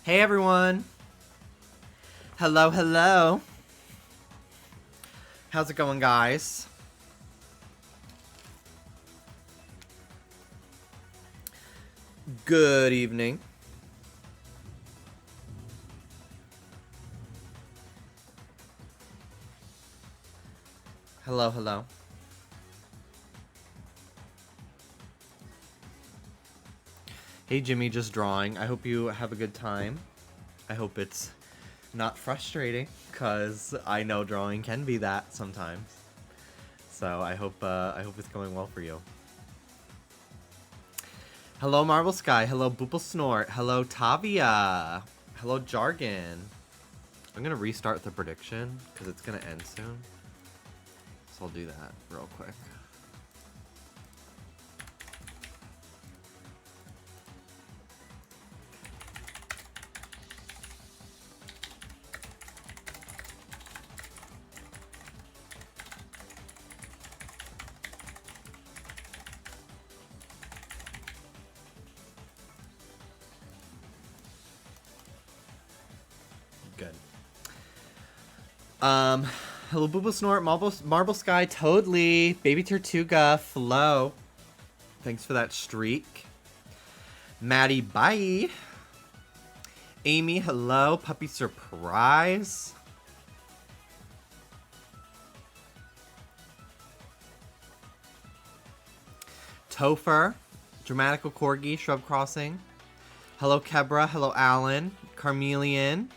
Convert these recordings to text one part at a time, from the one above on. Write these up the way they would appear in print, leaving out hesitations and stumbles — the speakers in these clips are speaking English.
Hey everyone! Hello, hello! How's it going, guys? Good evening. Hello, hello. Hey Jimmy, just drawing. I hope you have a good time. I hope it's not frustrating, because I know drawing can be that sometimes. So I hope it's going well for you. Hello Marble Sky, hello Boople Snort, hello Tavia, hello Jargon. I'm gonna restart the prediction, because it's gonna end soon. So I'll do that real quick. Good. Hello Booble Snort, Marble Sky, Toadly, Baby Tortuga, Flo. Thanks for that streak. Maddie, bye. Amy, hello. Puppy Surprise. Topher, Dramatical Corgi, Shrub Crossing. Hello Kebra, hello Alan, Carmelian.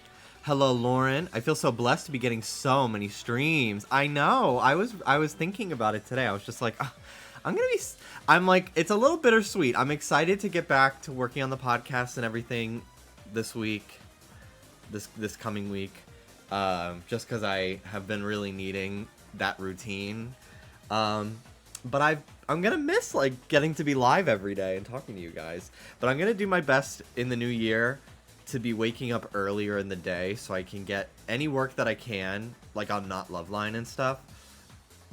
Hello, Lauren. I feel so blessed to be getting so many streams. I know. I was thinking about it today. I was just like, I'm like, it's a little bittersweet. I'm excited to get back to working on the podcast and everything this week, this coming week, just because I have been really needing that routine. But I'm gonna miss like getting to be live every day and talking to you guys. But I'm gonna do my best in the new year to be waking up earlier in the day so I can get any work that I can, like on Not Loveline and stuff,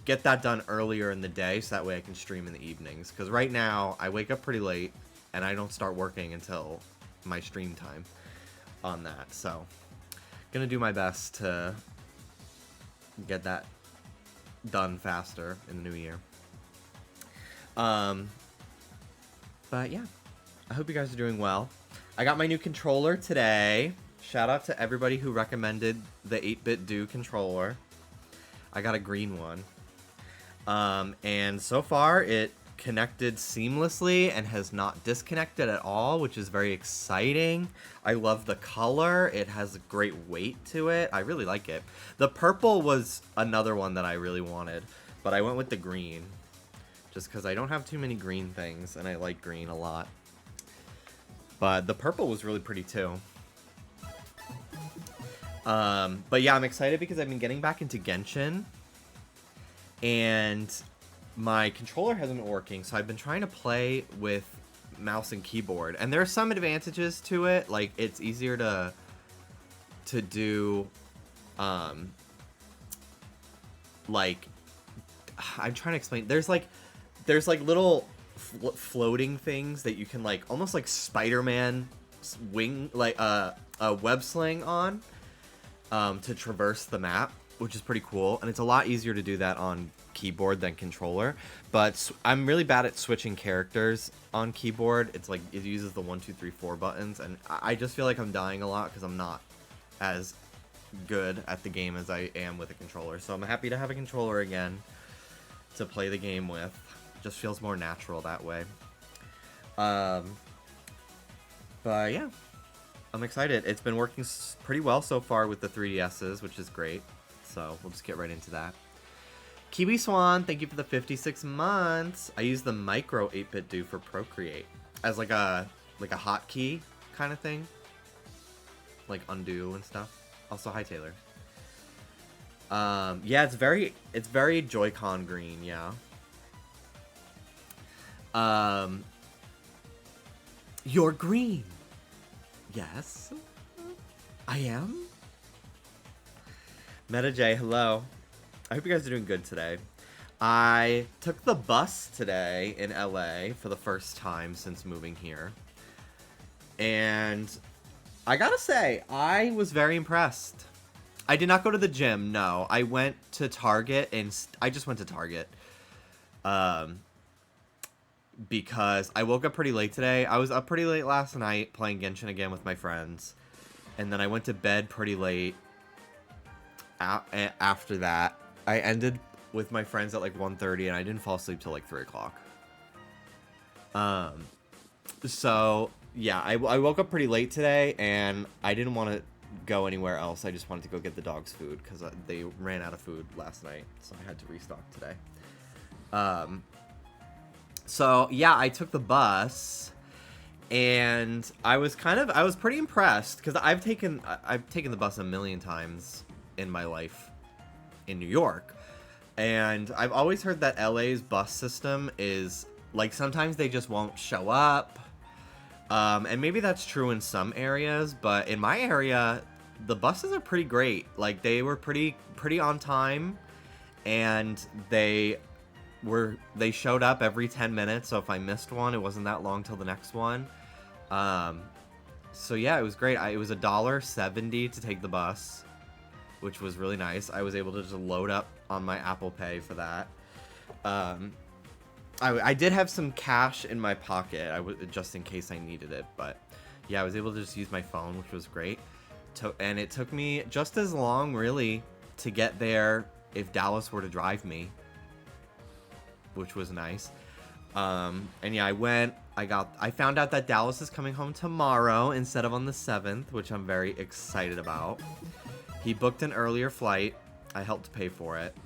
get that done earlier in the day so that way I can stream in the evenings. Because right now, I wake up pretty late and I don't start working until my stream time on that. So, gonna do my best to get that done faster in the new year. But yeah, I hope you guys are doing well. I got my new controller today. Shout out to everybody who recommended the 8-bit Do controller. I got a green one. And so far it connected seamlessly and has not disconnected at all, which is very exciting. I love the color. It has a great weight to it. I really like it. The purple was another one that I really wanted, but I went with the green just because I don't have too many green things and I like green a lot. But the purple was really pretty too. But yeah, I'm excited because I've been getting back into Genshin. And my controller hasn't been working, so I've been trying to play with mouse and keyboard. And there are some advantages to it. Like, it's easier to do, like, I'm trying to explain. There's like little floating things that you can like almost like Spider-Man wing, like a web sling on to traverse the map, which is pretty cool, and it's a lot easier to do that on keyboard than controller. But I'm really bad at switching characters on keyboard. It's like it uses the 1 2 3 4 buttons, and I just feel like I'm dying a lot because I'm not as good at the game as I am with a controller. So I'm happy to have a controller again to play the game with. Just feels more natural that way. But yeah, I'm excited. It's been working pretty well so far with the 3DSs, which is great. So we'll just get right into that. Kiwi Swan, thank you for the 56 months. I use the micro 8-bit Do for Procreate as like a hotkey kind of thing, like undo and stuff. Also, hi Taylor. Yeah, it's very Joy-Con green. Yeah. You're green. Yes, I am. Meta J, hello. I hope you guys are doing good today. I took the bus today in LA for the first time since moving here. And I gotta say, I was very impressed. I did not go to the gym, no. I went to Target, and I just went to Target. Because I woke up pretty late today. I was up pretty late last night playing Genshin again with my friends. And then I went to bed pretty late after that. I ended with my friends at like 1:30, and I didn't fall asleep till like 3 o'clock. So, yeah, I woke up pretty late today, and I didn't want to go anywhere else. I just wanted to go get the dogs food, because they ran out of food last night, so I had to restock today. So, yeah, I took the bus, and I was pretty impressed, because I've taken the bus a million times in my life in New York, and I've always heard that LA's bus system is, like, sometimes they just won't show up, and maybe that's true in some areas, but in my area, the buses are pretty great. Like, they were pretty on time, and they showed up every 10 minutes, so if I missed one, it wasn't that long till the next one. So yeah, it was great. It was $1.70 to take the bus, which was really nice. I was able to just load up on my Apple Pay for that. I did have some cash in my pocket, just in case I needed it, but yeah, I was able to just use my phone, which was great. And it took me just as long, really, to get there if Dallas were to drive me, which was nice. And yeah, I found out that Dallas is coming home tomorrow instead of on the 7th, which I'm very excited about. He booked an earlier flight. I helped pay for it,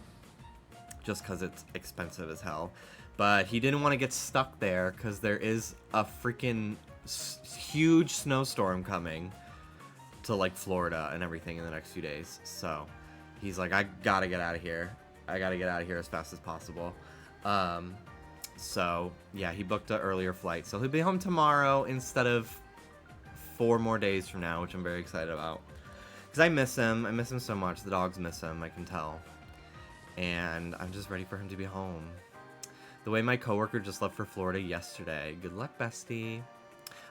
just because it's expensive as hell. But he didn't want to get stuck there, because there is a freaking huge snowstorm coming to, like, Florida and everything in the next few days. So he's like, I gotta get out of here. I gotta get out of here as fast as possible. So yeah, he booked an earlier flight, so he'll be home tomorrow instead of 4 more days from now, which I'm very excited about, because I miss him so much. The dogs miss him, I can tell, and I'm just ready for him to be home. The way my coworker just left for Florida yesterday. Good luck, bestie.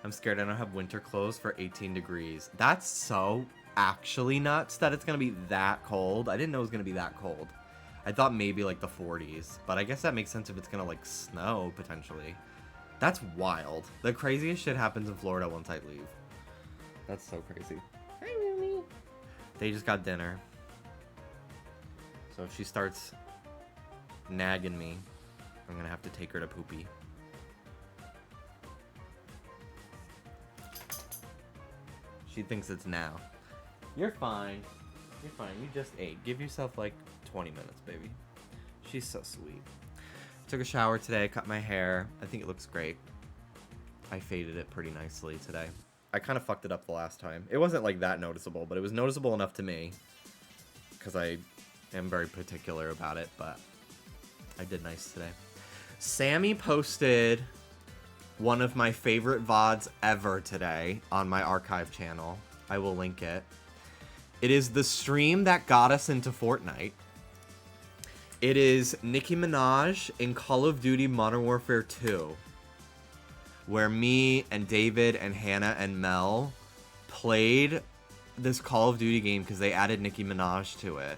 I'm scared I don't have winter clothes for 18 degrees. That's so actually nuts that it's gonna be that cold. I didn't know it was gonna be that cold. I thought maybe like the 40s, but I guess that makes sense if it's gonna like snow potentially. That's wild. The craziest shit happens in Florida once I leave. That's so crazy. Hi, Mimi. They just got dinner. So if she starts nagging me, I'm gonna have to take her to poopy. She thinks it's now. You're fine. You're fine. You just ate. Give yourself like 20 minutes, baby. She's so sweet. Took a shower today, cut my hair. I think it looks great. I faded it pretty nicely today. I kind of fucked it up the last time. It wasn't like that noticeable, but it was noticeable enough to me, because I am very particular about it, but I did nice today. Sammy posted one of my favorite VODs ever today on my archive channel. I will link it. It is the stream that got us into Fortnite. It is Nicki Minaj in Call of Duty Modern Warfare 2, where me and David and Hannah and Mel played this Call of Duty game because they added Nicki Minaj to it.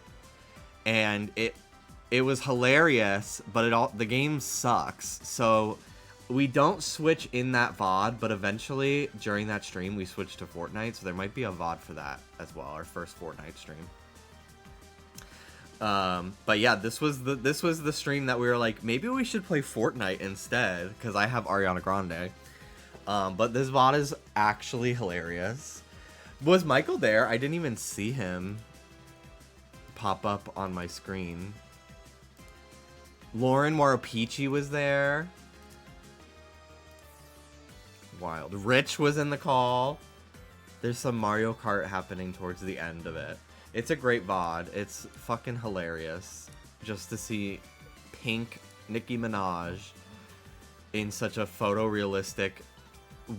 And it was hilarious, but the game sucks. So we don't switch in that VOD, but eventually during that stream we switched to Fortnite, so there might be a VOD for that as well, our first Fortnite stream. But yeah, this was the stream that we were like, maybe we should play Fortnite instead, because I have Ariana Grande. But this VOD is actually hilarious. Was Michael there? I didn't even see him pop up on my screen. Lauren Warapichi was there. Wild. Rich was in the call. There's some Mario Kart happening towards the end of it. It's a great VOD. It's fucking hilarious just to see pink Nicki Minaj in such a photorealistic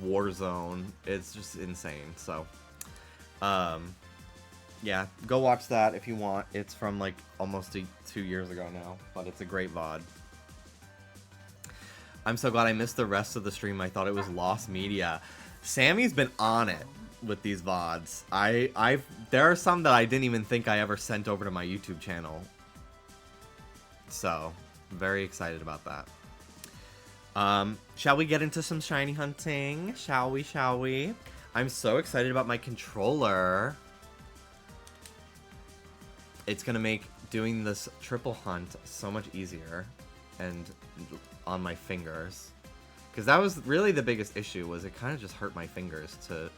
war zone. It's just insane. So, yeah, go watch that if you want. It's from like almost 2 years ago now, but it's a great VOD. I'm so glad I missed the rest of the stream. I thought it was lost media. Sammy's been on it. with these VODs. There are some that I didn't even think I ever sent over to my YouTube channel. So, very excited about that. Shall we get into some shiny hunting? Shall we? I'm so excited about my controller. It's gonna make doing this triple hunt so much easier and on my fingers. Because that was really the biggest issue, was it kind of just hurt my fingers to,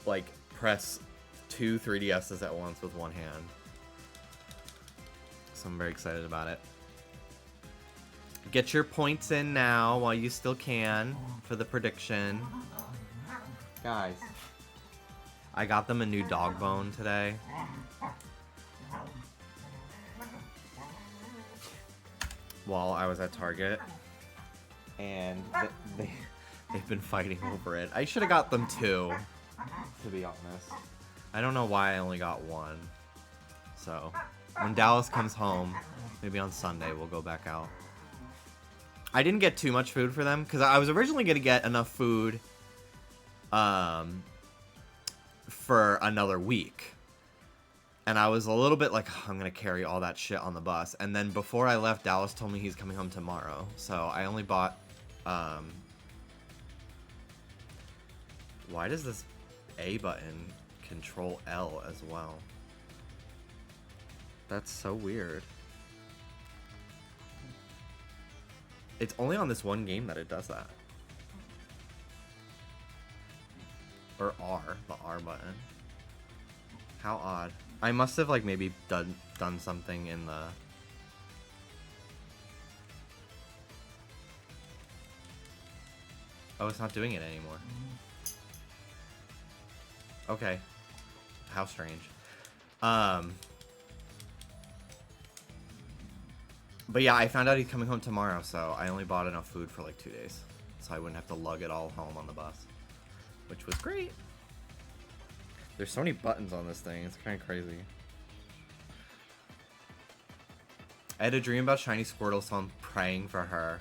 like, press 2 3DSs at once with one hand. So I'm very excited about it. Get your points in now while you still can for the prediction. Guys, I got them a new dog bone today. While I was at Target. And they've been fighting over it. I should have got them 2, to be honest. I don't know why I only got 1. So, when Dallas comes home, maybe on Sunday, we'll go back out. I didn't get too much food for them, because I was originally going to get enough food for another week. And I was a little bit like, oh, I'm going to carry all that shit on the bus. And then before I left, Dallas told me he's coming home tomorrow. So I only bought... why does this A button control L as well? That's so weird. It's only on this one game that it does that. Or R, the R button. How odd. I must have, like, maybe done something in the... Oh, it's not doing it anymore. Okay. How strange. But yeah, I found out he's coming home tomorrow, so I only bought enough food for like 2 days. So I wouldn't have to lug it all home on the bus. Which was great. There's so many buttons on this thing, it's kind of crazy. I had a dream about Shiny Squirtle, so I'm praying for her.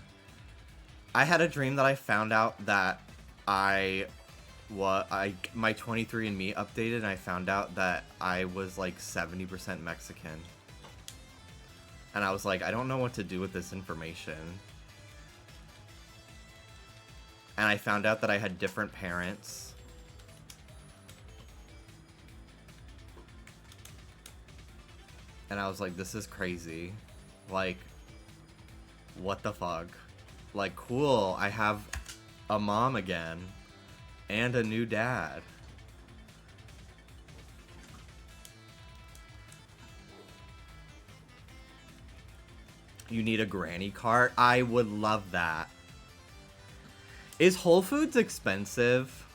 I had a dream that I found out that my 23andMe updated, and I found out that I was like 70% Mexican. And I was like, I don't know what to do with this information. And I found out that I had different parents. And I was like, this is crazy. Like, what the fuck? Like, cool, I have a mom again. And a new dad. You need a granny cart? I would love that. Is Whole Foods expensive?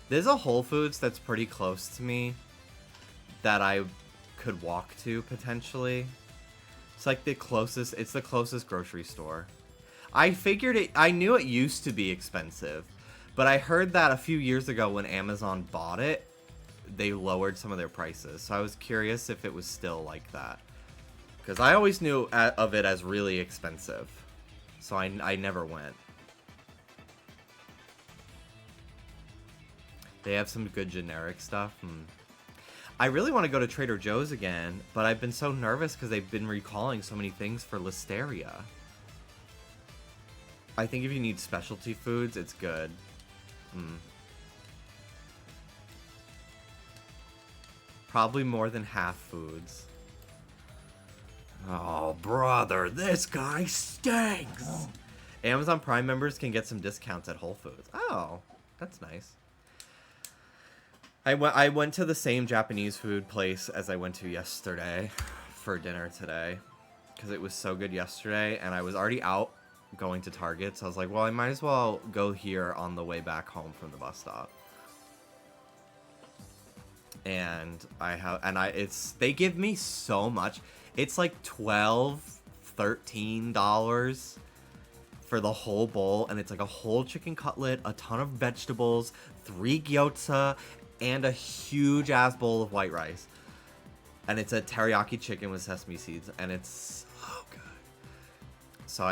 There's a Whole Foods that's pretty close to me that I could walk to, potentially. It's like the closest grocery store. I knew it used to be expensive, but I heard that a few years ago when Amazon bought it, they lowered some of their prices. So I was curious if it was still like that. Because I always knew of it as really expensive. So I never went. They have some good generic stuff. I really want to go to Trader Joe's again, but I've been so nervous because they've been recalling so many things for Listeria. I think if you need specialty foods, it's good. Probably more than half foods. Oh, brother, this guy stinks! Amazon Prime members can get some discounts at Whole Foods. Oh, that's nice. I went to the same Japanese food place as I went to yesterday for dinner today. Because it was so good yesterday, and I was already out going to Target, so I was like, well, I might as well go here on the way back home from the bus stop. And they give me so much. It's like $12, $13 for the whole bowl, and it's like a whole chicken cutlet, a ton of vegetables, 3 gyoza, and a huge ass bowl of white rice. And it's a teriyaki chicken with sesame seeds, and it's so good. So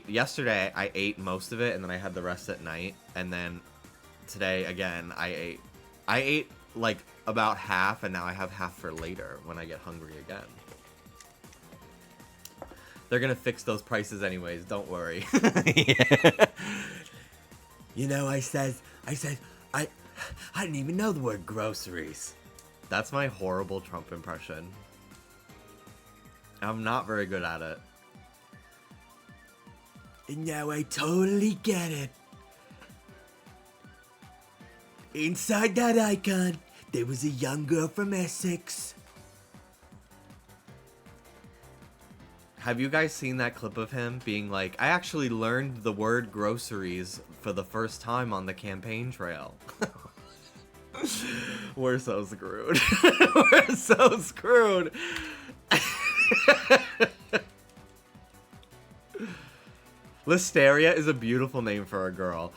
yesterday I ate most of it, and then I had the rest at night, and then today, again, I ate like about half, and now I have half for later when I get hungry again. They're gonna fix those prices anyways, don't worry. Yeah. You know, I didn't even know the word groceries. That's my horrible Trump impression. I'm not very good at it. And now I totally get it. Inside that icon, there was a young girl from Essex. Have you guys seen that clip of him being like, I actually learned the word groceries for the first time on the campaign trail? We're so screwed. We're so screwed. Listeria is a beautiful name for a girl.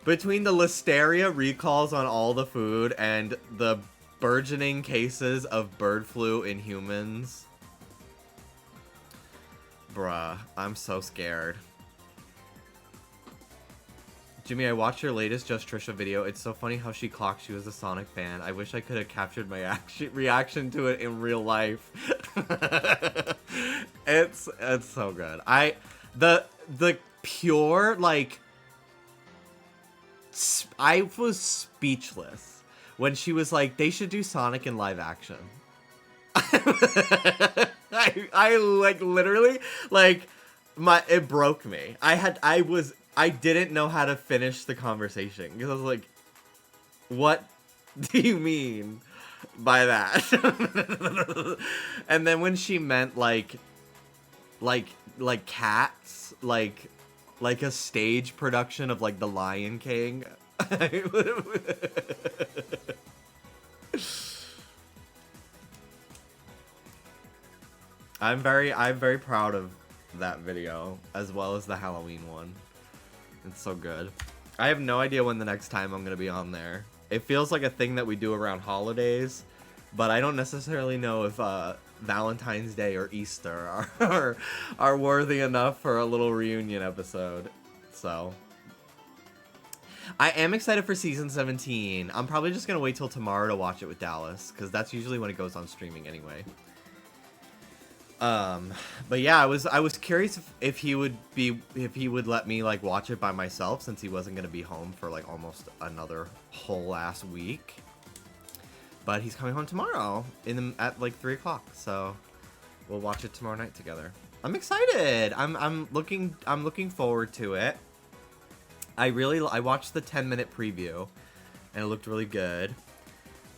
Between the Listeria recalls on all the food and the burgeoning cases of bird flu in humans, bruh, I'm so scared. Jimmy, I watched your latest Just Trisha video. It's so funny how she clocked she was a Sonic fan. I wish I could have captured my reaction to it in real life. It's so good. The pure, like, I was speechless when she was like, they should do Sonic in live action. I like literally, like, it broke me. I didn't know how to finish the conversation because I was like, what do you mean by that? And then when she meant like cats, like a stage production of like The Lion King. I'm very proud of that video as well as the Halloween one. It's so good. I have no idea when the next time I'm gonna be on there. It feels like a thing that we do around holidays, but I don't necessarily know if Valentine's Day or Easter are worthy enough for a little reunion episode. So I am excited for season 17. I'm probably just gonna wait till tomorrow to watch it with Dallas, because that's usually when it goes on streaming anyway. But yeah, I was curious if he would let me like watch it by myself, since he wasn't gonna be home for like almost another whole ass week. But he's coming home tomorrow at like 3 o'clock, so we'll watch it tomorrow night together. I'm excited. I'm looking forward to it. I watched the 10-minute preview, and it looked really good.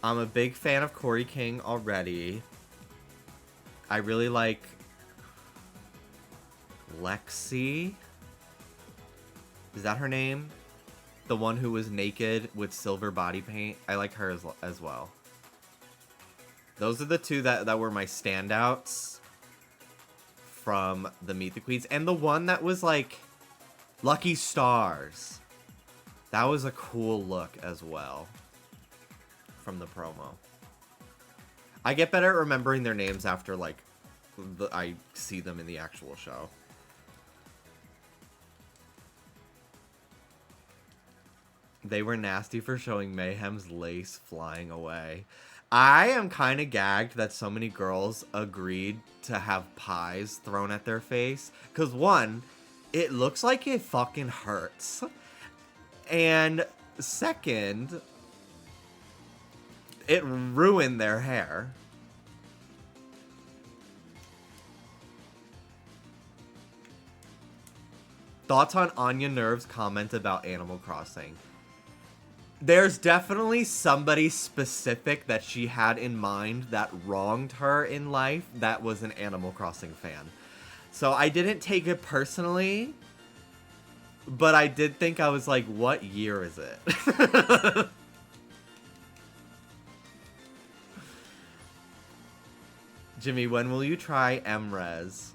I'm a big fan of Corey King already. I really like Lexi. Is that her name? The one who was naked with silver body paint. I like her as well. Those are the two that were my standouts from the Meet the Queens. And the one that was like Lucky Stars. That was a cool look as well from the promo. I get better at remembering their names after, like, I see them in the actual show. They were nasty for showing Mayhem's lace flying away. I am kind of gagged that so many girls agreed to have pies thrown at their face. Because, one, it looks like it fucking hurts. And second, it ruined their hair. Thoughts on Anya Nerve's comment about Animal Crossing? There's definitely somebody specific that she had in mind that wronged her in life that was an Animal Crossing fan. So I didn't take it personally, but I did think, I was like, what year is it? Jimmy, when will you try MRes?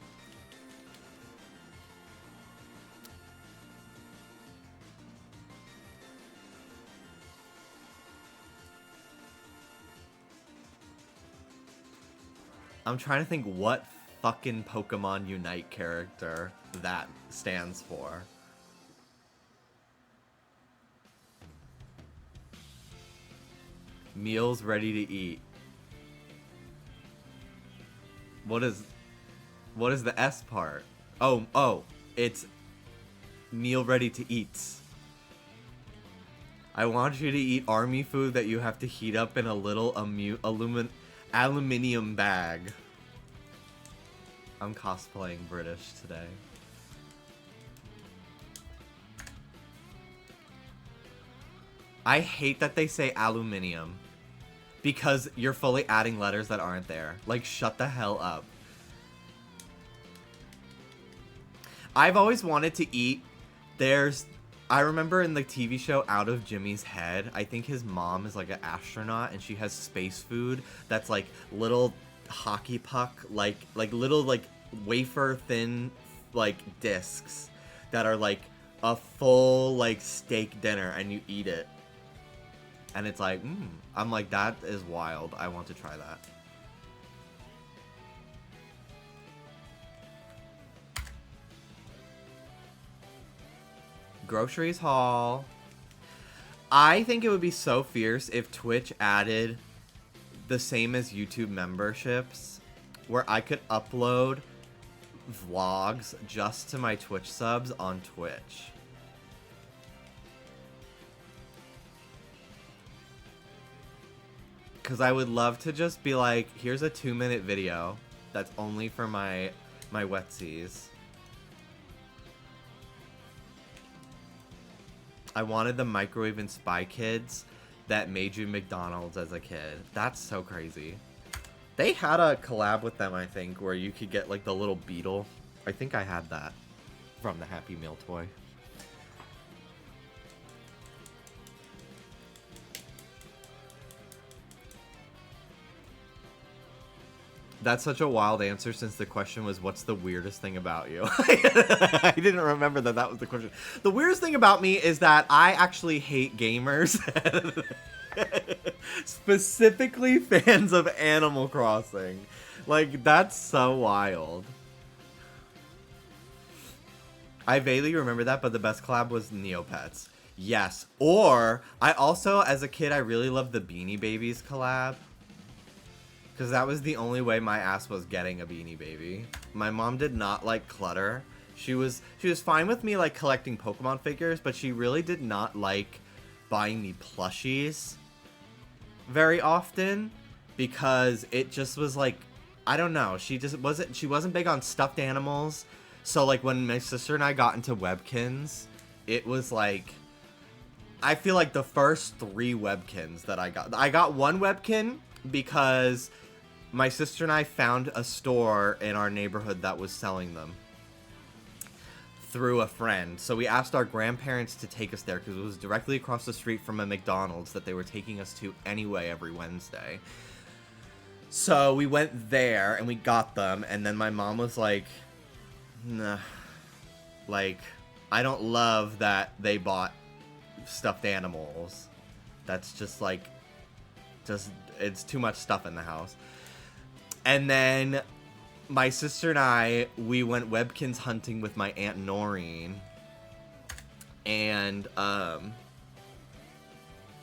I'm trying to think what fucking Pokemon Unite character that stands for. Meals ready to eat. What is the S part? Oh, it's meal ready to eat. I want you to eat army food that you have to heat up in a little aluminium bag. I'm cosplaying British today. I hate that they say aluminium. Because you're fully adding letters that aren't there. Like, shut the hell up. I've always wanted to eat. I remember in the TV show Out of Jimmy's Head, I think his mom is like an astronaut and she has space food that's like little hockey puck, like little like wafer thin like discs that are like a full like steak dinner and you eat it. And it's like, I'm like, that is wild. I want to try that. Groceries haul. I think it would be so fierce if Twitch added the same as YouTube memberships, where I could upload vlogs just to my Twitch subs on Twitch. Because I would love to just be like, here's a 2-minute video that's only for my wetsies. I wanted the microwave and Spy Kids that made you McDonald's as a kid. That's so crazy. They had a collab with them, I think, where you could get like the little beetle. I think I had that from the Happy Meal toy. That's such a wild answer since the question was, what's the weirdest thing about you? I didn't remember that was the question. The weirdest thing about me is that I actually hate gamers. Specifically fans of Animal Crossing. Like, that's so wild. I vaguely remember that, but the best collab was Neopets. Yes. Or, I also, as a kid, I really loved the Beanie Babies collab. Because that was the only way my ass was getting a Beanie Baby. My mom did not like clutter. She was fine with me like collecting Pokemon figures, but she really did not like buying me plushies very often because it just was like, I don't know. She wasn't big on stuffed animals. So like when my sister and I got into Webkins, it was like, I feel like the first 3 Webkins that I got one Webkin because my sister and I found a store in our neighborhood that was selling them through a friend. So we asked our grandparents to take us there because it was directly across the street from a McDonald's that they were taking us to anyway every Wednesday. So we went there and we got them, and then my mom was like, nah, like, I don't love that they bought stuffed animals. That's just like, it's too much stuff in the house. And then my sister and I, we went Webkins hunting with my Aunt Noreen. And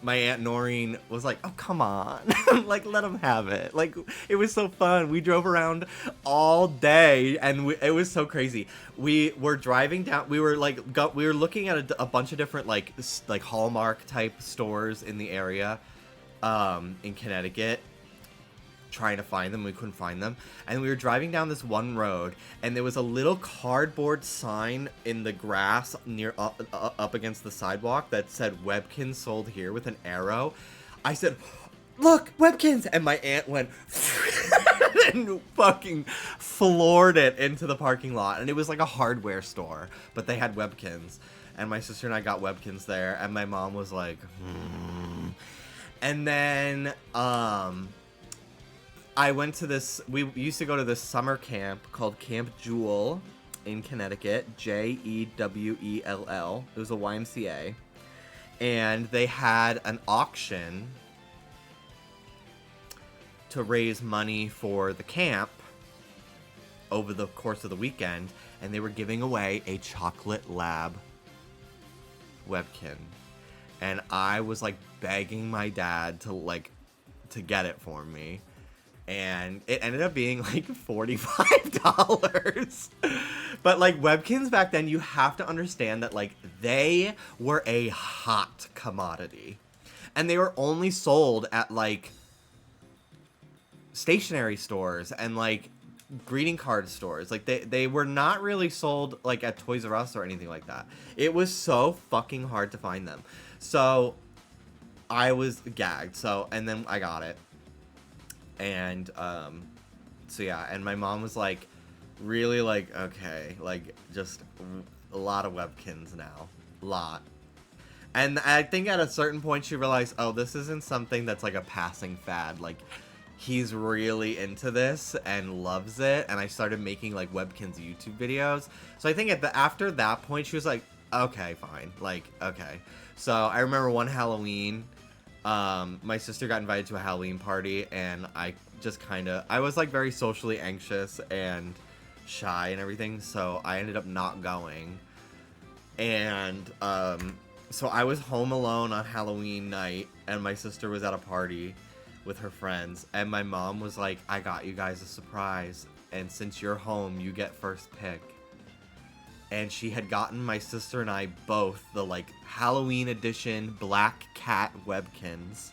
my Aunt Noreen was like, oh, come on. Like, let them have it. Like, it was so fun. We drove around all day, and it was so crazy. We were driving down. We were looking at a bunch of different, like Hallmark type stores in the area in Connecticut, trying to find them. We couldn't find them, and we were driving down this one road, and there was a little cardboard sign in the grass near up against the sidewalk that said Webkins sold here with an arrow. I said, look, Webkins, and my aunt went and fucking floored it into the parking lot, and it was like a hardware store, but they had Webkins, and my sister and I got Webkins there, and my mom was like, And then I went to this, we used to go to this summer camp called Camp Jewel in Connecticut, Jewell. It was a YMCA. And they had an auction to raise money for the camp over the course of the weekend. And they were giving away a chocolate lab Webkin. And I was like begging my dad to like to get it for me. And it ended up being like $45. But like Webkins back then, you have to understand that like they were a hot commodity. And they were only sold at like stationery stores and like greeting card stores. Like they were not really sold like at Toys R Us or anything like that. It was so fucking hard to find them. So I was gagged. So, and then I got it. And, so yeah, and my mom was like, really like, okay, like, just a lot of Webkins now. Lot. And I think at a certain point she realized, oh, this isn't something that's like a passing fad. Like, he's really into this and loves it. And I started making like Webkins YouTube videos. So I think after that point, she was like, okay, fine. Like, okay. So I remember one Halloween, my sister got invited to a Halloween party, and I just I was like very socially anxious and shy and everything, so I ended up not going. And so I was home alone on Halloween night, and my sister was at a party with her friends, and my mom was like, I got you guys a surprise, and since you're home, you get first pick. And she had gotten my sister and I both the like Halloween edition Black Cat Webkins.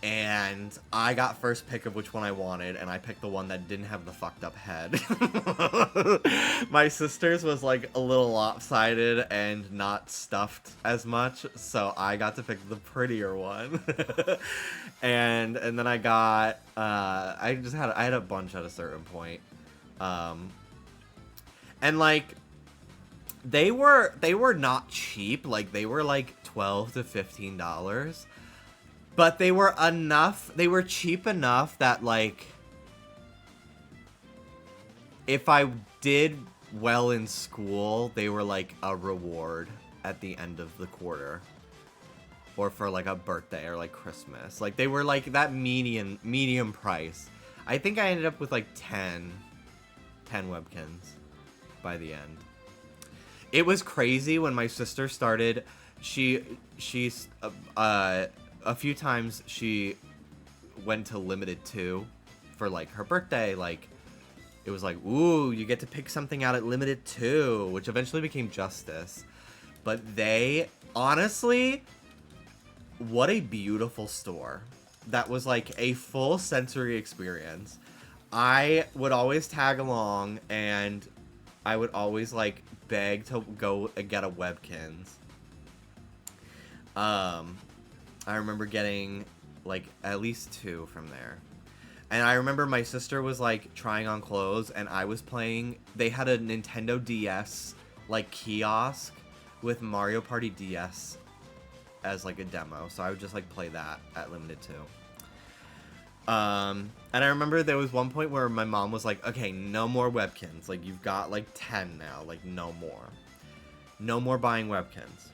And I got first pick of which one I wanted, and I picked the one that didn't have the fucked up head. My sister's was like a little lopsided and not stuffed as much, so I got to pick the prettier one. and then I got I had a bunch at a certain point. And like they were not cheap. Like they were like $12 to $15. But they were cheap enough that like if I did well in school, they were like a reward at the end of the quarter. Or for like a birthday or like Christmas. Like they were like that medium price. I think I ended up with like 10 Webkins by the end. It was crazy when my sister started. She's a few times she went to Limited 2 for like her birthday. Like it was like, ooh, you get to pick something out at Limited 2, which eventually became Justice. But they honestly, what a beautiful store. That was like a full sensory experience. I would always tag along, and I would always like beg to go and get a Webkins. I remember getting like at least 2 from there. And I remember my sister was like trying on clothes, and I was playing. They had a Nintendo DS like kiosk with Mario Party DS as like a demo, so I would just like play that at Limited 2. And I remember there was one point where my mom was like, okay, no more Webkins. Like, you've got, like, 10 now. Like, no more. No more buying Webkins.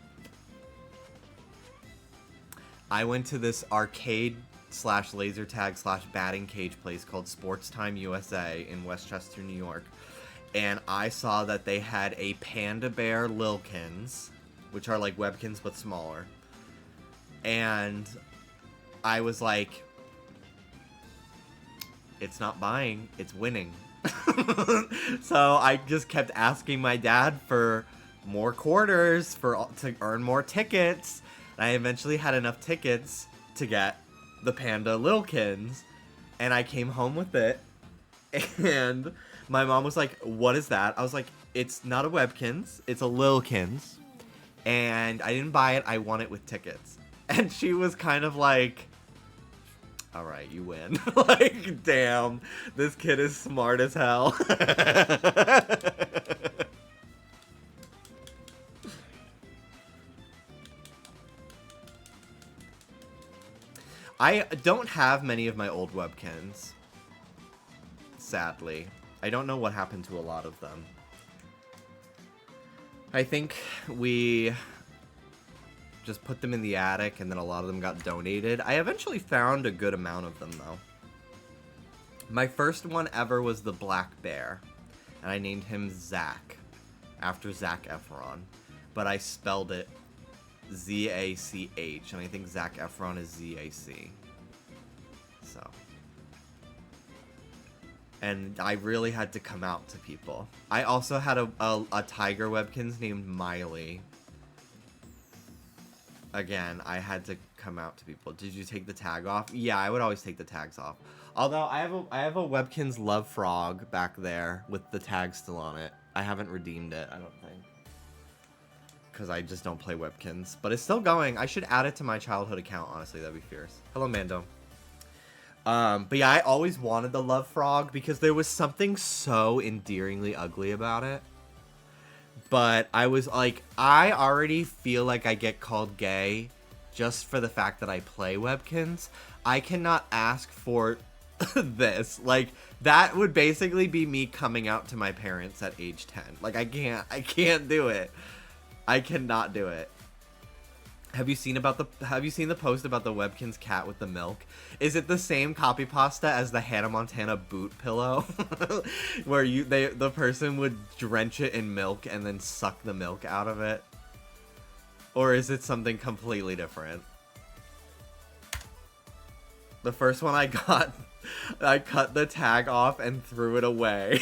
I went to this arcade / laser tag / batting cage place called Sports Time USA in Westchester, New York. And I saw that they had a Panda Bear Lilkins, which are like Webkins but smaller. And I was like, it's not buying, it's winning. So I just kept asking my dad for more quarters to earn more tickets. And I eventually had enough tickets to get the Panda Lilkins, and I came home with it. And my mom was like, what is that? I was like, it's not a Webkins, it's a Lilkins. And I didn't buy it, I won it with tickets. And she was kind of like, alright, you win. Like, damn, this kid is smart as hell. I don't have many of my old Webkins, sadly. I don't know what happened to a lot of them. I think we just put them in the attic, and then a lot of them got donated. I eventually found a good amount of them, though. My first one ever was the Black Bear, and I named him Zach, after Zac Efron. But I spelled it Z-A-C-H, and I think Zac Efron is Z-A-C. And I really had to come out to people. I also had a tiger webkins named Miley. Again, I had to come out to people. Did you take the tag off? Yeah, I would always take the tags off. Although I have a Webkins Love Frog back there with the tag still on it. I haven't redeemed it, I don't think. Because I just don't play Webkins. But it's still going. I should add it to my childhood account, honestly. That'd be fierce. Hello, Mando. But yeah, I always wanted the Love Frog because there was something so endearingly ugly about it. But I was like, I already feel like I get called gay just for the fact that I play Webkins. I cannot ask for this. Like, that would basically be me coming out to my parents at age 10. Like, I can't do it. I cannot do it. Have you seen the post about the Webkins cat with the milk? Is it the same copy pasta as the Hannah Montana boot pillow? Where the person would drench it in milk and then suck the milk out of it? Or is it something completely different? The first one I got, I cut the tag off and threw it away.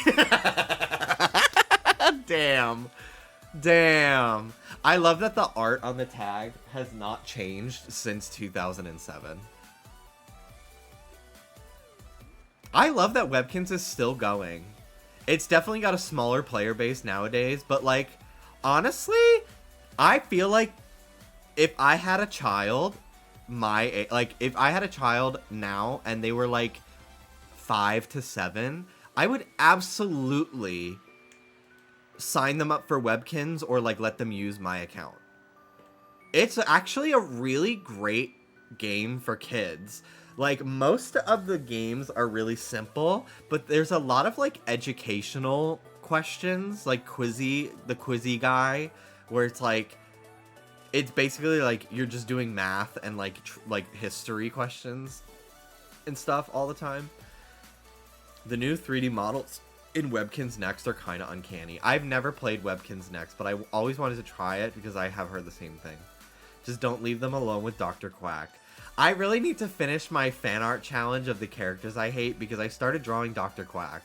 Damn. Damn. I love that the art on the tag has not changed since 2007. I love that Webkins is still going. It's definitely got a smaller player base nowadays, but like, honestly, I feel like if I had a child, if I had a child now and they were like 5 to 7, I would absolutely sign them up for Webkins or like let them use my account. It's actually a really great game for kids. Like, most of the games are really simple, but there's a lot of like educational questions, like the quizzy guy, where it's like, it's basically like you're just doing math and like history questions and stuff all the time. The new 3D models in Webkins Next are kind of uncanny. I've never played Webkins Next, but I always wanted to try it because I have heard the same thing. Just don't leave them alone with Dr. Quack. I really need to finish my fan art challenge of the characters I hate because I started drawing Dr. Quack.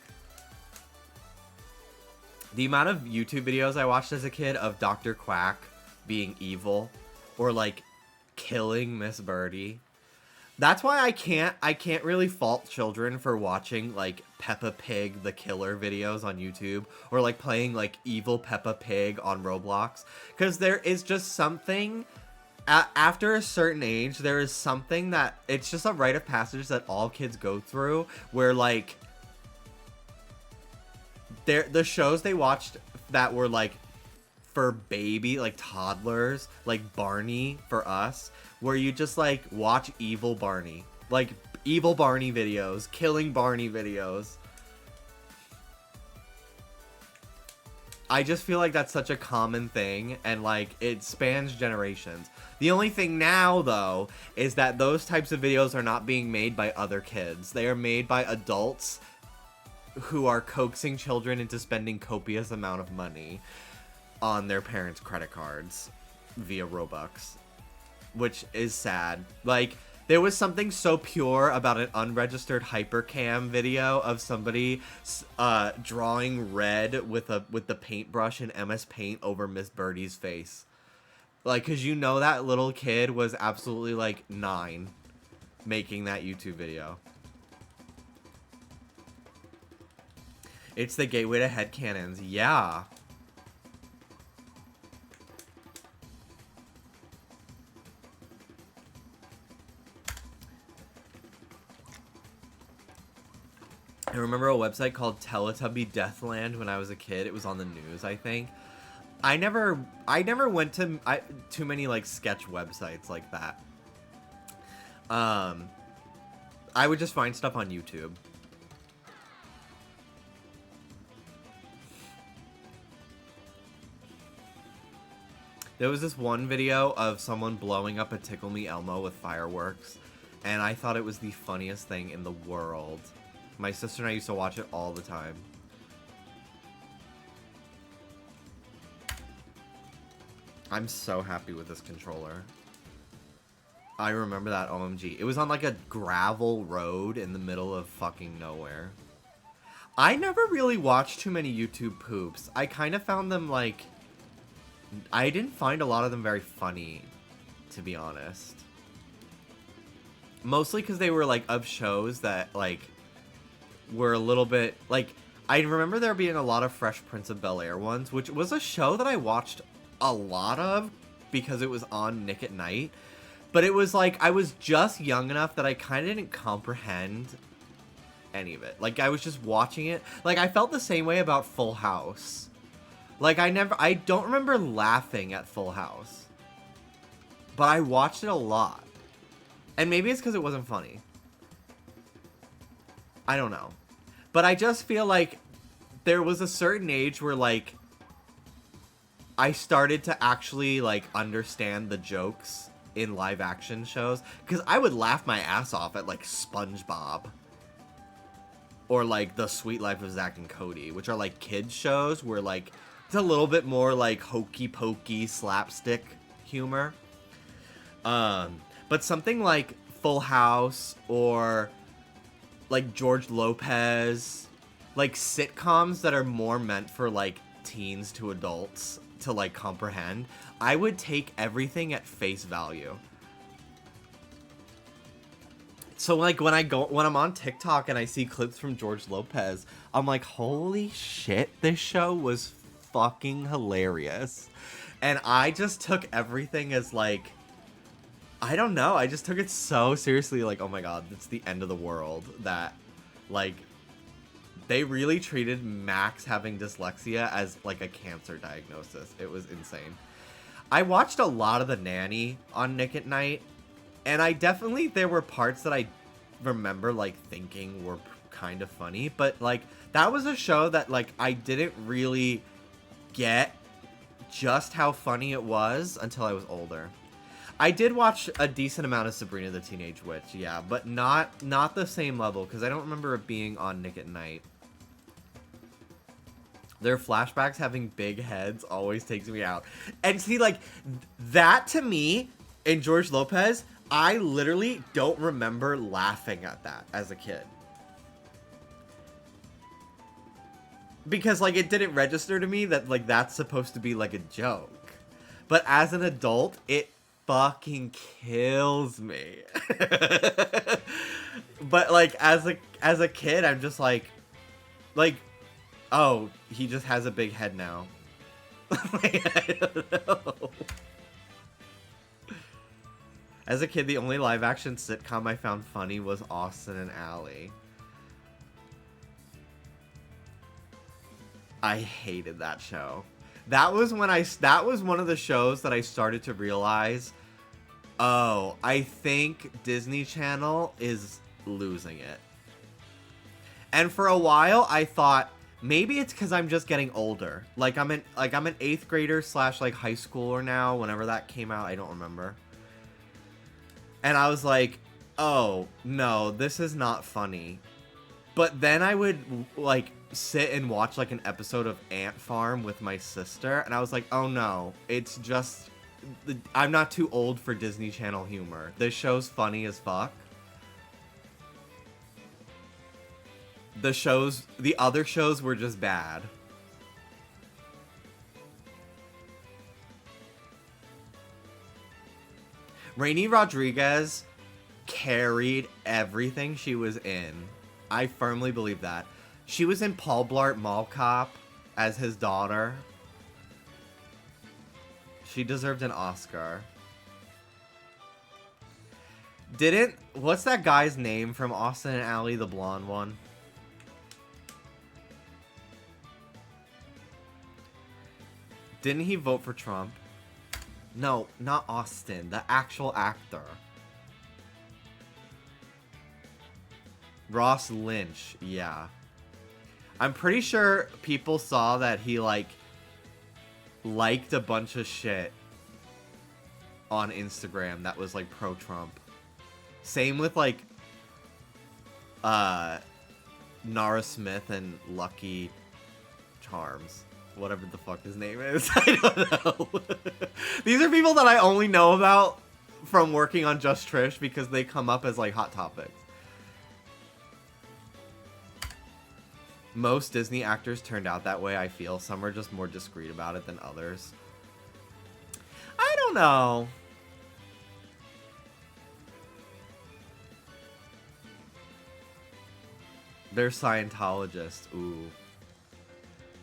The amount of YouTube videos I watched as a kid of Dr. Quack being evil or like killing Miss Birdie. That's why I can't really fault children for watching like Peppa Pig the Killer videos on YouTube or like playing like evil Peppa Pig on Roblox, because there is just something after a certain age, there is something that it's just a rite of passage that all kids go through where like the shows they watched that were like for like toddlers, like Barney for us, where you just like watch evil Barney, like evil Barney videos, killing Barney videos. I just feel like that's such a common thing, and like it spans generations. The only thing now though is that those types of videos are not being made by other kids. They are made by adults who are coaxing children into spending copious amount of money on their parents' credit cards via Robux, which is sad. Like, there was something so pure about an unregistered hypercam video of somebody drawing red with the paintbrush and MS Paint over Miss Birdie's face. Like, cause you know that little kid was absolutely like 9 making that YouTube video. It's the gateway to headcanons. Yeah. I remember a website called Teletubby Deathland when I was a kid. It was on the news, I think. I never went to too many like sketch websites like that. I would just find stuff on YouTube. There was this one video of someone blowing up a Tickle Me Elmo with fireworks, and I thought it was the funniest thing in the world. My sister and I used to watch it all the time. I'm so happy with this controller. I remember that, OMG. It was on like a gravel road in the middle of fucking nowhere. I never really watched too many YouTube poops. I kind of found them, like... I didn't find a lot of them very funny, to be honest. Mostly because they were, like, of shows that, like, were a little bit... Like, I remember there being a lot of Fresh Prince of Bel-Air ones, which was a show that I watched a lot of because it was on Nick at Night. But it was, like, I was just young enough that I kind of didn't comprehend any of it. Like, I was just watching it. Like, I felt the same way about Full House. Like, I don't remember laughing at Full House. But I watched it a lot. And maybe it's because it wasn't funny. I don't know. But I just feel like there was a certain age where, like, I started to actually, like, understand the jokes in live action shows. Because I would laugh my ass off at, like, SpongeBob. Or, like, The Sweet Life of Zack and Cody, which are, like, kids shows where, like, it's a little bit more, like, hokey-pokey slapstick humor. But something like Full House or, like, George Lopez, like, sitcoms that are more meant for, like, teens to adults to, like, comprehend, I would take everything at face value. So, like, when I'm on TikTok and I see clips from George Lopez, I'm like, holy shit, this show was fucking hilarious. And I just took everything as, like, I don't know, I just took it so seriously, like, oh my god, it's the end of the world, that, like, they really treated Max having dyslexia as, like, a cancer diagnosis. It was insane. I watched a lot of The Nanny on Nick at Night, and there were parts that I remember, like, thinking were kind of funny, but, like, that was a show that, like, I didn't really get just how funny it was until I was older. I did watch a decent amount of Sabrina the Teenage Witch, yeah, but not the same level, because I don't remember it being on Nick at Night. Their flashbacks having big heads always takes me out. And see, like, that to me, in George Lopez, I literally don't remember laughing at that as a kid. Because, like, it didn't register to me that, like, that's supposed to be, like, a joke. But as an adult, it fucking kills me. But, like, as a kid, I'm just like, oh, he just has a big head now. Like, I don't know. As a kid, the only live-action sitcom I found funny was Austin and Ally. I hated that show. That was one of the shows that I started to realize, oh, I think Disney Channel is losing it. And for a while, I thought, maybe it's because I'm just getting older. Like, I'm an 8th grader / like high schooler now, whenever that came out, I don't remember. And I was like, oh, no, this is not funny. But then I would, like, sit and watch, like, an episode of Ant Farm with my sister, and I was like, oh no, it's just, I'm not too old for Disney Channel humor. This show's funny as fuck. The other shows were just bad. Rainey Rodriguez carried everything she was in. I firmly believe that. She was in Paul Blart Mall Cop as his daughter. She deserved an Oscar. What's that guy's name from Austin and Ally, the blonde one? Didn't he vote for Trump? No, not Austin. The actual actor. Ross Lynch. Yeah. I'm pretty sure people saw that he, like, liked a bunch of shit on Instagram that was, like, pro-Trump. Same with, like, Nara Smith and Lucky Charms. Whatever the fuck his name is. I don't know. These are people that I only know about from working on Just Trish because they come up as, like, hot topics. Most Disney actors turned out that way, I feel. Some are just more discreet about it than others. I don't know. They're Scientologists. Ooh.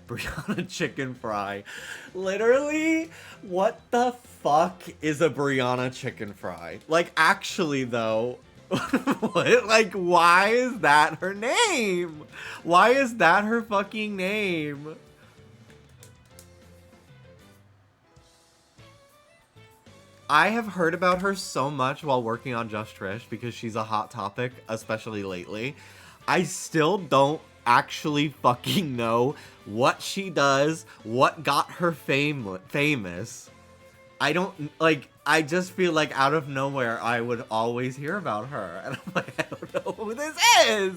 Brianna chicken fry. Literally, what the fuck is a Brianna chicken fry? Like, actually, though. What? Like, why is that her name? Why is that her fucking name? I have heard about her so much while working on Just Trish because she's a hot topic, especially lately. I still don't actually fucking know what she does, what got her famous. I don't, like, I just feel like out of nowhere I would always hear about her. And I'm like, I don't know who this is!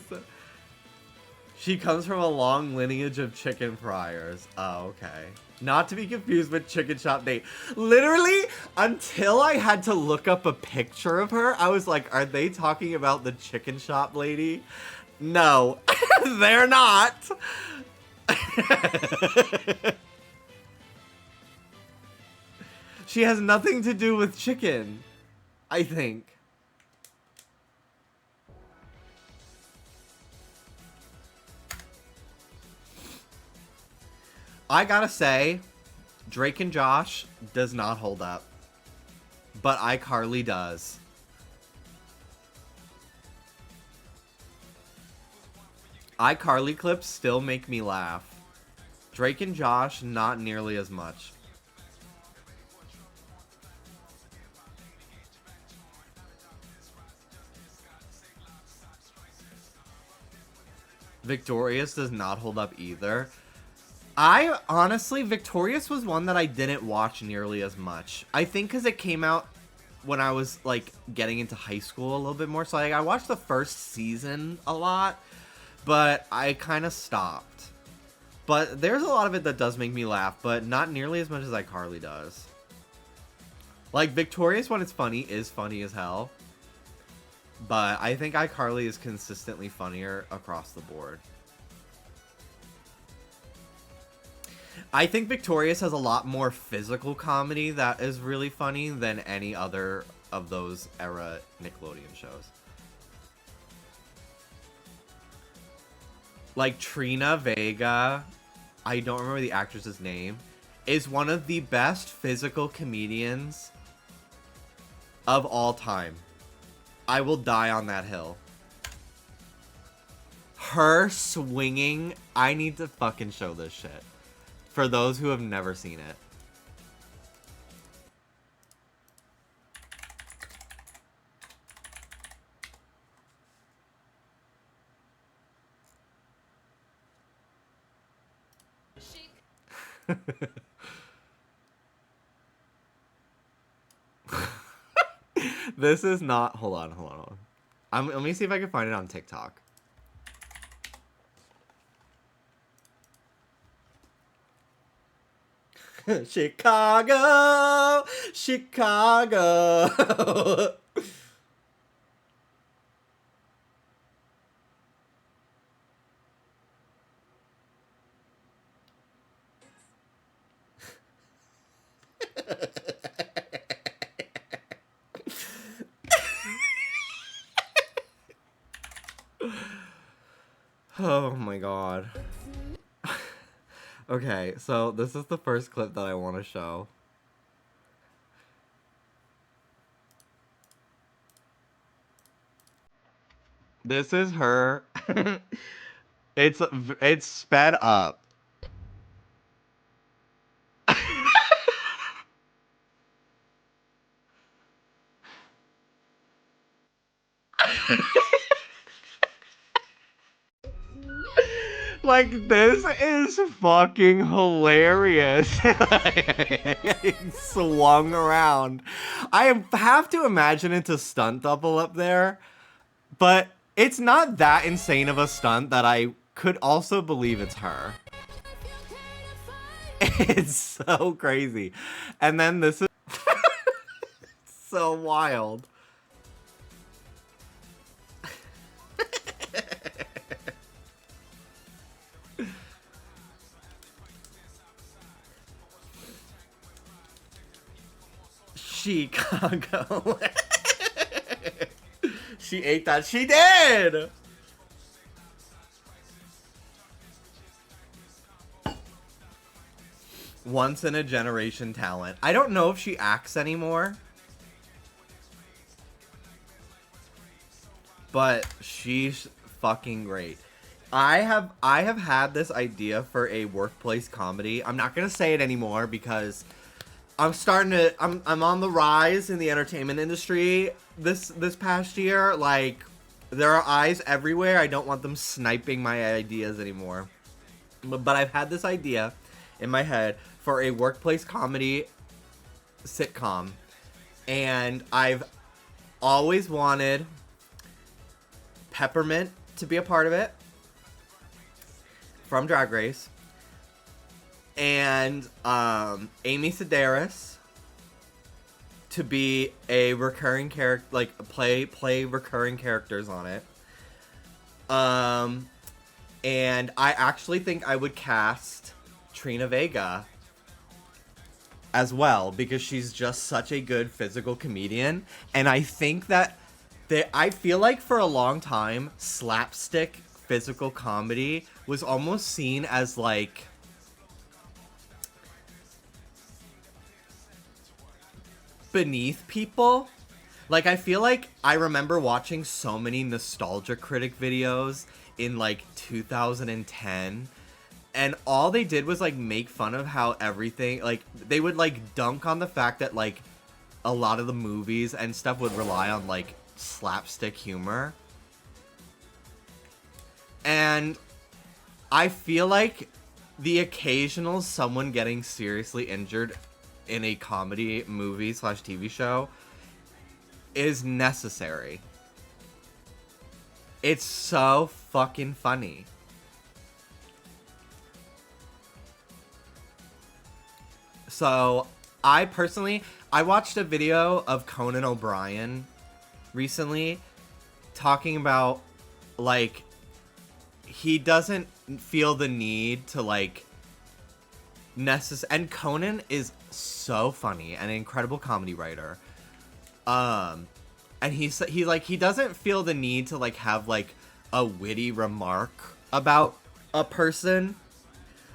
She comes from a long lineage of chicken fryers. Oh, okay. Not to be confused with Chicken Shop Nate. Literally, until I had to look up a picture of her, I was like, are they talking about the chicken shop lady? No, they're not. She has nothing to do with chicken, I think. I gotta say, Drake and Josh does not hold up. But iCarly does. iCarly clips still make me laugh. Drake and Josh, not nearly as much. Victorious does not hold up either. I honestly, Victorious was one that I didn't watch nearly as much. I think because it came out when I was like getting into high school a little bit more. So like, I watched the first season a lot, but I kind of stopped. But there's a lot of it that does make me laugh, but not nearly as much as iCarly does. Like, Victorious, when it's funny, is funny as hell. But I think iCarly is consistently funnier across the board. I think Victorious has a lot more physical comedy that is really funny than any other of those era Nickelodeon shows. Like, Trina Vega, I don't remember the actress's name, is one of the best physical comedians of all time. I will die on that hill. Her swinging, I need to fucking show this shit. For those who have never seen it. This is not... Hold on. Let me see if I can find it on TikTok. Chicago! Chicago! Oh my god. Okay, so this is the first clip that I want to show. This is her. It's sped up. Like, this is fucking hilarious. It swung around. I have to imagine it's a stunt double up there, but it's not that insane of a stunt that I could also believe it's her. It's so crazy. And then this is so wild. Chicago. She ate that. She did! Once in a generation talent. I don't know if she acts anymore. But she's fucking great. I have had this idea for a workplace comedy. I'm not gonna say it anymore because I'm on the rise in the entertainment industry this past year. Like, there are eyes everywhere. I don't want them sniping my ideas anymore. But I've had this idea in my head for a workplace comedy sitcom, and I've always wanted Peppermint to be a part of it from Drag Race, and Amy Sedaris to be a recurring character, like play recurring characters on it. And I actually think I would cast Trina Vega as well, because she's just such a good physical comedian, and I think that I feel like for a long time, slapstick physical comedy was almost seen as like beneath people. Like, I feel like I remember watching so many nostalgia critic videos in like 2010, and all they did was like make fun of how everything, like, they would like dunk on the fact that like a lot of the movies and stuff would rely on like slapstick humor. And I feel like the occasional someone getting seriously injured in a comedy movie / TV show is necessary. It's so fucking funny. So, I watched a video of Conan O'Brien recently talking about, like, he doesn't feel the need to, like, and Conan is so funny, an incredible comedy writer. And he doesn't feel the need to, like, have, like, a witty remark about a person.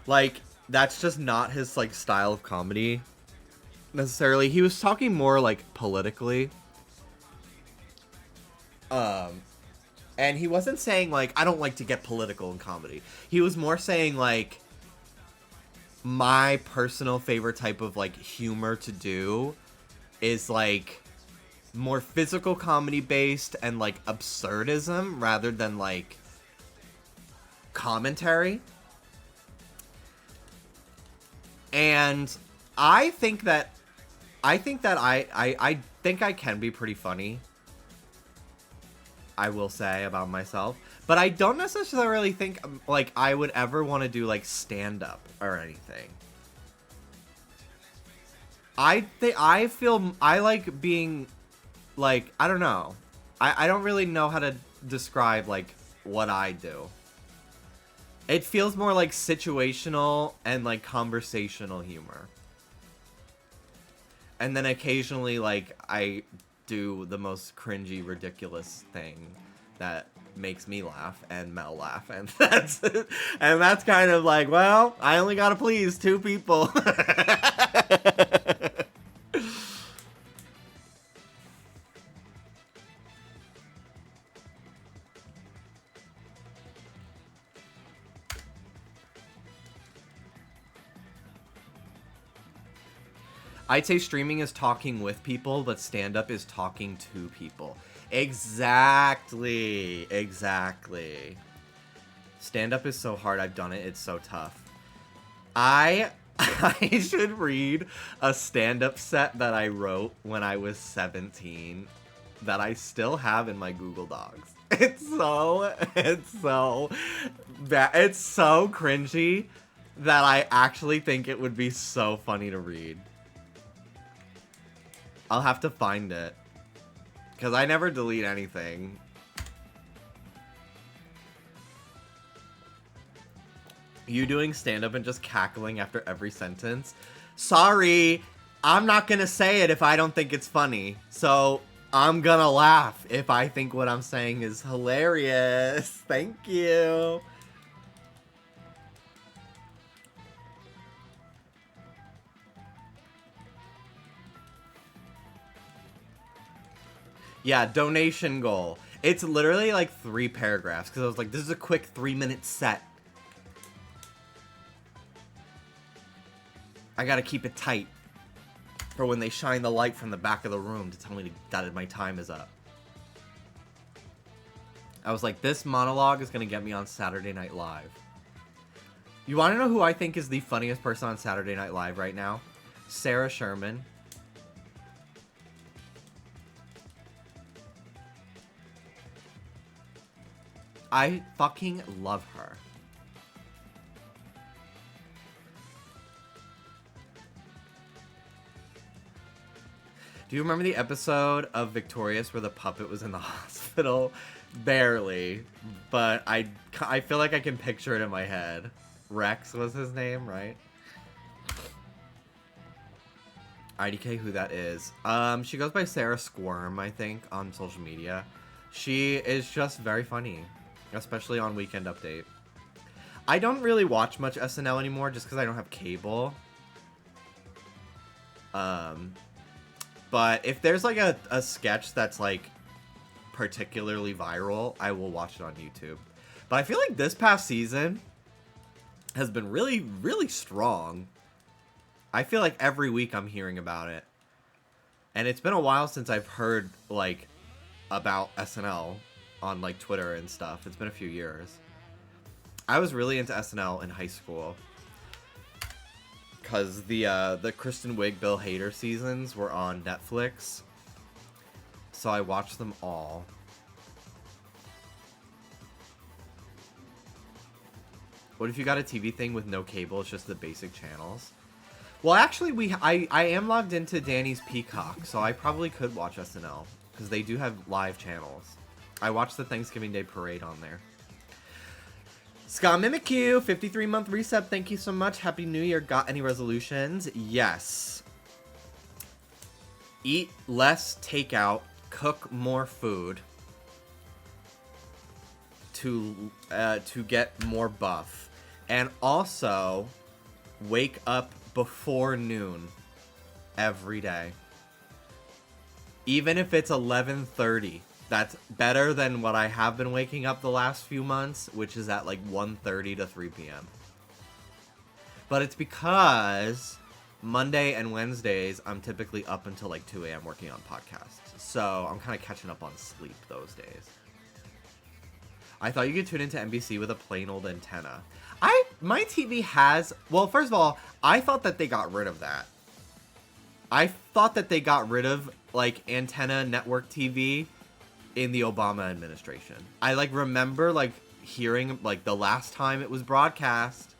Like, that's just not his, like, style of comedy necessarily. He was talking more, like, politically. And he wasn't saying, like, I don't like to get political in comedy. He was more saying, like, my personal favorite type of, like, humor to do is, like, more physical comedy based and, like, absurdism rather than, like, commentary. And I think that I think I can be pretty funny, I will say, about myself. But I don't necessarily think, like, I would ever want to do, like, stand-up or anything. I like being, like, I don't know. I don't really know how to describe, like, what I do. It feels more like situational and, like, conversational humor. And then occasionally, like, I do the most cringy, ridiculous thing that makes me laugh and Mel laugh, and that's kind of like, well, I only gotta please 2 people. I'd say streaming is talking with people, but stand-up is talking to people. Exactly. Stand-up is so hard. I've done it. It's so tough. I should read a stand-up set that I wrote when I was 17 that I still have in my Google Docs. It's so bad. It's so cringy that I actually think it would be so funny to read. I'll have to find it, because I never delete anything. You doing stand-up and just cackling after every sentence? Sorry, I'm not gonna say it if I don't think it's funny. So I'm gonna laugh if I think what I'm saying is hilarious. Thank you. Yeah, donation goal. It's literally like 3 paragraphs because I was like, this is a quick 3-minute set. I gotta keep it tight for when they shine the light from the back of the room to tell me that my time is up. I was like, this monologue is gonna get me on Saturday Night Live. You wanna know who I think is the funniest person on Saturday Night Live right now? Sarah Sherman. I fucking love her. Do you remember the episode of Victorious where the puppet was in the hospital? Barely, but I feel like I can picture it in my head. Rex was his name, right? IDK, who that is. She goes by Sarah Squirm, I think, on social media. She is just very funny, especially on Weekend Update. I don't really watch much SNL anymore just because I don't have cable. But if there's like a sketch that's like particularly viral, I will watch it on YouTube. But I feel like this past season has been really, really strong. I feel like every week I'm hearing about it. And it's been a while since I've heard like about SNL on like Twitter and stuff. It's been a few years. I was really into SNL in high school because the Kristen Wiig, Bill Hader seasons were on Netflix. So I watched them all. What if you got a TV thing with no cable? It's just the basic channels. Well, actually, I am logged into Danny's Peacock, so I probably could watch SNL because they do have live channels. I watched the Thanksgiving Day parade on there. Scott Mimikyu, 53-month resub. Thank you so much. Happy New Year. Got any resolutions? Yes. Eat less takeout. Cook more food. To get more buff. And also, wake up before noon every day. Even if it's 11:30. That's better than what I have been waking up the last few months, which is at like 1:30 to 3 p.m. But it's because Monday and Wednesdays, I'm typically up until like 2 a.m. working on podcasts. So I'm kind of catching up on sleep those days. I thought you could tune into NBC with a plain old antenna. My TV has... Well, first of all, I thought that they got rid of that. I thought that they got rid of, like, antenna network TV in the Obama administration. I, like, remember, like, hearing, like, the last time it was broadcast.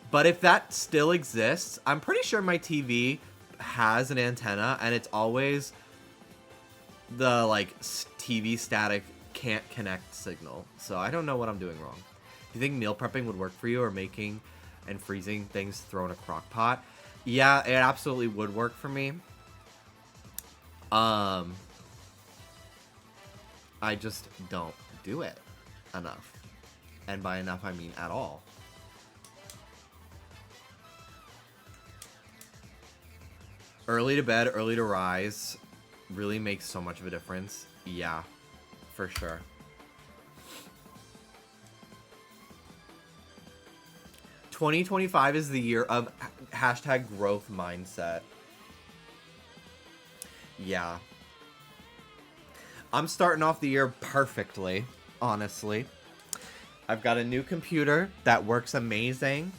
But if that still exists, I'm pretty sure my TV has an antenna, and it's always the, like, TV static can't connect signal. So I don't know what I'm doing wrong. Do you think meal prepping would work for you, or making and freezing things throw in a crock pot? Yeah, it absolutely would work for me. I just don't do it enough. And by enough, I mean at all. Early to bed, early to rise really makes so much of a difference. Yeah, for sure. #2025 is the year of hashtag growth mindset. Yeah. I'm starting off the year perfectly, honestly. I've got a new computer that works amazing.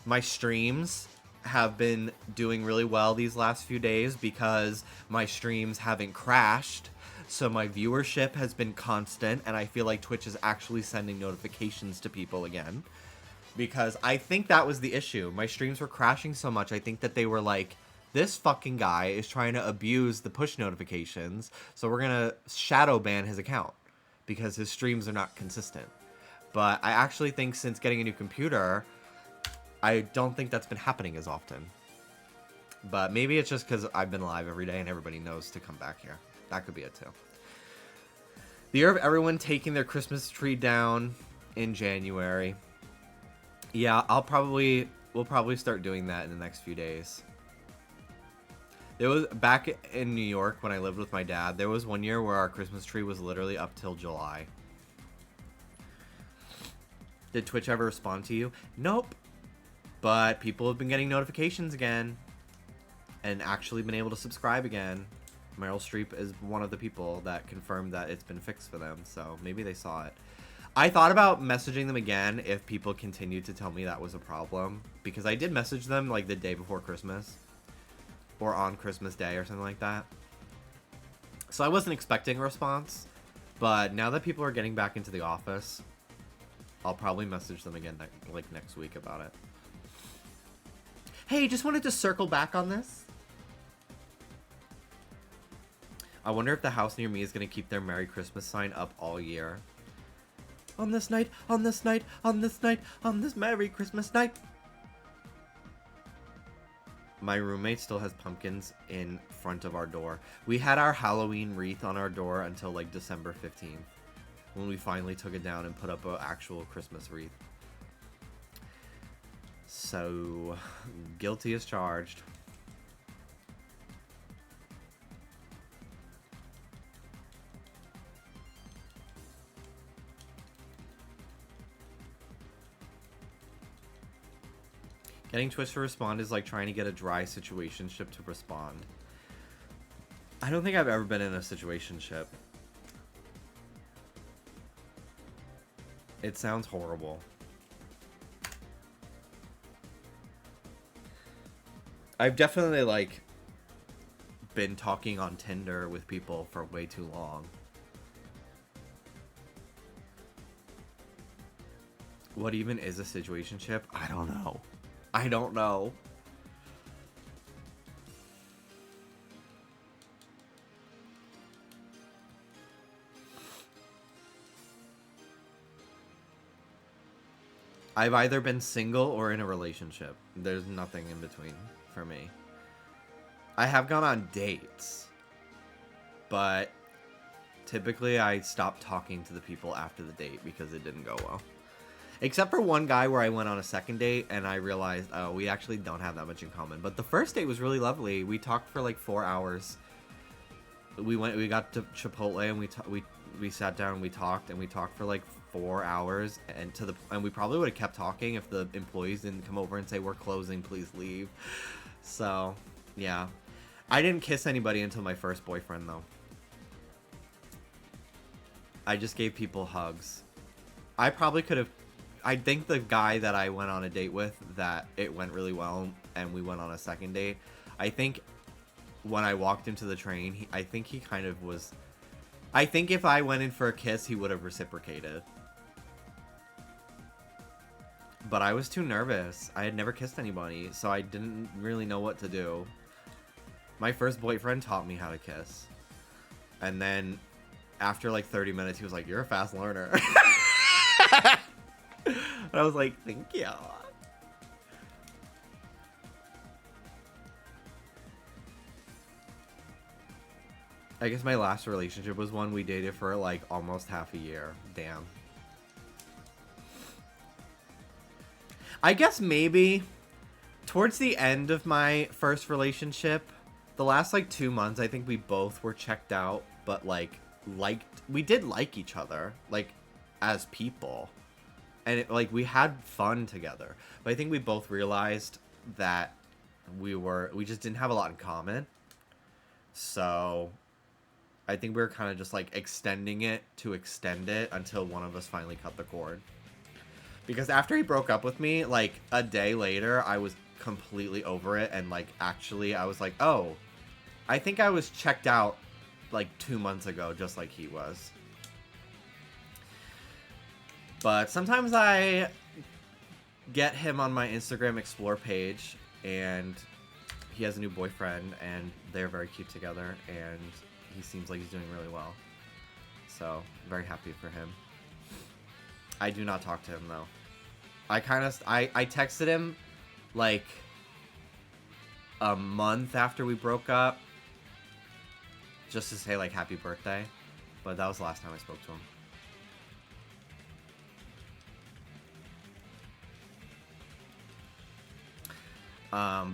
My streams have been doing really well these last few days because my streams haven't crashed. So my viewership has been constant, and I feel like Twitch is actually sending notifications to people again. Because I think that was the issue. My streams were crashing so much, I think that they were like, this fucking guy is trying to abuse the push notifications, so we're gonna shadow ban his account because his streams are not consistent. But I actually think since getting a new computer, I don't think that's been happening as often. But maybe it's just because I've been live every day and everybody knows to come back here. That could be it too. The year of everyone taking their Christmas tree down in January. Yeah, we'll probably start doing that in the next few days. There was, back in New York when I lived with my dad, there was one year where our Christmas tree was literally up till July. Did Twitch ever respond to you? Nope. But people have been getting notifications again. And actually been able to subscribe again. Meryl Streep is one of the people that confirmed that it's been fixed for them, so maybe they saw it. I thought about messaging them again if people continued to tell me that was a problem, because I did message them like the day before Christmas, or on Christmas Day or something like that. So I wasn't expecting a response, but now that people are getting back into the office, I'll probably message them again like next week about it. Hey, just wanted to circle back on this. I wonder if the house near me is going to keep their Merry Christmas sign up all year. On this night, on this night, on this night, on this Merry Christmas night. My roommate still has pumpkins in front of our door. We had our Halloween wreath on our door until like December 15th. When we finally took it down and put up an actual Christmas wreath. So, guilty as charged. Getting Twitch to respond is like trying to get a dry situationship to respond. I don't think I've ever been in a situationship. It sounds horrible. I've definitely like been talking on Tinder with people for way too long. What even is a situationship? I don't know. I don't know. I've either been single or in a relationship. There's nothing in between for me. I have gone on dates, but typically I stop talking to the people after the date because it didn't go well. Except for one guy where I went on a second date and I realized, oh, we actually don't have that much in common. But the first date was really lovely. We talked for like 4 hours. We got to Chipotle and we sat down and we talked for like 4 hours, and we probably would have kept talking if the employees didn't come over and say, we're closing, please leave. So, yeah. I didn't kiss anybody until my first boyfriend though. I just gave people hugs. I probably could have. I think the guy that I went on a date with, that it went really well and we went on a second date. I think when I walked into the train, I think he kind of was. I think if I went in for a kiss, he would have reciprocated. But I was too nervous. I had never kissed anybody, so I didn't really know what to do. My first boyfriend taught me how to kiss. And then after like 30 minutes, he was like, you're a fast learner. And I was like, thank you. I guess my last relationship was one we dated for like almost half a year. Damn. I guess maybe towards the end of my first relationship, the last like 2 months, I think we both were checked out, but like we did like each other, like as people. And like we had fun together. But I think we both realized that we just didn't have a lot in common. So I think we were kind of just like extending it to extend it until one of us finally cut the cord. Because after he broke up with me, like a day later, I was completely over it. And like actually I was like, oh, I think I was checked out like 2 months ago, just like he was. But sometimes I get him on my Instagram Explore page, and he has a new boyfriend, and they're very cute together, and he seems like he's doing really well. So, very happy for him. I do not talk to him, though. I texted him like a month after we broke up, just to say like happy birthday. But that was the last time I spoke to him.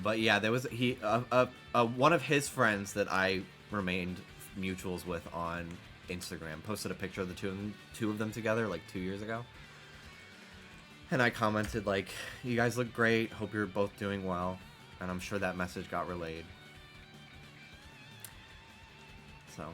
But yeah, there was one of his friends that I remained mutuals with on Instagram posted a picture of the two of them together like 2 years ago, and I commented like, "You guys look great. Hope you're both doing well," and I'm sure that message got relayed. So.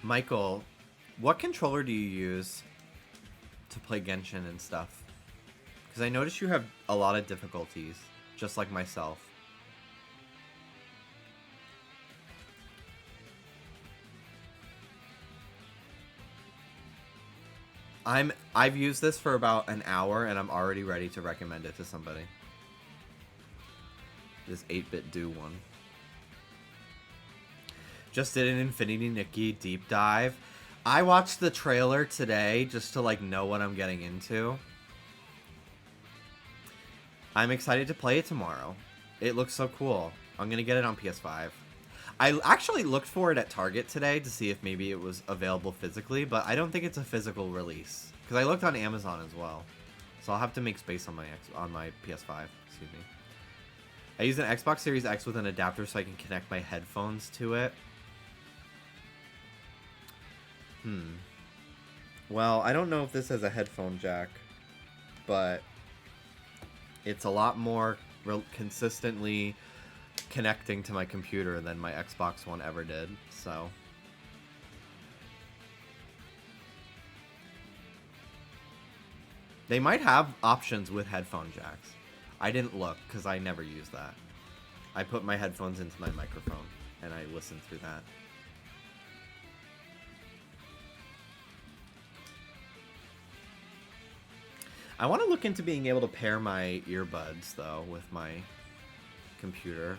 Michael, what controller do you use to play Genshin and stuff? Because I notice you have a lot of difficulties, just like myself. I've used this for about an hour and I'm already ready to recommend it to somebody. This 8-bit do one. Just did an Infinity Nikki deep dive. I watched the trailer today just to like know what I'm getting into. I'm excited to play it tomorrow. It looks so cool. I'm gonna get it on PS5. I actually looked for it at Target today to see if maybe it was available physically, but I don't think it's a physical release. Because I looked on Amazon as well. So I'll have to make space on my PS5. Excuse me. I use an Xbox Series X with an adapter so I can connect my headphones to it. Well, I don't know if this has a headphone jack, but it's a lot more consistently connecting to my computer than my Xbox One ever did, so. They might have options with headphone jacks. I didn't look because I never use that. I put my headphones into my microphone and I listen through that. I want to look into being able to pair my earbuds, though, with my computer.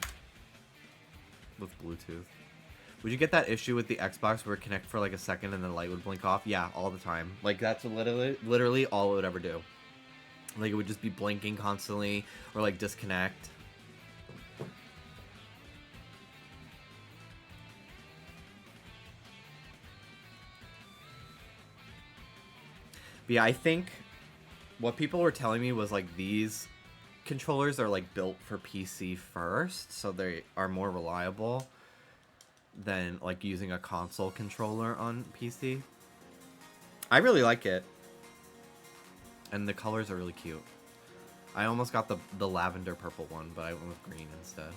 With Bluetooth. Would you get that issue with the Xbox where it connect for like a second and the light would blink off? Yeah, all the time. Like, that's literally all it would ever do. Like, it would just be blinking constantly or, like, disconnect. But yeah, I think what people were telling me was like these controllers are like built for PC first, so they are more reliable than like using a console controller on PC. I really like it. And the colors are really cute. I almost got the lavender purple one, but I went with green instead.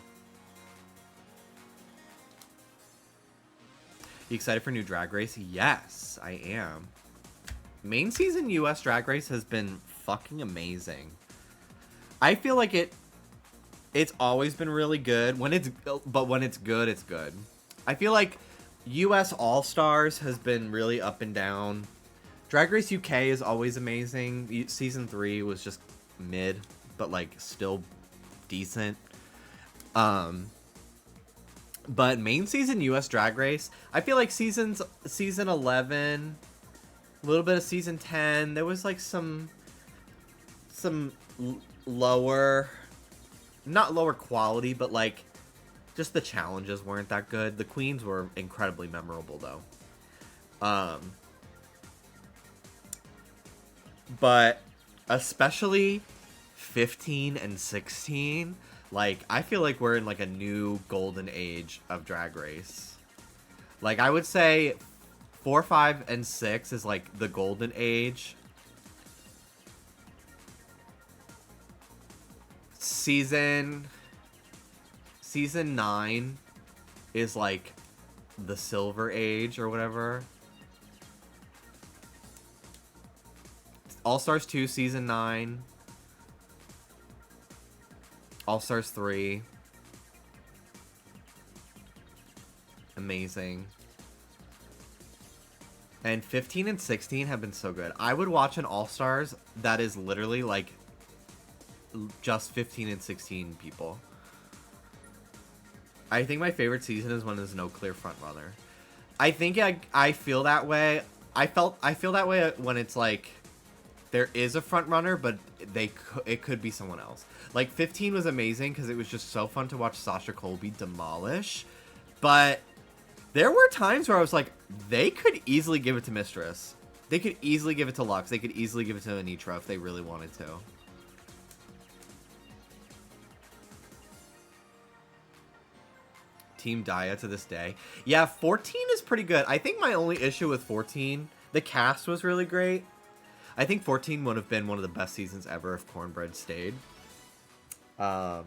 You excited for new Drag Race? Yes, I am. Main season US Drag Race has been fucking amazing. I feel like it's always been really good. But when it's good, it's good. I feel like US All Stars has been really up and down. Drag Race UK is always amazing. Season 3 was just mid, but like still decent. But main season US Drag Race, I feel like season 11, a little bit of season 10, there was like some lower, not lower quality, but like just the challenges weren't that good. The queens were incredibly memorable though. But especially 15 and 16, like I feel like we're in like a new golden age of Drag Race. Like I would say 4, 5, and 6 is like the golden age. Season 9 is like the silver age or whatever. All Stars 2 season 9. All Stars 3. Amazing. And 15 and 16 have been so good. I would watch an All-Stars that is literally like just 15 and 16 people. I think my favorite season is when there's no clear front runner. I think I feel that way. I feel that way when it's like there is a front runner, but it could be someone else. Like 15 was amazing because it was just so fun to watch Sasha Colby demolish. But there were times where I was like, they could easily give it to Mistress. They could easily give it to Lux. They could easily give it to Anitra if they really wanted to. Team Daya to this day. Yeah, 14 is pretty good. I think my only issue with 14, the cast was really great. I think 14 would have been one of the best seasons ever if Cornbread stayed. But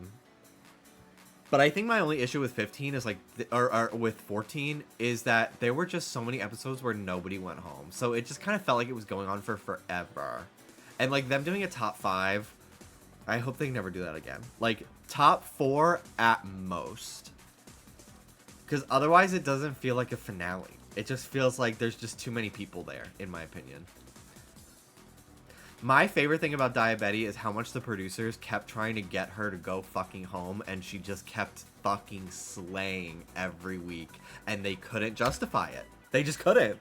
I think my only issue with 15 is like, or with 14 is that there were just so many episodes where nobody went home. So it just kind of felt like it was going on for forever. And like them doing a top 5, I hope they never do that again. Like top 4 at most. Because otherwise it doesn't feel like a finale. It just feels like there's just too many people there, in my opinion. My favorite thing about Diabetes is how much the producers kept trying to get her to go fucking home, and she just kept fucking slaying every week, and they couldn't justify it. They just couldn't.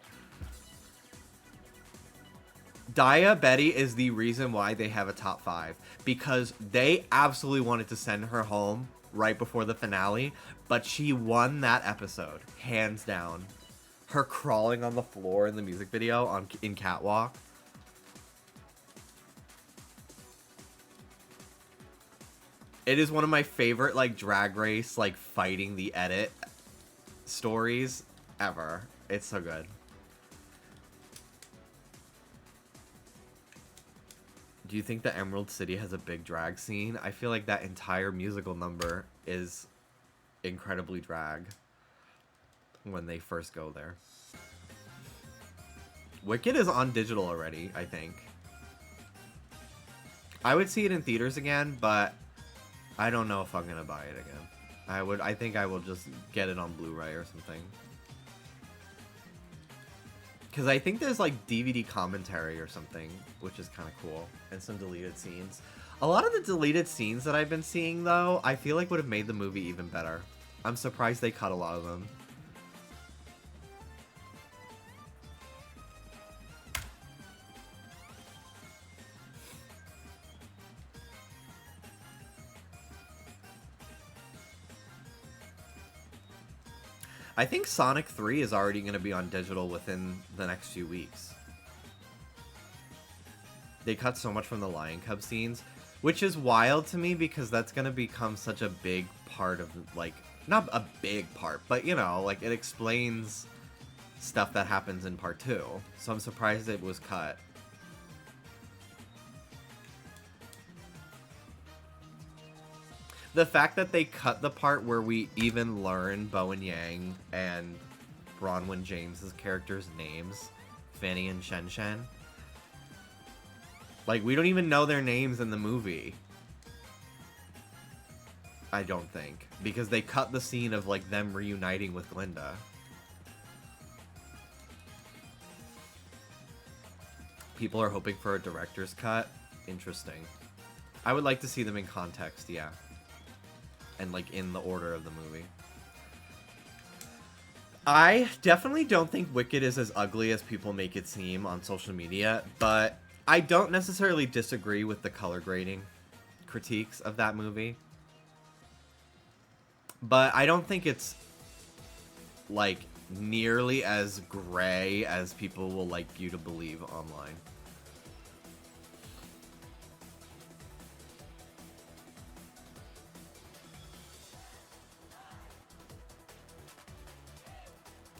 Diabetes is the reason why they have a top 5, because they absolutely wanted to send her home right before the finale, but she won that episode, hands down. Her crawling on the floor in the music video in Catwalk. It is one of my favorite, like, Drag Race, like, fighting the edit stories ever. It's so good. Do you think the Emerald City has a big drag scene? I feel like that entire musical number is incredibly drag when they first go there. Wicked is on digital already, I think. I would see it in theaters again, but I don't know if I'm gonna buy it again. I think I will just get it on Blu-ray or something. Because I think there's like DVD commentary or something, which is kind of cool. And some deleted scenes. A lot of the deleted scenes that I've been seeing, though, I feel like would have made the movie even better. I'm surprised they cut a lot of them. I think Sonic 3 is already going to be on digital within the next few weeks. They cut so much from the Lion Cub scenes, which is wild to me because that's going to become such a big part of, like, not a big part, but, you know, like, it explains stuff that happens in part 2. So I'm surprised it was cut. The fact that they cut the part where we even learn Bowen Yang and Bronwyn James's characters' names, Fanny and Shen Shen. Like, we don't even know their names in the movie. I don't think. Because they cut the scene of, like, them reuniting with Glinda. People are hoping for a director's cut. Interesting. I would like to see them in context, yeah. And, like, in the order of the movie. I definitely don't think Wicked is as ugly as people make it seem on social media, but I don't necessarily disagree with the color grading critiques of that movie. But I don't think it's, like, nearly as gray as people will like you to believe online.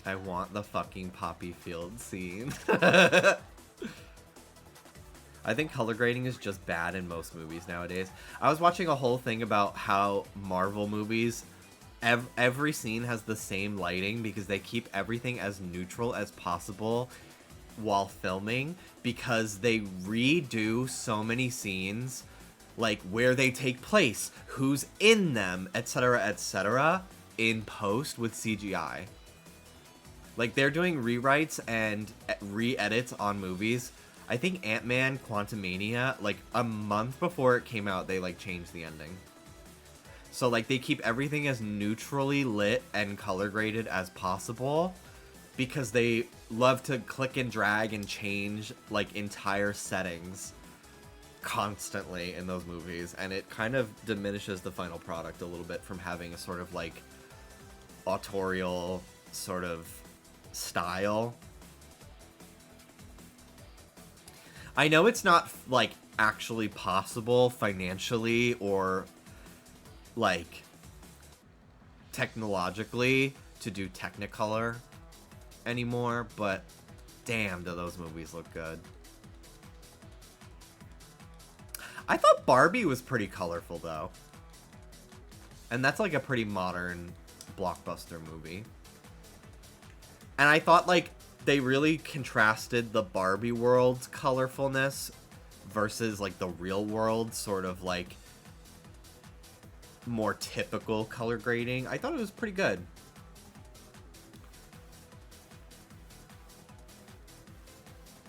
I want the fucking poppy field scene. I think color grading is just bad in most movies nowadays. I was watching a whole thing about how Marvel movies, every scene has the same lighting because they keep everything as neutral as possible while filming, because they redo so many scenes, like where they take place, who's in them, etc., etc., in post with CGI. Like, they're doing rewrites and re-edits on movies. I think Ant-Man Quantumania, like, a month before it came out, they, like, changed the ending. So, like, they keep everything as neutrally lit and color graded as possible because they love to click and drag and change, like, entire settings constantly in those movies. And it kind of diminishes the final product a little bit from having a sort of, like, autorial sort of style. I know it's not, like, actually possible financially or, like, technologically to do Technicolor anymore, but damn, do those movies look good. I thought Barbie was pretty colorful, though. And that's, like, a pretty modern blockbuster movie. And I thought, like, they really contrasted the Barbie world's colorfulness versus, like, the real world sort of, like, more typical color grading. I thought it was pretty good.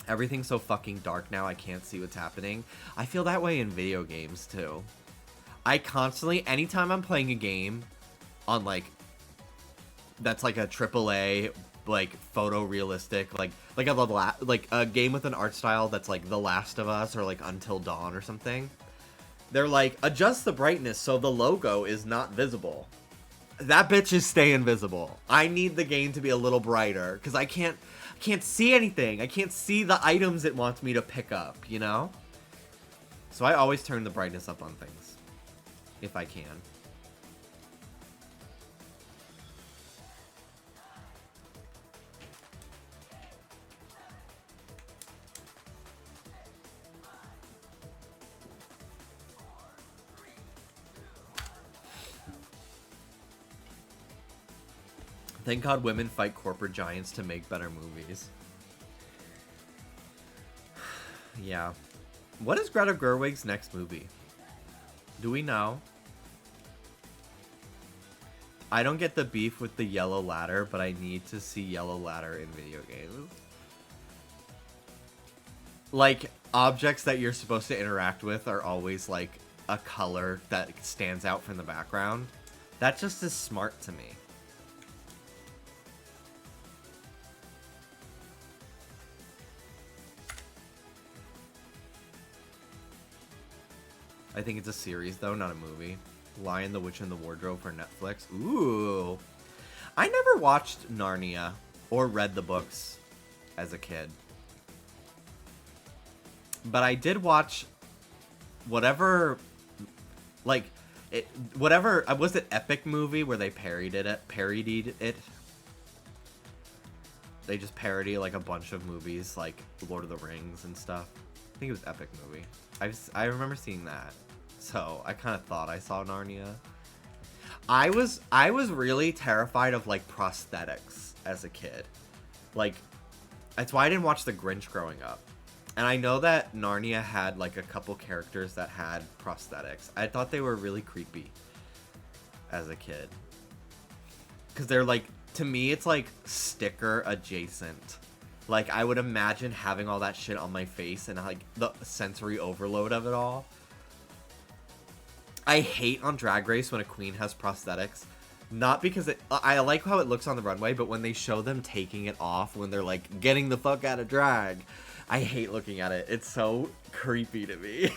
Everything's so fucking dark now, I can't see what's happening. I feel that way in video games, too. I constantly, anytime I'm playing a game on, like, that's, like, a AAA, like, photorealistic, like a game with an art style that's, like, The Last of Us or, like, Until Dawn or something, they're like, adjust the brightness so the logo is not visible. That bitch is staying visible. I need the game to be a little brighter, because I can't see anything. I can't see the items it wants me to pick up, you know? So I always turn the brightness up on things, if I can. Thank God women fight corporate giants to make better movies. Yeah. What is Greta Gerwig's next movie? Do we know? I don't get the beef with the yellow ladder, but I need to see yellow ladder in video games. Like, objects that you're supposed to interact with are always, like, a color that stands out from the background. That just is smart to me. I think it's a series, though, not a movie. Lion, the Witch, and the Wardrobe for Netflix. Ooh. I never watched Narnia or read the books as a kid. But I did watch whatever, like, whatever, was it Epic movie where they parodied it? They just parody, like, a bunch of movies, like Lord of the Rings and stuff. I think it was Epic movie. I remember seeing that. So I kind of thought I saw Narnia. I was really terrified of, like, prosthetics as a kid. Like, that's why I didn't watch The Grinch growing up. And I know that Narnia had, like, a couple characters that had prosthetics. I thought they were really creepy as a kid. Because they're, like, to me, it's, like, sticker adjacent. Like, I would imagine having all that shit on my face and, like, the sensory overload of it all. I hate on Drag Race when a queen has prosthetics. Not because I like how it looks on the runway, but when they show them taking it off, when they're, like, getting the fuck out of drag, I hate looking at it. It's so creepy to me.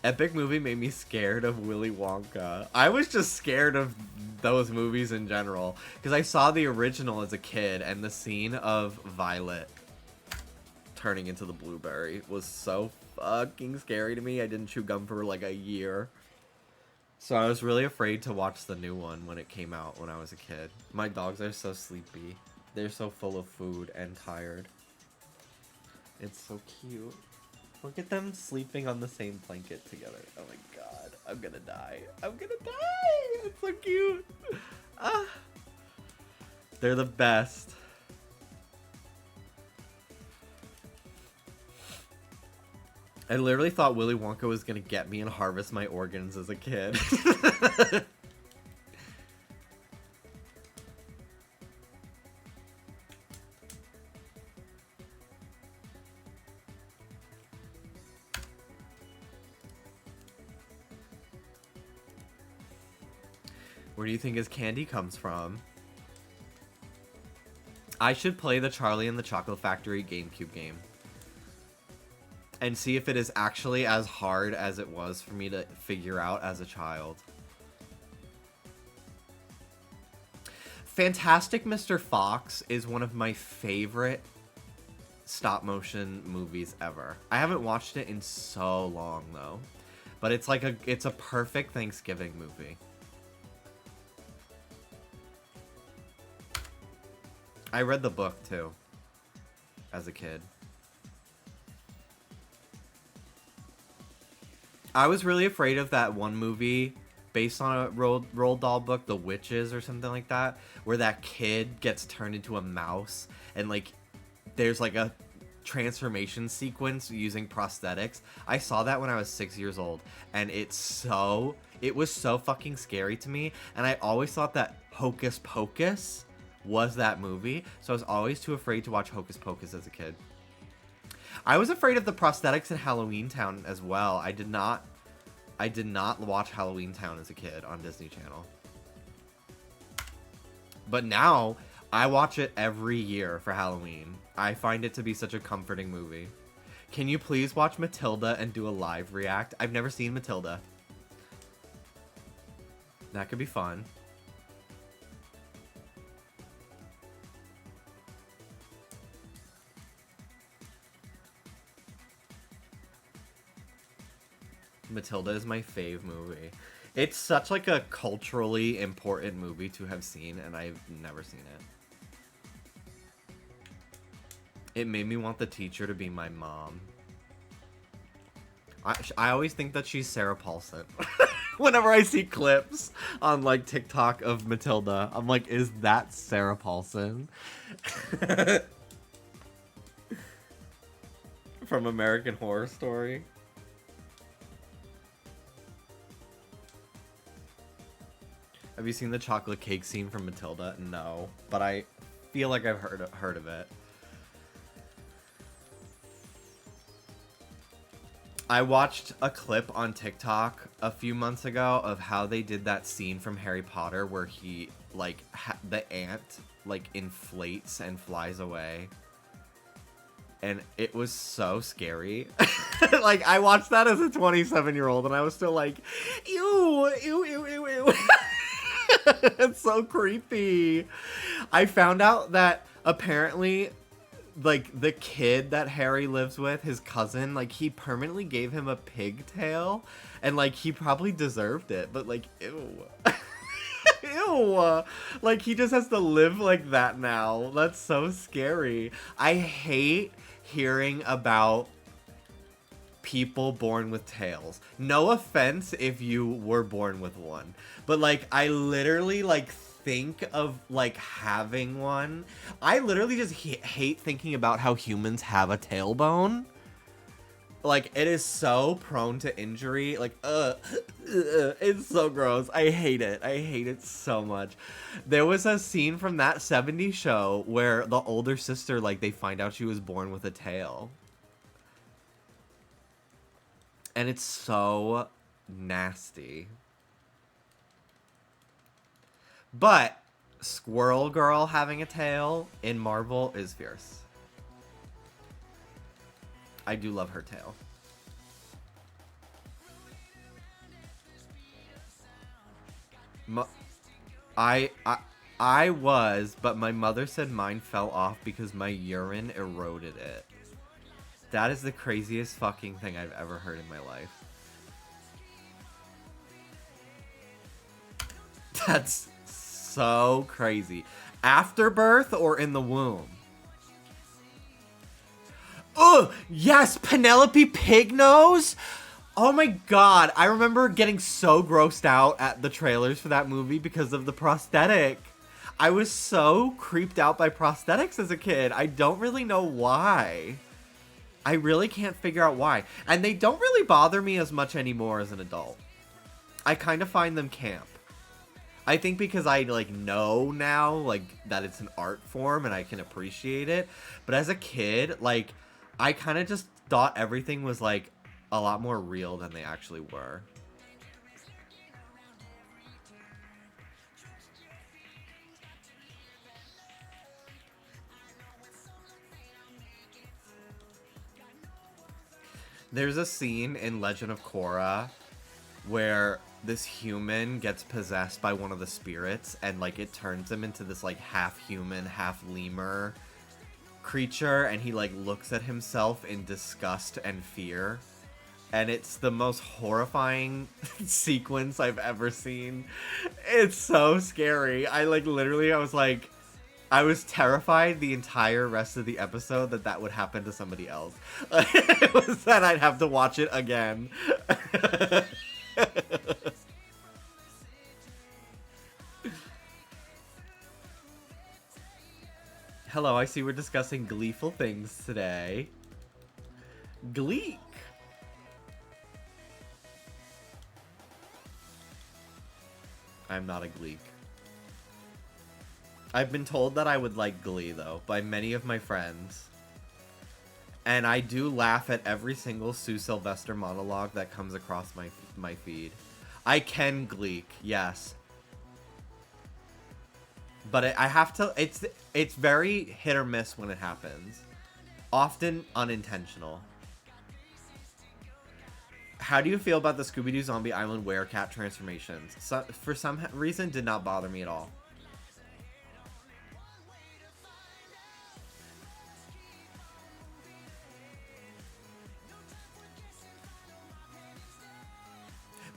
Epic movie made me scared of Willy Wonka. I was just scared of those movies in general, because I saw the original as a kid, and the scene of Violet turning into the blueberry was so fucking scary to me. I didn't chew gum for like a year. So I was really afraid to watch the new one when it came out when I was a kid. My dogs are so sleepy. They're so full of food and tired. It's so cute. Look at them sleeping on the same blanket together. Oh my god. I'm gonna die. I'm gonna die! It's so cute. Ah. They're the best. I literally thought Willy Wonka was gonna get me and harvest my organs as a kid. Where do you think his candy comes from? I should play the Charlie and the Chocolate Factory GameCube game. And see if it is actually as hard as it was for me to figure out as a child. Fantastic Mr. Fox is one of my favorite stop-motion movies ever. I haven't watched it in so long, though. But it's like it's a perfect Thanksgiving movie. I read the book, too, as a kid. I was really afraid of that one movie based on a Roald Dahl book, The Witches or something like that, where that kid gets turned into a mouse and, like, there's, like, a transformation sequence using prosthetics. I saw that when I was 6 years old, and it was so fucking scary to me, and I always thought that Hocus Pocus was that movie, so I was always too afraid to watch Hocus Pocus as a kid. I was afraid of the prosthetics in Halloween Town as well. I did not watch Halloween Town as a kid on Disney Channel. But now, I watch it every year for Halloween. I find it to be such a comforting movie. Can you please watch Matilda and do a live react? I've never seen Matilda. That could be fun. Matilda is my fave movie. It's such like a culturally important movie to have seen, and I've never seen it. It made me want the teacher to be my mom. I always think that she's Sarah Paulson. Whenever I see clips on like TikTok of Matilda, I'm like, is that Sarah Paulson? From American Horror Story. Have you seen the chocolate cake scene from Matilda? No, but I feel like I've heard of it. I watched a clip on TikTok a few months ago of how they did that scene from Harry Potter where he, like, the ant, like, inflates and flies away. And it was so scary. Like, I watched that as a 27-year-old and I was still like, ew, ew, ew, ew, ew. It's so creepy. I found out that apparently, like, the kid that Harry lives with, his cousin, like, he permanently gave him a pigtail, and, like, he probably deserved it, but, like, ew. Ew. Like, he just has to live like that now. That's so scary. I hate hearing about people born with tails. No offense if you were born with one, but, like, I literally, like, think of, like, having one. I literally just hate thinking about how humans have a tailbone. Like, it is so prone to injury. Like, it's so gross. I hate it. I hate it so much. There was a scene from that 70s show where the older sister, like, they find out she was born with a tail. And it's so nasty. But Squirrel Girl having a tail in Marvel is fierce. I do love her tail. I was, but my mother said mine fell off because my urine eroded it. That is the craziest fucking thing I've ever heard in my life. That's so crazy. After birth or in the womb? Oh, yes, Penelope Pignose. Oh my god, I remember getting so grossed out at the trailers for that movie because of the prosthetic. I was so creeped out by prosthetics as a kid. I don't really know why. I really can't figure out why. And they don't really bother me as much anymore as an adult. I kind of find them camp. I think because I, like, know now, like, that it's an art form and I can appreciate it. But as a kid, like, I kind of just thought everything was, like, a lot more real than they actually were. There's a scene in Legend of Korra where this human gets possessed by one of the spirits, and like it turns him into this like half human, half lemur creature, and he like looks at himself in disgust and fear. And it's the most horrifying sequence I've ever seen. It's so scary. I was terrified the entire rest of the episode that would happen to somebody else. It was that I'd have to watch it again. Hello, I see we're discussing gleeful things today. Gleek. I'm not a Gleek. I've been told that I would like Glee, though, by many of my friends. And I do laugh at every single Sue Sylvester monologue that comes across my feed. I can Gleek, yes. But I have to... It's very hit or miss when it happens. Often unintentional. How do you feel about the Scooby-Doo Zombie Island Werecat transformations? For some reason, did not bother me at all.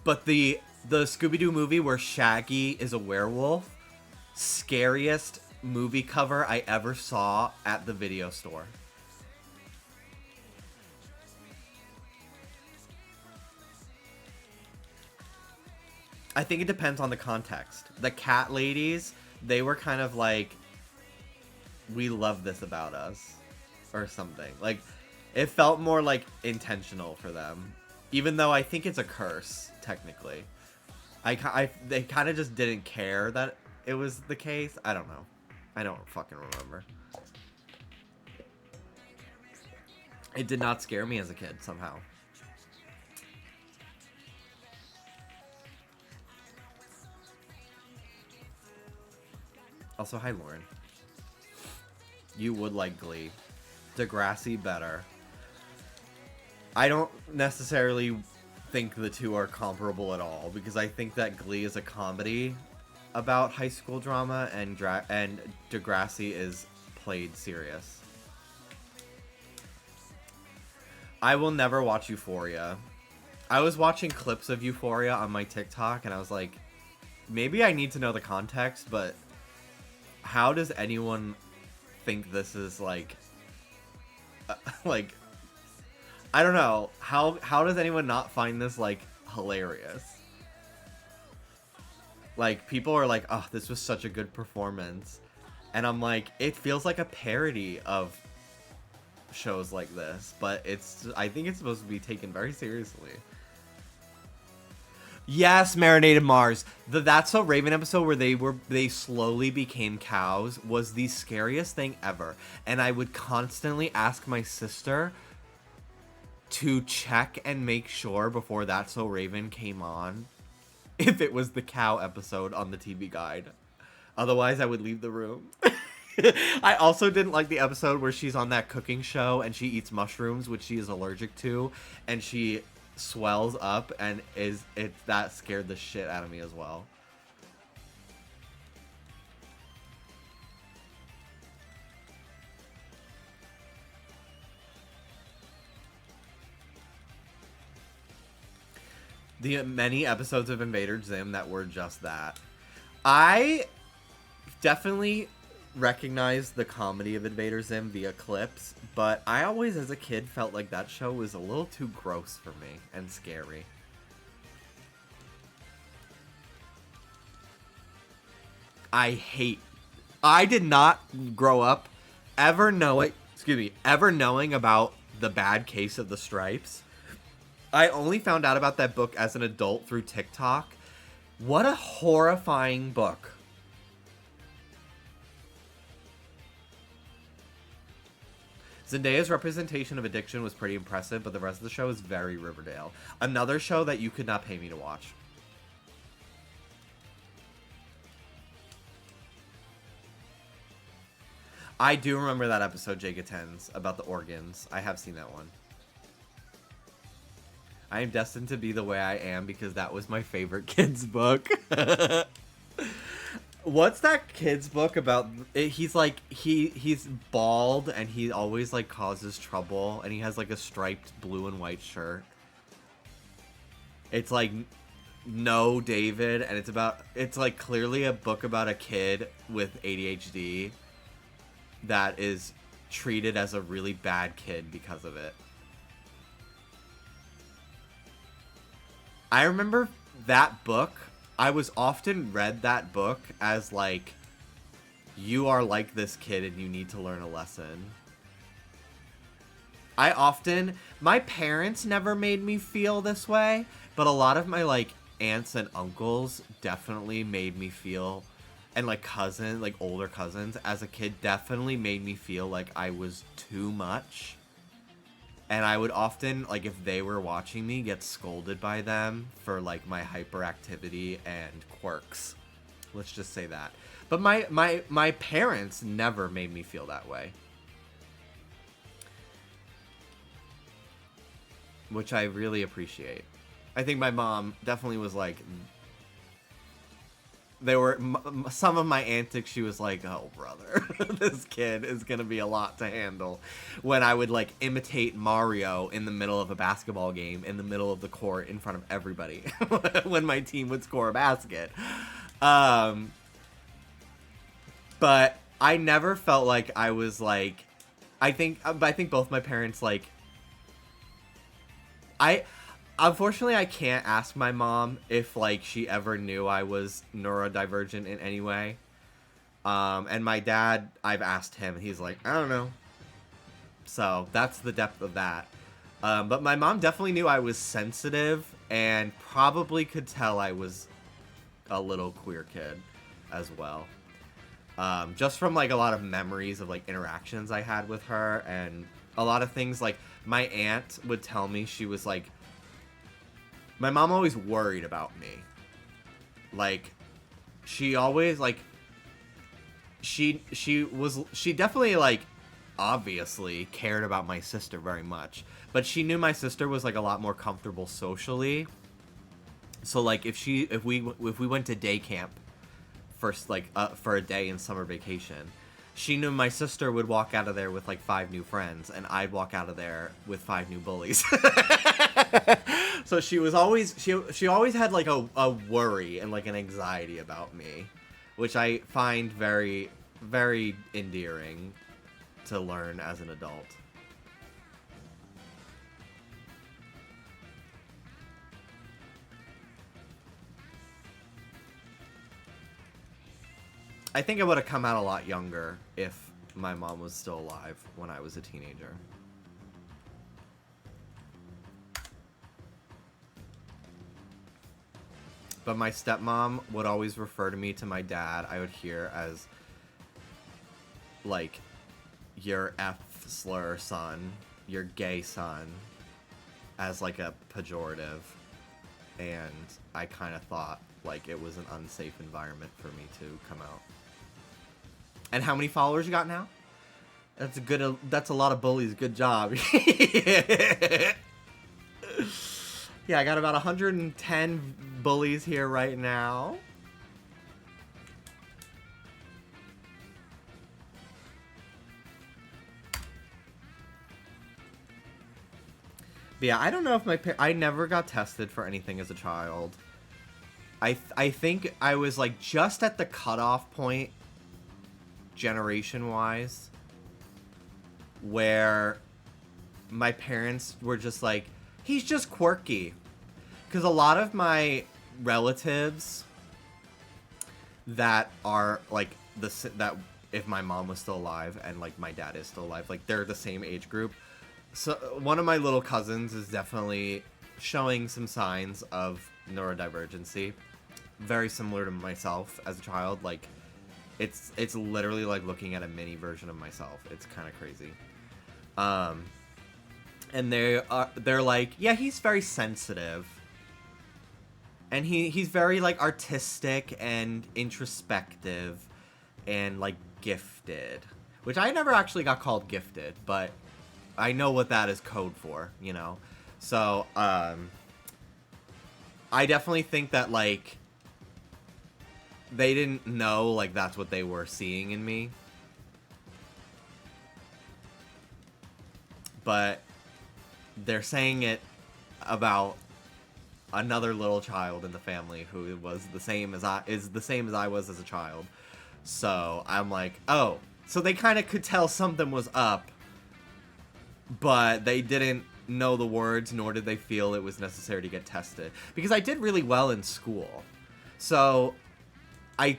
But the Scooby-Doo movie where Shaggy is a werewolf, scariest movie cover I ever saw at the video store. I think it depends on the context. The cat ladies, they were kind of like, we love this about us, or something. Like, it felt more like intentional for them, even though I think it's a curse technically. They kind of just didn't care that it was the case. I don't know. I don't fucking remember. It did not scare me as a kid somehow. Also, hi, Lauren. You would like Glee. Degrassi better. I don't necessarily think the two are comparable at all, because I think that Glee is a comedy about high school drama, and Degrassi is played serious. I will never watch Euphoria. I was watching clips of Euphoria on my TikTok, and I was like, maybe I need to know the context, but how does anyone think this is like I don't know, how does anyone not find this like hilarious? Like, people are like, oh, this was such a good performance, and I'm like, it feels like a parody of shows like this, but I think it's supposed to be taken very seriously. Yes, Marinated Mars. The That's So Raven episode where they slowly became cows was the scariest thing ever. And I would constantly ask my sister to check and make sure before That's So Raven came on if it was the cow episode on the TV guide. Otherwise, I would leave the room. I also didn't like the episode where she's on that cooking show and she eats mushrooms, which she is allergic to, and she swells up, and that scared the shit out of me as well. The many episodes of Invader Zim that were just that. I definitely recognize the comedy of Invader Zim via clips, but I always, as a kid, felt like that show was a little too gross for me and scary. I did not grow up ever knowing about The Bad Case of the Stripes. I only found out about that book as an adult through TikTok. What a horrifying book. Zendaya's representation of addiction was pretty impressive, but the rest of the show is very Riverdale. Another show that you could not pay me to watch. I do remember that episode, Jake attends, about the organs. I have seen that one. I am destined to be the way I am because that was my favorite kid's book. What's that kid's book about? He's like he's bald and he always like causes trouble and he has like a striped blue and white shirt. It's like No David, and it's like clearly a book about a kid with ADHD that is treated as a really bad kid because of it. I remember that book. I was often read that book as like, you are like this kid and you need to learn a lesson. My parents never made me feel this way, but a lot of my like aunts and uncles definitely made me feel, and like older cousins as a kid definitely made me feel like I was too much. And I would often, like, if they were watching me, get scolded by them for, like, my hyperactivity and quirks. Let's just say that. But my parents never made me feel that way. Which I really appreciate. I think my mom definitely was like... some of my antics, she was like, oh, brother, this kid is going to be a lot to handle. When I would, like, imitate Mario in the middle of a basketball game, in the middle of the court, in front of everybody, when my team would score a basket. But I never felt like I was, like, I think both my parents, like, unfortunately, I can't ask my mom if, like, she ever knew I was neurodivergent in any way. And my dad, I've asked him. He's like, I don't know. So that's the depth of that. But my mom definitely knew I was sensitive and probably could tell I was a little queer kid as well. Just from, like, a lot of memories of, like, interactions I had with her and a lot of things. Like, my aunt would tell me she was, like, my mom always worried about me. Like, she always, like, she definitely, like, obviously cared about my sister very much. But she knew my sister was, like, a lot more comfortable socially. So, like, if we went to day camp for a day in summer vacation, she knew my sister would walk out of there with, like, 5 new friends, and I'd walk out of there with 5 new bullies. So she was always, she always had, like, a worry and, like, an anxiety about me, which I find very, very endearing to learn as an adult. I think I would have come out a lot younger if my mom was still alive when I was a teenager. But my stepmom would always refer to me to my dad. I would hear as, like, your F-slur son, your gay son, as, like, a pejorative. And I kind of thought, like, it was an unsafe environment for me to come out. And how many followers you got now? That's a lot of bullies. Good job. Yeah, I got about 110 bullies here right now. But yeah, I don't know if I never got tested for anything as a child. I think I was, like, just at the cutoff point, generation-wise, where my parents were just like, he's just quirky. Because a lot of my relatives that are, like, that if my mom was still alive and, like, my dad is still alive, like, they're the same age group. So one of my little cousins is definitely showing some signs of neurodivergency. Very similar to myself as a child. Like, it's literally like looking at a mini version of myself. It's kind of crazy. And they're like, yeah, he's very sensitive. And he's very, like, artistic and introspective and, like, gifted. Which I never actually got called gifted, but I know what that is code for, you know? So, I definitely think that, like, they didn't know, like, that's what they were seeing in me. But they're saying it about another little child in the family who was the same as I was as a child. So I'm like, oh, so they kind of could tell something was up, but they didn't know the words, nor did they feel it was necessary to get tested. Because I did really well in school. So I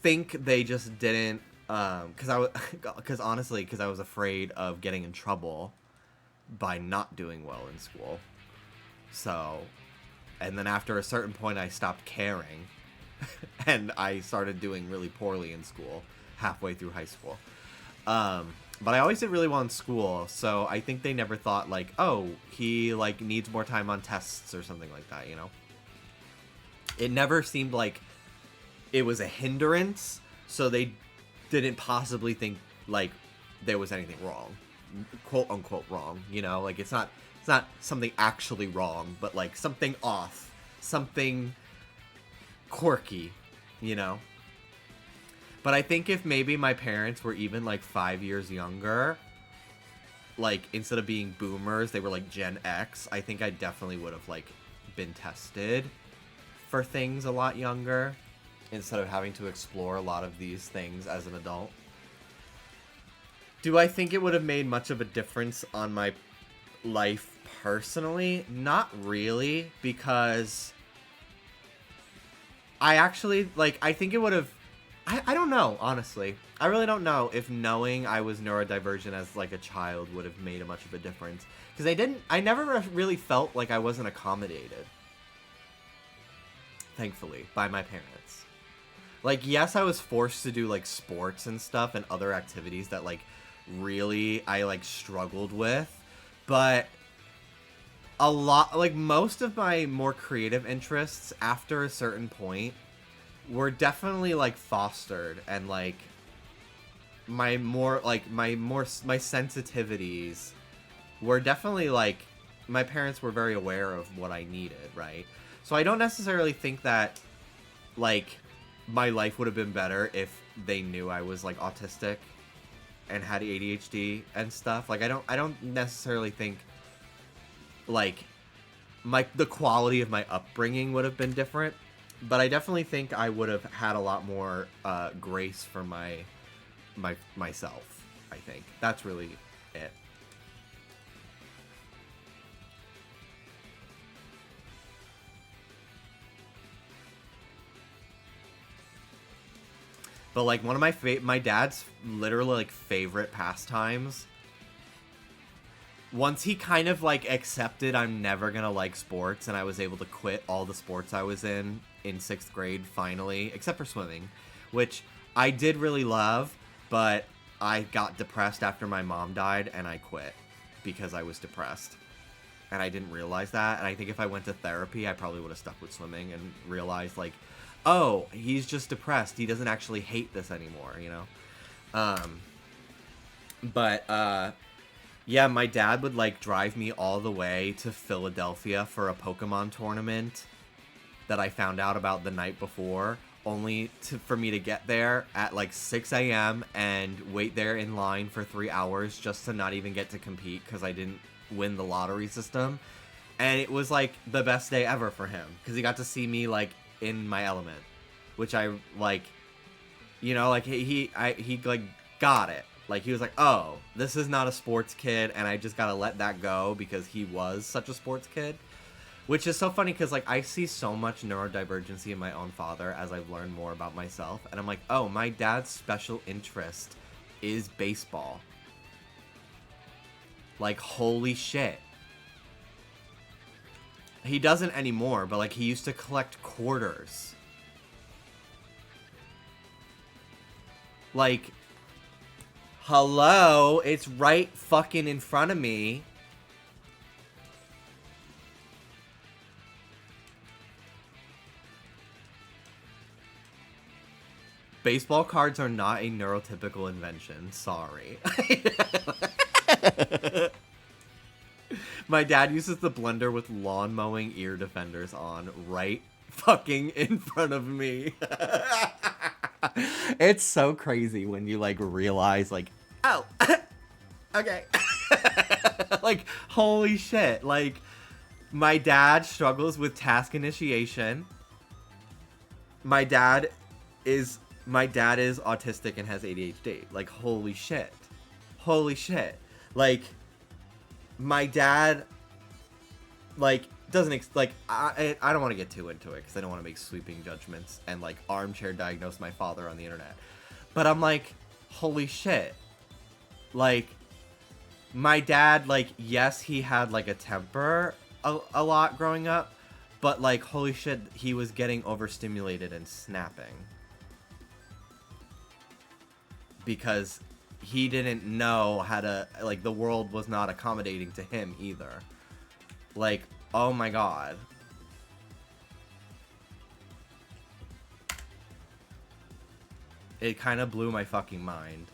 think they just didn't, because honestly, because I was afraid of getting in trouble by not doing well in school. So, and then after a certain point, I stopped caring, and I started doing really poorly in school halfway through high school. But I always did really well in school, so I think they never thought, like, oh, he, like, needs more time on tests or something like that, you know? It never seemed like it was a hindrance, so they didn't possibly think, like, there was anything wrong. Quote-unquote wrong, you know? Like, it's not something actually wrong, but, like, something off. Something quirky, you know? But I think if maybe my parents were even, like, 5 years younger, like, instead of being boomers, they were, like, Gen X, I think I definitely would have, like, been tested for things a lot younger, instead of having to explore a lot of these things as an adult. Do I think it would have made much of a difference on my life personally? Not really, because I actually, like, I think it would have, I don't know, honestly. I really don't know if knowing I was neurodivergent as, like, a child would have made much of a difference. Because I never really felt like I wasn't accommodated. Thankfully, by my parents. Like, yes, I was forced to do, like, sports and stuff and other activities that, like, really I, like, struggled with. But a lot, like, most of my more creative interests after a certain point were definitely, like, fostered, and, like, my sensitivities were definitely, like, my parents were very aware of what I needed, right? So I don't necessarily think that, like, my life would have been better if they knew I was, like, autistic and had ADHD and stuff. Like, I don't necessarily think, like, the quality of my upbringing would have been different, but I definitely think I would have had a lot more grace for myself. I think that's really it. But, like, one of my dad's literally, like, favorite pastimes, once he kind of, like, accepted I'm never gonna like sports, and I was able to quit all the sports I was in 6th grade, finally, except for swimming, which I did really love, but I got depressed after my mom died, and I quit because I was depressed. And I didn't realize that, and I think if I went to therapy, I probably would have stuck with swimming and realized, like, oh, he's just depressed. He doesn't actually hate this anymore, you know? Yeah, my dad would, like, drive me all the way to Philadelphia for a Pokemon tournament that I found out about the night before, only for me to get there at, like, 6 a.m. and wait there in line for 3 hours just to not even get to compete because I didn't win the lottery system. And it was, like, the best day ever for him because he got to see me, like, in my element, which I, like, you know, like, he like, got it. Like, he was like, oh, this is not a sports kid, and I just gotta let that go because he was such a sports kid. Which is so funny because, like, I see so much neurodivergency in my own father as I've learned more about myself, and I'm like, oh, my dad's special interest is baseball. Like, holy shit. He doesn't anymore, but, like, he used to collect quarters. Like, hello? It's right fucking in front of me. Baseball cards are not a neurotypical invention. Sorry. My dad uses the blender with lawn mowing ear defenders on right fucking in front of me. It's so crazy when you like realize like, oh, okay. Like, holy shit. Like, my dad struggles with task initiation. My dad is autistic and has ADHD. Like, holy shit. Holy shit. Like, my dad, like, doesn't, I don't want to get too into it because I don't want to make sweeping judgments and, like, armchair diagnose my father on the internet. But I'm like, holy shit. Like, my dad, like, yes, he had, like, a temper a lot growing up, but, like, holy shit, he was getting overstimulated and snapping. Because he didn't know how to, like, the world was not accommodating to him either. Like, oh my god. It kind of blew my fucking mind.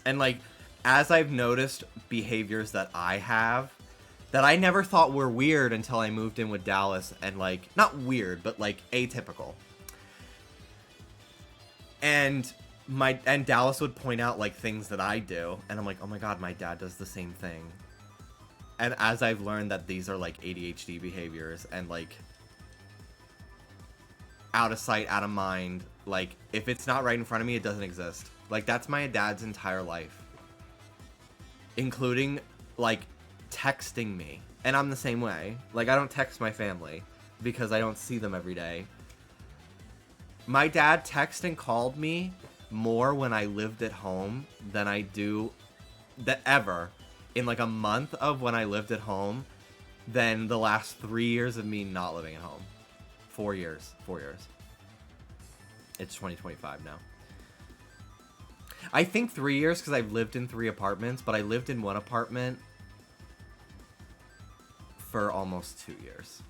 And, like, as I've noticed behaviors that I have, that I never thought were weird until I moved in with Dallas, and, like, not weird, but, like, atypical. And Dallas would point out, like, things that I do, and I'm like, oh my god, my dad does the same thing. And as I've learned that these are, like, ADHD behaviors, and, like, out of sight, out of mind, like, if it's not right in front of me, it doesn't exist. Like, that's my dad's entire life. Including, like, texting me. And I'm the same way. Like, I don't text my family because I don't see them every day. My dad texted and called me more when I lived at home than I do ever in, like, a month of when I lived at home than the last 3 years of me not living at home. 4 years. 4 years. It's 2025 now. I think 3 years because I've lived in 3 apartments, but I lived in one apartment for almost 2 years.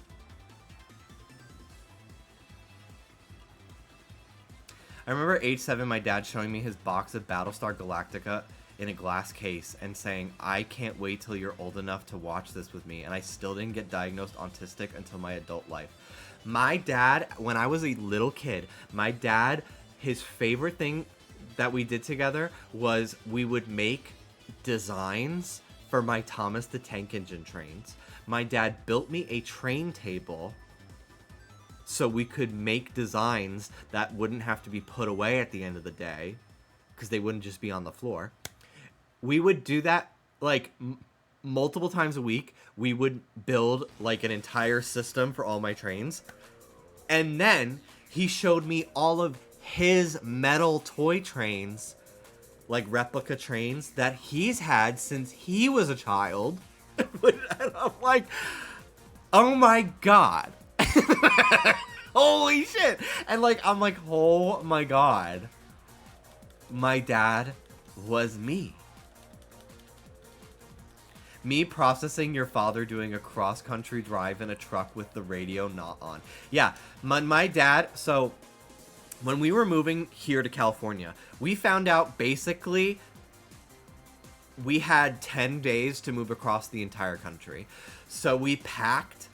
I remember age 7, my dad showing me his box of Battlestar Galactica in a glass case and saying, I can't wait till you're old enough to watch this with me, and I still didn't get diagnosed autistic until my adult life. My dad, when I was a little kid, my dad, his favorite thing that we did together was we would make designs for my Thomas the Tank Engine trains. My dad built me a train table so we could make designs that wouldn't have to be put away at the end of the day because they wouldn't just be on the floor. We would do that like multiple times a week. We would build like an entire system for all my trains. And then he showed me all of his metal toy trains, like replica trains that he's had since he was a child. And I'm like, oh my god. Holy shit. And like, I'm like, oh my god. My dad was me. Me processing your father doing a cross-country drive in a truck with the radio not on. Yeah, my dad, so when we were moving here to California, we found out basically we had 10 days to move across the entire country. So we packed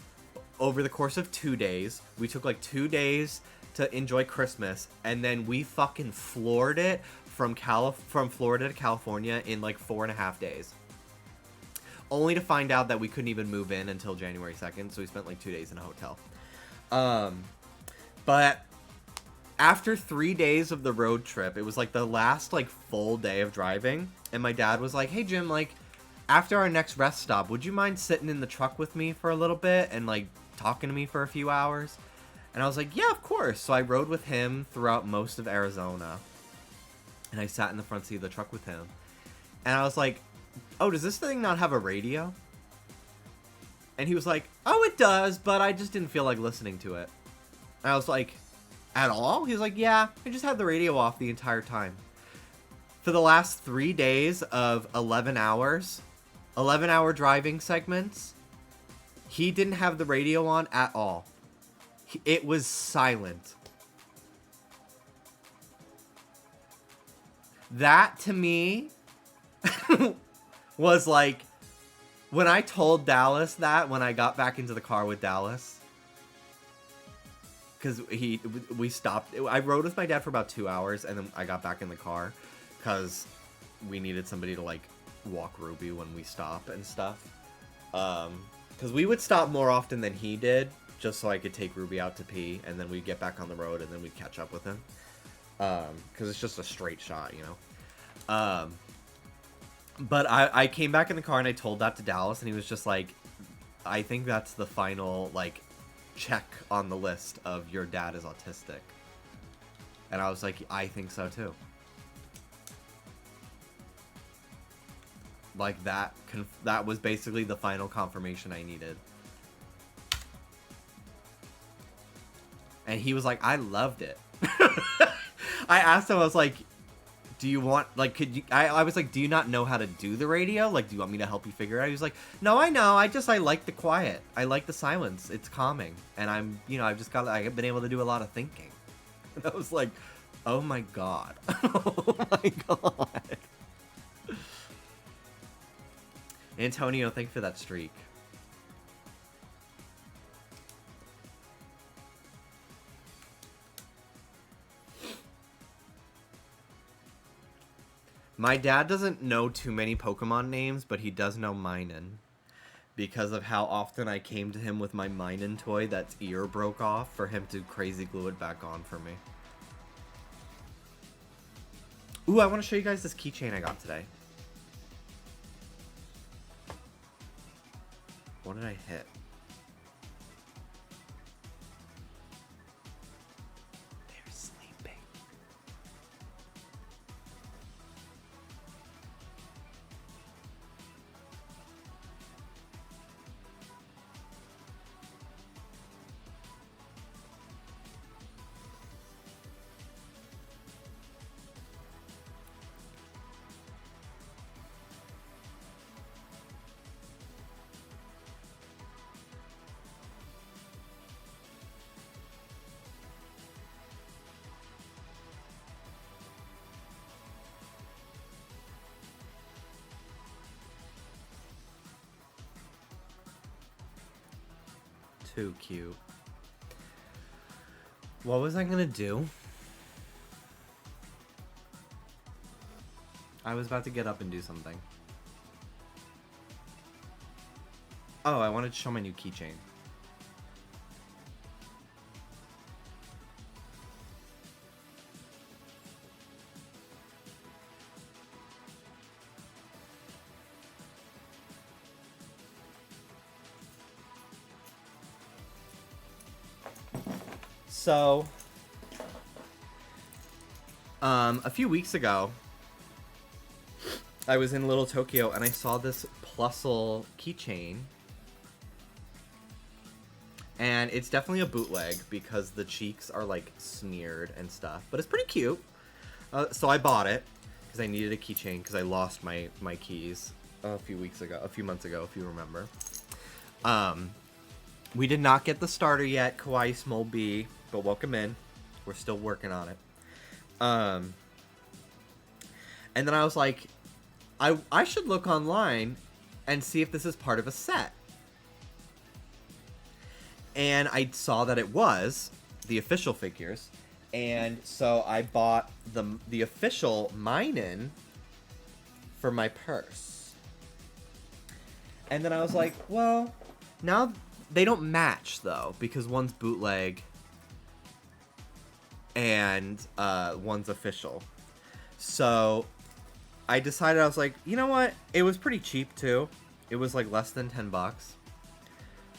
over the course of 2 days. We took like 2 days to enjoy Christmas, and then we fucking floored it from Florida to California in like 4.5 days. Only to find out that we couldn't even move in until January 2nd, so we spent like 2 days in a hotel. But after 3 days of the road trip, it was like the last like full day of driving, and my dad was like, hey Jim, like after our next rest stop, would you mind sitting in the truck with me for a little bit and like talking to me for a few hours? And I was like, yeah, of course. So I rode with him throughout most of Arizona, and I sat in the front seat of the truck with him, and I was like, oh, does this thing not have a radio? And he was like, oh, it does, but I just didn't feel like listening to it. And I was like, at all? He was like, yeah, I just had the radio off the entire time. For the last 3 days of 11 hours, 11-hour driving segments, he didn't have the radio on at all. It was silent. That, to me, was like, when I told Dallas that, when I got back into the car with Dallas, because we stopped. I rode with my dad for about 2 hours, and then I got back in the car because we needed somebody to like walk Ruby when we stop and stuff. Because we would stop more often than he did, just so I could take Ruby out to pee, and then we'd get back on the road, and then we'd catch up with him. Because it's just a straight shot, you know. But I came back in the car and I told that to Dallas, and he was just like, I think that's the final, like, check on the list of your dad is autistic. And I was like, I think so too. Like, that was basically the final confirmation I needed. And he was like, I loved it. I asked him, I was like, do you want, like, could you, I was like, do you not know how to do the radio? Like, do you want me to help you figure it out? He was like, no, I know. I like the quiet. I like the silence. It's calming. And I'm, you know, I've been able to do a lot of thinking. And I was like, oh my God. Oh my God. Antonio, thank you for that streak. My dad doesn't know too many Pokemon names, but he does know Minun. Because of how often I came to him with my Minun toy that's ear broke off for him to crazy glue it back on for me. Ooh, I want to show you guys this keychain I got today. What did I hit? 2 cute. What was I gonna do? I was about to get up and do something. Oh, I wanted to show my new keychain. So, a few weeks ago, I was in Little Tokyo and I saw this Plusle keychain. And it's definitely a bootleg because the cheeks are like smeared and stuff. But it's pretty cute. So I bought it because I needed a keychain because I lost my keys a few months ago, if you remember. We did not get the starter yet, Kawaii Small B, but welcome in. We're still working on it. And then I was like, I should look online and see if this is part of a set. And I saw that it was the official figures. And so I bought the official Minun for my purse. And then I was like, well, now they don't match though, because one's bootleg and one's official. So I decided, I was like, you know what? It was pretty cheap too. It was like less than $10.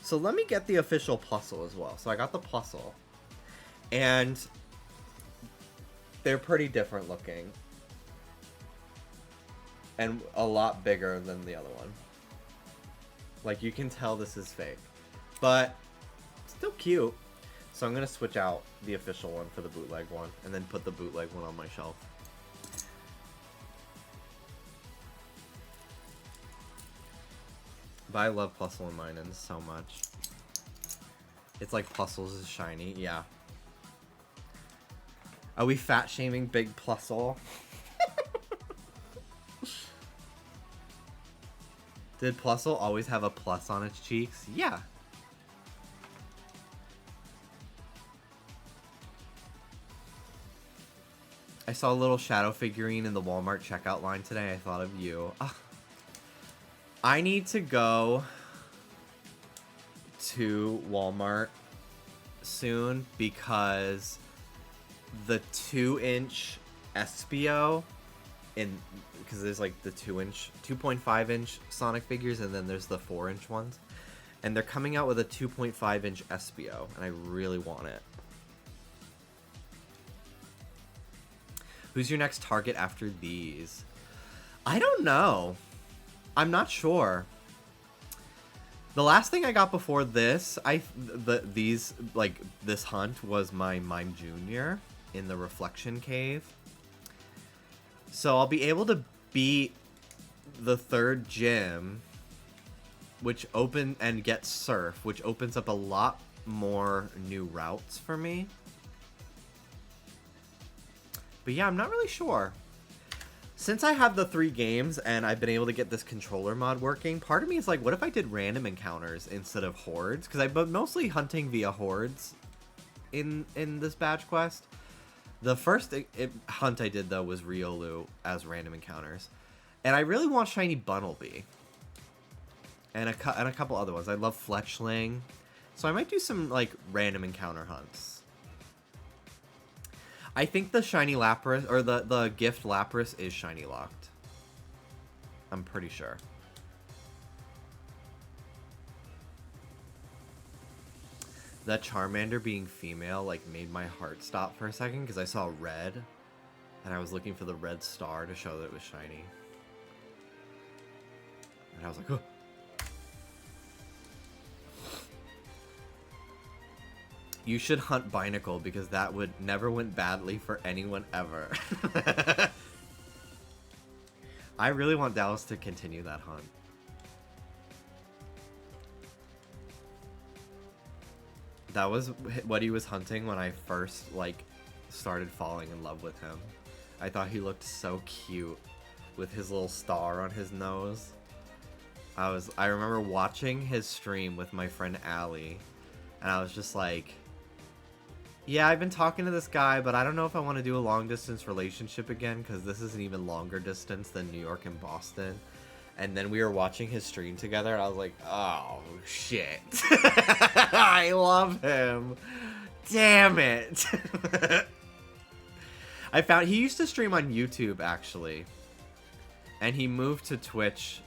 So let me get the official Plusle as well. So I got the Plusle. And they're pretty different looking. And a lot bigger than the other one. Like, you can tell this is fake. But still cute. So I'm going to switch out the official one for the bootleg one. And then put the bootleg one on my shelf. But I love Plusle and Minun so much. It's like Plusle's is shiny. Yeah. Are we fat shaming big Plusle? Did Plusle always have a plus on its cheeks? Yeah. I saw a little shadow figurine in the Walmart checkout line today. I thought of you. Ugh. I need to go to Walmart soon because the 2-inch SPO because there's like the 2.5-inch Sonic figures, and then there's the 4-inch ones, and they're coming out with a 2.5-inch SPO, and I really want it. Who's your next target after these? I don't know. I'm not sure. The last thing I got before this, this hunt was my Mime Jr. in the Reflection Cave. So I'll be able to beat the 3rd gym, and get Surf, which opens up a lot more new routes for me. But yeah, I'm not really sure. Since I have the 3 games and I've been able to get this controller mod working, part of me is like, what if I did random encounters instead of hordes? Because I've been mostly hunting via hordes in this badge quest. The first hunt I did, though, was Riolu as random encounters. And I really want Shiny Bunnelby. And a couple other ones. I love Fletchling. So I might do some, like, random encounter hunts. I think the Shiny Lapras, or the Gift Lapras is Shiny Locked. I'm pretty sure. That Charmander being female, like, made my heart stop for a second, because I saw red, and I was looking for the red star to show that it was shiny. And I was like, oh. You should hunt Binacle, because that would never went badly for anyone ever. I really want Dallas to continue that hunt. That was what he was hunting when I first, like, started falling in love with him. I thought he looked so cute with his little star on his nose. I remember watching his stream with my friend Allie, and I was just like, yeah, I've been talking to this guy, but I don't know if I want to do a long-distance relationship again, because this is an even longer distance than New York and Boston. And then we were watching his stream together, and I was like, oh, shit. I love him. Damn it. He used to stream on YouTube, actually. And he moved to Twitch,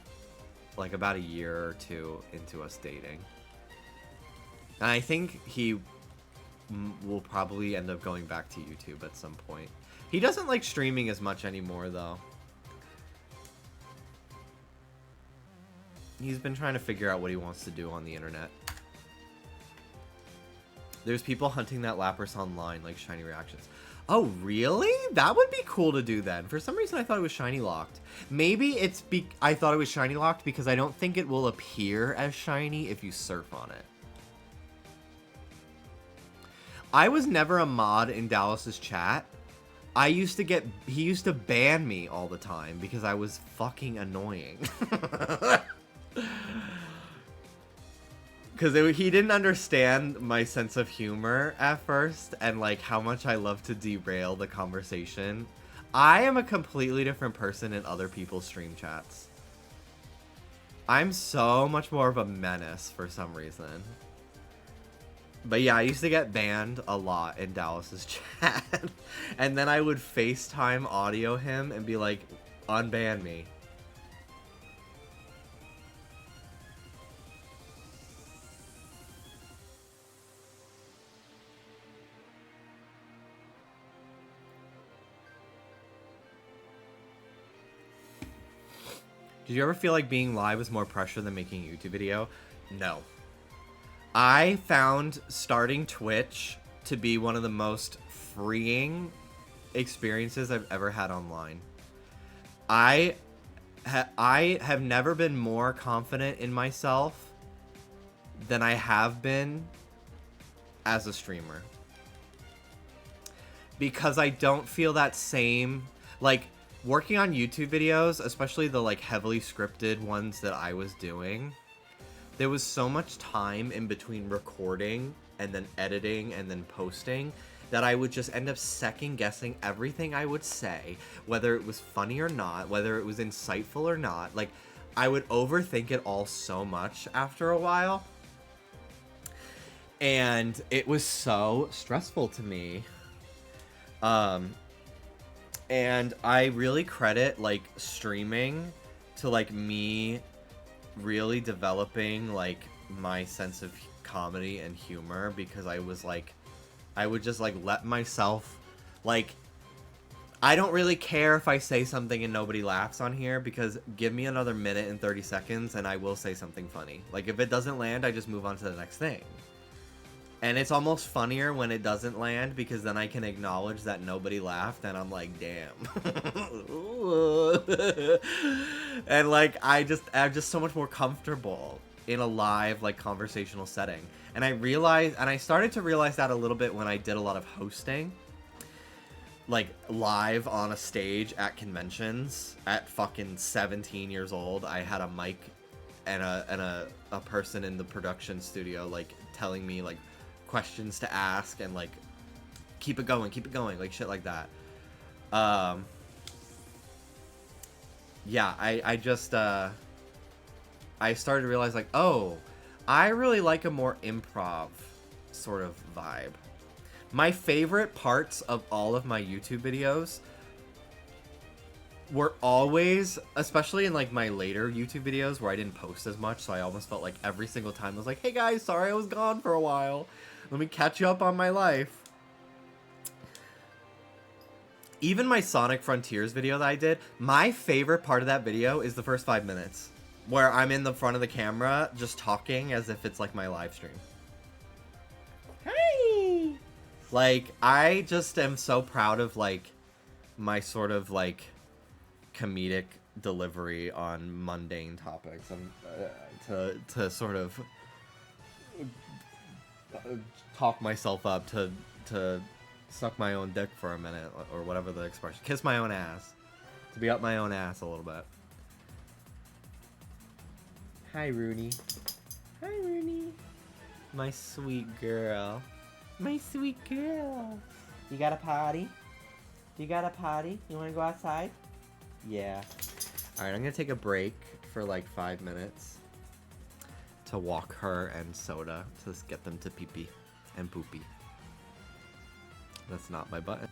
like, about a year or 2 into us dating. And I think he will probably end up going back to YouTube at some point. He doesn't like streaming as much anymore, though. He's been trying to figure out what he wants to do on the internet. There's people hunting that Lapras online, like shiny reactions. Oh, really? That would be cool to do then. For some reason, I thought it was shiny locked. Maybe I thought it was shiny locked because I don't think it will appear as shiny if you surf on it. I was never a mod in Dallas's chat. He used to ban me all the time because I was fucking annoying. Because he didn't understand my sense of humor at first, and like how much I love to derail the conversation. I am a completely different person in other people's stream chats. I'm so much more of a menace for some reason. But yeah, I used to get banned a lot in Dallas's chat. And then I would FaceTime audio him and be like, unban me. Did you ever feel like being live was more pressure than making a YouTube video? No. I found starting Twitch to be one of the most freeing experiences I've ever had online. I have never been more confident in myself than I have been as a streamer. Because I don't feel that same, like, working on YouTube videos, especially the like heavily scripted ones that I was doing, there was so much time in between recording and then editing and then posting that I would just end up second guessing everything I would say, whether it was funny or not, whether it was insightful or not. Like, I would overthink it all so much after a while. And it was so stressful to me. And I really credit, like, streaming to, like, me really developing, like, my sense of comedy and humor, because I was, like, I would just, like, let myself, like, I don't really care if I say something and nobody laughs on here, because give me another minute and 30 seconds and I will say something funny. Like, if it doesn't land, I just move on to the next thing. And it's almost funnier when it doesn't land, because then I can acknowledge that nobody laughed, and I'm like, damn. And, like, I'm just so much more comfortable in a live, like, conversational setting. And I started to realize that a little bit when I did a lot of hosting. Like, live on a stage at conventions at fucking 17 years old. I had a mic and a person in the production studio, like, telling me, like, questions to ask and, like, keep it going, like, shit like that. Yeah, I just I started to realize, like, oh, I really like a more improv sort of vibe. My favorite parts of all of my YouTube videos were always, especially in, like, my later YouTube videos where I didn't post as much, so I almost felt like every single time I was like, hey guys, sorry I was gone for a while. Let me catch you up on my life. Even my Sonic Frontiers video that I did, my favorite part of that video is the first 5 minutes, where I'm in the front of the camera just talking as if it's like my live stream. Hey! Like, I just am so proud of, like, my sort of, like, comedic delivery on mundane topics. To sort of talk myself up, to suck my own dick for a minute, or whatever the expression. Kiss my own ass. To be up my own ass a little bit. Hi, Rooney. Hi, Rooney. My sweet girl. My sweet girl. You got a potty? You got a potty? You want to go outside? Yeah. Alright, I'm going to take a break for like 5 minutes to walk her and Soda to get them to pee-pee and poopy. That's not my button.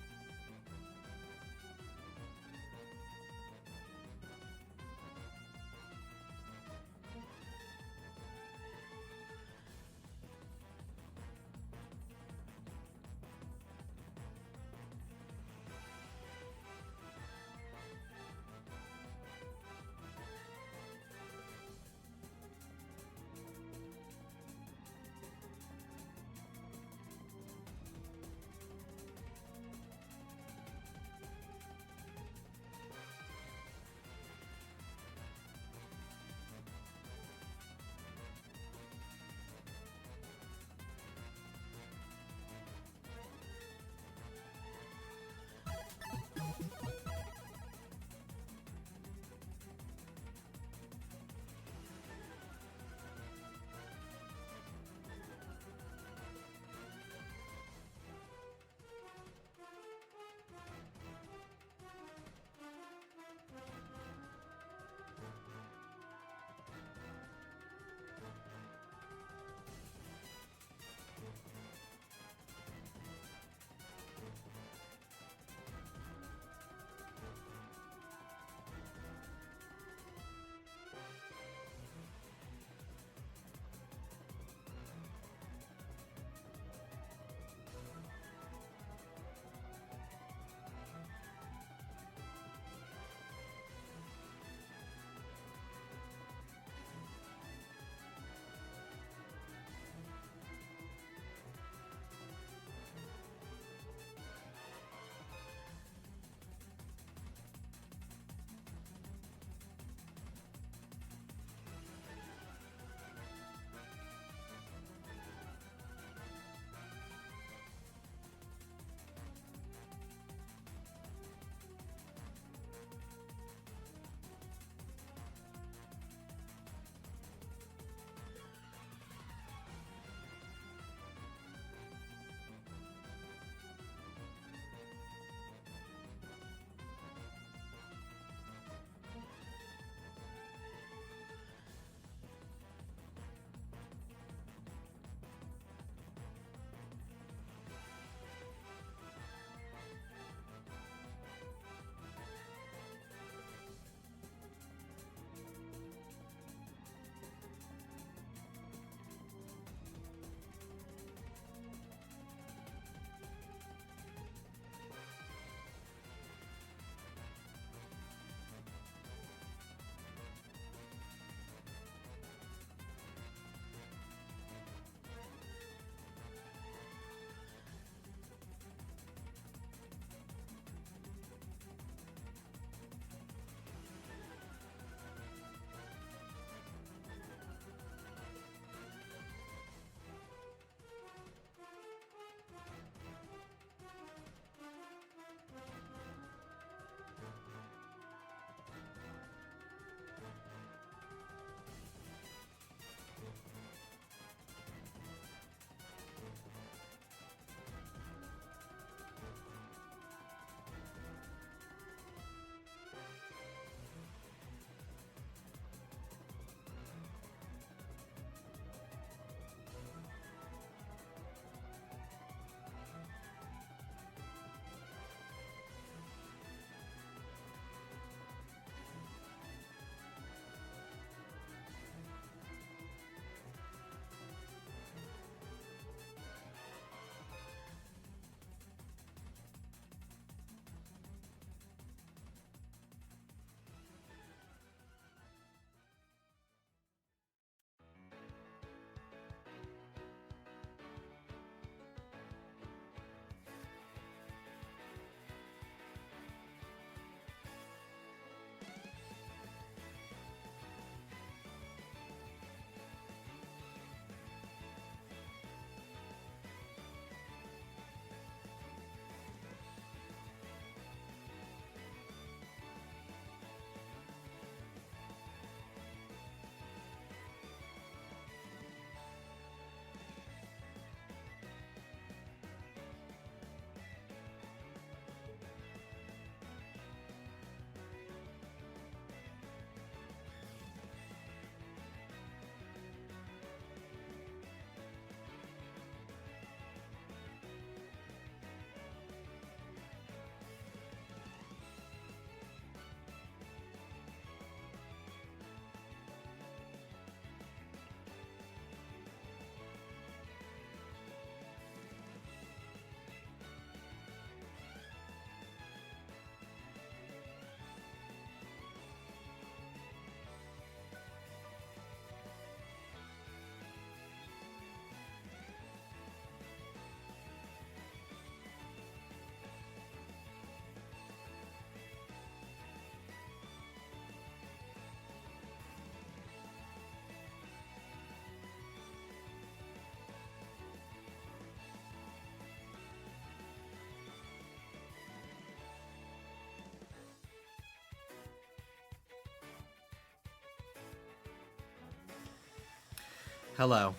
Hello.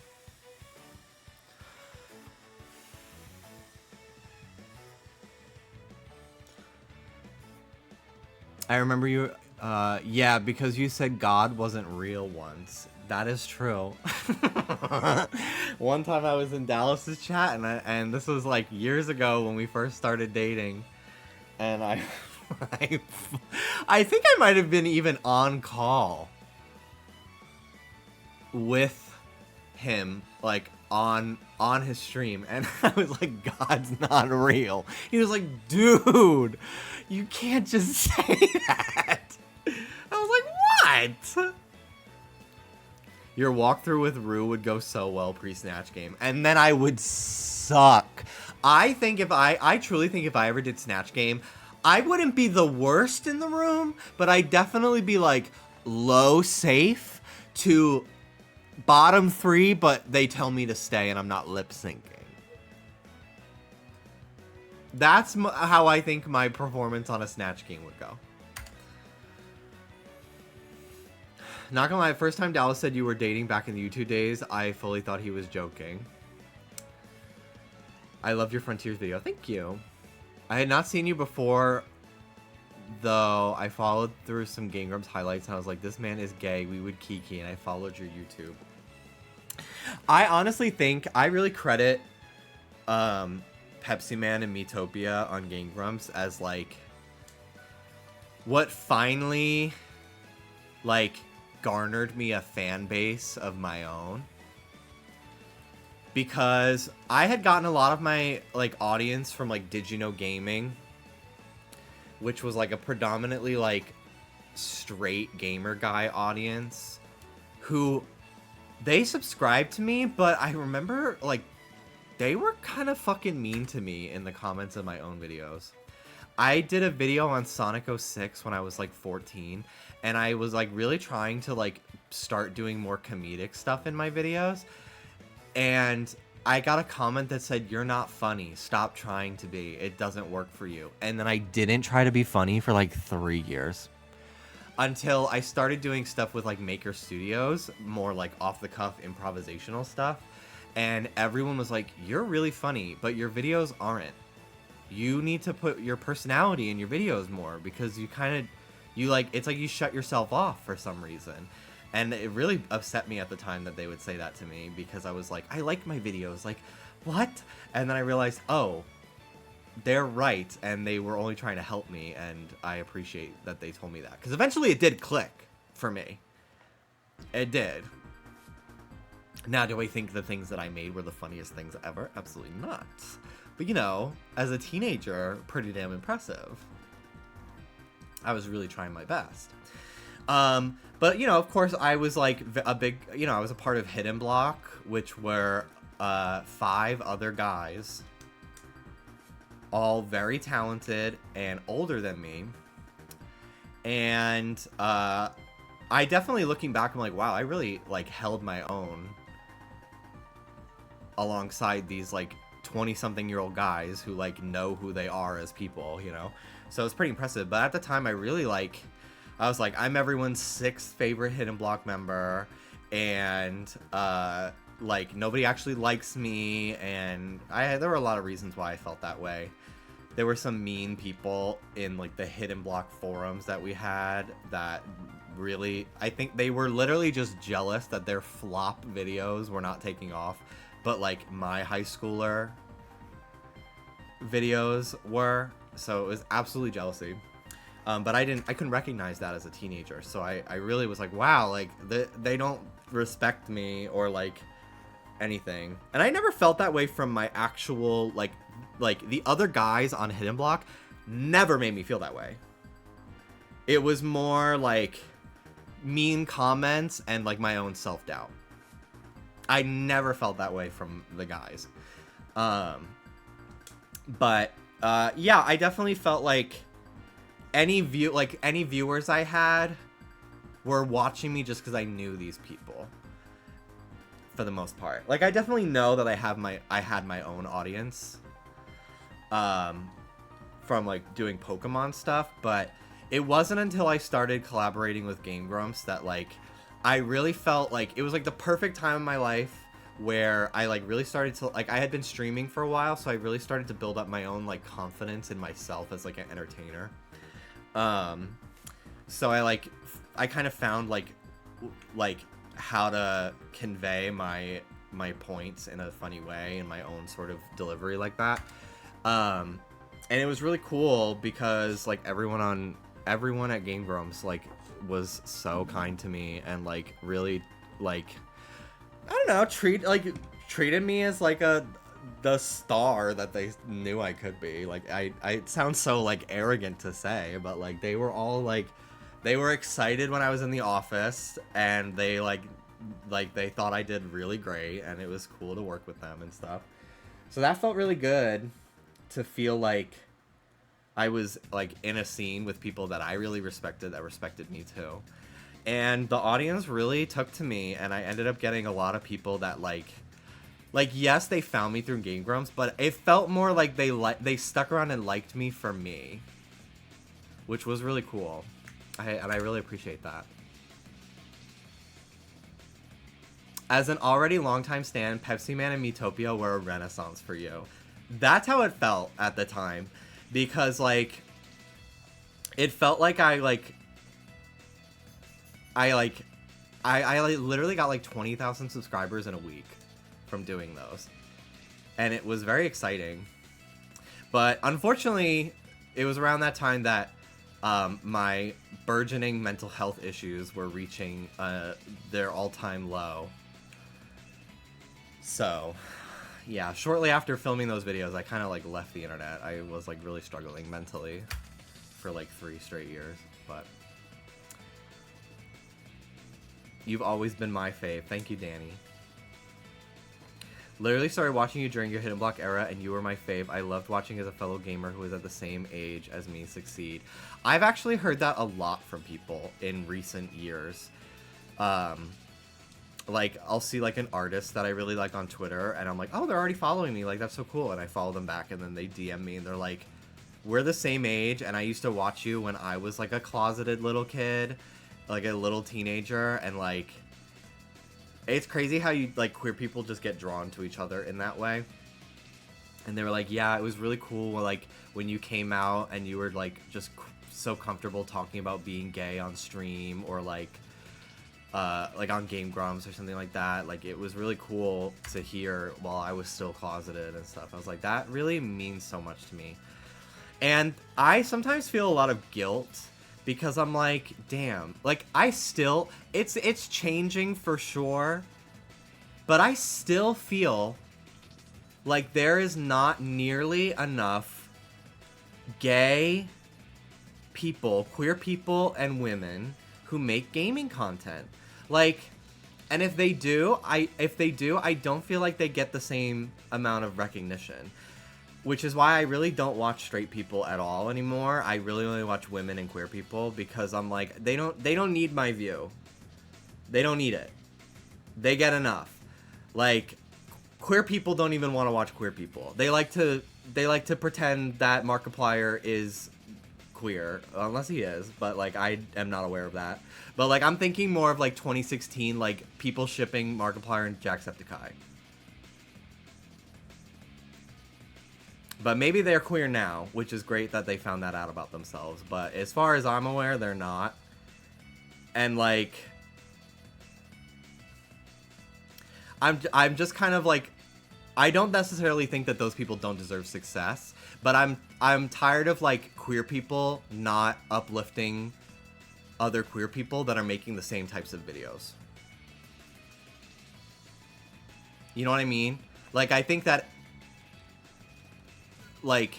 I remember you, yeah, because you said God wasn't real once. That is true. One time I was in Dallas's chat, and this was like years ago when we first started dating, and I, I think I might have been even on call with him, like on his stream, and I was like, God's not real. He was like, dude, you can't just say that. I was like, what? Your walkthrough with Rue would go so well pre-Snatch Game, and then I would suck. I truly think if I ever did Snatch Game, I wouldn't be the worst in the room, but I'd definitely be like low safe to bottom 3, but they tell me to stay and I'm not lip syncing. That's how I think my performance on a Snatch Game would go. Not gonna lie, first time Dallas said you were dating back in the YouTube days, I fully thought he was joking. I loved your Frontiers video. Thank you. I had not seen you before, though. I followed through some Game Grumps highlights and I was like, this man is gay. We would kiki, and I followed your YouTube. I honestly think I really credit Pepsi Man and Metopia on Game Grumps as like what finally like garnered me a fan base of my own, because I had gotten a lot of my like audience from like Did You Know Gaming, which was like a predominantly like straight gamer guy audience who they subscribed to me, but I remember like they were kind of fucking mean to me in the comments of my own videos. I did a video on Sonic 06 when I was like 14, and I was like really trying to like start doing more comedic stuff in my videos, and I got a comment that said, you're not funny, stop trying to be, it doesn't work for you. And then I didn't try to be funny for like 3 years until I started doing stuff with like Maker Studios, more like off the cuff improvisational stuff, and everyone was like, you're really funny, but your videos aren't. You need to put your personality in your videos more, because you like, it's like you shut yourself off for some reason. And it really upset me at the time that they would say that to me, because I was like, I like my videos, like, what? And then I realized, oh, they're right, and they were only trying to help me, and I appreciate that they told me that. Because eventually it did click for me. It did. Now, do I think the things that I made were the funniest things ever? Absolutely not. But, you know, as a teenager, pretty damn impressive. I was really trying my best. But, you know, of course, I was, like, a big, you know, I was a part of Hidden Block, which were 5 other guys, all very talented and older than me. And I definitely, looking back, I'm like, wow, I really, like, held my own alongside these, like, 20-something-year-old guys who, like, know who they are as people, you know? So it's pretty impressive. But at the time, I really, like, I was like, I'm everyone's 6th favorite Hidden Block member, and, like, nobody actually likes me, and there were a lot of reasons why I felt that way. There were some mean people in, like, the Hidden Block forums that we had that really, I think they were literally just jealous that their flop videos were not taking off, but, like, my high schooler videos were, so it was absolutely jealousy. But I couldn't recognize that as a teenager, so I really was like, wow, like, they don't respect me or, like, anything. And I never felt that way from my actual, like, the other guys on Hidden Block never made me feel that way. It was more, like, mean comments and, like, my own self-doubt. I never felt that way from the guys. But, yeah, I definitely felt like any viewers I had were watching me just because I knew these people, for the most part. Like, I definitely know that I had my own audience, from, like, doing Pokemon stuff, but it wasn't until I started collaborating with Game Grumps that, like, I really felt like it was like the perfect time in my life where I like really started to like I had been streaming for a while, so I really started to build up my own like confidence in myself as like an entertainer. So I kind of found like how to convey my points in a funny way in my own sort of delivery like that. And it was really cool because like everyone at Game Grumps like was so kind to me and like really like I don't know treated me as like the star that they knew I could be. Like I it sounds so like arrogant to say, but like they were all like they were excited when I was in the office, and they they thought I did really great, and it was cool to work with them and stuff. So that felt really good to feel like I was like in a scene with people that I really respected that respected me too. And the audience really took to me, and I ended up getting a lot of people that like yes, they found me through Game Grumps, but it felt more like they stuck around and liked me for me, which was really cool. And I really appreciate that. As an already longtime stan, Pepsi Man and Miitopia were a renaissance for you. That's how it felt at the time, because like it felt like I literally got like 20,000 subscribers in a week from doing those, and it was very exciting. But unfortunately, it was around that time that my burgeoning mental health issues were reaching their all-time low. So yeah, shortly after filming those videos, I kind of like left the internet. I was like really struggling mentally for like 3 straight years. But you've always been my fave. Thank you, Danny. Literally started watching you during your Hidden Block era, and you were my fave. I loved watching as a fellow gamer who was at the same age as me succeed. I've actually heard that a lot from people in recent years. Like, I'll see, like, an artist that I really like on Twitter, and I'm like, oh, they're already following me. Like, that's so cool. And I follow them back, and then they DM me, and they're like, we're the same age, and I used to watch you when I was, like, a closeted little kid, like, a little teenager, and, like... It's crazy how you like queer people just get drawn to each other in that way. And they were like, yeah, it was really cool like when you came out and you were like just so comfortable talking about being gay on stream or like on Game Grumps or something like that. Like it was really cool to hear while I was still closeted and stuff. I was like, that really means so much to me. And I sometimes feel a lot of guilt because I'm like, damn, like I still, it's changing for sure, but I still feel like there is not nearly enough gay people, queer people and women who make gaming content. Like, and if they do, I don't feel like they get the same amount of recognition. Which is why I really don't watch straight people at all anymore. I really only watch women and queer people because I'm like, they don't need my view. They don't need it. They get enough. Like, queer people don't even want to watch queer people. They like to pretend that Markiplier is queer, unless he is, but like I am not aware of that. But like I'm thinking more of like 2016, like people shipping Markiplier and Jacksepticeye. But maybe they're queer now, which is great that they found that out about themselves. But as far as I'm aware, they're not. And, like... I'm just kind of, like... I don't necessarily think that those people don't deserve success. But I'm tired of, like, queer people not uplifting other queer people that are making the same types of videos. You know what I mean? Like, I think that... Like,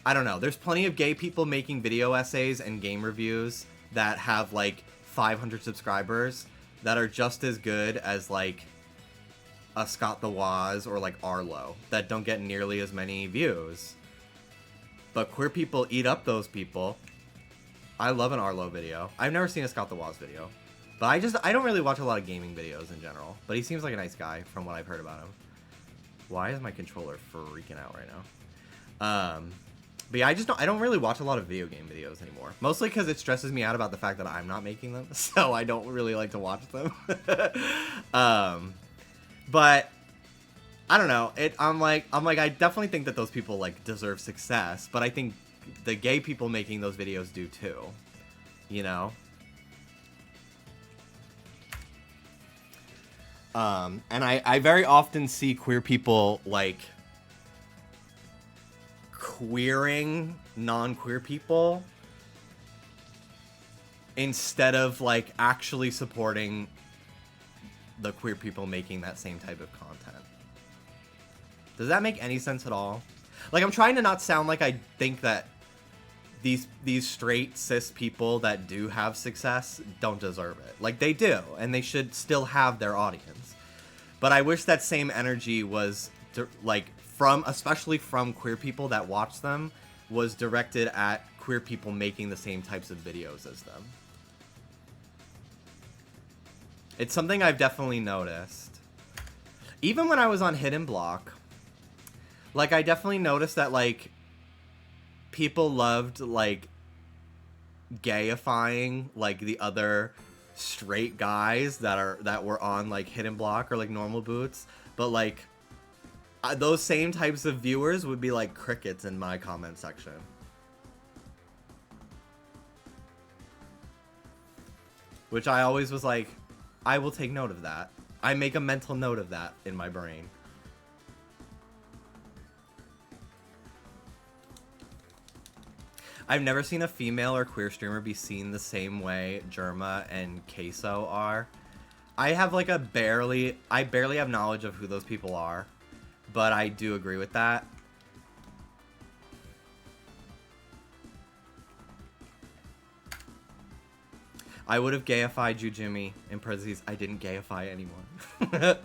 I don't know. There's plenty of gay people making video essays and game reviews that have, like, 500 subscribers that are just as good as, like, a Scott the Woz or, like, Arlo that don't get nearly as many views. But queer people eat up those people. I love an Arlo video. I've never seen a Scott the Woz video. But I don't really watch a lot of gaming videos in general. But he seems like a nice guy from what I've heard about him. Why is my controller freaking out right now? But yeah, I don't really watch a lot of video game videos anymore. Mostly because it stresses me out about the fact that I'm not making them. So I don't really like to watch them. But I don't know. I'm like, I definitely think that those people like deserve success. But I think the gay people making those videos do too. You know? And I very often see queer people like queering non-queer people instead of like actually supporting the queer people making that same type of content. Does that make any sense at all? Like, I'm trying to not sound like I think that these straight cis people that do have success don't deserve it. Like, they do, and they should still have their audience. But I wish that same energy was like especially from queer people that watch them, was directed at queer people making the same types of videos as them. It's something I've definitely noticed. Even when I was on Hidden Block, like, I definitely noticed that, like, people loved, like, gayifying, like, the other straight guys that were on, like, Hidden Block or, like, Normal Boots. But, like, those same types of viewers would be like crickets in my comment section. Which I always was like, I will take note of that. I make a mental note of that in my brain. I've never seen a female or queer streamer be seen the same way Germa and Queso are. I barely have knowledge of who those people are. But I do agree with that. I would have gayified you, Jimmy. In parentheses, I didn't gayify anyone.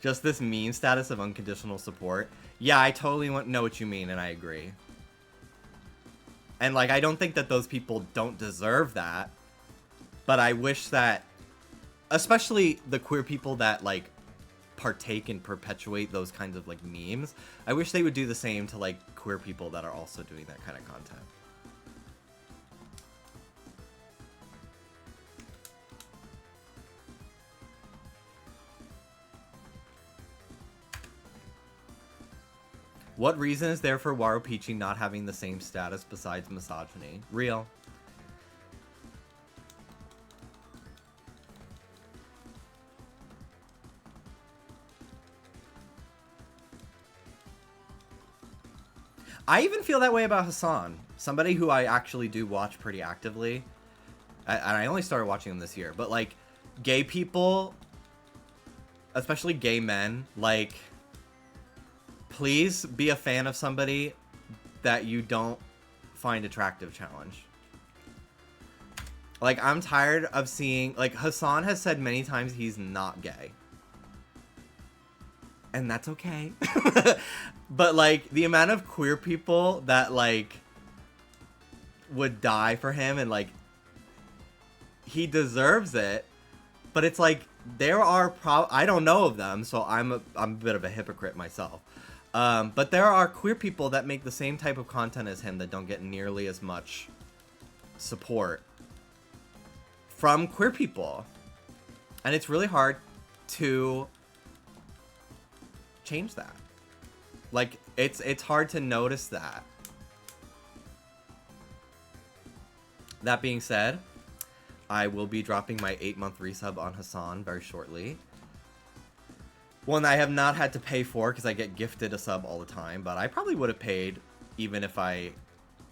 Just this mean status of unconditional support. Yeah, I totally know what you mean, and I agree. And, like, I don't think that those people don't deserve that. But I wish that, especially the queer people that, like, partake and perpetuate those kinds of like memes, I wish they would do the same to like queer people that are also doing that kind of content. What reason is there for Warupichi not having the same status besides misogyny? Real. I even feel that way about Hassan, somebody who I actually do watch pretty actively. And I only started watching him this year. But, like, gay people, especially gay men, like, please be a fan of somebody that you don't find attractive, challenge. Like, I'm tired of seeing... Like, Hassan has said many times he's not gay. And that's okay. But, like, the amount of queer people that, like, would die for him and, like, he deserves it. But it's like, there are I don't know of them, so I'm a bit of a hypocrite myself. But there are queer people that make the same type of content as him that don't get nearly as much support from queer people. And it's really hard to change that. Like, it's hard to notice that. That being said, I will be dropping my 8-month resub on Hassan very shortly. One that I have not had to pay for because I get gifted a sub all the time, but I probably would have paid even if I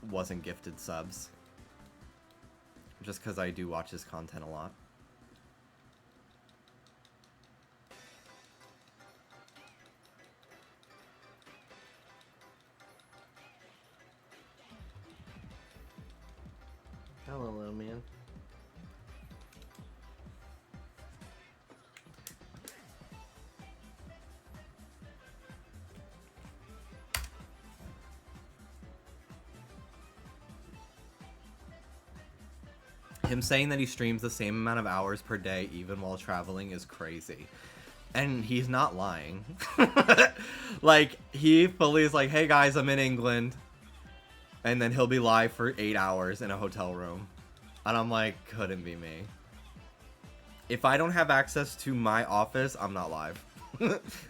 wasn't gifted subs. Just because I do watch his content a lot. Hello, little man. Him saying that he streams the same amount of hours per day even while traveling is crazy. And he's not lying. Like, he fully is like, hey guys, I'm in England. And then he'll be live for 8 hours in a hotel room. And I'm like, couldn't be me. If I don't have access to my office, I'm not live.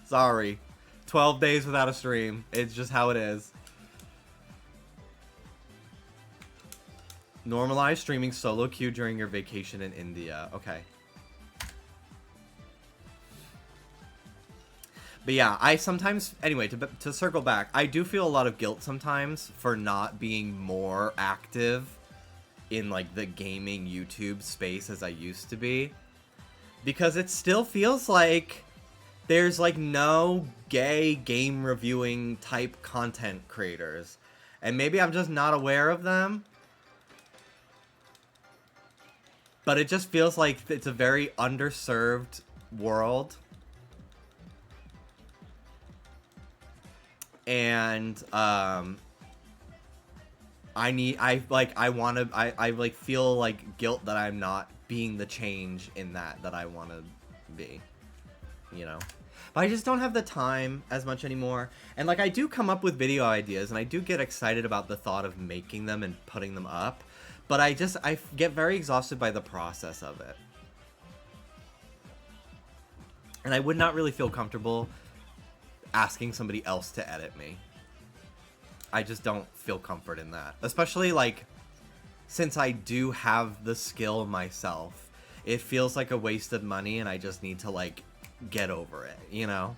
Sorry. 12 days without a stream. It's just how it is. Normalize streaming solo queue during your vacation in India. Okay. But yeah, I sometimes, anyway, to circle back, I do feel a lot of guilt sometimes for not being more active in like the gaming YouTube space as I used to be. Because it still feels like there's like no gay game reviewing type content creators. And maybe I'm just not aware of them. But it just feels like it's a very underserved world. And I feel like guilt that I'm not being the change in that I want to be, you know. But I just don't have the time as much anymore. And like I do come up with video ideas and I do get excited about the thought of making them and putting them up, but I get very exhausted by the process of it. And I would not really feel comfortable asking somebody else to edit me. I just don't feel comfort in that. Especially, like, since I do have the skill myself, it feels like a waste of money and I just need to, like, get over it, you know?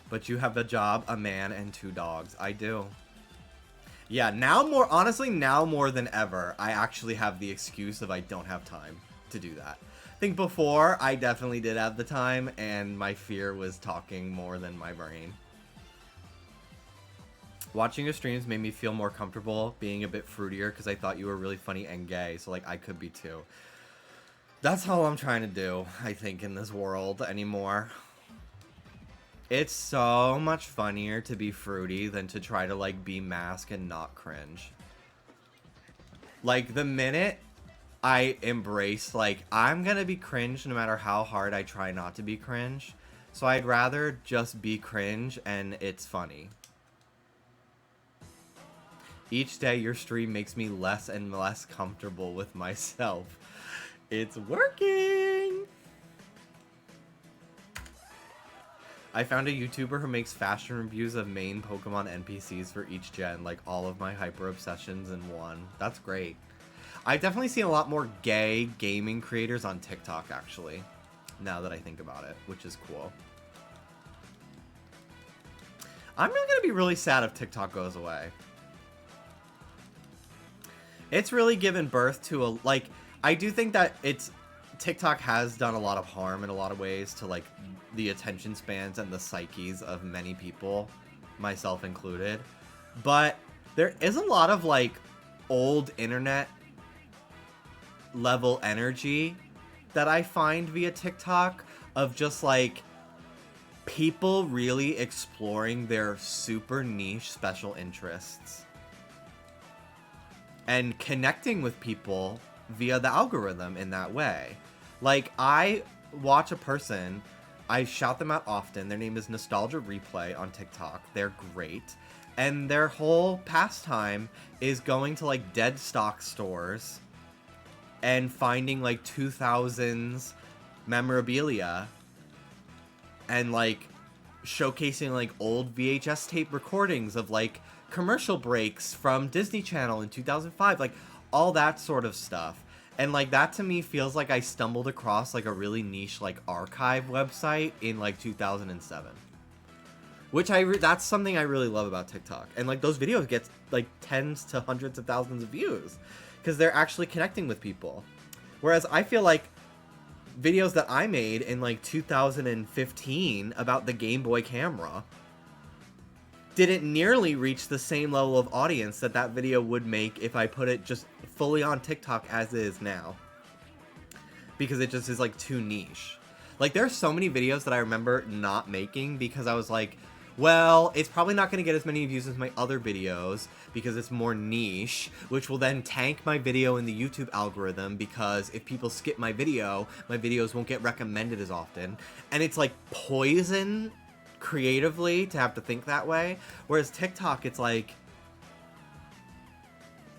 But you have a job, a man, and 2 dogs. I do. Yeah, now more than ever, I actually have the excuse of I don't have time to do that. I think before, I definitely did have the time, and my fear was talking more than my brain. Watching your streams made me feel more comfortable being a bit fruitier because I thought you were really funny and gay, so like I could be too. That's all I'm trying to do, I think, in this world anymore. It's so much funnier to be fruity than to try to like be mask and not cringe. Like the minute I embrace, like, I'm gonna be cringe no matter how hard I try not to be cringe. So I'd rather just be cringe and it's funny. Each day your stream makes me less and less comfortable with myself. It's working! I found a YouTuber who makes fashion reviews of main Pokemon NPCs for each gen, like all of my hyper obsessions in one. That's great. I've definitely seen a lot more gay gaming creators on TikTok, actually, now that I think about it, which is cool. I'm really gonna be really sad if TikTok goes away. It's really given birth to a, like, I do think that TikTok has done a lot of harm in a lot of ways to, like, the attention spans and the psyches of many people, myself included. But there is a lot of, like, old internet level energy that I find via TikTok of just, like, people really exploring their super niche special interests and connecting with people via the algorithm in that way. Like, I watch a person, I shout them out often. Their name is Nostalgia Replay on TikTok. They're great. And their whole pastime is going to, like, dead stock stores and finding, like, 2000s memorabilia and, like, showcasing, like, old VHS tape recordings of, like, commercial breaks from Disney Channel in 2005. Like, all that sort of stuff. And, like, that to me feels like I stumbled across, like, a really niche, like, archive website in, like, 2007. Which that's something I really love about TikTok. And, like, those videos get, like, tens to hundreds of thousands of views. Because they're actually connecting with people. Whereas I feel like videos that I made in, like, 2015 about the Game Boy camera didn't nearly reach the same level of audience that video would make if I put it just fully on TikTok as is now. Because it just is, like, too niche. Like, there are so many videos that I remember not making because I was like, well, it's probably not going to get as many views as my other videos because it's more niche, which will then tank my video in the YouTube algorithm because if people skip my videos won't get recommended as often. And it's, like, poison creatively to have to think that way. Whereas TikTok, it's like,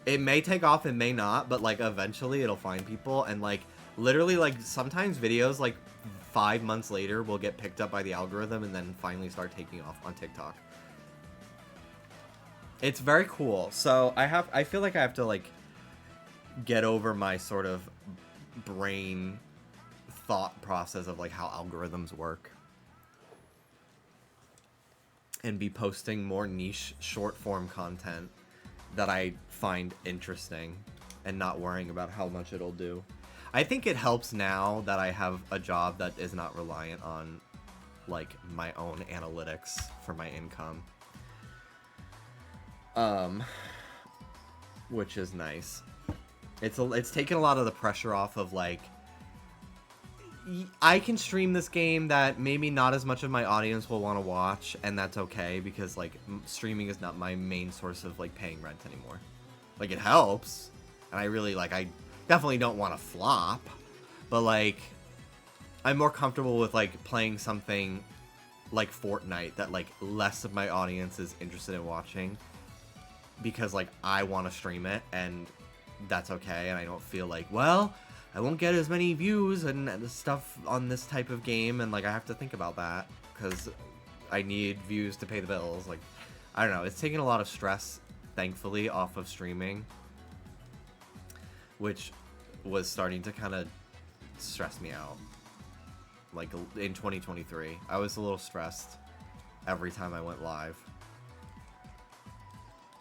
It may take off, it may not, but like eventually it'll find people, and like literally like sometimes videos like 5 months later will get picked up by the algorithm and then finally start taking off on TikTok. It's very cool. So I feel like I have to like get over my sort of brain thought process of like how algorithms work and be posting more niche short form content that I find interesting and not worrying about how much it'll do. I think it helps now that I have a job that is not reliant on like my own analytics for my income. Which is nice. It's taken a lot of the pressure off of like I can stream this game that maybe not as much of my audience will want to watch, and that's okay because like streaming is not my main source of like paying rent anymore. Like it helps, and I really like I definitely don't want to flop, but like I'm more comfortable with like playing something like Fortnite that like less of my audience is interested in watching because like I want to stream it, and that's okay, and I don't feel like, well, I won't get as many views and stuff on this type of game, and like I have to think about that because I need views to pay the bills. Like I don't know, it's taken a lot of stress thankfully off of streaming, which was starting to kind of stress me out. Like in 2023 I was a little stressed every time I went live,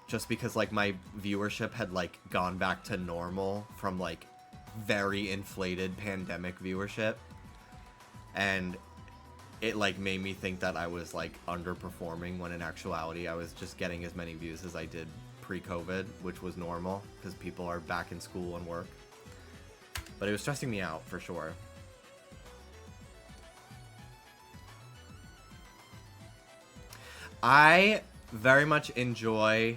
just because like my viewership had like gone back to normal from like very inflated pandemic viewership, and it like made me think that I was like underperforming when in actuality I was just getting as many views as I did pre-COVID, which was normal because people are back in school and work. But it was stressing me out for sure. I very much enjoy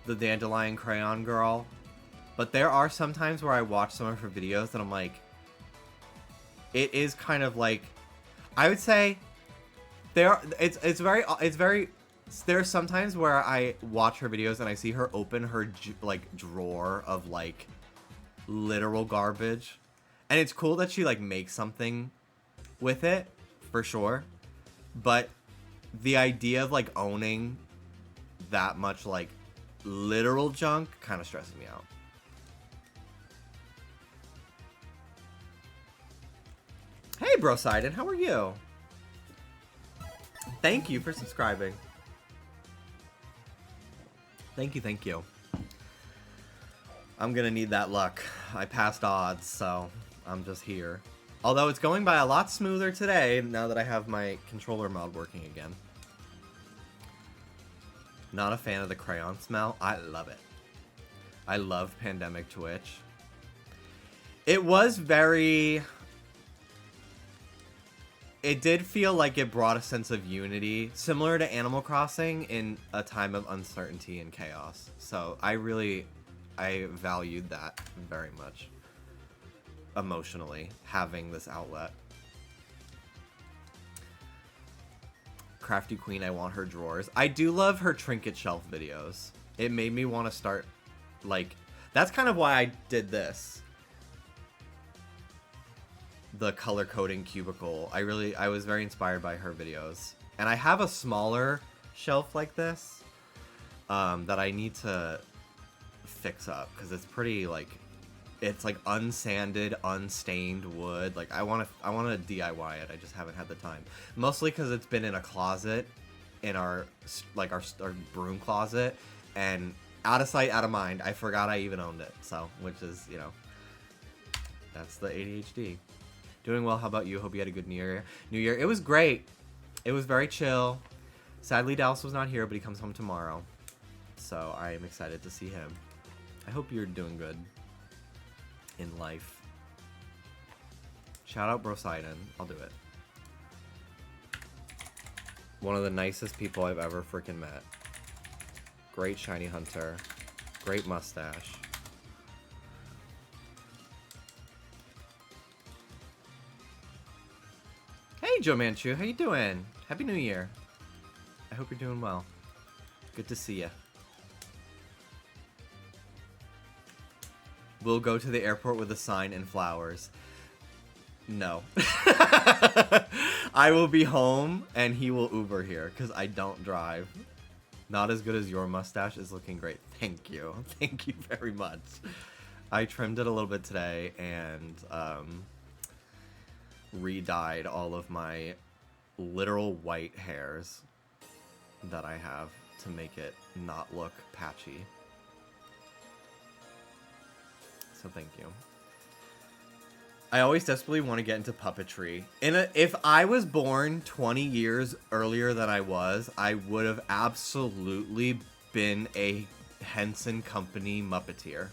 the Dandelion Crayon Girl, but there are some times where I watch some of her videos and I'm like, it is kind of like, I would say it's very there are some times where I watch her videos and I see her open her like drawer of like literal garbage, and it's cool that she like makes something with it for sure, but the idea of like owning that much like literal junk kind of stresses me out. Hey Brosidon, how are you? Thank you for subscribing. Thank you. I'm gonna need that luck. I passed odds, so I'm just here. Although it's going by a lot smoother today now that I have my controller mod working again. Not a fan of the crayon smell. I love it. I love Pandemic Twitch. It was very... It did feel like it brought a sense of unity, similar to Animal Crossing in a time of uncertainty and chaos. So I valued that very much emotionally, having this outlet. Crafty Queen, I want her drawers. I do love her trinket shelf videos. It made me want to start, like, that's kind of why I did this. The color coding cubicle. I was very inspired by her videos. And I have a smaller shelf like this that I need to fix up because it's pretty like, it's like unsanded, unstained wood. Like I want to DIY it. I just haven't had the time. Mostly because it's been in a closet in our broom closet, and out of sight, out of mind. I forgot I even owned it. So, which is, you know, that's the ADHD. Doing well. How about you? Hope you had a good New Year. It was great. It was very chill. Sadly, Dallas was not here, but he comes home tomorrow. So I am excited to see him. I hope you're doing good in life. Shout out Brosidon. I'll do it. One of the nicest people I've ever freaking met. Great shiny hunter. Great mustache. Hey Joe Manchu, how you doing? Happy New Year. I hope you're doing well. Good to see you. We'll go to the airport with a sign and flowers. No. I will be home and he will Uber here because I don't drive. Not as good as your mustache is looking great. Thank you. Thank you very much. I trimmed it a little bit today and re-dyed all of my literal white hairs that I have to make it not look patchy. So thank you. I always desperately want to get into puppetry. If I was born 20 years earlier than I was, I would have absolutely been a Henson Company Muppeteer.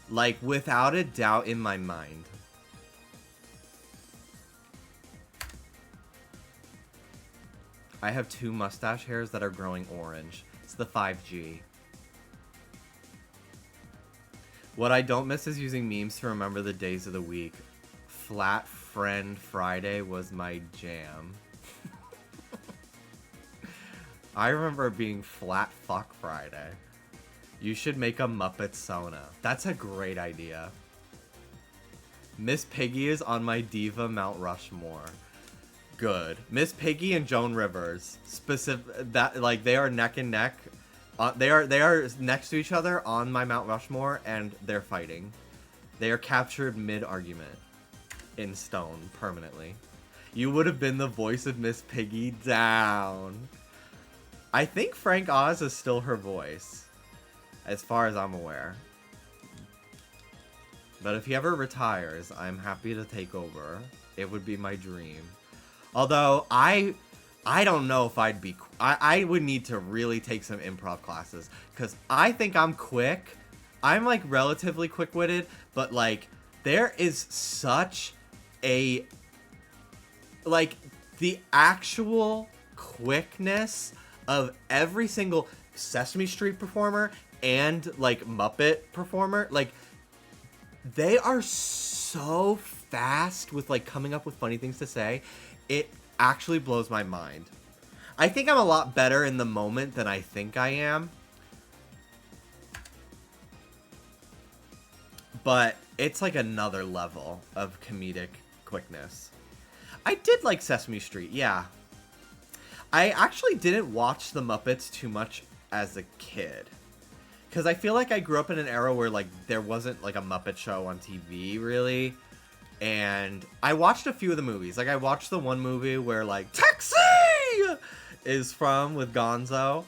Like, without a doubt in my mind. I have 2 mustache hairs that are growing orange. It's the 5G. What I don't miss is using memes to remember the days of the week. Flat Friend Friday was my jam. I remember it being Flat Fuck Friday. You should make a Muppet Sona. That's a great idea. Miss Piggy is on my Diva Mount Rushmore. Good. Miss Piggy and Joan Rivers. They are neck and neck. They are next to each other on my Mount Rushmore, and they're fighting. They are captured mid-argument. In stone, permanently. You would have been the voice of Miss Piggy. Down. I think Frank Oz is still her voice. As far as I'm aware. But if he ever retires, I'm happy to take over. It would be my dream. Although, I don't know if I'd be... I would need to really take some improv classes. Because I think I'm quick. I'm, like, relatively quick-witted. But, like, there is such a... Like, the actual quickness of every single Sesame Street performer and, like, Muppet performer. Like, they are so fast with, like, coming up with funny things to say. It actually blows my mind. I think I'm a lot better in the moment than I think I am. But it's like another level of comedic quickness. I did like Sesame Street, yeah. I actually didn't watch the Muppets too much as a kid. Because I feel like I grew up in an era where, like, there wasn't, like, a Muppet show on TV, really. And I watched a few of the movies. Like, I watched the one movie where, like, Taxi is from with Gonzo.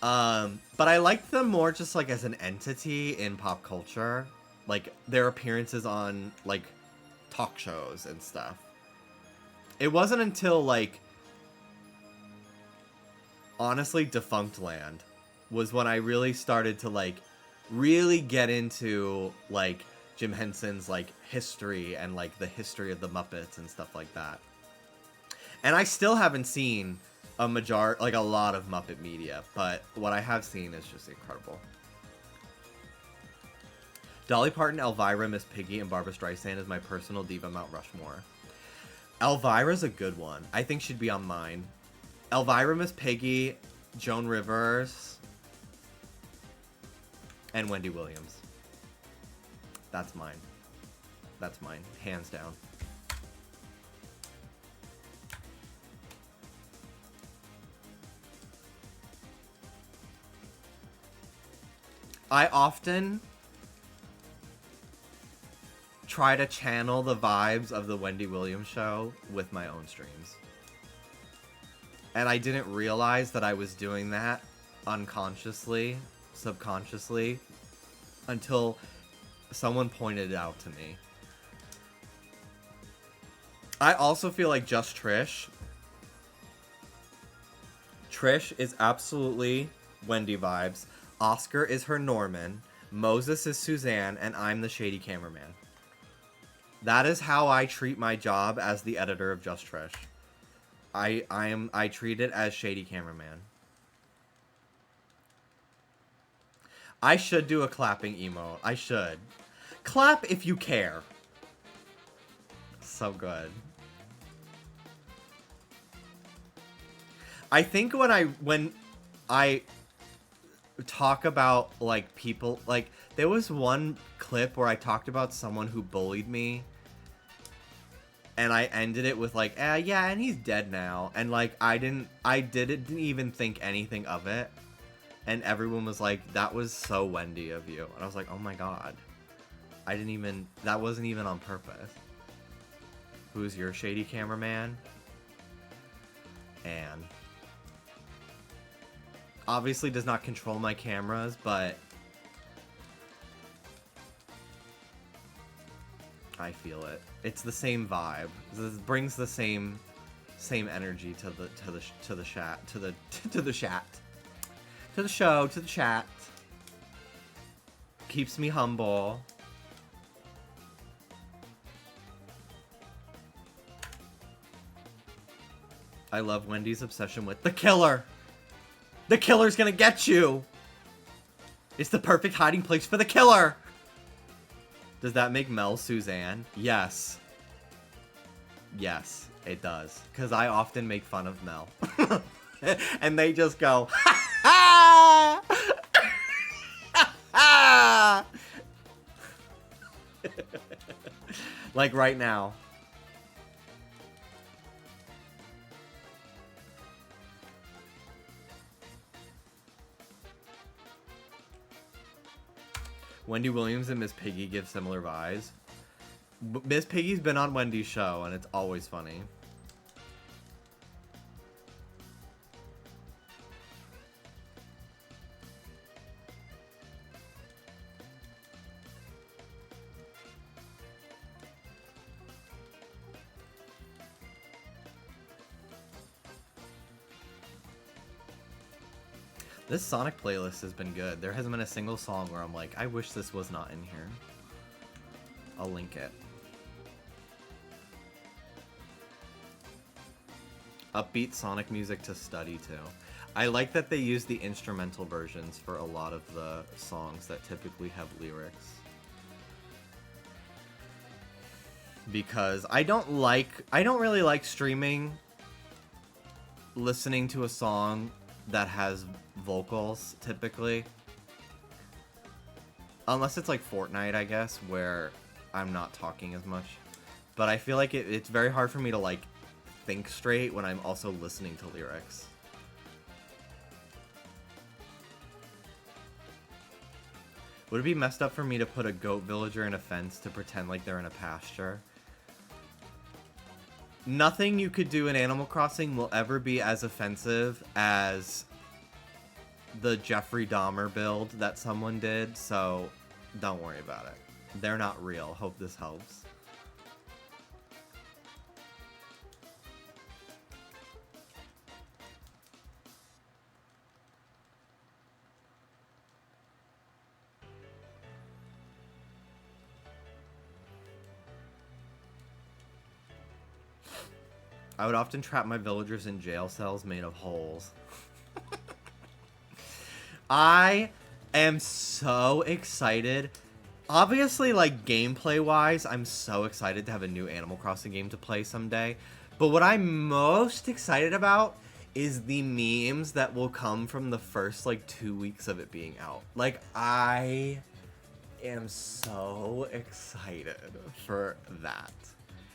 But I liked them more just, like, as an entity in pop culture. Like, their appearances on, like, talk shows and stuff. It wasn't until, like, honestly, Defunct Land was when I really started to, like, really get into, like, Jim Henson's, like, history and, like, the history of the Muppets and stuff like that. And I still haven't seen a lot of Muppet media, but what I have seen is just incredible. Dolly Parton, Elvira, Miss Piggy, and Barbra Streisand is my personal diva Mount Rushmore. Elvira's a good one. I think she'd be on mine. Elvira, Miss Piggy, Joan Rivers, and Wendy Williams. That's mine. That's mine. Hands down. I often try to channel the vibes of the Wendy Williams show with my own streams. And I didn't realize that I was doing that unconsciously, subconsciously, until someone pointed it out to me. I also feel like Just Trish. Trish is absolutely Wendy vibes. Oscar is her Norman. Moses is Suzanne, and I'm the shady cameraman. That is how I treat my job as the editor of Just Trish. I treat it as shady cameraman. I should do a clapping emote. I should. Clap if you care. So good. I think when I talk about, like, people, like, there was one clip where I talked about someone who bullied me. And I ended it with like, yeah, and he's dead now. And like, I didn't even think anything of it. And everyone was like, that was so Wendy of you. And I was like, oh my god. That wasn't even on purpose. Who's your shady cameraman? And obviously does not control my cameras, but I feel it. It's the same vibe. It brings the same energy to the chat, to the chat, to the show, to the chat. Keeps me humble. I love Wendy's obsession with the killer. The killer's gonna get you. It's the perfect hiding place for the killer. Does that make Mel Suzanne? Yes. Yes, it does. Because I often make fun of Mel. And they just go, ha ha! Like right now. Wendy Williams and Miss Piggy give similar vibes. Miss Piggy's been on Wendy's show, and it's always funny. This Sonic playlist has been good. There hasn't been a single song where I'm like, I wish this was not in here. I'll link it. Upbeat Sonic music to study to. I like that they use the instrumental versions for a lot of the songs that typically have lyrics. Because I don't really like streaming, listening to a song that has vocals, typically. Unless it's like Fortnite, I guess, where I'm not talking as much. But I feel like it's very hard for me to, like, think straight when I'm also listening to lyrics. Would it be messed up for me to put a goat villager in a fence to pretend like they're in a pasture? Nothing you could do in Animal Crossing will ever be as offensive as the Jeffrey Dahmer build that someone did, so don't worry about it. They're not real. Hope this helps. I would often trap my villagers in jail cells made of holes. I am so excited. Obviously, like, gameplay-wise, I'm so excited to have a new Animal Crossing game to play someday. But what I'm most excited about is the memes that will come from the first, like, 2 weeks of it being out. Like, I am so excited for that.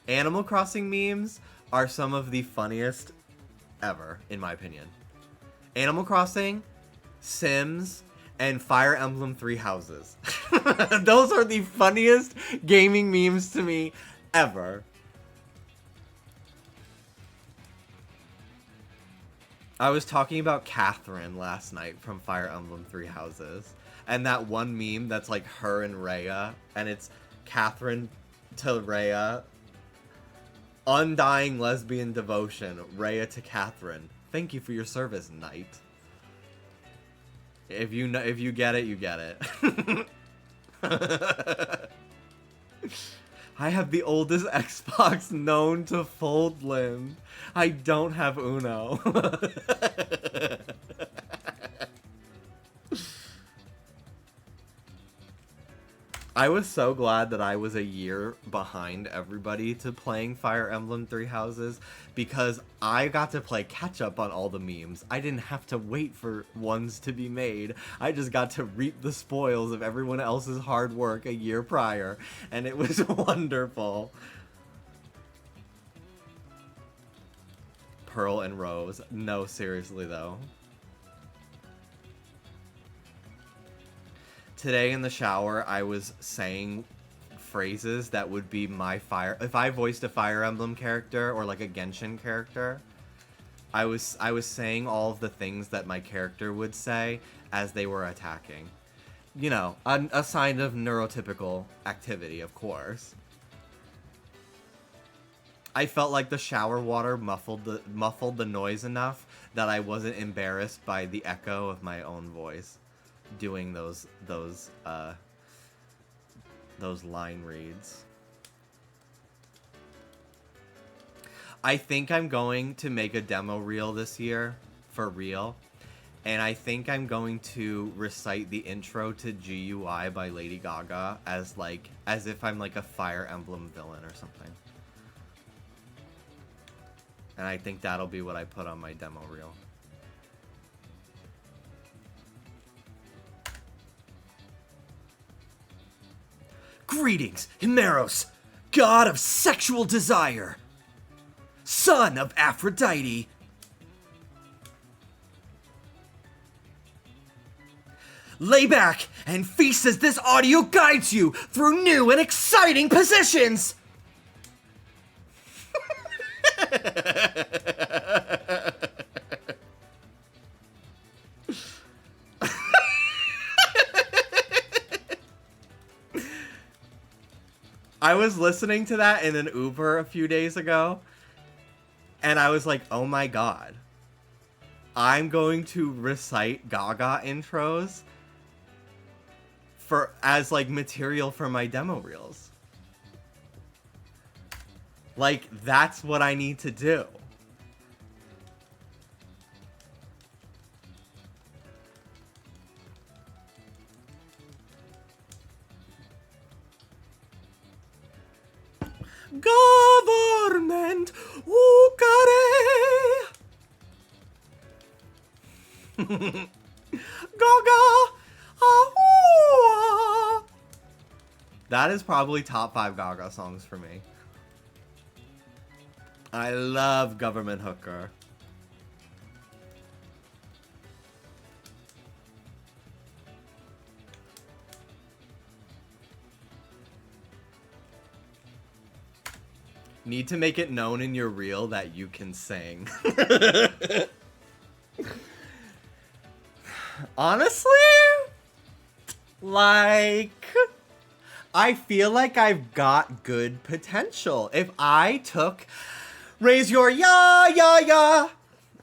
Animal Crossing memes are some of the funniest ever, in my opinion. Animal Crossing, Sims, and Fire Emblem Three Houses. Those are the funniest gaming memes to me ever. I was talking about Catherine last night from Fire Emblem Three Houses. And that one meme that's like her and Rhea. And it's Catherine to Rhea. Undying lesbian devotion. Rhea to Catherine. Thank you for your service, knight. If you get it, you get it. I have the oldest Xbox known to fold limb. I don't have Uno. I was so glad that I was a year behind everybody to playing Fire Emblem Three Houses, because I got to play catch up on all the memes. I didn't have to wait for ones to be made. I just got to reap the spoils of everyone else's hard work a year prior, and it was wonderful. Pearl and Rose. No, seriously though. Today in the shower, I was saying phrases that would be my fire. If I voiced a Fire Emblem character or like a Genshin character, I was saying all of the things that my character would say as they were attacking. You know, a sign of neurotypical activity, of course. I felt like the shower water muffled the noise enough that I wasn't embarrassed by the echo of my own voice doing those line reads. I think I'm going to make a demo reel this year, for real. And I think I'm going to recite the intro to GUI by Lady Gaga as if I'm like a Fire Emblem villain or something. And I think that'll be what I put on my demo reel. Greetings, Himeros, god of sexual desire, son of Aphrodite. Lay back and feast as this audio guides you through new and exciting positions. I was listening to that in an Uber a few days ago, and I was like, oh my god. I'm going to recite Gaga intros as like material for my demo reels. Like, that's what I need to do. Government Ukare Gaga Ahua. That is probably top 5 Gaga songs for me. I love Government Hooker. Need to make it known in your reel that you can sing. Honestly, like, I feel like I've got good potential. If I took, raise your ya, ya, ya.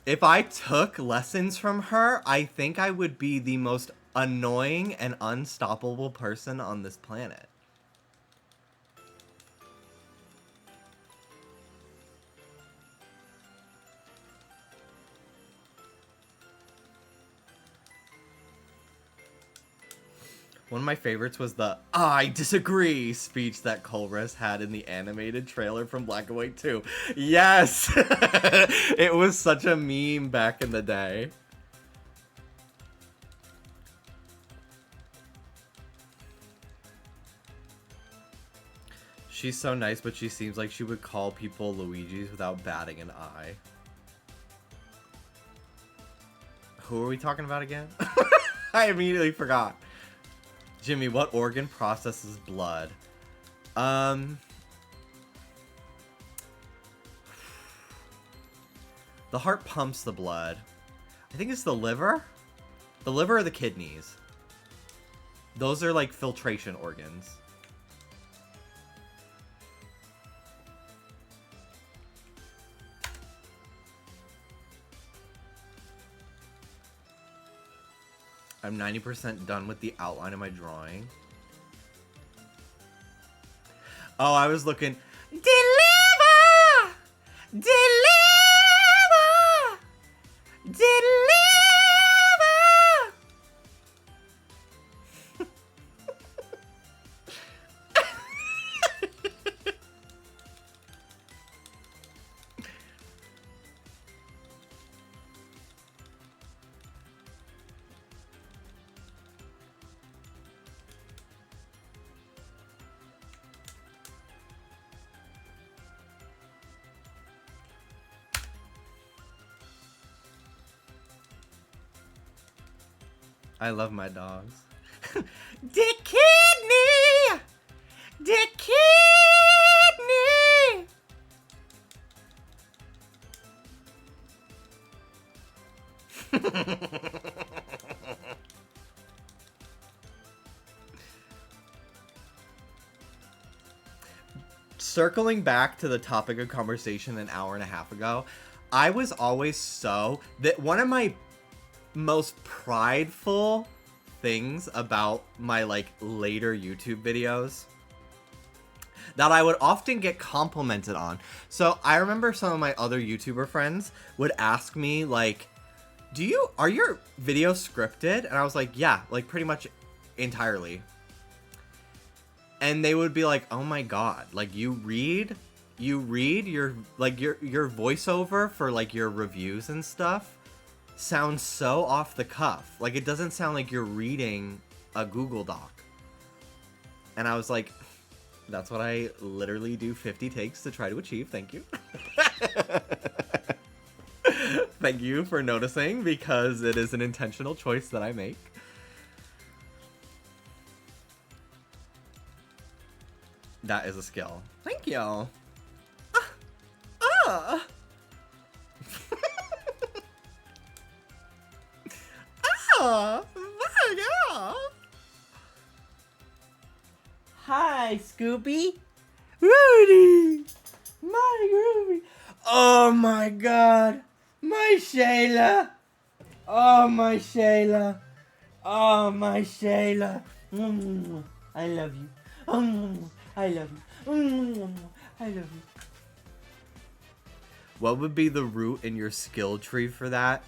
If I took lessons from her, I think I would be the most annoying and unstoppable person on this planet. One of my favorites was the "I disagree" speech that Colress had in the animated trailer from Black and White 2. Yes! It was such a meme back in the day. She's so nice, but she seems like she would call people Luigi's without batting an eye. Who are we talking about again? I immediately forgot. Jimmy, what organ processes blood? The heart pumps the blood. I think it's the liver? The liver or the kidneys? Those are like filtration organs. I'm 90% done with the outline of my drawing. Oh, I was looking. Deliver! Deliver! Deliver! I love my dogs. Dick Kidney! Dick Kidney! Circling back to the topic of conversation an hour and a half ago, I was always that one of my most prideful things about my like later YouTube videos that I would often get complimented on. So I remember some of my other YouTuber friends would ask me like, are your videos scripted? And I was like, yeah, like pretty much entirely. And they would be like, oh my god, like you read your like your voiceover for like your reviews and stuff sounds so off the cuff. Like it doesn't sound like you're reading a Google Doc. And I was like, that's what I literally do 50 takes to try to achieve. Thank you. Thank you for noticing, because it is an intentional choice that I make. That is a skill. Thank you. My God. Hi, Scooby. Rudy. My Ruby. Oh my God. My Shayla. Oh my Shayla. Oh my Shayla. I love you. I love you. I love you. What would be the root in your skill tree for that?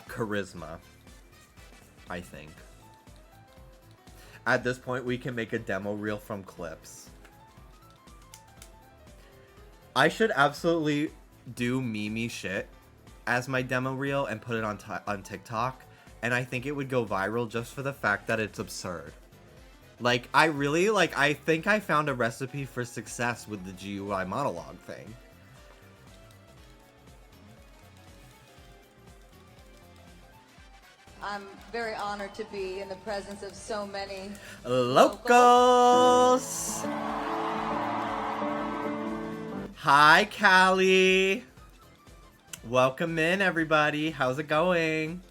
Charisma, I think. At this point, we can make a demo reel from clips. I should absolutely do Mimi shit as my demo reel and put it on TikTok, and I think it would go viral just for the fact that it's absurd. Like, I think I found a recipe for success with the GUI monologue thing. I'm very honored to be in the presence of so many locals. Hi, Callie. Welcome in, everybody. How's it going?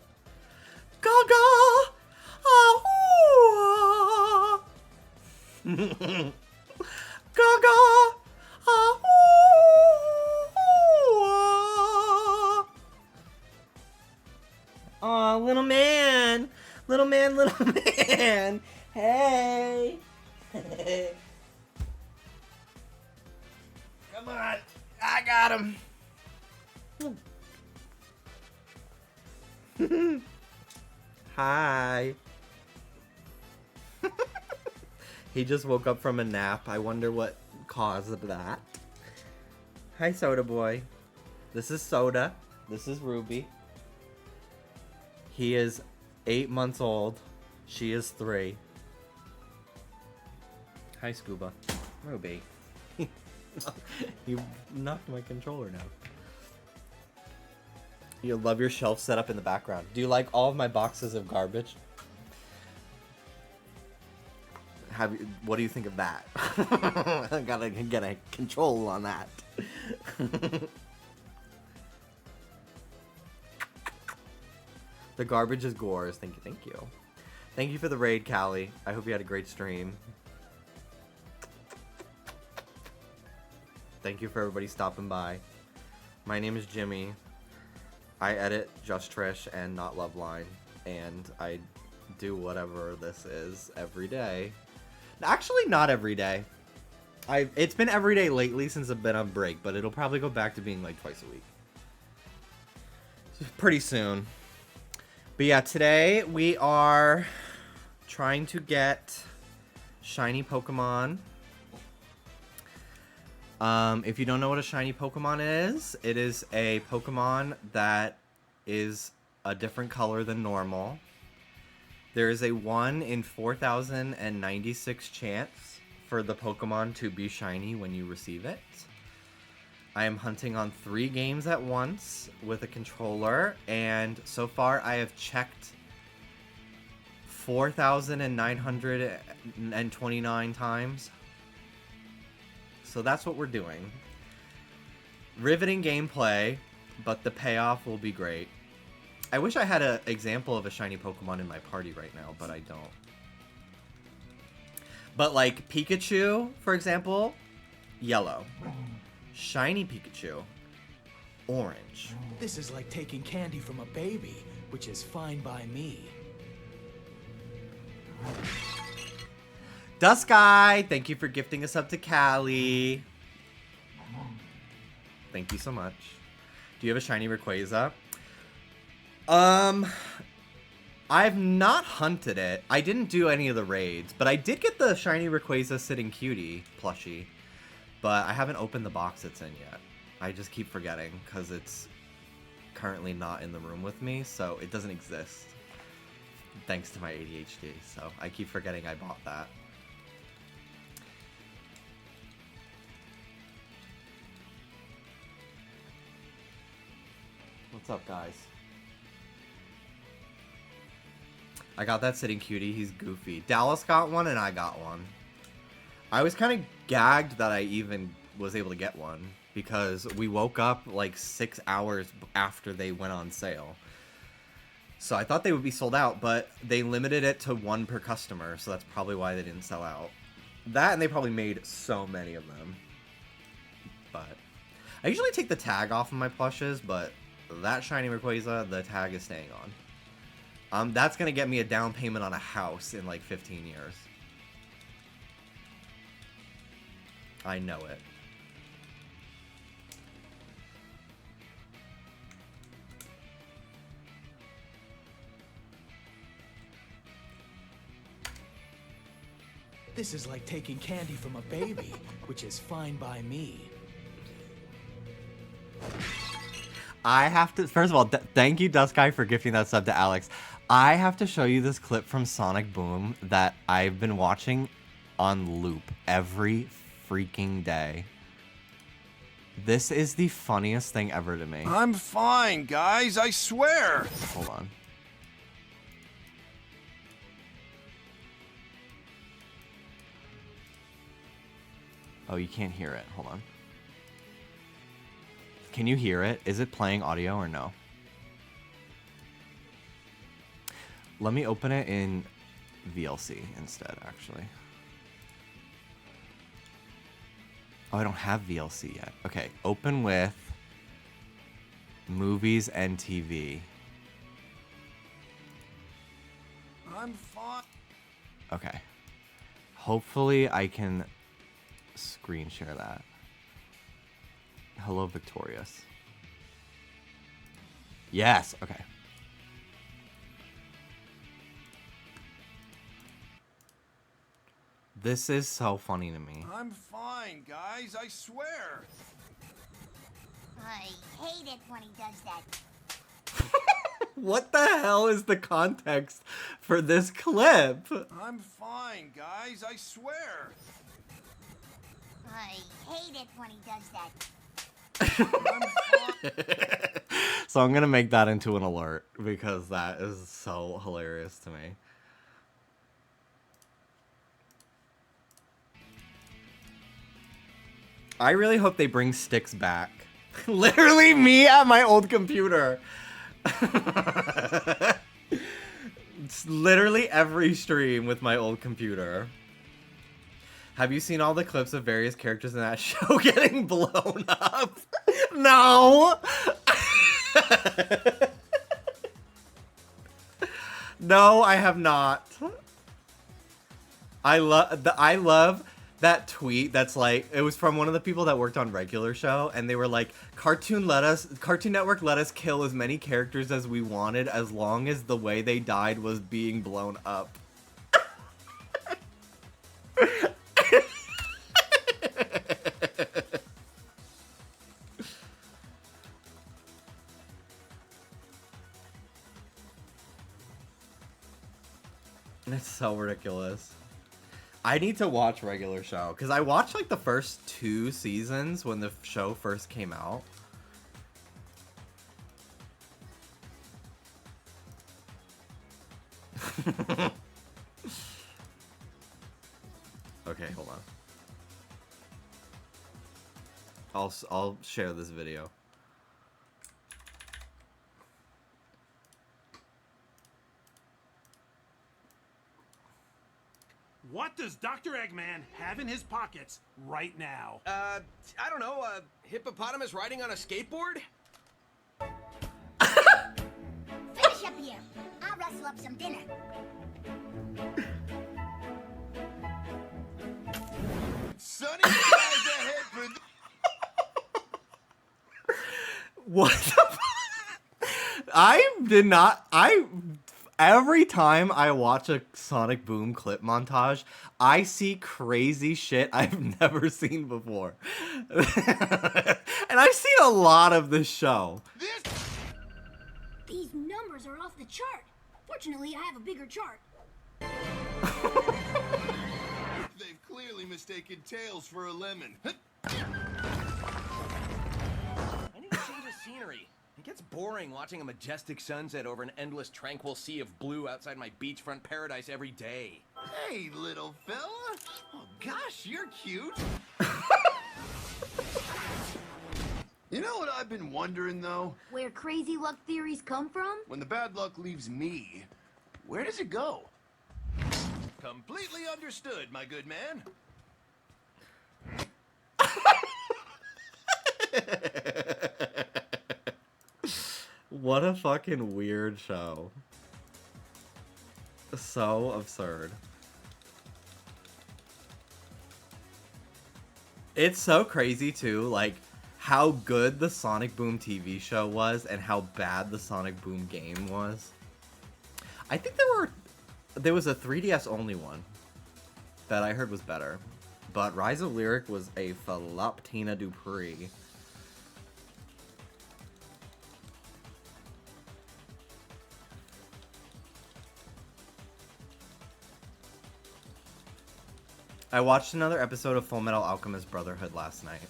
Gaga. Gaga. Aw, little man. Little man, little man. Hey. Come on. I got him. Hi. He just woke up from a nap. I wonder what caused that. Hi, Soda Boy. This is Soda. This is Ruby. He is 8 months old. She is 3. Hi, Scuba. Ruby. You knocked my controller down. You love your shelf set up in the background. Do you like all of my boxes of garbage? What do you think of that? I gotta get a control on that. The garbage is Gore's. Thank you, thank you. Thank you for the raid, Callie. I hope you had a great stream. Thank you for everybody stopping by. My name is Jimmy. I edit Just Trish and Not Loveline, and I do whatever this is every day. Actually, not every day. It's been every day lately since I've been on break, but it'll probably go back to being like twice a week. Pretty soon. But yeah, today we are trying to get shiny Pokemon. If you don't know what a shiny Pokemon is, it is a Pokemon that is a different color than normal. There is a 1 in 4,096 chance for the Pokemon to be shiny when you receive it. I am hunting on 3 games at once with a controller, and so far I have checked 4,929 times. So that's what we're doing. Riveting gameplay, but the payoff will be great. I wish I had an example of a shiny Pokemon in my party right now, but I don't. But like Pikachu, for example, yellow. Shiny Pikachu, orange. This is like taking candy from a baby, which is fine by me. Dusky, thank you for gifting us up to Callie. Thank you so much. Do you have a shiny Rayquaza? I've not hunted it. I didn't do any of the raids, but I did get the shiny Rayquaza Sitting Cutie plushie. But I haven't opened the box it's in yet. I just keep forgetting because it's currently not in the room with me, so it doesn't exist. Thanks to my ADHD, so I keep forgetting I bought that. What's up, guys? I got that Sitting Cutie. He's goofy. Dallas got one, and I got one. I was kind of gagged that I even was able to get one, because we woke up like 6 hours after they went on sale. So I thought they would be sold out, but they limited it to 1 per customer, so that's probably why they didn't sell out. That, and they probably made so many of them. But I usually take the tag off of my plushes, but that shiny Rayquaza, the tag is staying on. That's gonna get me a down payment on a house in like 15 years. I know it. This is like taking candy from a baby, which is fine by me. I have to, first of all, thank you, Dusky, for gifting that sub to Alex. I have to show you this clip from Sonic Boom that I've been watching on loop every freaking day. This is the funniest thing ever to me. I'm fine, guys, I swear. Hold on. Oh, you can't hear it. Hold on. Can you hear it? Is it playing audio or no? Let me open it in VLC instead, actually. Oh, I don't have VLC yet. Okay, open with movies and TV. I'm fine. Okay. Hopefully I can screen share that. Hello, Victorious. Yes, okay. This is so funny to me. I'm fine, guys, I swear. I hate it when he does that. What the hell is the context for this clip? I'm fine, guys, I swear. I hate it when he does that. So I'm gonna make that into an alert because that is so hilarious to me. I really hope they bring sticks back. Literally me at my old computer. It's literally every stream with my old computer. Have you seen all the clips of various characters in that show getting blown up? No! No, I have not. I love that tweet that's like, it was from one of the people that worked on Regular Show, and they were like, Cartoon Network let us kill as many characters as we wanted as long as the way they died was being blown up. It's so ridiculous. I need to watch regular show because I watched like the first 2 seasons when the show first came out. Okay, hold on. I'll share this video. What does Dr. Eggman have in his pockets right now? I don't know, a hippopotamus riding on a skateboard? Finish up here. I'll rustle up some dinner. Sunny skies ahead for What the every time I watch a Sonic Boom clip montage, I see crazy shit I've never seen before. And I've seen a lot of this show. These numbers are off the chart. Fortunately, I have a bigger chart. They've clearly mistaken Tails for a lemon. I need to change the scenery. It gets boring watching a majestic sunset over an endless tranquil sea of blue outside my beachfront paradise every day. Hey, little fella. Oh, gosh, you're cute. You know what I've been wondering, though? Where crazy luck theories come from? When the bad luck leaves me, where does it go? Completely understood, my good man. What a fucking weird show. So absurd. It's so crazy too, like how good the Sonic Boom TV show was and how bad the Sonic Boom game was. I think there was a 3DS only one that I heard was better, but Rise of Lyric was a Philoptina Dupree. I watched another episode of Full Metal Alchemist Brotherhood last night.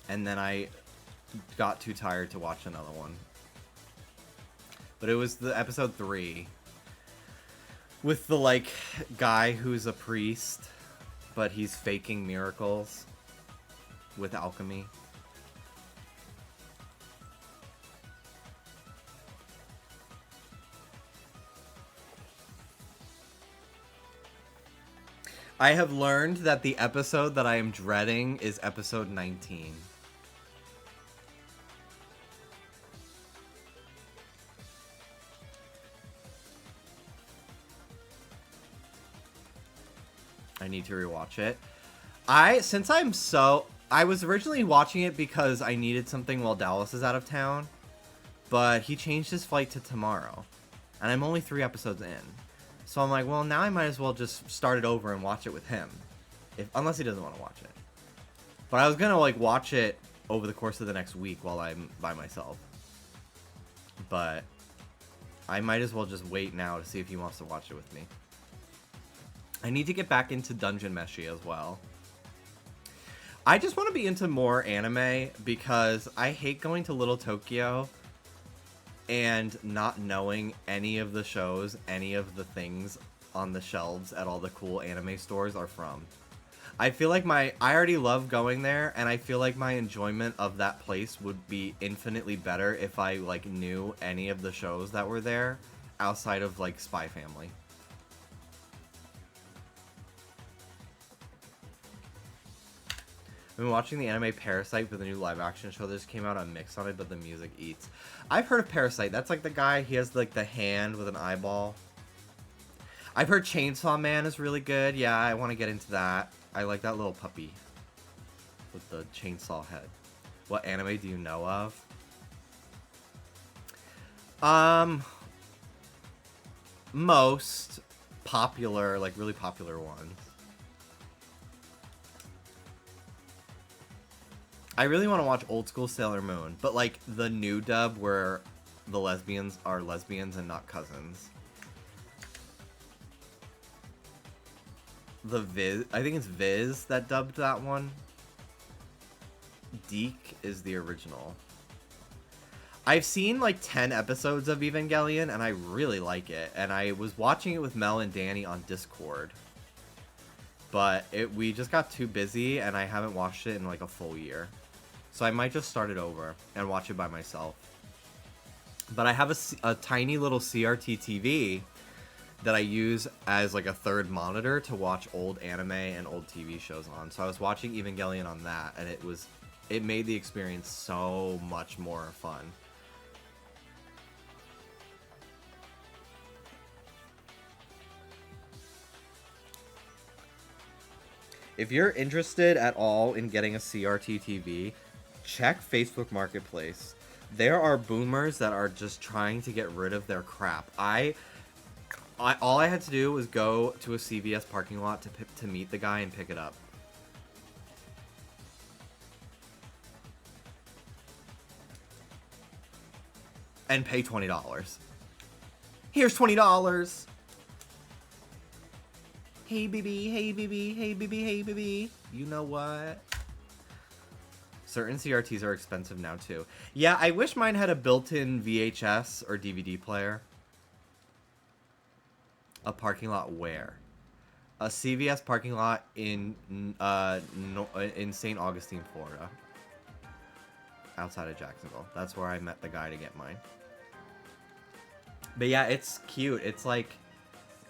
And then I got too tired to watch another one. But it was the episode 3. With the, like, guy who's a priest, but he's faking miracles with alchemy. I have learned that the episode that I am dreading is episode 19. I need to rewatch it. I was originally watching it because I needed something while Dallas is out of town, but he changed his flight to tomorrow, and I'm only 3 episodes in. So I'm like, well, now I might as well just start it over and watch it with him, unless he doesn't want to watch it. But I was gonna like watch it over the course of the next week while I'm by myself. But I might as well just wait now to see if he wants to watch it with me. I need to get back into Dungeon Meshi as well. I just want to be into more anime because I hate going to Little Tokyo and not knowing any of the shows, any of the things on the shelves at all the cool anime stores are from. I feel like I already love going there, and I feel like my enjoyment of that place would be infinitely better if I like knew any of the shows that were there outside of like Spy Family. I've been watching the anime Parasite for the new live-action show that just came out on Mix on it, but the music eats. I've heard of Parasite. That's like the guy, he has like the hand with an eyeball. I've heard Chainsaw Man is really good. Yeah, I want to get into that. I like that little puppy with the chainsaw head. What anime do you know of? Most popular, like really popular ones. I really want to watch Old School Sailor Moon, but like the new dub where the lesbians are lesbians and not cousins. the Viz. I think it's Viz that dubbed that one. Deke is the original. I've seen like 10 episodes of Evangelion, and I really like it. And I was watching it with Mel and Danny on Discord. But we just got too busy, and I haven't watched it in like a full year. So I might just start it over and watch it by myself. But I have a tiny little CRT TV that I use as like a third monitor to watch old anime and old TV shows on. So I was watching Evangelion on that, and it made the experience so much more fun. If you're interested at all in getting a CRT TV, check Facebook Marketplace. There are boomers that are just trying to get rid of their crap. All I had to do was go to a CVS parking lot to meet the guy and pick it up. And pay $20. Here's $20. Hey, baby, hey, baby, hey, baby, hey, baby. You know what? Certain CRTs are expensive now, too. Yeah, I wish mine had a built-in VHS or DVD player. A parking lot where? A CVS parking lot in St. Augustine, Florida. Outside of Jacksonville. That's where I met the guy to get mine. But yeah, it's cute. It's like...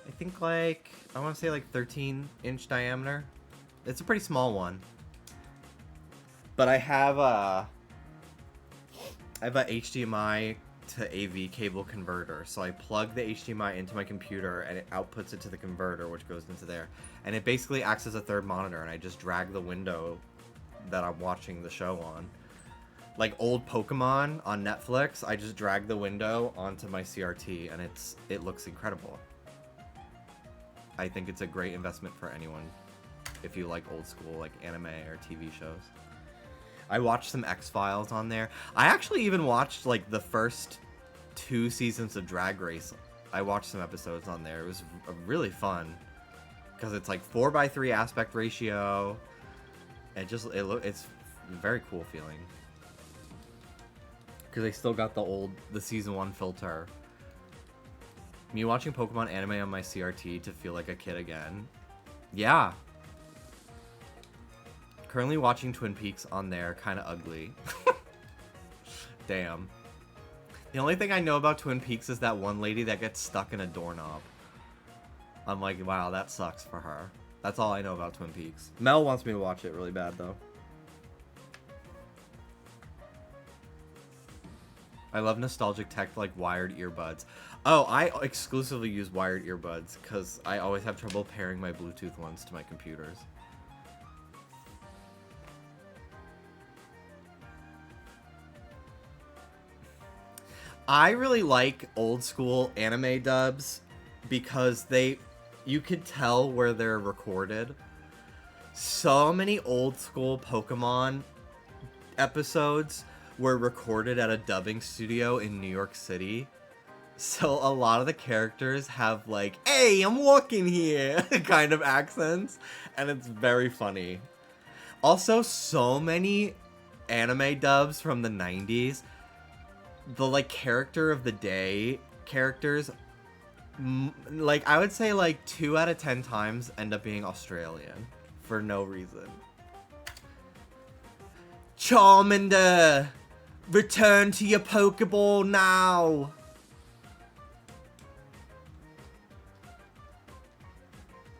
I think like, I want to say like 13-inch diameter. It's a pretty small one. But I have a HDMI to AV cable converter. So I plug the HDMI into my computer and it outputs it to the converter, which goes into there. And it basically acts as a third monitor, and I just drag the window that I'm watching the show on. Like old Pokémon on Netflix, I just drag the window onto my CRT, and it looks incredible. I think it's a great investment for anyone if you like old school like anime or TV shows. I watched some X-Files on there. I actually even watched like the first 2 seasons of Drag Race. I watched some episodes on there. It was really fun because it's like 4:3 aspect ratio. It's very cool feeling because they still got the season 1 filter. Me watching Pokemon anime on my CRT to feel like a kid again. Yeah. Currently watching Twin Peaks on there, kind of ugly. Damn. The only thing I know about Twin Peaks is that one lady that gets stuck in a doorknob. I'm like, wow, that sucks for her. That's all I know about Twin Peaks. Mel wants me to watch it really bad, though. I love nostalgic tech like wired earbuds. Oh, I exclusively use wired earbuds because I always have trouble pairing my Bluetooth ones to my computers. I really like old school anime dubs because you could tell where they're recorded. So many old school Pokemon episodes were recorded at a dubbing studio in New York City. So a lot of the characters have like, hey, I'm walking here kind of accents. And it's very funny. Also, so many anime dubs from the 90s. The like character of the day characters, like I would say like 2 out of 10 times end up being Australian for no reason. Charmander, return to your Pokeball now.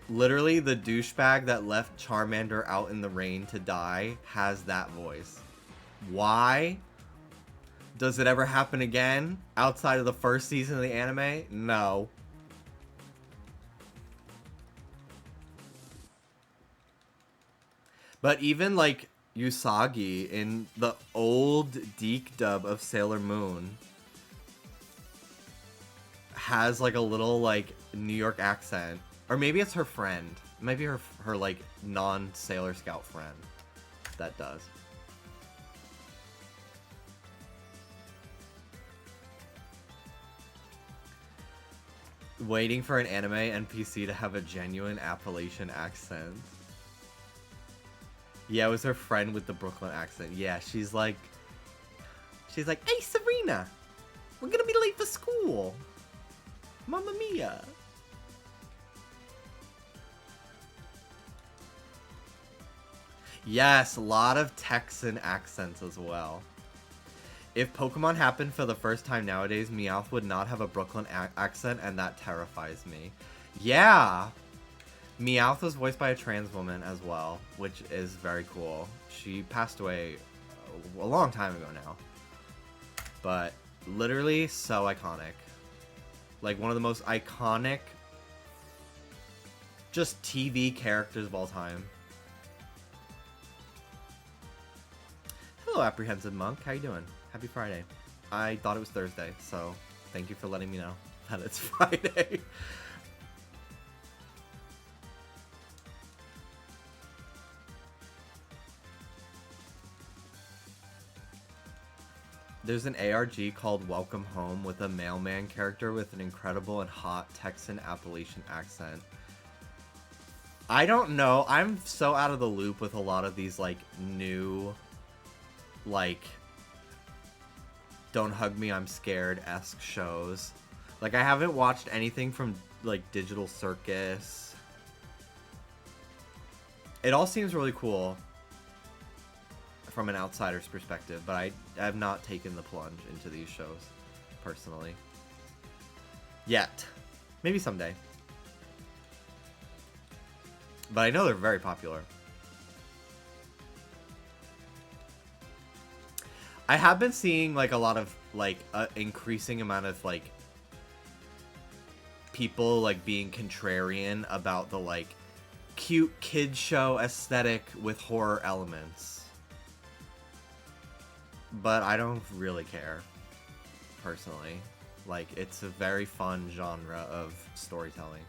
Literally, the douchebag that left Charmander out in the rain to die has that voice. Why? Does it ever happen again outside of the first season of the anime? No. But even like Usagi in the old Deke dub of Sailor Moon has like a little like New York accent. Or maybe it's her friend. It might be her like non-Sailor Scout friend that does. Waiting for an anime NPC to have a genuine Appalachian accent. Yeah, it was her friend with the Brooklyn accent. Yeah, she's like, hey Serena, we're gonna be late for school. Mamma mia. Yes, a lot of Texan accents as well. If Pokemon happened for the first time nowadays, Meowth would not have a Brooklyn accent, and that terrifies me. Yeah! Meowth was voiced by a trans woman as well, which is very cool. She passed away a long time ago now. But literally so iconic. Like one of the most iconic just TV characters of all time. Hello, Apprehensive Monk. How you doing? Happy Friday. I thought it was Thursday, so thank you for letting me know that it's Friday. There's an ARG called Welcome Home with a mailman character with an incredible and hot Texan Appalachian accent. I don't know. I'm so out of the loop with a lot of these, like, new, like, Don't Hug Me, I'm Scared-esque shows. Like, I haven't watched anything from, like, Digital Circus. It all seems really cool from an outsider's perspective, but I have not taken the plunge into these shows, personally. Yet. Maybe someday. But I know they're very popular. I have been seeing, like, a lot of, like, increasing amount of, like, people, like, being contrarian about the, like, cute kid show aesthetic with horror elements. But I don't really care, personally. Like, it's a very fun genre of storytelling.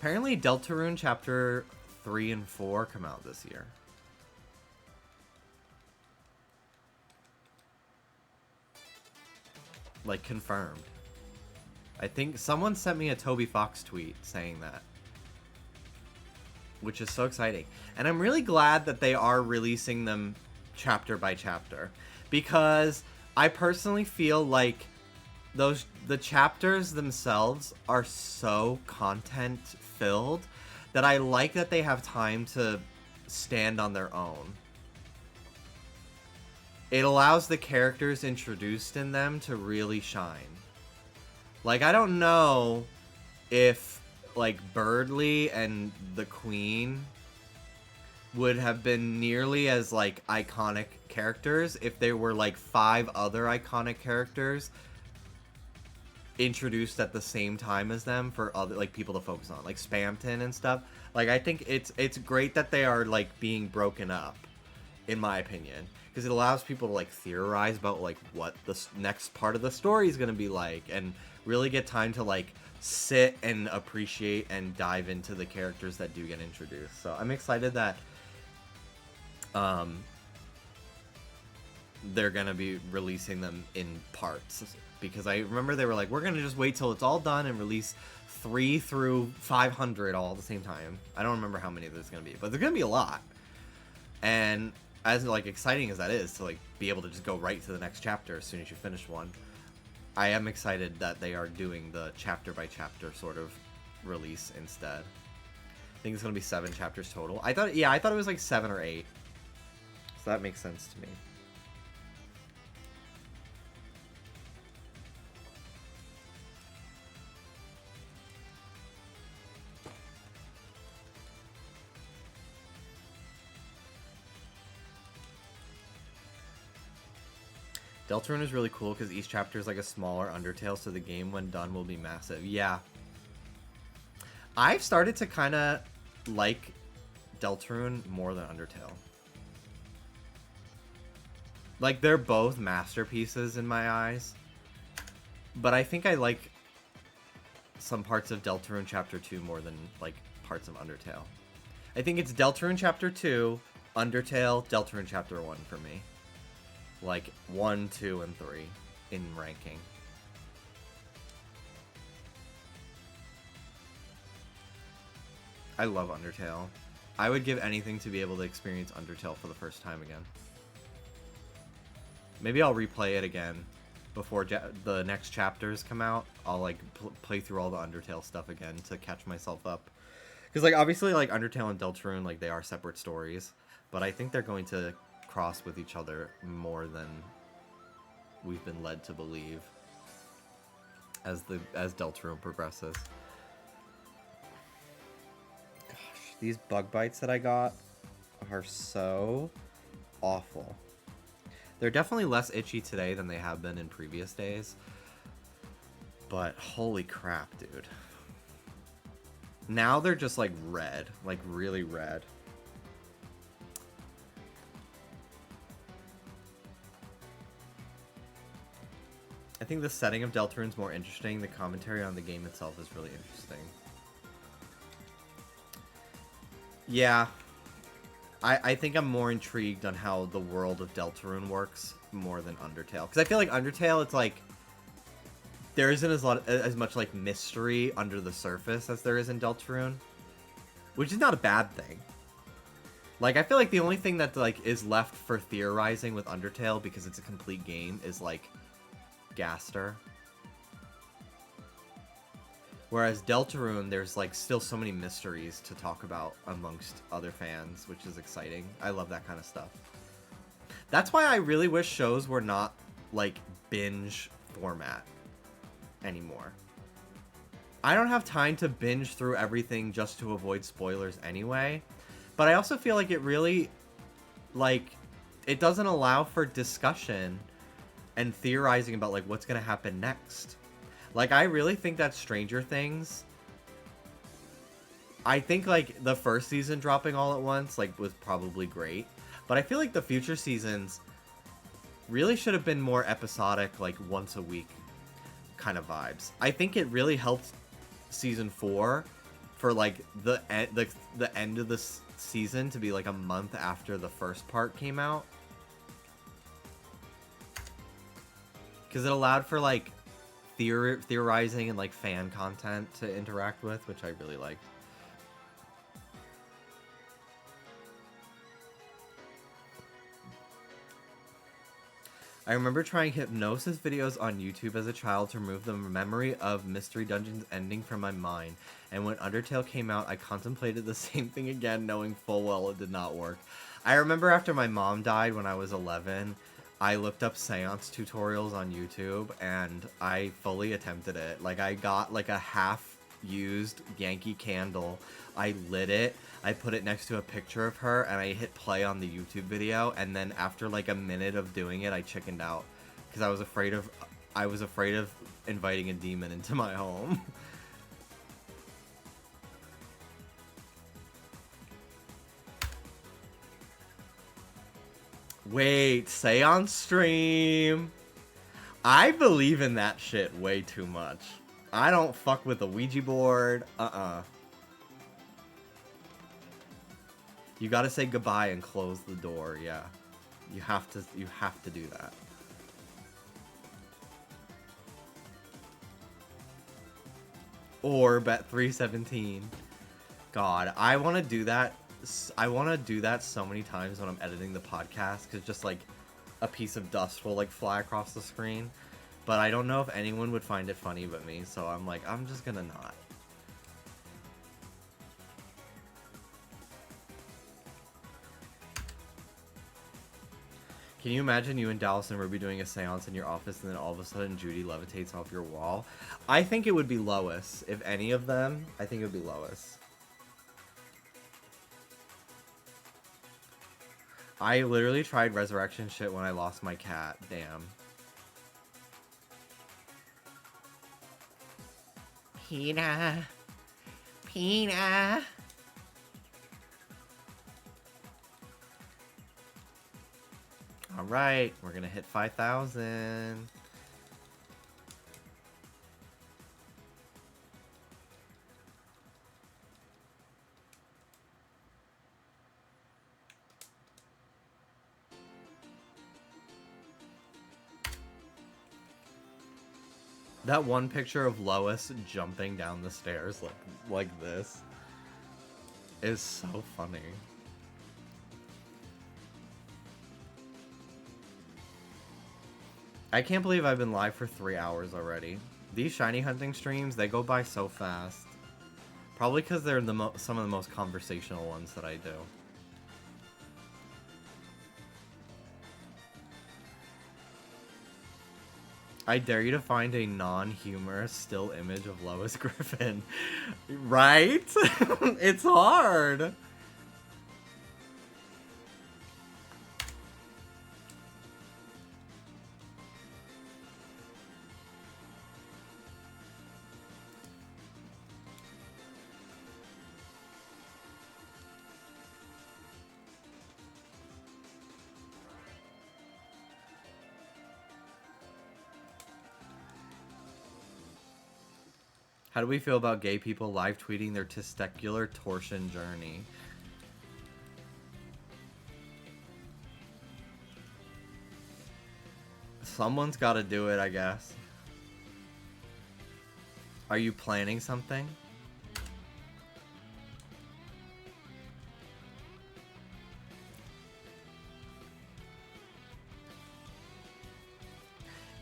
Apparently, Deltarune Chapter 3 and 4 come out this year. Like, confirmed. I think someone sent me a Toby Fox tweet saying that. Which is so exciting. And I'm really glad that they are releasing them chapter by chapter. Because I personally feel like the chapters themselves are so content filled that I like that they have time to stand on their own. It allows the characters introduced in them to really shine. Like, I don't know if, like, Birdly and the Queen would have been nearly as, like, iconic characters if there were, like, 5 other iconic characters introduced at the same time as them for other, like, people to focus on, like Spamton and stuff. Like, I think it's great that they are, like, being broken up, in my opinion, because it allows people to, like, theorize about, like, what the next part of the story is going to be like, and really get time to, like, sit and appreciate and dive into the characters that do get introduced. So I'm excited that they're going to be releasing them in parts, because I remember they were like, we're going to just wait till it's all done and release 3 through 500 all at the same time. I don't remember how many there's going to be, but there's going to be a lot. And as, like, exciting as that is to, like, be able to just go right to the next chapter as soon as you finish one, I am excited that they are doing the chapter by chapter sort of release instead. I think it's going to be 7 chapters total. I thought it was like 7 or 8. So that makes sense to me. Deltarune is really cool because each chapter is like a smaller Undertale, so the game when done will be massive. Yeah. I've started to kind of like Deltarune more than Undertale. Like, they're both masterpieces in my eyes. But I think I like some parts of Deltarune Chapter 2 more than, like, parts of Undertale. I think it's Deltarune Chapter 2, Undertale, Deltarune Chapter 1 for me. Like, 1, 2, and 3 in ranking. I love Undertale. I would give anything to be able to experience Undertale for the first time again. Maybe I'll replay it again before the next chapters come out. I'll like play through all the Undertale stuff again to catch myself up. Because like obviously like Undertale and Deltarune, like they are separate stories, but I think they're going to cross with each other more than we've been led to believe as Deltarune progresses. Gosh, these bug bites that I got are so awful. They're definitely less itchy today than they have been in previous days. But holy crap, dude. Now they're just like red, like really red. I think the setting of Deltarune's more interesting. The commentary on the game itself is really interesting. Yeah. I think I'm more intrigued on how the world of Deltarune works more than Undertale. Because I feel like Undertale, it's like there isn't as much like mystery under the surface as there is in Deltarune, which is not a bad thing. Like I feel like the only thing that like is left for theorizing with Undertale, because it's a complete game, is like Gaster. Whereas Deltarune, there's like still so many mysteries to talk about amongst other fans, which is exciting. I love that kind of stuff. That's why I really wish shows were not like binge format anymore. I don't have time to binge through everything just to avoid spoilers anyway. But I also feel like it really, like, it doesn't allow for discussion and theorizing about like what's going to happen next. Like, I really think that Stranger Things, I think, like, the first season dropping all at once, like, was probably great. But I feel like the future seasons really should have been more episodic, like, once a week kind of vibes. I think it really helped Season 4 for, like, the end of the season to be, like, a month after the first part came out. Because it allowed for, like, theorizing and like fan content to interact with, which I really liked. I remember trying hypnosis videos on YouTube as a child to remove the memory of Mystery Dungeon's ending from my mind, and when Undertale came out, I contemplated the same thing again, knowing full well it did not work. I remember after my mom died when I was 11, I looked up seance tutorials on YouTube, and I fully attempted it. Like, I got, like, a half-used Yankee candle. I lit it, I put it next to a picture of her, and I hit play on the YouTube video, and then after, like, a minute of doing it, I chickened out. Because I was afraid of inviting a demon into my home. Wait, seance stream. I believe in that shit way too much. I don't fuck with the Ouija board. You gotta say goodbye and close the door, yeah. You have to do that. Or bet 317. God, I want to do that. I want to do that so many times when I'm editing the podcast, because just like a piece of dust will like fly across the screen. But I don't know if anyone would find it funny but me, so I'm like, I'm just gonna not. Can you imagine you and Dallas and Ruby doing a seance in your office and then all of a sudden Judy levitates off your wall? I think it would be Lois. If any of them, I think it would be Lois. I literally tried resurrection shit when I lost my cat. Damn. Peanut. Peanut. Alright, we're gonna hit 5,000. That one picture of Lois jumping down the stairs like this is so funny. I can't believe I've been live for 3 hours already. These shiny hunting streams, they go by so fast. Probably because they're some of the most conversational ones that I do. I dare you to find a non-humorous still image of Lois Griffin. Right? It's hard. How do we feel about gay people live tweeting their testicular torsion journey? Someone's got to do it, I guess. Are you planning something?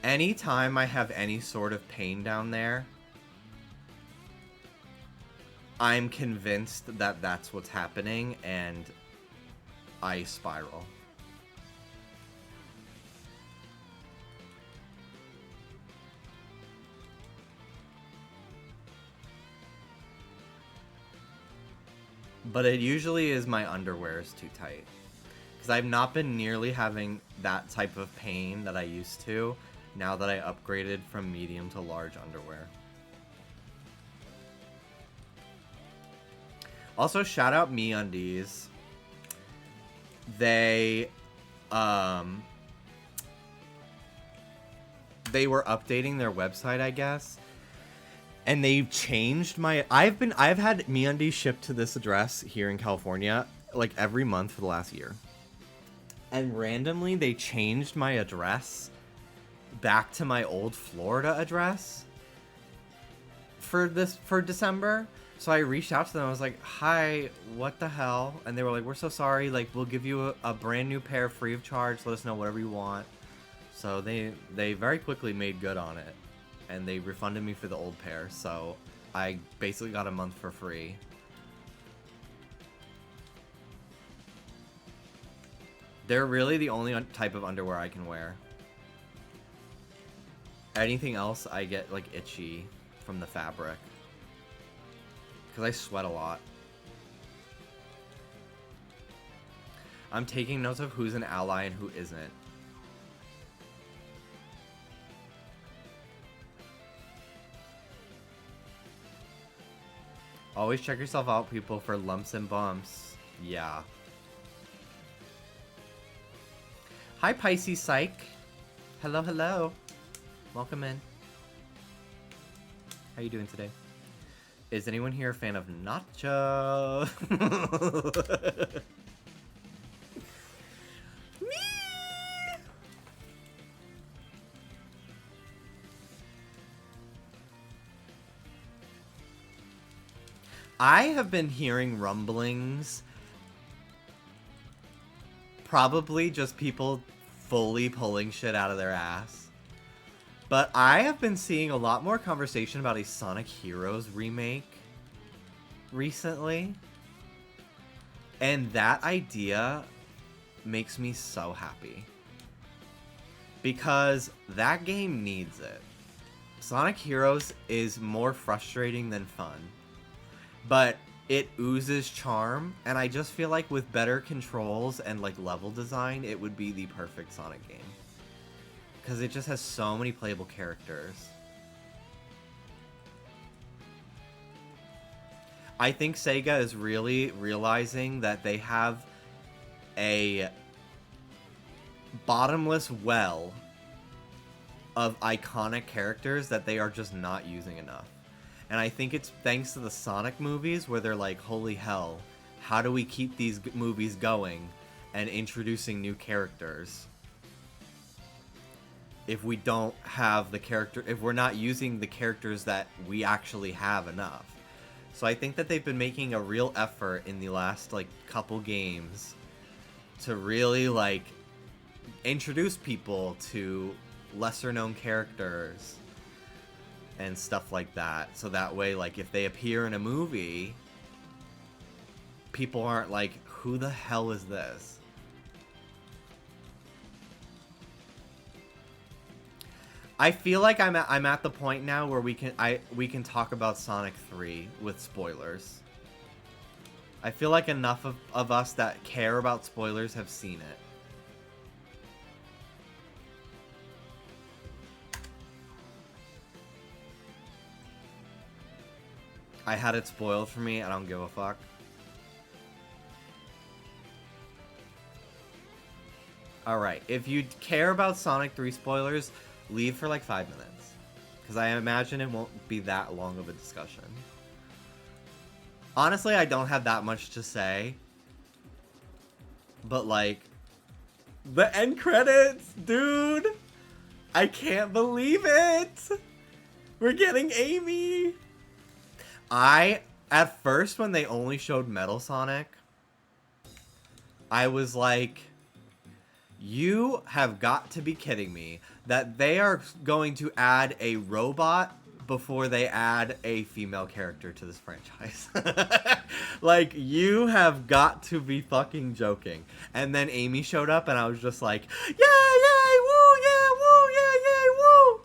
Anytime I have any sort of pain down there, I'm convinced that that's what's happening, and I spiral. But it usually is my underwear is too tight. Because I've not been nearly having that type of pain that I used to now that I upgraded from medium to large underwear. Also, shout out MeUndies. They were updating their website, I guess. And they've changed my... I've had MeUndies shipped to this address here in California, like, every month for the last year. And randomly, they changed my address back to my old Florida address for December. So I reached out to them. I was like, hi, what the hell? And they were like, we're so sorry. Like, we'll give you a brand new pair free of charge. Let us know whatever you want. So they very quickly made good on it. And they refunded me for the old pair. So I basically got a month for free. They're really the only type of underwear I can wear. Anything else, I get, like, itchy from the fabric. Because I sweat a lot. I'm taking notes of who's an ally and who isn't. Always check yourself out, people, for lumps and bumps. Yeah. Hi, Pisces Psych. Hello, hello. Welcome in. How you doing today? Is anyone here a fan of Nacho? Me! I have been hearing rumblings. Probably just people fully pulling shit out of their ass. But I have been seeing a lot more conversation about a Sonic Heroes remake recently. And that idea makes me so happy. Because that game needs it. Sonic Heroes is more frustrating than fun. But it oozes charm, and I just feel like with better controls and like level design, it would be the perfect Sonic game. Because it just has so many playable characters. I think Sega is really realizing that they have a bottomless well of iconic characters that they are just not using enough. And I think it's thanks to the Sonic movies where they're like, holy hell, how do we keep these movies going and introducing new characters? if we don't have the character, if we're not using the characters that we actually have enough. So I think that they've been making a real effort in the last like couple games to really like introduce people to lesser known characters and stuff like that. So that way, like, if they appear in a movie, people aren't like, who the hell is this? I feel like I'm at the point now where we can talk about Sonic 3 with spoilers. I feel like enough of us that care about spoilers have seen it. I had it spoiled for me. I don't give a fuck. Alright, if you care about Sonic 3 spoilers, leave for like 5 minutes. Because I imagine it won't be that long of a discussion. Honestly, I don't have that much to say. But like, the end credits, dude! I can't believe it! We're getting Amy! At first, when they only showed Metal Sonic, I was like, you have got to be kidding me that they are going to add a robot before they add a female character to this franchise. Like, you have got to be fucking joking. And then Amy showed up and I was just like, yay, yay, woo, yeah, woo, yeah, yay, woo!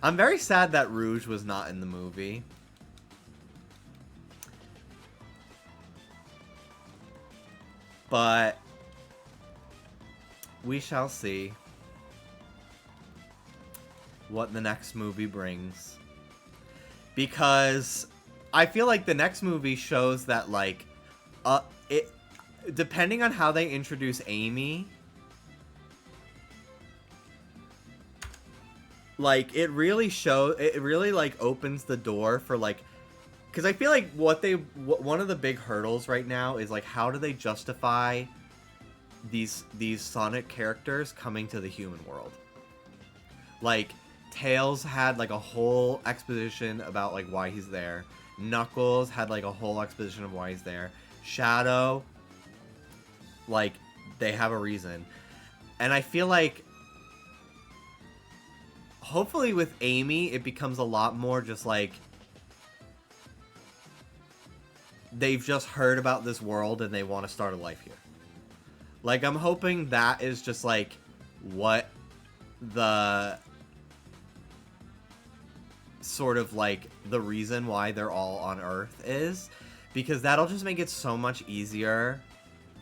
I'm very sad that Rouge was not in the movie. But we shall see what the next movie brings. Because I feel like the next movie shows that, like, depending on how they introduce Amy, like, it really like opens the door for, like, because I feel like one of the big hurdles right now is, like, how do they justify these Sonic characters coming to the human world? Like, Tails had like a whole exposition about like why he's there. Knuckles had like a whole exposition of why he's there. Shadow, like, they have a reason. And I feel like hopefully with Amy it becomes a lot more just like they've just heard about this world and they want to start a life here. Like, I'm hoping that is just, like, what the sort of, like, the reason why they're all on Earth is. Because that'll just make it so much easier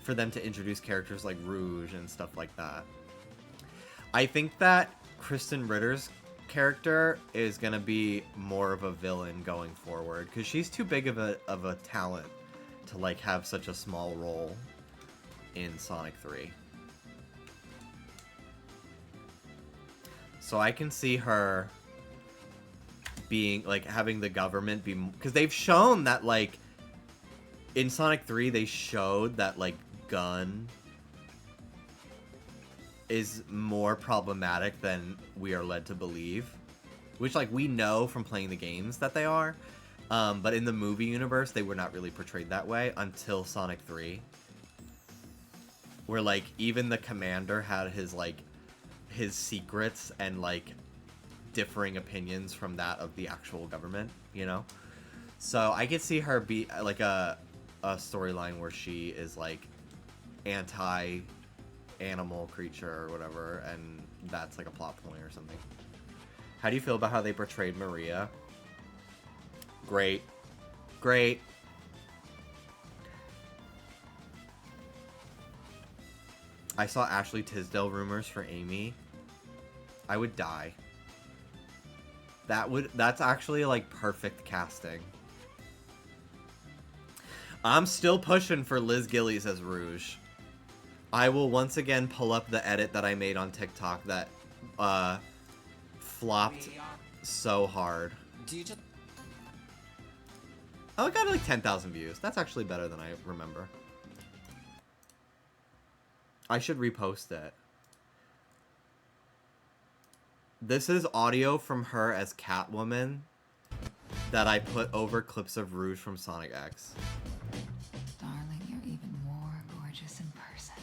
for them to introduce characters like Rouge and stuff like that. I think that Kristen Ritter's character is going to be more of a villain going forward. Because she's too big of a talent to, like, have such a small role in Sonic 3. So I can see her being, like, having the government be... Because they've shown that, like, in Sonic 3, they showed that, like, Gun is more problematic than we are led to believe. Which, like, we know from playing the games that they are. But in the movie universe, they were not really portrayed that way until Sonic 3. Where, like, even the commander had his, like, his secrets and, like, differing opinions from that of the actual government, you know? So I could see her be, like, a storyline where she is, like, anti-animal creature or whatever, and that's, like, a plot point or something. How do you feel about how they portrayed Maria? Great. Great. I saw Ashley Tisdale rumors for Amy. I would die. That's actually, like, perfect casting. I'm still pushing for Liz Gillies as Rouge. I will once again pull up the edit that I made on TikTok that flopped so hard. Oh, it got like 10,000 views. That's actually better than I remember. I should repost it. This is audio from her as Catwoman that I put over clips of Rouge from Sonic X. Darling, you're even more gorgeous in person.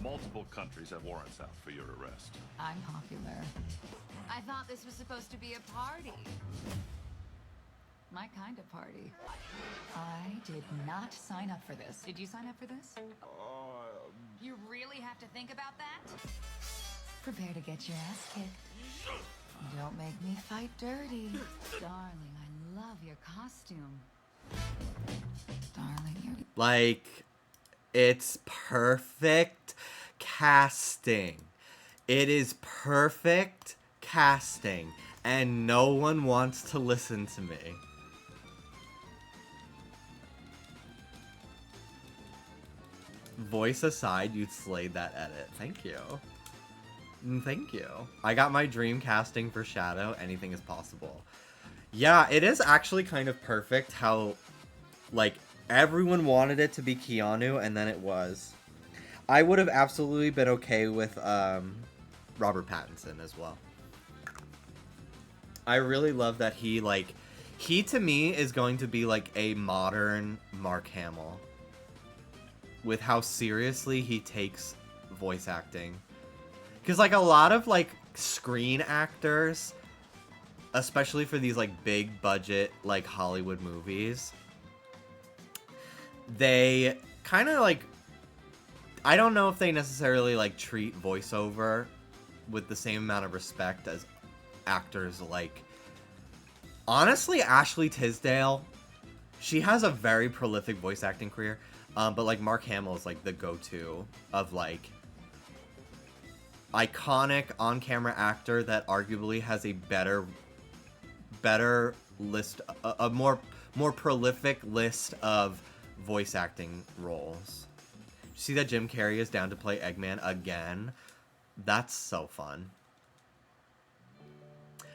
Multiple countries have warrants out for your arrest. I'm popular. I thought this was supposed to be a party. My kind of party. I did not sign up for this. Did you sign up for this? You really have to think about that? Prepare to get your ass kicked. Don't make me fight dirty. Darling, I love your costume. Darling, you're... Like, it's perfect casting. It is perfect casting. And no one wants to listen to me. Voice aside, you slayed that edit. Thank you. Thank you. I got my dream casting for Shadow. Anything is possible. Yeah, it is actually kind of perfect how, like, everyone wanted it to be Keanu, and then it was. I would have absolutely been okay with Robert Pattinson as well. I really love that he to me is going to be like a modern Mark Hamill. With how seriously he takes voice acting. Because, like, a lot of, like, screen actors, especially for these, like, big budget, like, Hollywood movies, they kind of, like, I don't know if they necessarily, like, treat voiceover with the same amount of respect as actors like... Honestly, Ashley Tisdale, she has a very prolific voice acting career. But, like, Mark Hamill is, like, the go-to of, like, iconic on-camera actor that arguably has a better list, a more prolific list of voice acting roles. See that Jim Carrey is down to play Eggman again? That's so fun.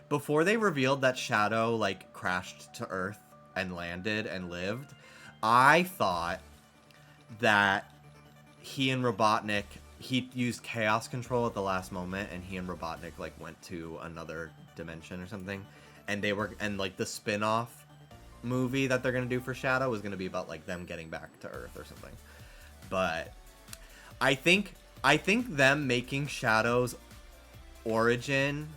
Before they revealed that Shadow, like, crashed to Earth and landed and lived, I thought that he and Robotnik, he used chaos control at the last moment, and he and Robotnik, like, went to another dimension or something, and they were, and, like, the spin-off movie that they're gonna do for Shadow was gonna be about, like, them getting back to Earth or something. But I think them making Shadow's origin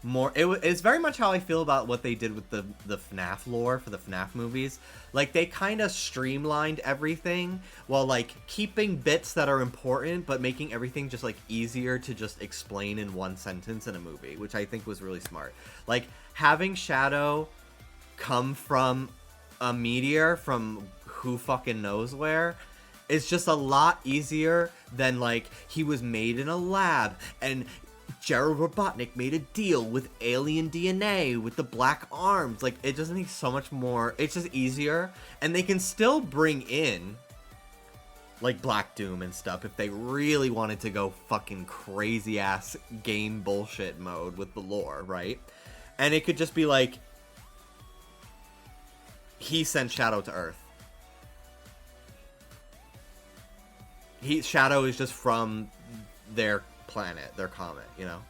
more, it's very much how I feel about what they did with the FNAF lore for the FNAF movies. Like, they kind of streamlined everything while, like, keeping bits that are important, but making everything just, like, easier to just explain in one sentence in a movie, which I think was really smart. Like, having Shadow come from a meteor from who fucking knows where is just a lot easier than, like, he was made in a lab and Gerald Robotnik made a deal with alien DNA with the black arms. Like, it just makes so much more, it's just easier, and they can still bring in, like, Black Doom and stuff if they really wanted to go fucking crazy ass game bullshit mode with the lore, right? And it could just be like, he sent Shadow to Earth. Shadow is just from their planet, their comet, you know?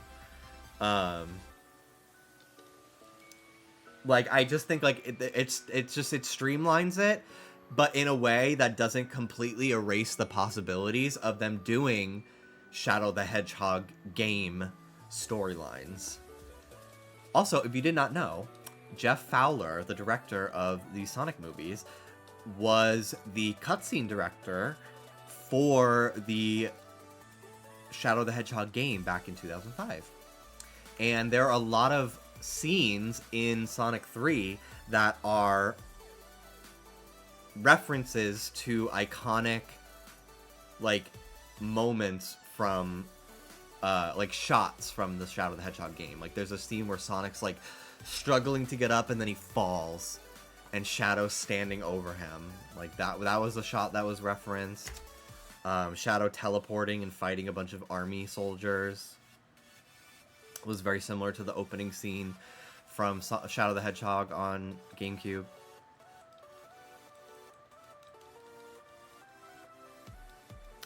Like, I just think, like, it streamlines it, but in a way that doesn't completely erase the possibilities of them doing Shadow the Hedgehog game storylines. Also, if you did not know, Jeff Fowler, the director of the Sonic movies, was the cutscene director for the Shadow the Hedgehog game back in 2005. And there are a lot of scenes in Sonic 3 that are references to iconic, like, moments from, like, shots from the Shadow the Hedgehog game. Like, there's a scene where Sonic's, like, struggling to get up and then he falls, and Shadow's standing over him. Like, that was a shot that was referenced. Shadow teleporting and fighting a bunch of army soldiers was very similar to the opening scene from Shadow the Hedgehog on GameCube.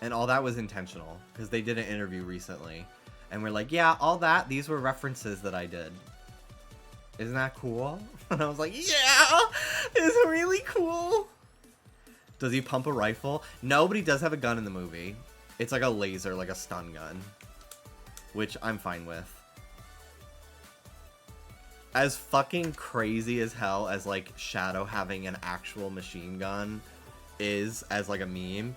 And all that was intentional, because they did an interview recently, And we're like, yeah, all that, these were references that I did. Isn't that cool? And I was like, yeah, it's really cool. Does he pump a rifle? No, but he does have a gun in the movie. It's like a laser, like a stun gun. Which I'm fine with. As fucking crazy as hell as, like, Shadow having an actual machine gun is as, like, a meme,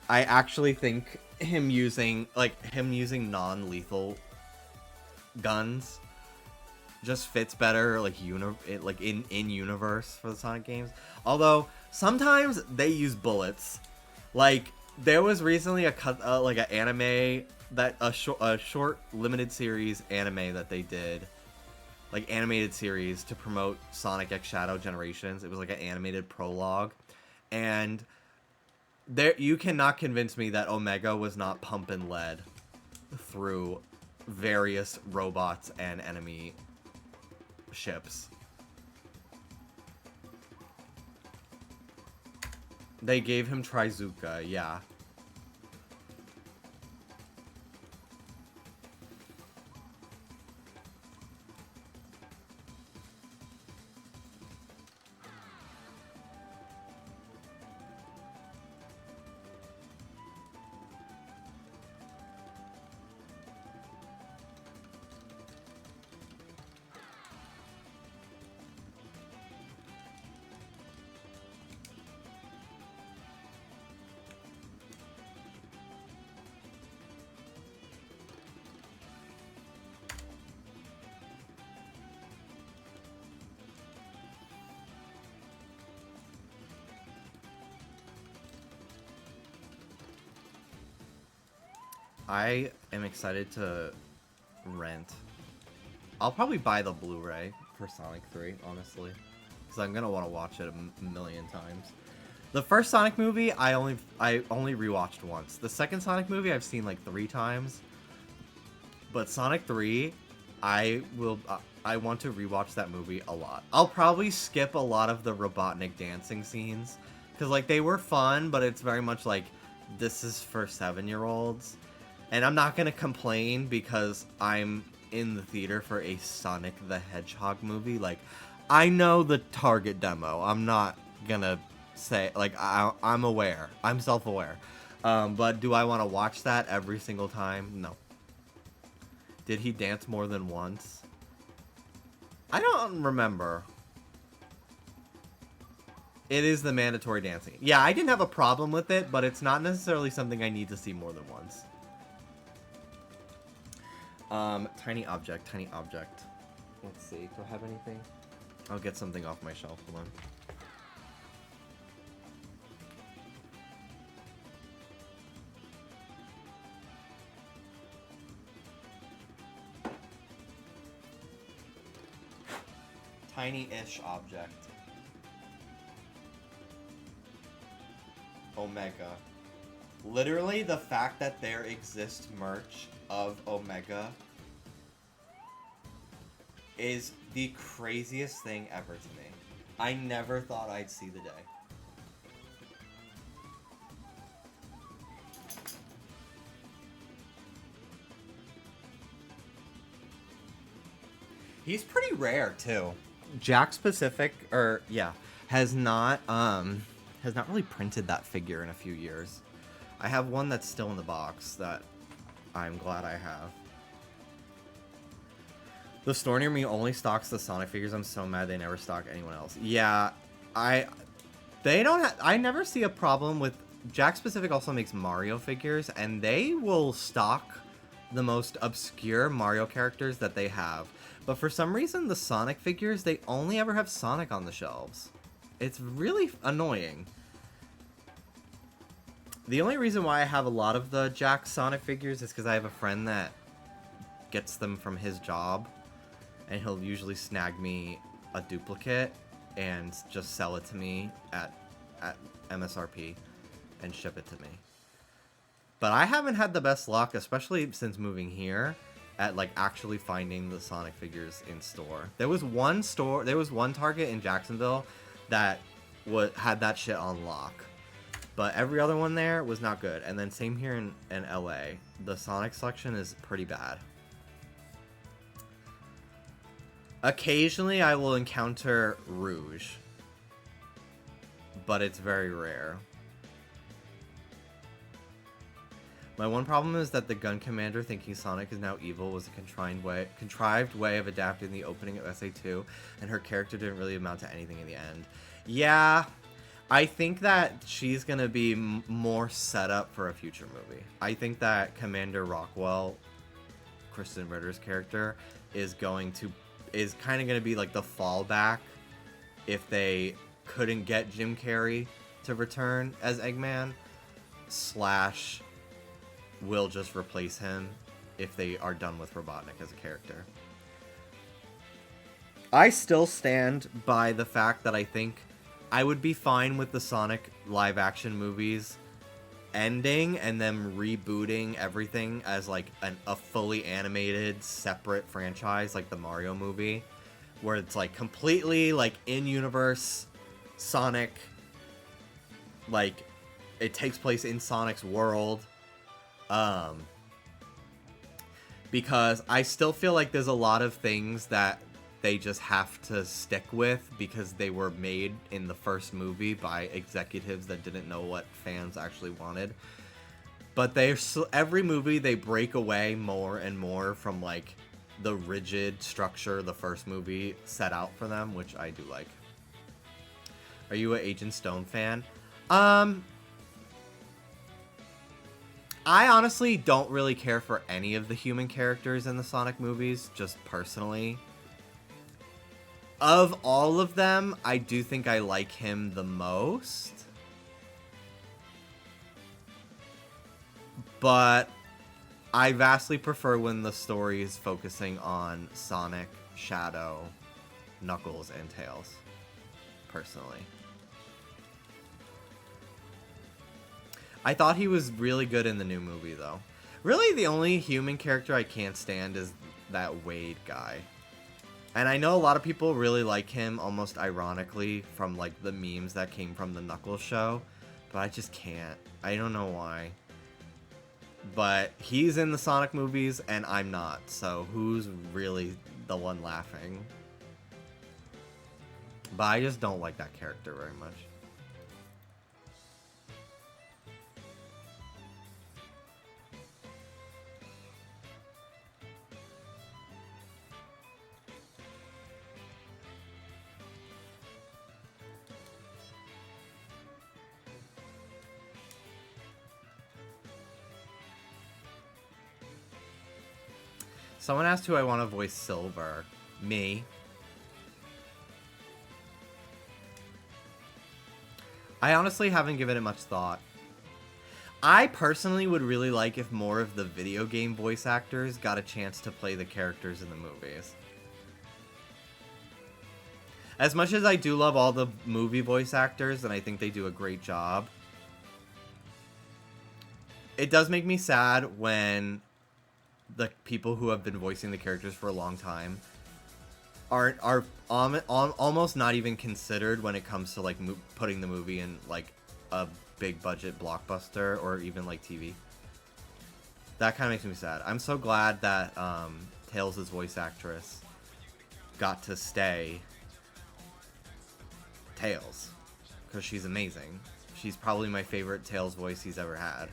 I actually think him using non-lethal guns just fits better, like, in universe for the Sonic games. Although, sometimes they use bullets. Like, there was recently a anime, a short limited series anime that they did, like animated series to promote Sonic X Shadow Generations. It was like an animated prologue, and there you cannot convince me that Omega was not pumping lead through various robots and enemy ships. They gave him Trizuka, yeah. I am excited to rent. I'll probably buy the Blu-ray for Sonic 3, honestly. Because I'm going to want to watch it a million times. The first Sonic movie, I only rewatched once. The second Sonic movie, I've seen like 3 times. But Sonic 3, I want to rewatch that movie a lot. I'll probably skip a lot of the Robotnik dancing scenes. Because like they were fun, but it's very much like, this is for 7-year-olds. And I'm not going to complain because I'm in the theater for a Sonic the Hedgehog movie. Like, I know the target demo. I'm not going to say, like, I'm aware. I'm self-aware. But do I want to watch that every single time? No. Did he dance more than once? I don't remember. It is the mandatory dancing. Yeah, I didn't have a problem with it, but it's not necessarily something I need to see more than once. Tiny object. Let's see, do I have anything? I'll get something off my shelf, hold on. Tiny-ish object. Omega. Literally, the fact that there exists merch of Omega is the craziest thing ever to me. I never thought I'd see the day. He's pretty rare too. Jack Specific, has not really printed that figure in a few years. I have one that's still in the box that I'm glad I have. The store near me only stocks the Sonic figures. I'm so mad they never stock anyone else. Yeah, I never see a problem with... Jack Specific also makes Mario figures, and they will stock the most obscure Mario characters that they have. But for some reason, the Sonic figures, they only ever have Sonic on the shelves. It's really annoying. The only reason why I have a lot of the Jack Sonic figures is because I have a friend that gets them from his job. And he'll usually snag me a duplicate and just sell it to me at MSRP and ship it to me. But I haven't had the best luck, especially since moving here, at like actually finding the Sonic figures in store. There was one Target in Jacksonville that had that shit on lock. But every other one there was not good. And then same here in LA. The Sonic selection is pretty bad. Occasionally I will encounter Rouge, but it's very rare. My one problem is that the gun commander thinking Sonic is now evil was a contrived way of adapting the opening of SA2, and her character didn't really amount to anything in the end. Yeah, I think that she's going to be more set up for a future movie. I think that Commander Rockwell, Kristen Ritter's character, is kind of going to be like the fallback if they couldn't get Jim Carrey to return as Eggman, / will just replace him if they are done with Robotnik as a character. I still stand by the fact that I think I would be fine with the Sonic live action movies ending and them rebooting everything as like a fully animated separate franchise like the Mario movie, where it's like completely like in-universe Sonic, like it takes place in Sonic's world. Because I still feel like there's a lot of things that they just have to stick with because they were made in the first movie by executives that didn't know what fans actually wanted. But every movie they break away more and more from like the rigid structure the first movie set out for them, which I do like. Are you an Agent Stone fan? I honestly don't really care for any of the human characters in the Sonic movies, just personally. Of all of them, I do think I like him the most. But I vastly prefer when the story is focusing on Sonic, Shadow, Knuckles, and Tails, personally. I thought he was really good in the new movie, though. Really, the only human character I can't stand is that Wade guy. And I know a lot of people really like him, almost ironically, from, like, the memes that came from the Knuckles show. But I just can't. I don't know why. But he's in the Sonic movies, and I'm not. So who's really the one laughing? But I just don't like that character very much. Someone asked who I want to voice Silver. Me. I honestly haven't given it much thought. I personally would really like if more of the video game voice actors got a chance to play the characters in the movies. As much as I do love all the movie voice actors, and I think they do a great job, it does make me sad when the people who have been voicing the characters for a long time are almost not even considered when it comes to like putting the movie in like a big budget blockbuster or even like TV. That kind of makes me sad. I'm so glad that Tails' voice actress got to stay Tails, because she's amazing. She's probably my favorite Tails voice he's ever had.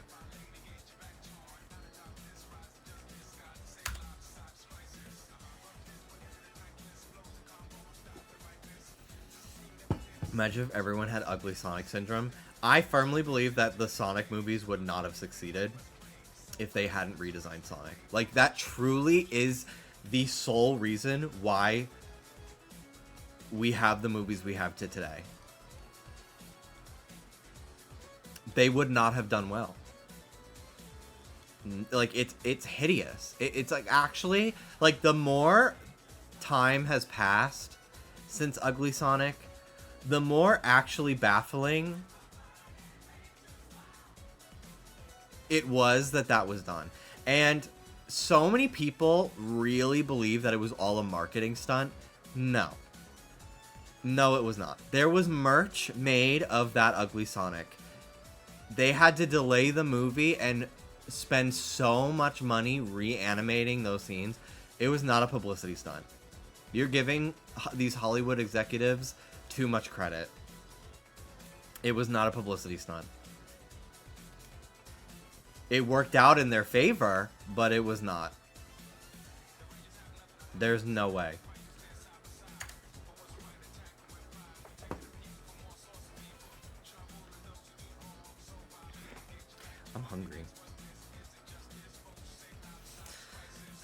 Imagine if everyone had ugly Sonic syndrome. I firmly believe that the Sonic movies would not have succeeded if they hadn't redesigned Sonic. Like, that truly is the sole reason why we have the movies we have to today. They would not have done well. Like, it's hideous. It's like, actually, like, the more time has passed since Ugly Sonic, the more actually baffling it was that was done. And so many people really believe that it was all a marketing stunt. No. No, it was not. There was merch made of that Ugly Sonic. They had to delay the movie and spend so much money reanimating those scenes. It was not a publicity stunt. You're giving these Hollywood executives too much credit. It was not a publicity stunt. It worked out in their favor, but it was not. There's no way. I'm hungry.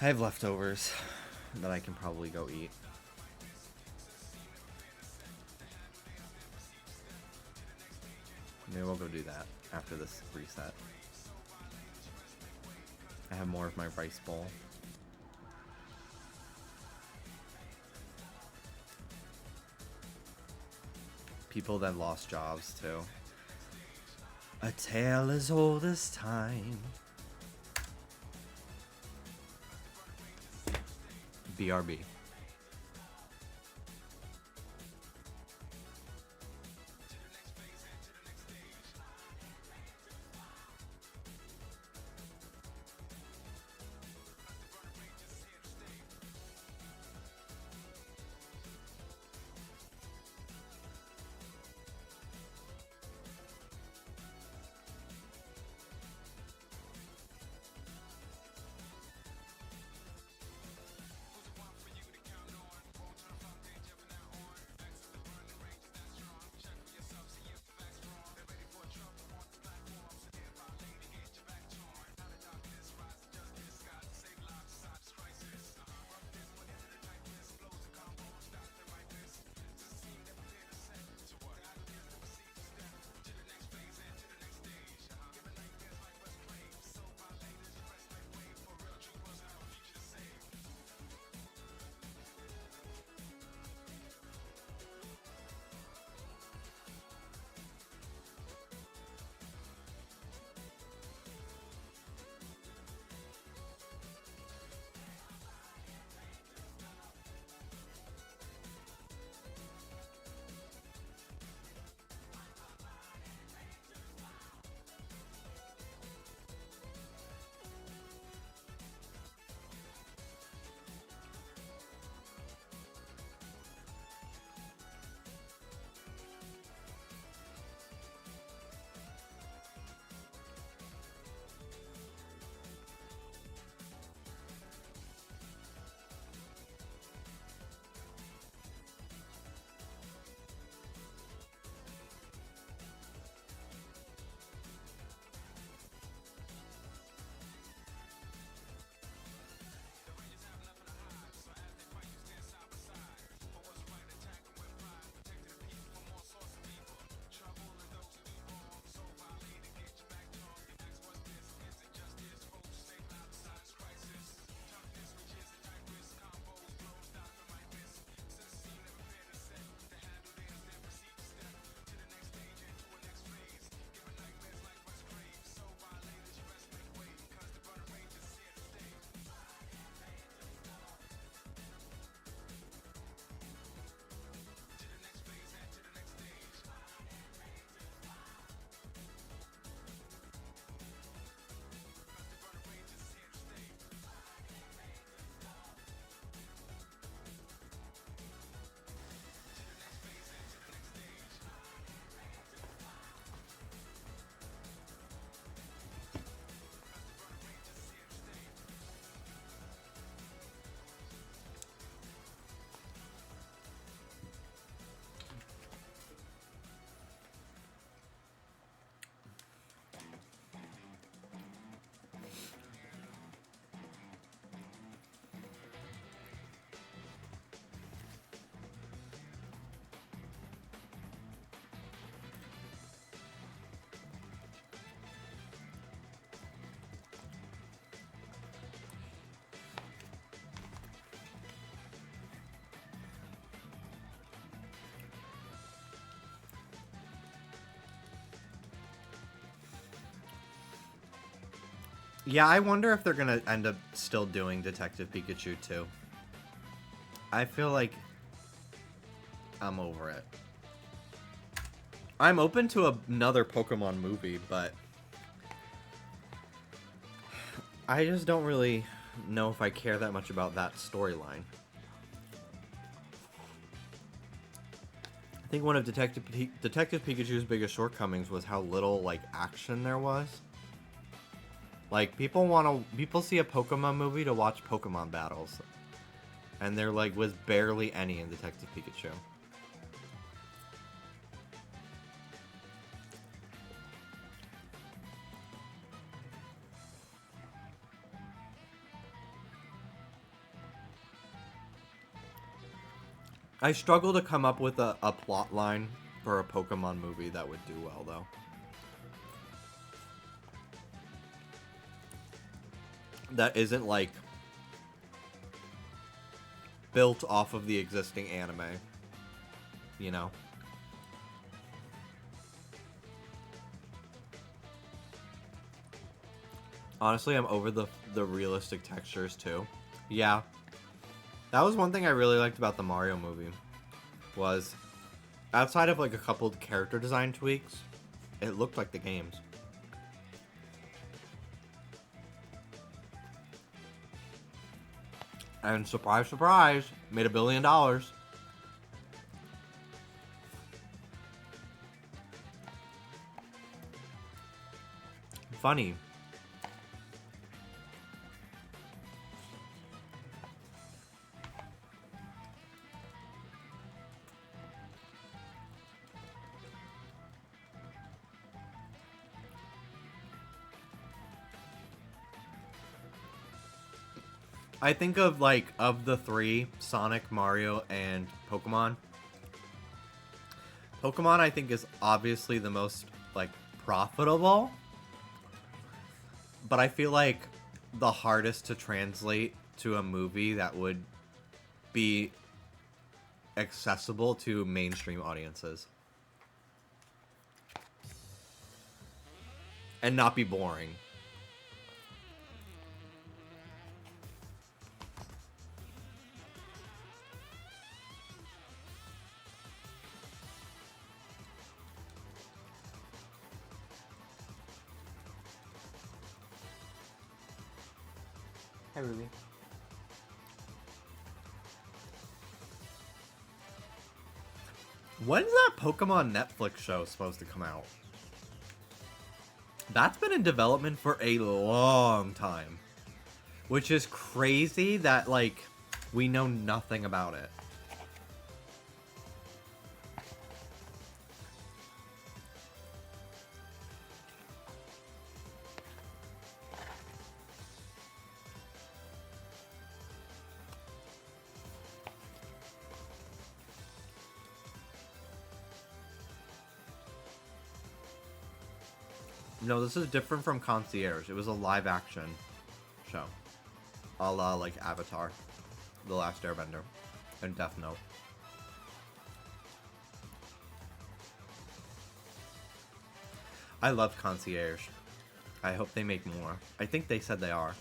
I have leftovers that I can probably go eat. Maybe we'll go do that after this reset. I have more of my rice bowl. People that lost jobs too. A tale as old as time. BRB. Yeah, I wonder if they're gonna end up still doing Detective Pikachu 2. I feel like I'm over it. I'm open to another Pokemon movie, but I just don't really know if I care that much about that storyline. think one of Detective Pikachu's biggest shortcomings was how little like action there was. Like people see a Pokemon movie to watch Pokemon battles, and there like was barely any in Detective Pikachu. I struggle to come up with a plot line for a Pokemon movie that would do well, though. That isn't, like, built off of the existing anime. You know? Honestly, I'm over the realistic textures, too. Yeah. That was one thing I really liked about the Mario movie, was outside of like a couple of character design tweaks, it looked like the games. And surprise, surprise, made $1 billion. Funny. I think of, like, of the three, Sonic, Mario, and Pokemon. Pokemon, I think, is obviously the most, like, profitable. But I feel like the hardest to translate to a movie that would be accessible to mainstream audiences. And not be boring. Hi, Ruby. When's that Pokemon Netflix show supposed to come out? That's been in development for a long time. Which is crazy that, like, we know nothing about it. No, this is different from Concierge. It was a live action show. A la, like, Avatar, The Last Airbender, and Death Note. I loved Concierge. I hope they make more. I think they said they are.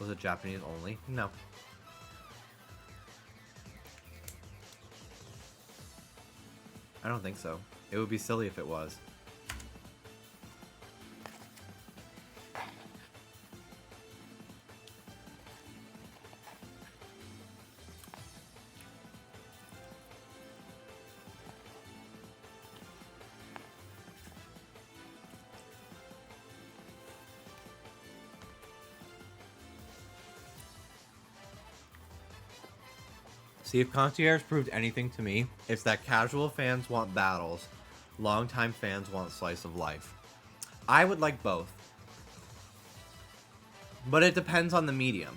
Was it Japanese only? No. I don't think so. It would be silly if it was. See, if Concierge proved anything to me, it's that casual fans want battles, longtime fans want slice of life. I would like both. But it depends on the medium.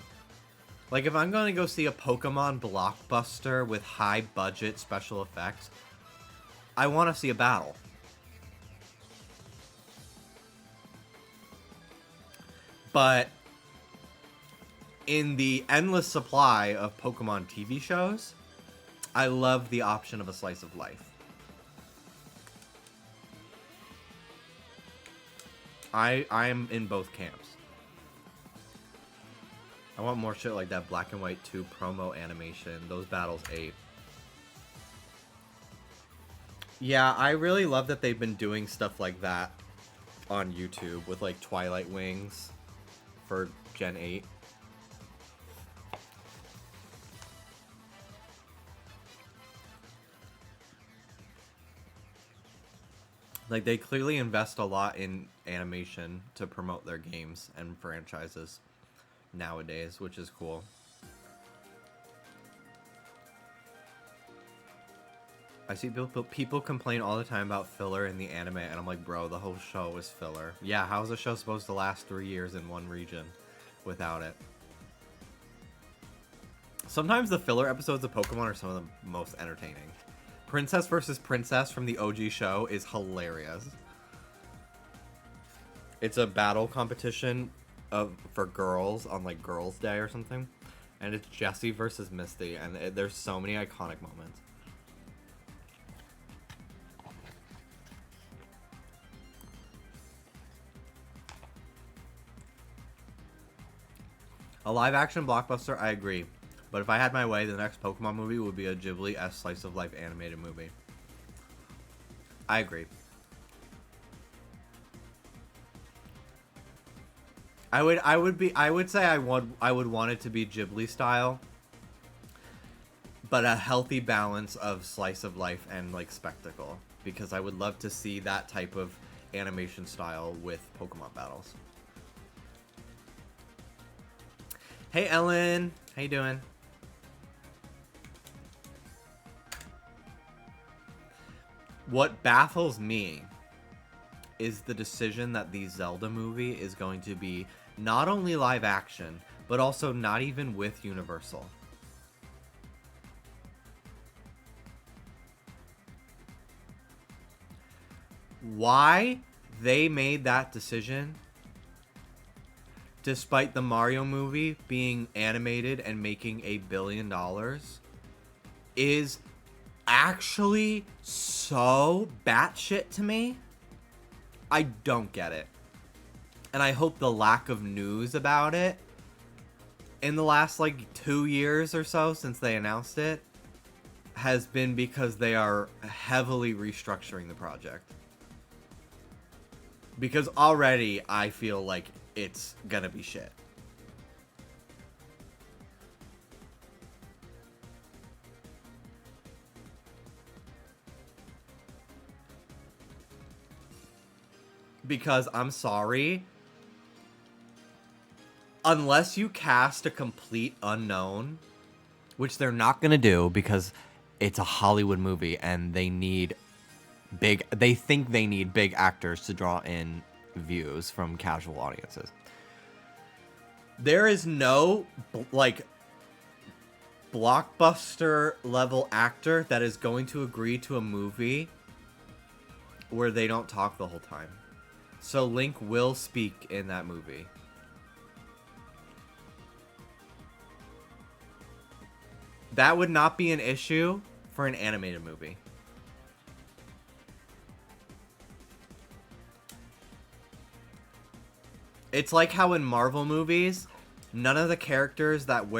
Like, if I'm going to go see a Pokemon blockbuster with high budget special effects, I want to see a battle. But in the endless supply of Pokemon TV shows, I love the option of a slice of life. I am in both camps. I want more shit like that Black and White 2 promo animation. Those battles ape. Yeah, I really love that they've been doing stuff like that on YouTube with, like, Twilight Wings for Gen 8. Like, they clearly invest a lot in animation to promote their games and franchises nowadays, which is cool. I see people complain all the time about filler in the anime, and I'm like, bro, the whole show is filler. Yeah, how is a show supposed to last 3 years in one region without it? Sometimes the filler episodes of Pokemon are some of the most entertaining. Princess versus Princess from the OG show is hilarious. It's a battle competition for girls on like Girls' Day or something, and it's Jessie versus Misty, and there's so many iconic moments. A live-action blockbuster, I agree. But if I had my way, the next Pokemon movie would be a Ghibli-esque slice-of-life animated movie. I agree. I would say I would want it to be Ghibli style, but a healthy balance of slice of life and like spectacle, because I would love to see that type of animation style with Pokemon battles. Hey Ellen, how you doing? What baffles me is the decision that the Zelda movie is going to be not only live action, but also not even with Universal. Why they made that decision, despite the Mario movie being animated and making $1 billion, is actually so batshit to me. I don't get it. And I hope the lack of news about it in the last like 2 years or so since they announced it has been because they are heavily restructuring the project. Because already I feel like it's gonna be shit. Because I'm sorry, unless you cast a complete unknown, which they're not gonna do because it's a Hollywood movie and they think they need big actors to draw in views from casual audiences. There is no like blockbuster level actor that is going to agree to a movie where they don't talk the whole time. So Link will speak in that movie. That would not be an issue for an animated movie. It's like how in Marvel movies, none of the characters that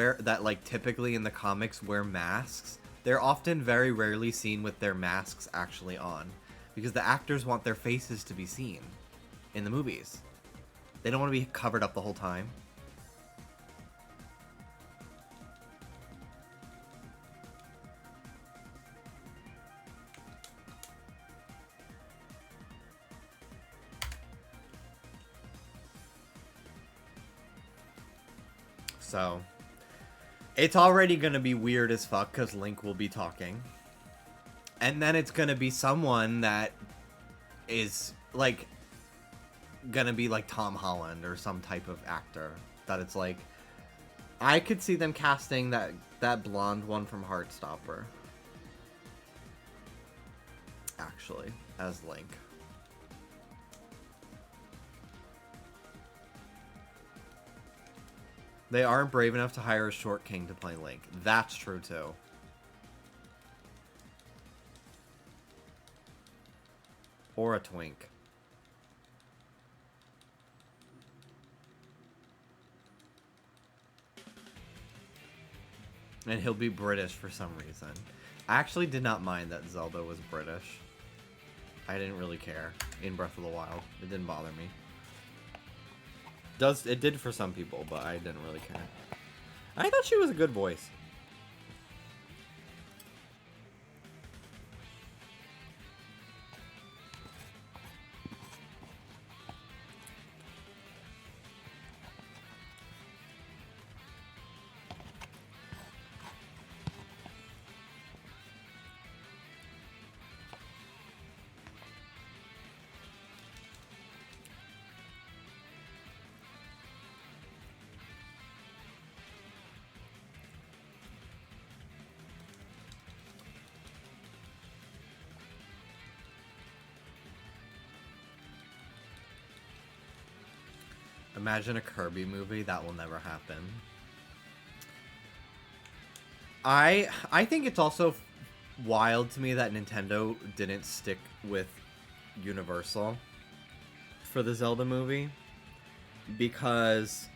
like typically in the comics wear masks, they're often very rarely seen with their masks actually on, because the actors want their faces to be seen in the movies. They don't want to be covered up the whole time. So, it's already going to be weird as fuck because Link will be talking. And then it's going to be someone that is, like, going to be like Tom Holland or some type of actor. That it's like, I could see them casting that blonde one from Heartstopper, actually, as Link. They aren't brave enough to hire a short king to play Link. That's true, too. Or a twink. And he'll be British for some reason. I actually did not mind that Zelda was British. I didn't really care in Breath of the Wild. It didn't bother me. It did for some people, but I didn't really care. I thought she was a good voice. Imagine a Kirby movie. That will never happen. I think it's also wild to me that Nintendo didn't stick with Universal for the Zelda movie, because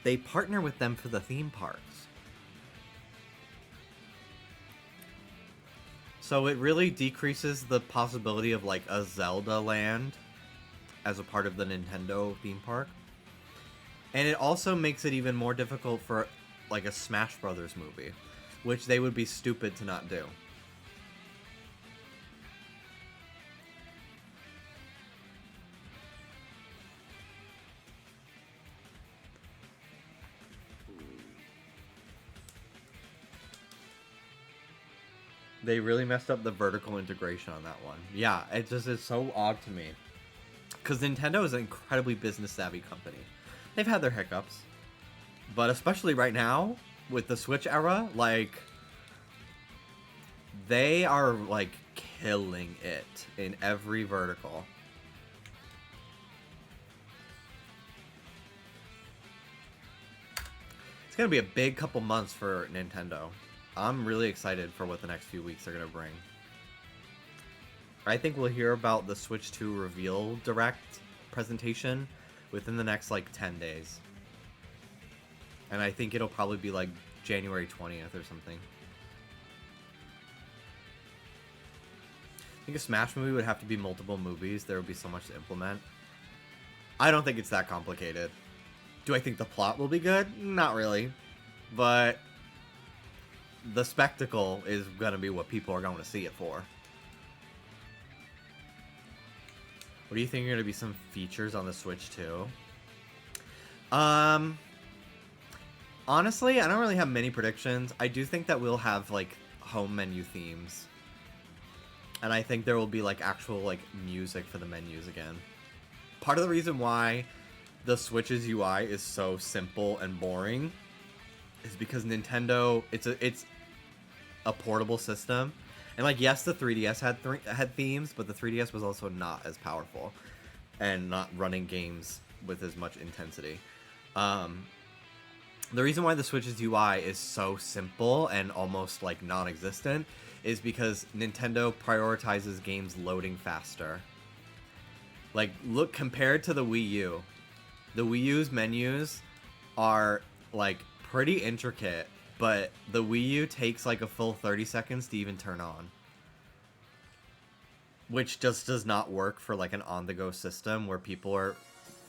they partner with them for the theme parks. So it really decreases the possibility of like a Zelda land as a part of the Nintendo theme park. And it also makes it even more difficult for like a Smash Brothers movie, which they would be stupid to not do. They really messed up the vertical integration on that one. Yeah, it just is so odd to me. Because Nintendo is an incredibly business-savvy company. They've had their hiccups. But especially right now, with the Switch era, like, they are, like, killing it in every vertical. It's going to be a big couple months for Nintendo. I'm really excited for what the next few weeks are going to bring. I think we'll hear about the Switch 2 reveal direct presentation within the next, like, 10 days. And I think it'll probably be, like, January 20th or something. I think a Smash movie would have to be multiple movies. There would be so much to implement. I don't think it's that complicated. Do I think the plot will be good? Not really. But the spectacle is going to be what people are going to see it for. What do you think are going to be some features on the Switch 2? Honestly, I don't really have many predictions. I do think that we'll have, like, home menu themes. And I think there will be, like, actual, like, music for the menus again. Part of the reason why the Switch's UI is so simple and boring is because Nintendo, it's a portable system. And, like, yes, the 3DS had themes, but the 3DS was also not as powerful and not running games with as much intensity. The reason why the Switch's UI is so simple and almost, like, non-existent is because Nintendo prioritizes games loading faster. Like, look, compared to the Wii U, the Wii U's menus are, like, pretty intricate, but the Wii U takes, like, a full 30 seconds to even turn on. Which just does not work for, like, an on-the-go system where people are,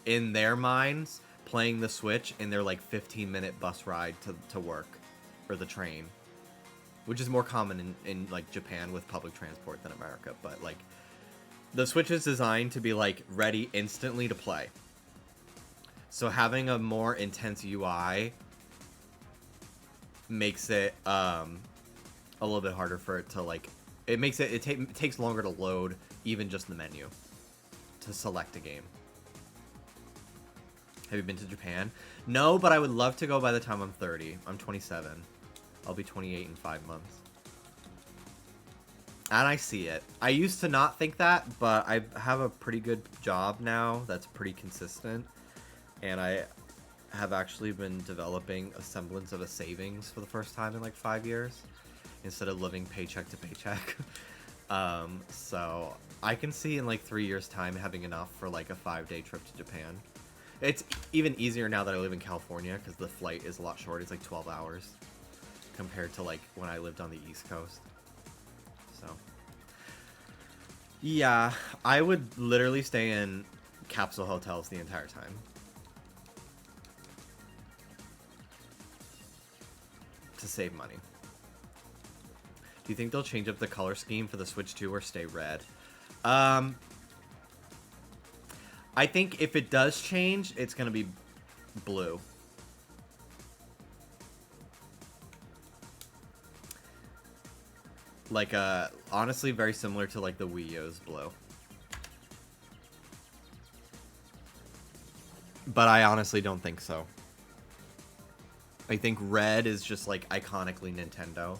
in their minds, playing the Switch in their, like, 15-minute bus ride to work, or the train. Which is more common in, like, Japan with public transport than America, but, like, the Switch is designed to be, like, ready instantly to play. So having a more intense UI makes it a little bit harder for it to, like, it makes it takes longer to load even just the menu to select a game. Have you been to Japan? No, but I would love to go by the time I'm 30. I'm 27. I'll be 28 in 5 months. And I see it. I used to not think that, but I have a pretty good job now that's pretty consistent. And I have actually been developing a semblance of a savings for the first time in like 5 years, instead of living paycheck to paycheck. So I can see in like 3 years time having enough for like a 5-day trip to Japan. It's even easier now that I live in California because the flight is a lot shorter. It's like 12 hours compared to like when I lived on the East Coast. So yeah, I would literally stay in capsule hotels the entire time. To save money. Do you think they'll change up the color scheme for the Switch 2 or stay red? I think if it does change, it's going to be blue. Like, honestly, very similar to, like, the Wii U's blue. But I honestly don't think so. I think red is just, like, iconically Nintendo.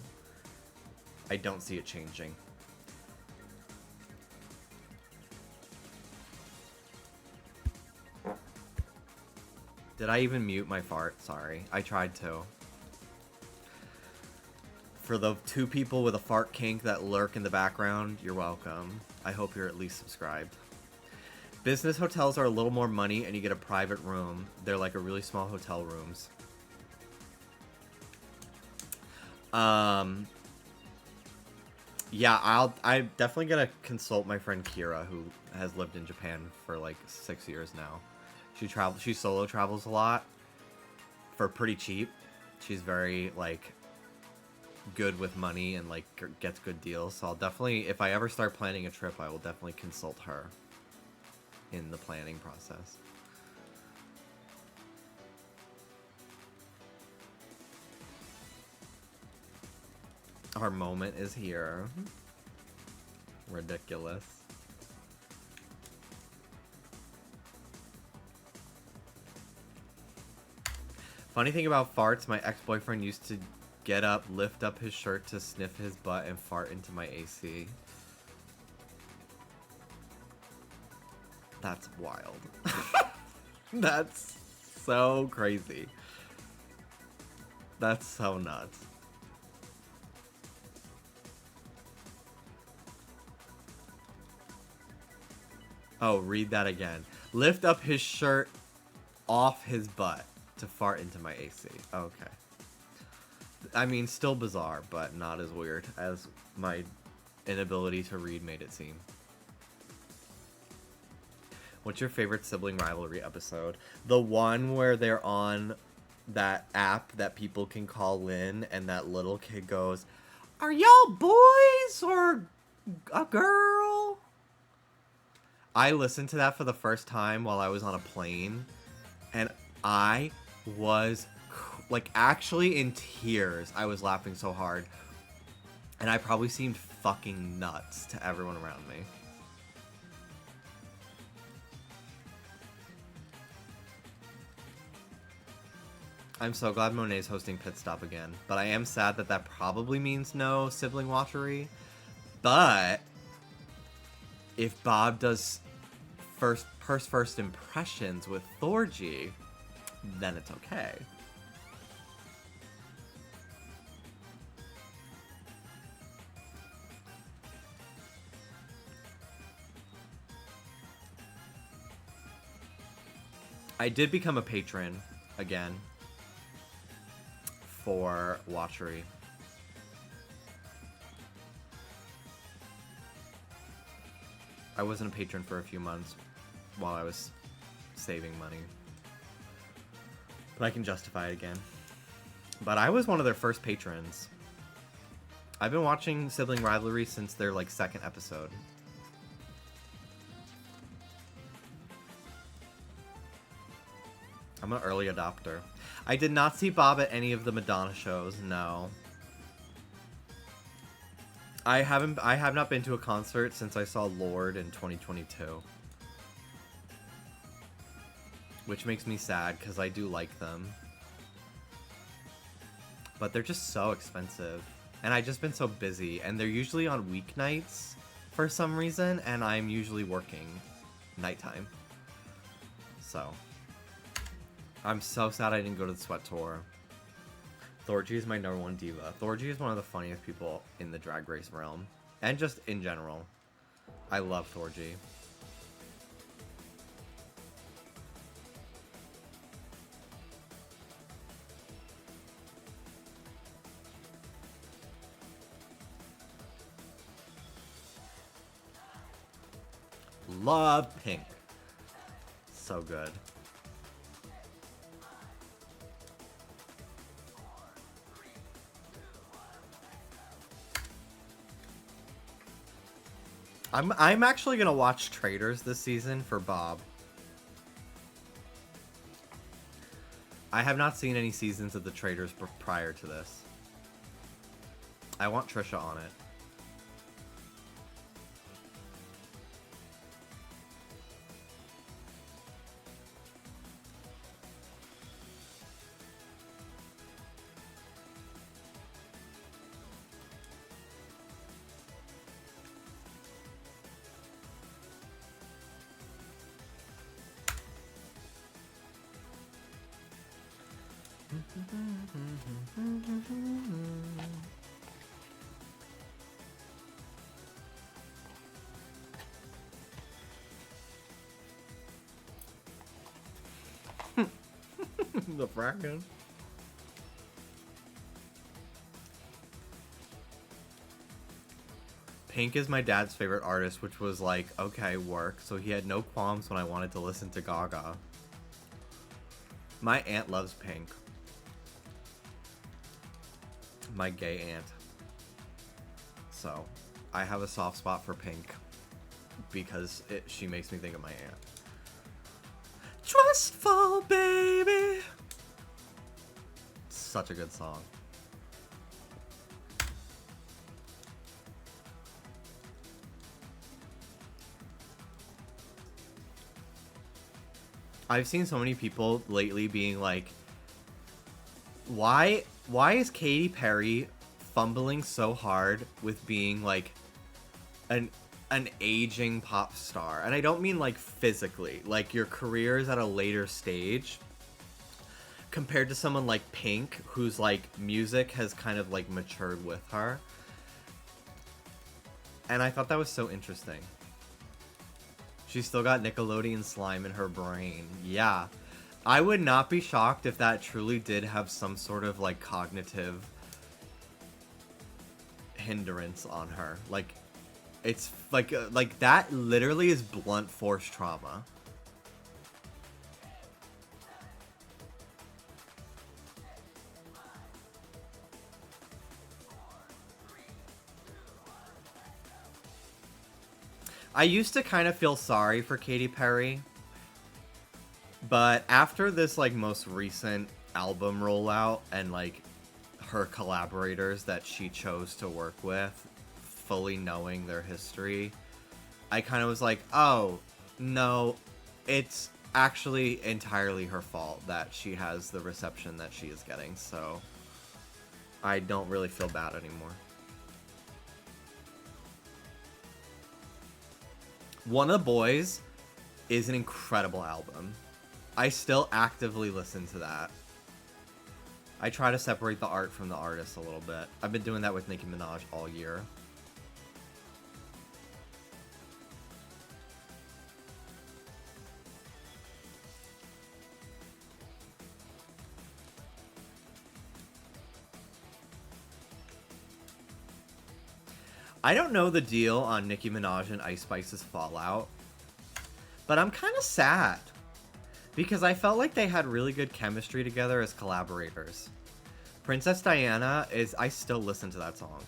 I don't see it changing. Did I even mute my fart? Sorry. I tried to. For the 2 people with a fart kink that lurk in the background, you're welcome. I hope you're at least subscribed. Business hotels are a little more money and you get a private room. They're like a really small hotel rooms. Yeah, I'm definitely gonna consult my friend Kira, who has lived in Japan for like 6 years now. She solo travels a lot for pretty cheap. She's very like good with money and like gets good deals. So I'll definitely, if I ever start planning a trip, I will definitely consult her in the planning process. Our moment is here. Ridiculous. Funny thing about farts, my ex-boyfriend used to get up, lift up his shirt to sniff his butt, and fart into my AC. That's wild. That's so crazy. That's so nuts. Oh, read that again. Lift up his shirt off his butt to fart into my AC. Okay. I mean, still bizarre, but not as weird as my inability to read made it seem. What's your favorite sibling rivalry episode? The one where they're on that app that people can call in and that little kid goes, "Are y'all boys or a girl?" I listened to that for the first time while I was on a plane, and I was like actually in tears. I was laughing so hard, and I probably seemed fucking nuts to everyone around me. I'm so glad Monet's hosting Pit Stop again, but I am sad that that probably means no sibling watchery. But if Bob does first impressions with Thorgy, then it's okay. I did become a patron again for Watchery. I wasn't a patron for a few months while I was saving money, but I can justify it again. But I was one of their first patrons. I've been watching Sibling Rivalry since their like second episode. I'm an early adopter. I did not see Bob at any of the Madonna shows, no. I have not been to a concert since I saw Lorde in 2022. Which makes me sad because I do like them. But they're just so expensive. And I've just been so busy. And they're usually on weeknights for some reason. And I'm usually working nighttime. So I'm so sad I didn't go to the Sweat Tour. Thorgy is my #1 diva. Thorgy is one of the funniest people in the Drag Race realm. And just in general. I love Thorgy. Love Pink. So good. I'm actually gonna watch Traitors this season for Bob. I have not seen any seasons of the Traitors prior to this. I want Trisha on it. The fracking. Pink is my dad's favorite artist, which was like, okay, work. So he had no qualms when I wanted to listen to Gaga. My aunt loves Pink. My gay aunt. So, I have a soft spot for Pink because she makes me think of my aunt. Trustful baby. Such a good song. I've seen so many people lately being like, why is Katy Perry fumbling so hard with being like an aging pop star? And I don't mean like physically, like your career is at a later stage compared to someone like Pink, whose like music has kind of like matured with her. And I thought that was so interesting. She's still got Nickelodeon slime in her brain. Yeah. I would not be shocked if that truly did have some sort of like cognitive hindrance on her. Like, it's like that literally is blunt force trauma. I used to kind of feel sorry for Katy Perry, but after this like most recent album rollout and like her collaborators that she chose to work with, fully knowing their history, I kind of was like, oh, no, it's actually entirely her fault that she has the reception that she is getting, so I don't really feel bad anymore. One of the Boys is an incredible album. I still actively listen to that. I try to separate the art from the artist a little bit. I've been doing that with Nicki Minaj all year. I don't know the deal on Nicki Minaj and Ice Spice's fallout, but I'm kind of sad because I felt like they had really good chemistry together as collaborators. Princess Diana I still listen to that song.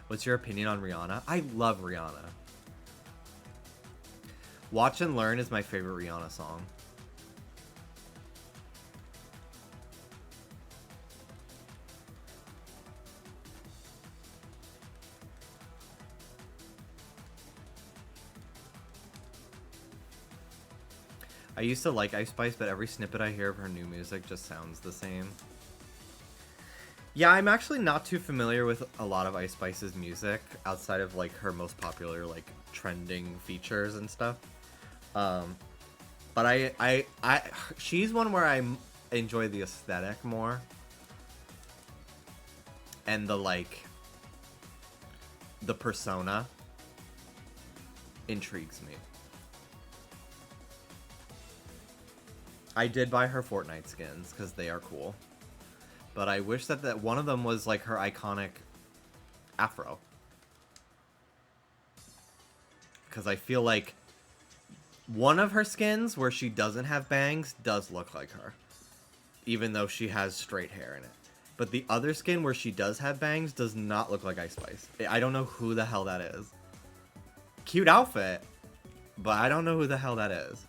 What's your opinion on Rihanna? I love Rihanna. Watch and Learn is my favorite Rihanna song. I used to like Ice Spice, but every snippet I hear of her new music just sounds the same. Yeah, I'm actually not too familiar with a lot of Ice Spice's music outside of like her most popular like trending features and stuff. But she's one where I enjoy the aesthetic more, and the persona intrigues me. I did buy her Fortnite skins because they are cool. But I wish that one of them was like her iconic afro. Because I feel like one of her skins where she doesn't have bangs does look like her. Even though she has straight hair in it. But the other skin where she does have bangs does not look like Ice Spice. I don't know who the hell that is. Cute outfit. But I don't know who the hell that is.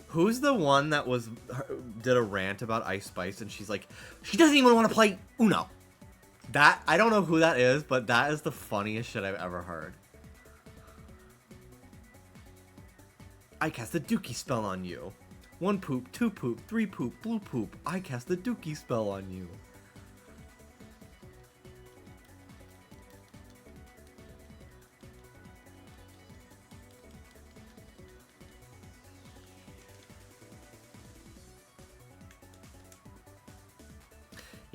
Who's the one that did a rant about Ice Spice and she's like, she doesn't even want to play Uno. That, I don't know who that is, but that is the funniest shit I've ever heard. I cast the Dookie spell on you. 1 poop, 2 poop, 3 poop, blue poop. I cast the Dookie spell on you.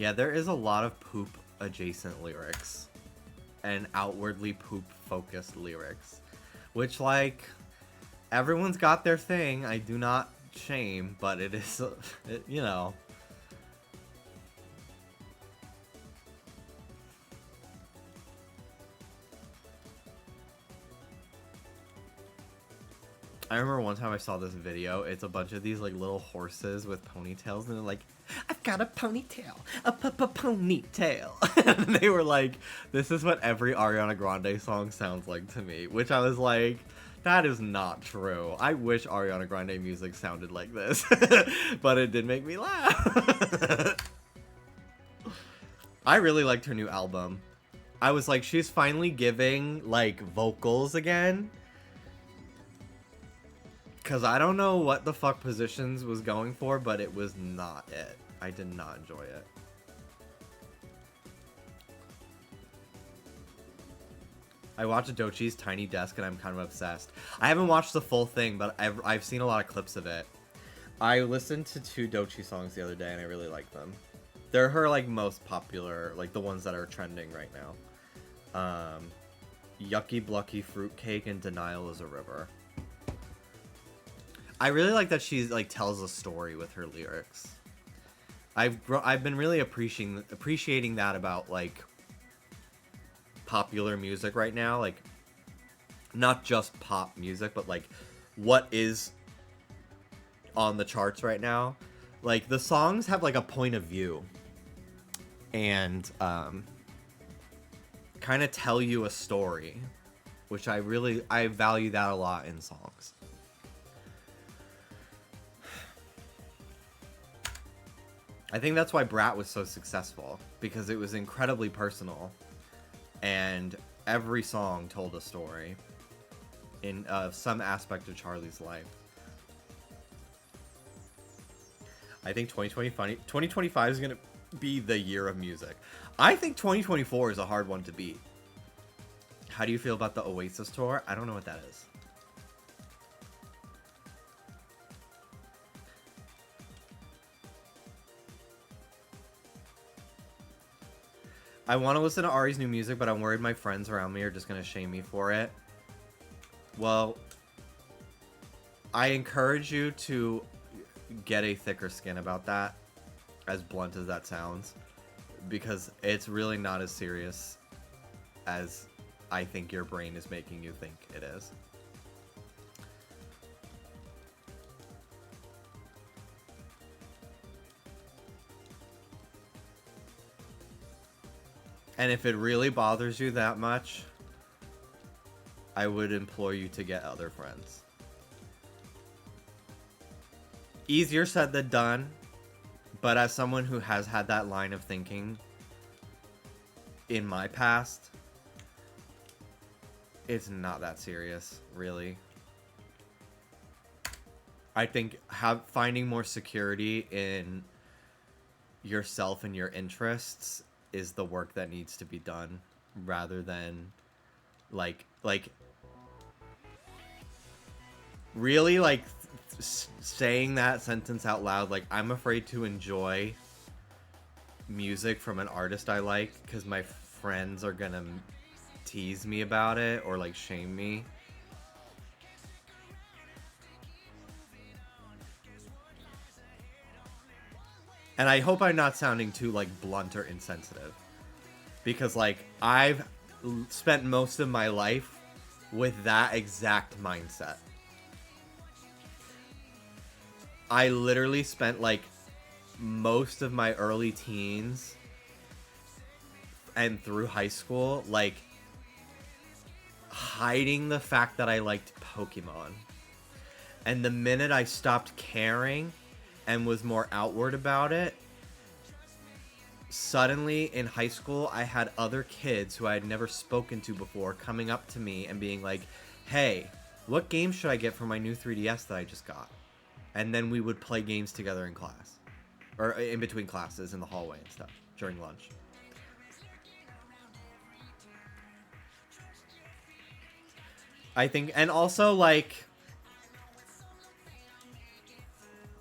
Yeah, there is a lot of poop adjacent lyrics and outwardly poop focused lyrics, which, like, everyone's got their thing. I do not shame, but it is, you know. I remember one time I saw this video. It's a bunch of these like little horses with ponytails, and they're like, "I've got a ponytail, a ponytail." And they were like, "This is what every Ariana Grande song sounds like to me," which I was like, that is not true. I wish Ariana Grande music sounded like this, but it did make me laugh. I really liked her new album. I was like, she's finally giving like vocals again. Because I don't know what the fuck Positions was going for, but it was not it. I did not enjoy it. I watched Dochi's Tiny Desk and I'm kind of obsessed. I haven't watched the full thing, but I've seen a lot of clips of it. I listened to 2 Dochi songs the other day and I really like them. They're her like most popular, like the ones that are trending right now. Yucky Blucky Fruitcake and Denial is a River. I really like that she's like tells a story with her lyrics. I've been really appreciating that about like popular music right now, like not just pop music, but like what is on the charts right now. Like the songs have like a point of view and kind of tell you a story, which I value that a lot in songs. I think that's why Brat was so successful, because it was incredibly personal, and every song told a story in some aspect of Charlie's life. I think 2025 is going to be the year of music. I think 2024 is a hard one to beat. How do you feel about the Oasis tour? I don't know what that is. I want to listen to Ari's new music, but I'm worried my friends around me are just going to shame me for it. Well, I encourage you to get a thicker skin about that, as blunt as that sounds, because it's really not as serious as I think your brain is making you think it is. And if it really bothers you that much, I would implore you to get other friends. Easier said than done, but as someone who has had that line of thinking in my past, it's not that serious, really. I think finding more security in yourself and your interests is the work that needs to be done, rather than like really like saying that sentence out loud, like I'm afraid to enjoy music from an artist I like because my friends are gonna tease me about it or like shame me. And I hope I'm not sounding too like blunt or insensitive, because like I've spent most of my life with that exact mindset. I literally spent like most of my early teens and through high school like hiding the fact that I liked Pokémon. And the minute I stopped caring and was more outward about it, suddenly in high school I had other kids who I had never spoken to before coming up to me and being like, hey, what game should I get for my new 3DS that I just got? And then we would play games together in class, or in between classes in the hallway and stuff during lunch. I think, and also like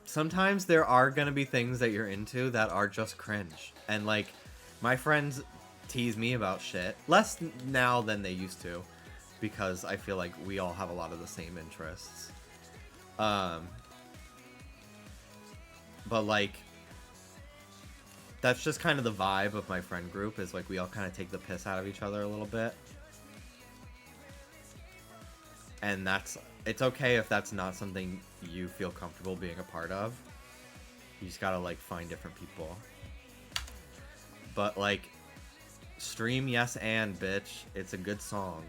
sometimes there are gonna be things that you're into that are just cringe. And, like, my friends tease me about shit. Less now than they used to. Because I feel like we all have a lot of the same interests. But, like, that's just kind of the vibe of my friend group, is, like, we all kind of take the piss out of each other a little bit. And it's okay if that's not something you feel comfortable being a part of. You just gotta, like, find different people. But, like, stream Yes and, bitch. It's a good song.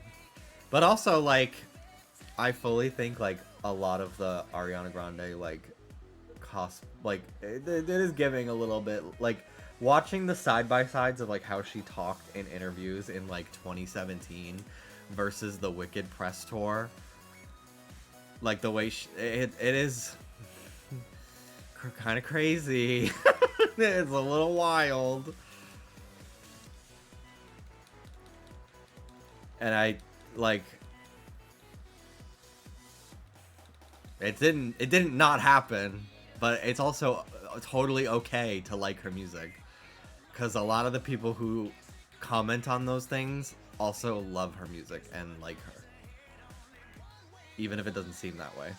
But also, like, I fully think, like, a lot of the Ariana Grande, like, it is giving a little bit, like, watching the side-by-sides of, like, how she talked in interviews in, like, 2017 versus the Wicked press tour. Like, the way it is kind of crazy. It's a little wild. And I, like, it didn't not happen, but it's also totally okay to like her music. Because a lot of the people who comment on those things also love her music and like her. Even if it doesn't seem that way.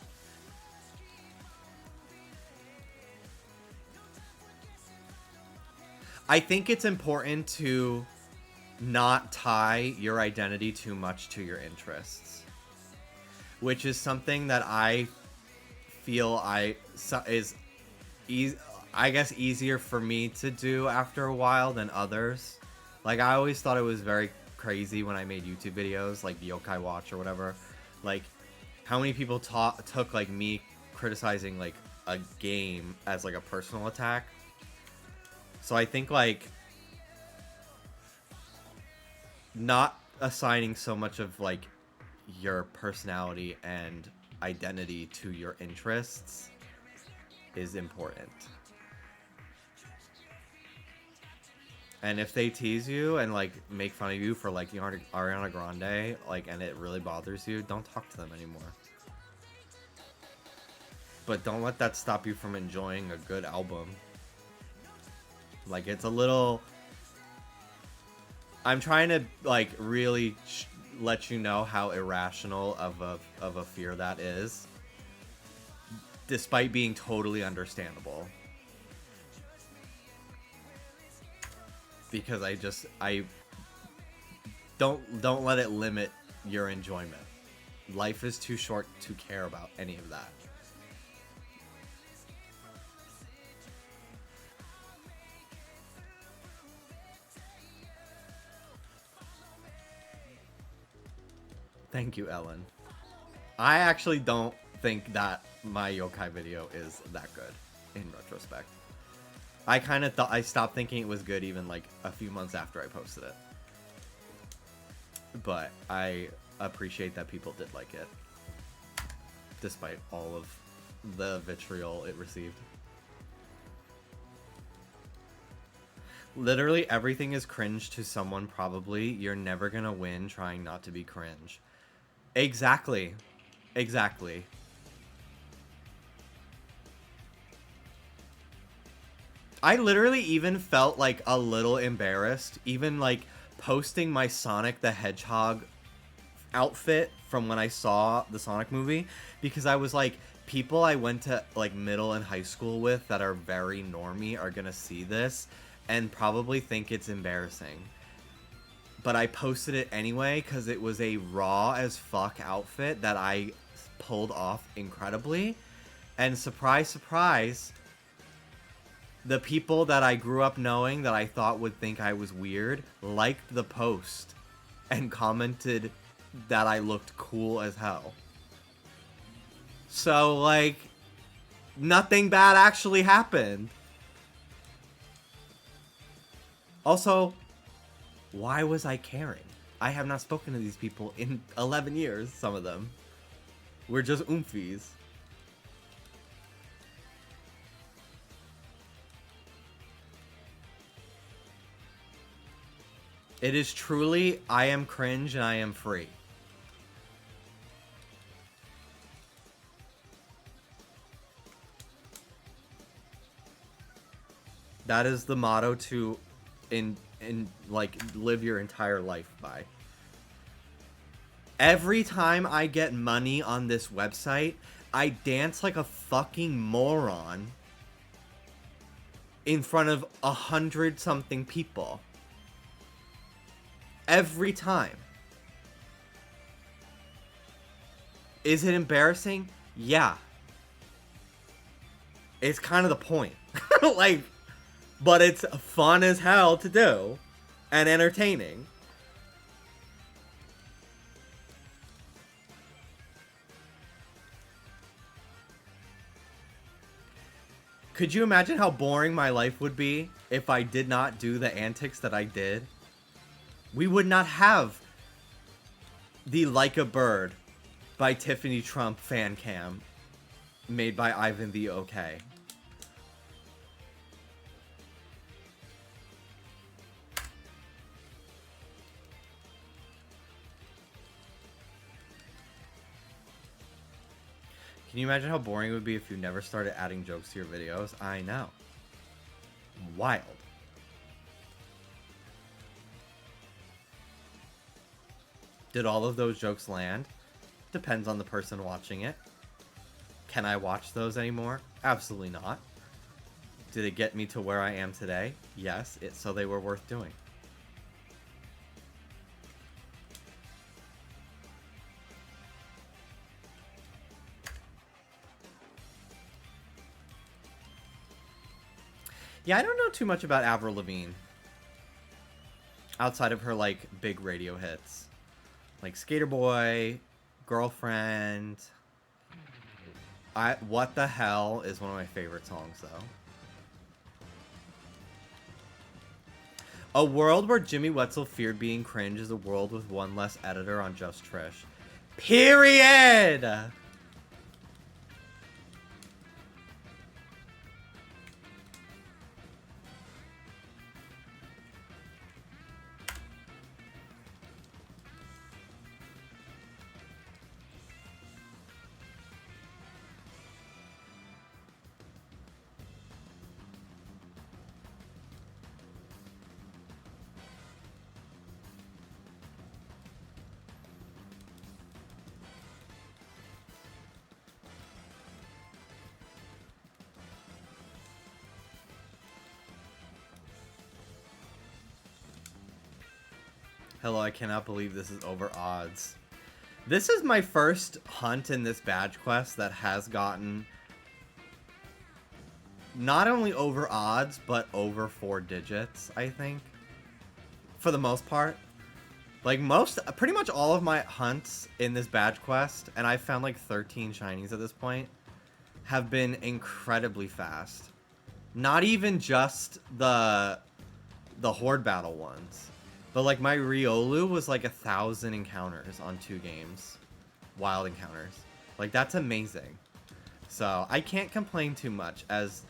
I think it's important to not tie your identity too much to your interests. Which is something that I feel is I guess easier for me to do after a while than others. Like, I always thought it was very crazy when I made YouTube videos, like Yokai Watch or whatever. Like, how many people took, like, me criticizing, like, a game as, like, a personal attack. So I think, like, not assigning so much of, like, your personality and identity to your interests is important. And if they tease you and, like, make fun of you for, like, Ariana Grande, like, and it really bothers you, don't talk to them anymore. But don't let that stop you from enjoying a good album. Like, it's a little... I'm trying to, like, really let you know how irrational of a fear that is. Despite being totally understandable. Because I don't let it limit your enjoyment. Life is too short to care about any of that. Thank you, Ellen. I actually don't think that my yokai video is that good in retrospect. I kind of thought I stopped thinking it was good even like a few months after I posted it. But I appreciate that people did like it, despite all of the vitriol it received. Literally everything is cringe to someone probably. You're never gonna win trying not to be cringe. Exactly. Exactly. I literally even felt like a little embarrassed, even like posting my Sonic the Hedgehog outfit from when I saw the Sonic movie, because I was like, people I went to like middle and high school with that are very normie are gonna see this and probably think it's embarrassing. But I posted it anyway because it was a raw as fuck outfit that I pulled off incredibly. And surprise, surprise, the people that I grew up knowing that I thought would think I was weird liked the post and commented that I looked cool as hell. So, like, nothing bad actually happened. Also, why was I caring? I have not spoken to these people in 11 years, some of them. We're just oomfies. It is truly, I am cringe and I am free. That is the motto to like live your entire life by. Every time I get money on this website, I dance like a fucking moron in front of 100-something people. Every time. Is it embarrassing? Yeah. It's kind of the point. Like, but it's fun as hell to do and entertaining. Could you imagine how boring my life would be if I did not do the antics that I did? We would not have the Like a Bird by Tiffany Trump fan cam made by Ivan the OK. Can you imagine how boring it would be if you never started adding jokes to your videos? I know. Wild. Did all of those jokes land? Depends on the person watching it. Can I watch those anymore? Absolutely not. Did it get me to where I am today? Yes, so they were worth doing. Yeah, I don't know too much about Avril Lavigne. Outside of her, like, big radio hits. Like Skater Boy, Girlfriend. What the Hell is one of my favorite songs, though. A world where Jimmy Wetzel feared being cringe is a world with one less editor on Just Trish. Period! Hello, I cannot believe this is over odds. This is my first hunt in this badge quest that has gotten not only over odds, but over 4 digits, I think. For the most part. Like, pretty much all of my hunts in this badge quest, and I've found like 13 shinies at this point, have been incredibly fast. Not even just the Horde battle ones. But, like, my Riolu was, like, 1,000 encounters on 2 games. Wild encounters. Like, that's amazing. So, I can't complain too much, as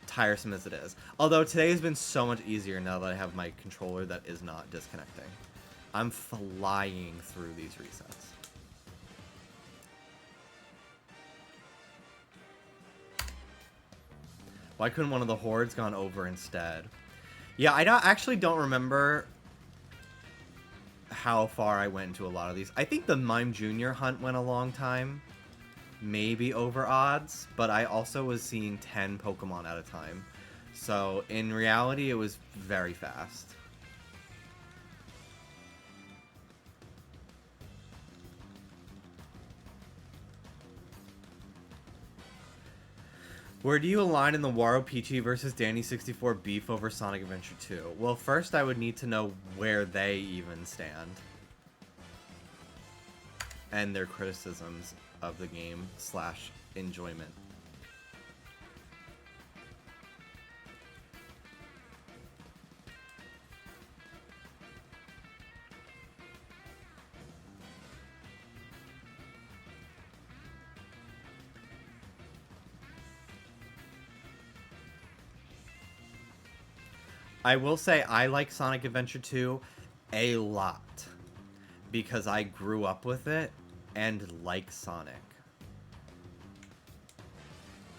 tiresome as it is. Although, today has been so much easier now that I have my controller that is not disconnecting. I'm flying through these resets. Why couldn't one of the Hordes gone over instead? Yeah, I actually don't remember how far I went into a lot of these. I think the Mime Jr. hunt went a long time. Maybe over odds. But I also was seeing 10 Pokemon at a time. So, in reality, it was very fast. Where do you align in the Waro Peachy versus Danny 64 beef over Sonic Adventure 2? Well, first I would need to know where they even stand. And their criticisms of the game / enjoyment. I will say I like Sonic Adventure 2 a lot because I grew up with it and like Sonic.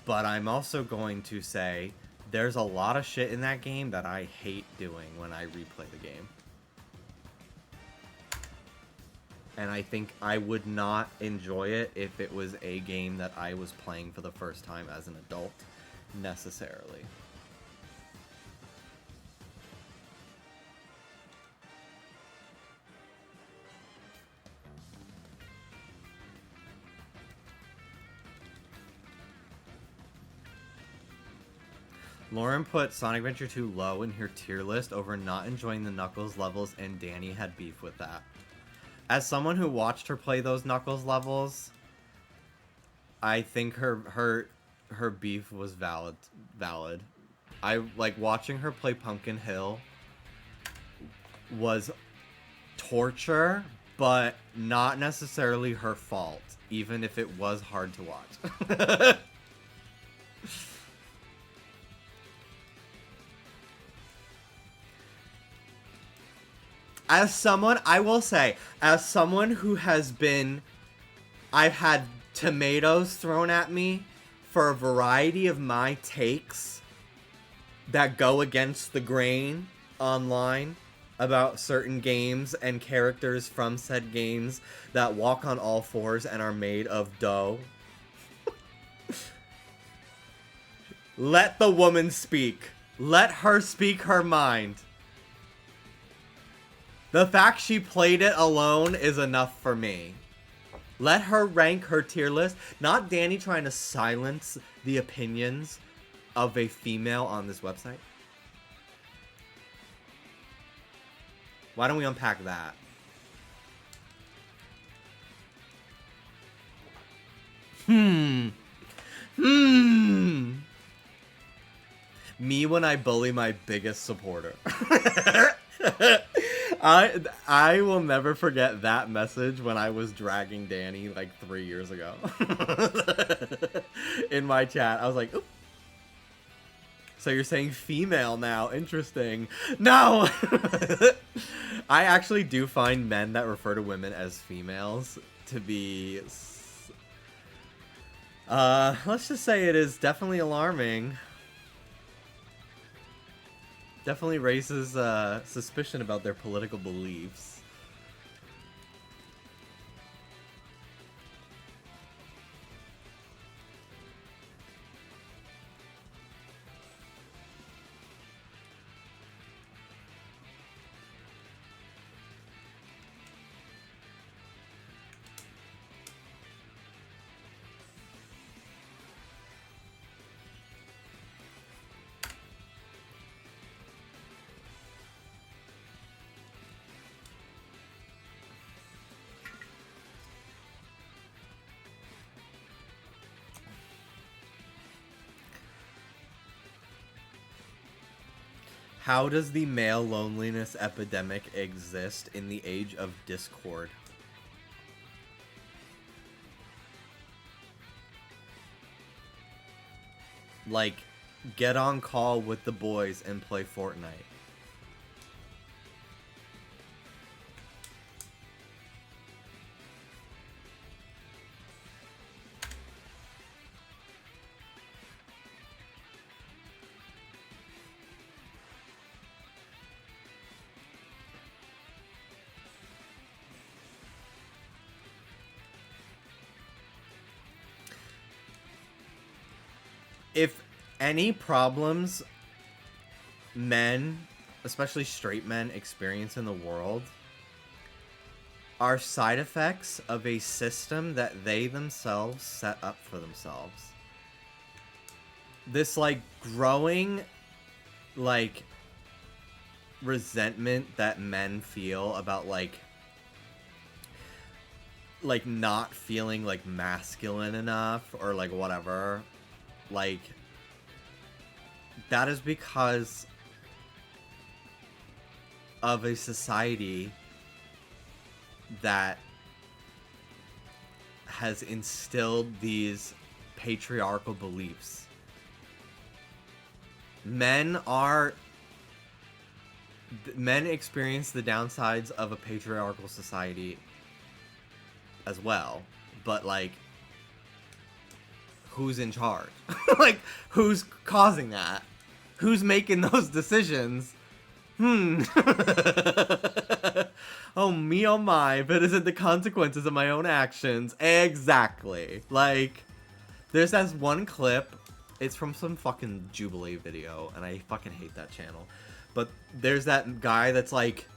But I'm also going to say there's a lot of shit in that game that I hate doing when I replay the game. And I think I would not enjoy it if it was a game that I was playing for the first time as an adult, necessarily. Lauren put Sonic Adventure 2 low in her tier list over not enjoying the Knuckles levels, and Danny had beef with that. As someone who watched her play those Knuckles levels, I think her beef was valid. I like watching her play Pumpkin Hill was torture, but not necessarily her fault, even if it was hard to watch. As someone, I will say, as someone who has been, I've had tomatoes thrown at me for a variety of my takes that go against the grain online about certain games and characters from said games that walk on all fours and are made of dough. Let the woman speak. Let her speak her mind. The fact she played it alone is enough for me. Let her rank her tier list. Not Danny trying to silence the opinions of a female on this website. Why don't we unpack that? Me when I bully my biggest supporter. I will never forget that message when I was dragging Danny like 3 years ago. In my chat. I was like, oop. So you're saying female now. Interesting. No! I actually do find men that refer to women as females to be... let's just say it is definitely alarming. Definitely raises suspicion about their political beliefs. How does the male loneliness epidemic exist in the age of Discord? Like, get on call with the boys and play Fortnite. If any problems men, especially straight men, experience in the world are side effects of a system that they themselves set up for themselves. This, like, growing, like, resentment that men feel about, like not feeling, like, masculine enough or, like, whatever. Like, that is because of a society that has instilled these patriarchal beliefs. Men experience the downsides of a patriarchal society as well, but, like, who's in charge? Like, who's causing that? Who's making those decisions? Oh, me oh my, but is it the consequences of my own actions? Exactly. Like, there's that one clip. It's from some fucking Jubilee video, and I fucking hate that channel. But there's that guy that's like,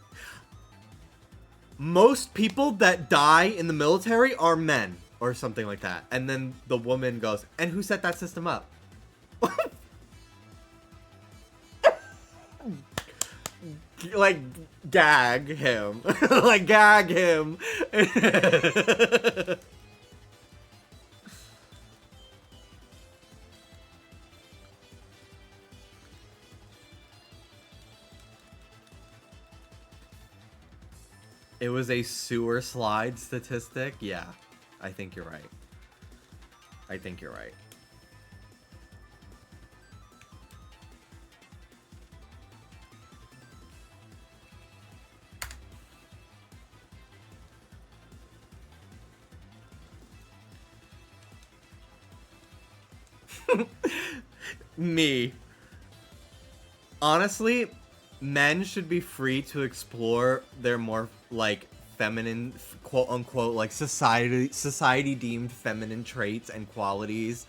most people that die in the military are men, or something like that. And then the woman goes, and who set that system up? Like, gag him. Like, gag him. It was a sewer slide statistic? Yeah, I think you're right. I think you're right. Me. Honestly, men should be free to explore their more, like, feminine, quote-unquote, like, society deemed feminine traits and qualities.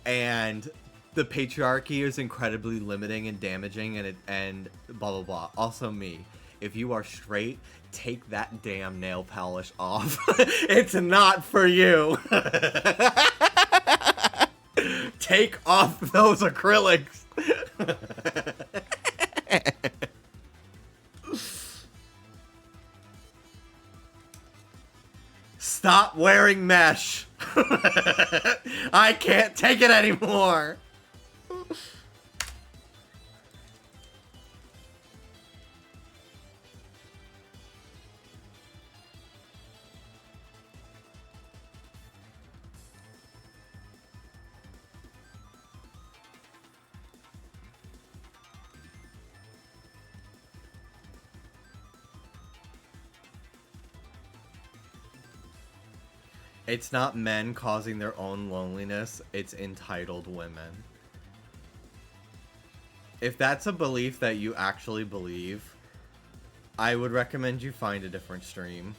And the patriarchy is incredibly limiting and damaging, and blah, blah, blah. Also me. If you are straight, take that damn nail polish off. It's not for you. Take off those acrylics. Stop wearing mesh. I can't take it anymore. It's not men causing their own loneliness, it's entitled women. If that's a belief that you actually believe, I would recommend you find a different stream.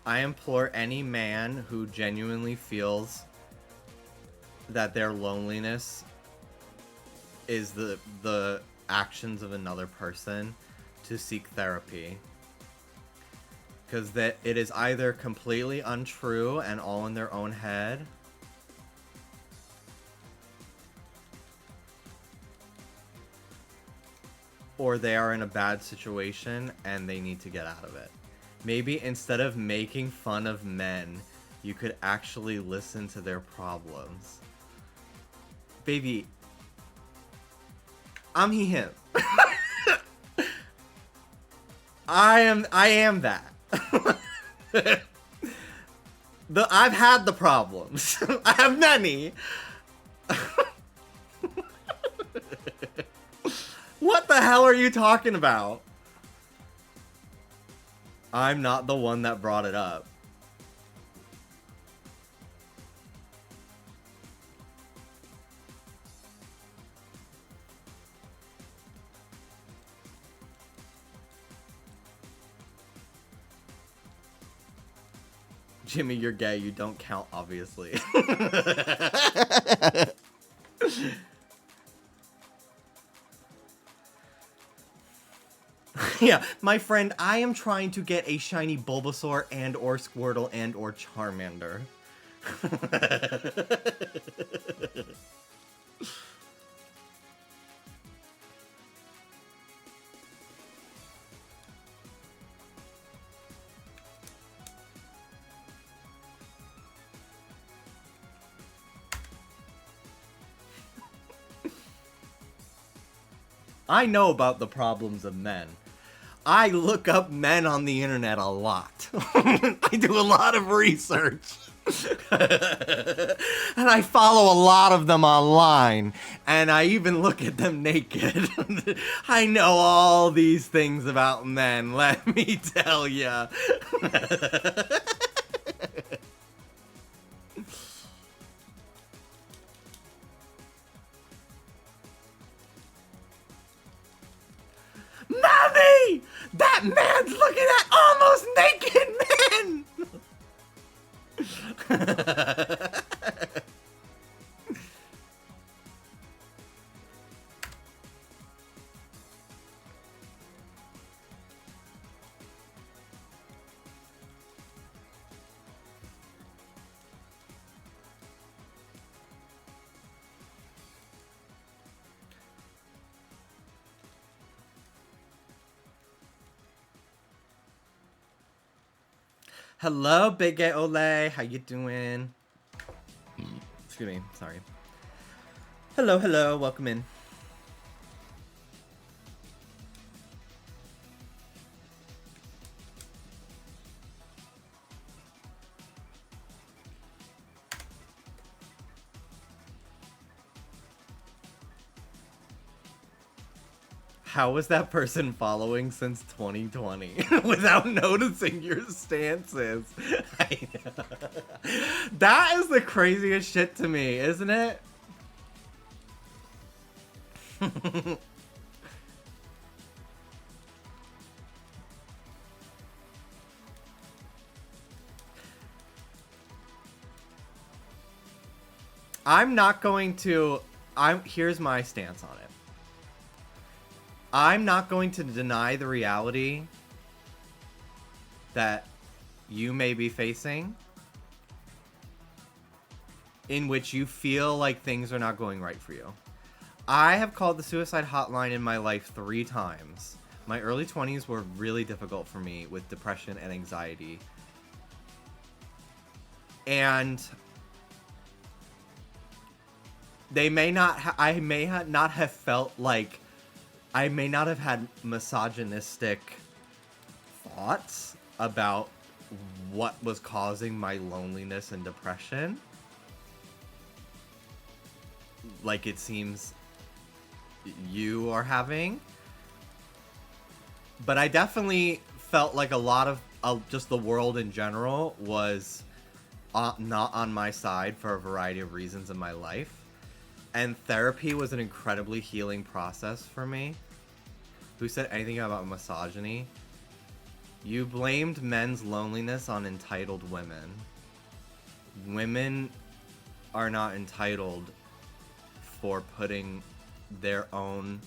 I implore any man who genuinely feels that their loneliness is the actions of another person to seek therapy. Because that it is either completely untrue and all in their own head, or they are in a bad situation and they need to get out of it. Maybe instead of making fun of men, you could actually listen to their problems. Baby, I'm he, him. I am that. I've had the problems. I have many. What the hell are you talking about? I'm not the one that brought it up. Jimmy, you're gay. You don't count, obviously. Yeah, my friend, I am trying to get a shiny Bulbasaur and or Squirtle and or Charmander. I know about the problems of men. I look up men on the internet a lot. I do a lot of research. And I follow a lot of them online. And I even look at them naked. I know all these things about men, let me tell ya. Mommy! That man's looking at almost naked men! Hello, Big Gay Ole. How you doing? Excuse me. Sorry. Hello, hello. Welcome in. How was that person following since 2020 without noticing your stances? That is the craziest shit to me, isn't it? I'm not going to... Here's my stance on it. I'm not going to deny the reality that you may be facing in which you feel like things are not going right for you. I have called the suicide hotline in my life 3 times. My early 20s were really difficult for me with depression and anxiety. And they may not I may not have felt like I may not have had misogynistic thoughts about what was causing my loneliness and depression. Like it seems you are having. But I definitely felt like a lot of just the world in general was not on my side for a variety of reasons in my life. And therapy was an incredibly healing process for me. Who said anything about misogyny? You blamed men's loneliness on entitled women. Women are not entitled for putting their own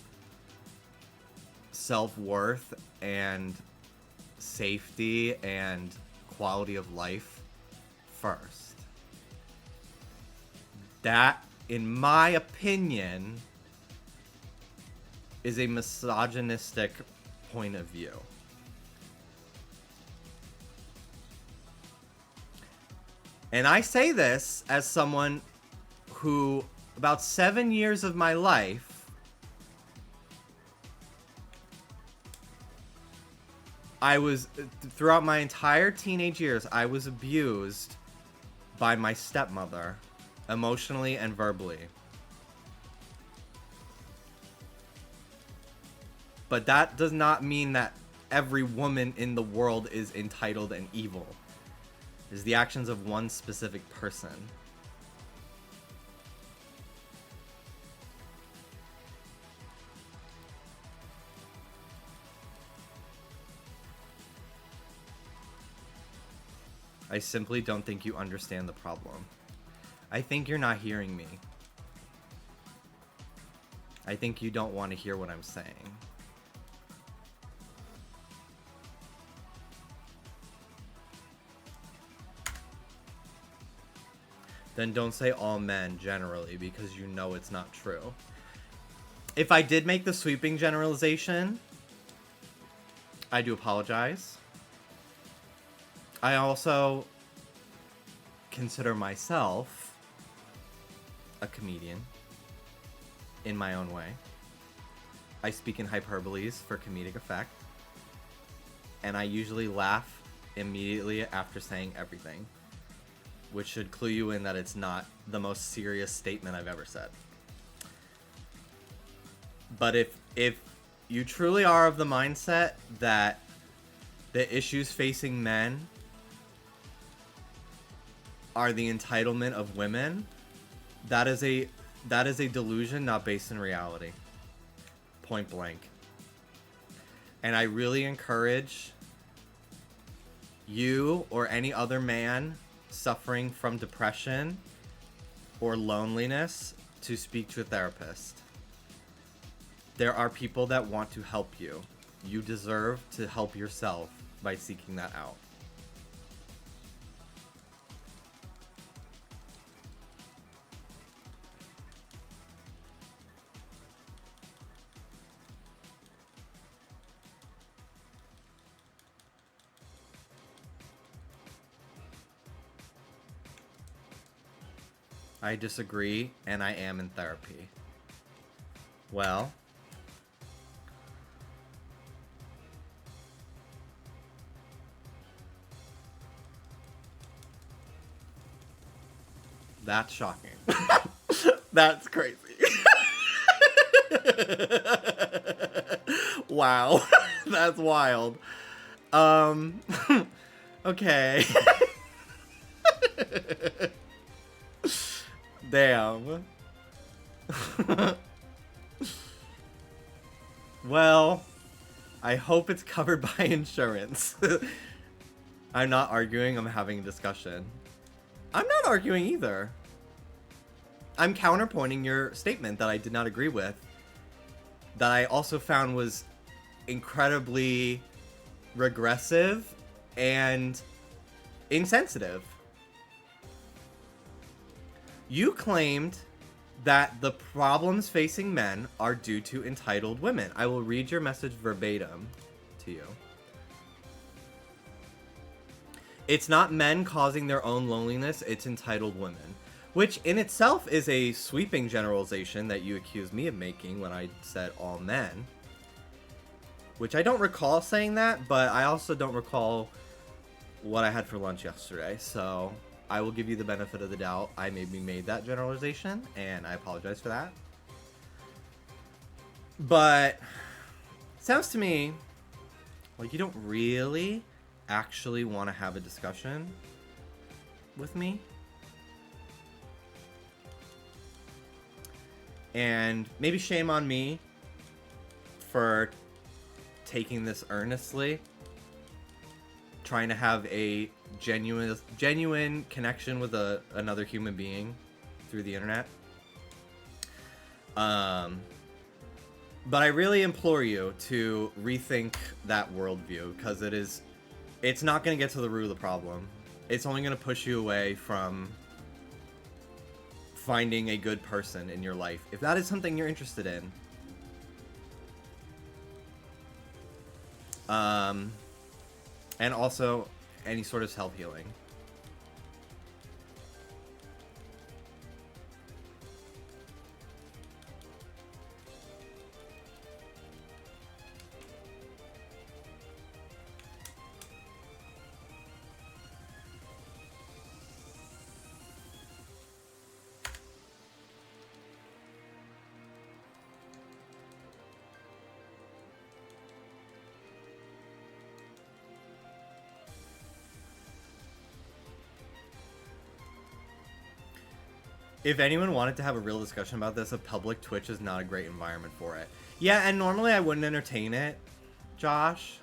self-worth and safety and quality of life first. That, in my opinion, is a misogynistic point of view. And I say this as someone who, about 7 years of my life, throughout my entire teenage years, I was abused by my stepmother, emotionally and verbally. But that does not mean that every woman in the world is entitled and evil. It's the actions of one specific person. I simply don't think you understand the problem. I think you're not hearing me. I think you don't want to hear what I'm saying. then don't say all men generally, because you know it's not true. If I did make the sweeping generalization, I do apologize. I also consider myself a comedian in my own way. I speak in hyperboles for comedic effect. And I usually laugh immediately after saying everything, which should clue you in that it's not the most serious statement I've ever said. But if you truly are of the mindset that the issues facing men are the entitlement of women, that is a delusion not based in reality. Point blank. And I really encourage you or any other man suffering from depression or loneliness to speak to a therapist. There are people that want to help you. You deserve to help yourself by seeking that out. I disagree, and I am in therapy. Well, that's shocking. That's crazy. Wow. That's wild. Okay. Damn. Well, I hope it's covered by insurance. I'm not arguing, I'm having a discussion. I'm not arguing either. I'm counterpointing your statement that I did not agree with, that I also found was incredibly regressive and insensitive. You claimed that the problems facing men are due to entitled women. I will read your message verbatim to you. It's not men causing their own loneliness, it's entitled women. Which in itself is a sweeping generalization that you accused me of making when I said all men. Which I don't recall saying that, but I also don't recall what I had for lunch yesterday, so I will give you the benefit of the doubt. I maybe made that generalization, and I apologize for that. But sounds to me like you don't really actually want to have a discussion with me. And maybe shame on me for taking this earnestly, trying to have a genuine connection with another human being through the internet. But I really implore you to rethink that worldview, because it's not going to get to the root of the problem. It's only going to push you away from finding a good person in your life, if that is something you're interested in. And also any sort of self-healing. If anyone wanted to have a real discussion about this, a public Twitch is not a great environment for it. Yeah, and normally I wouldn't entertain it, Josh.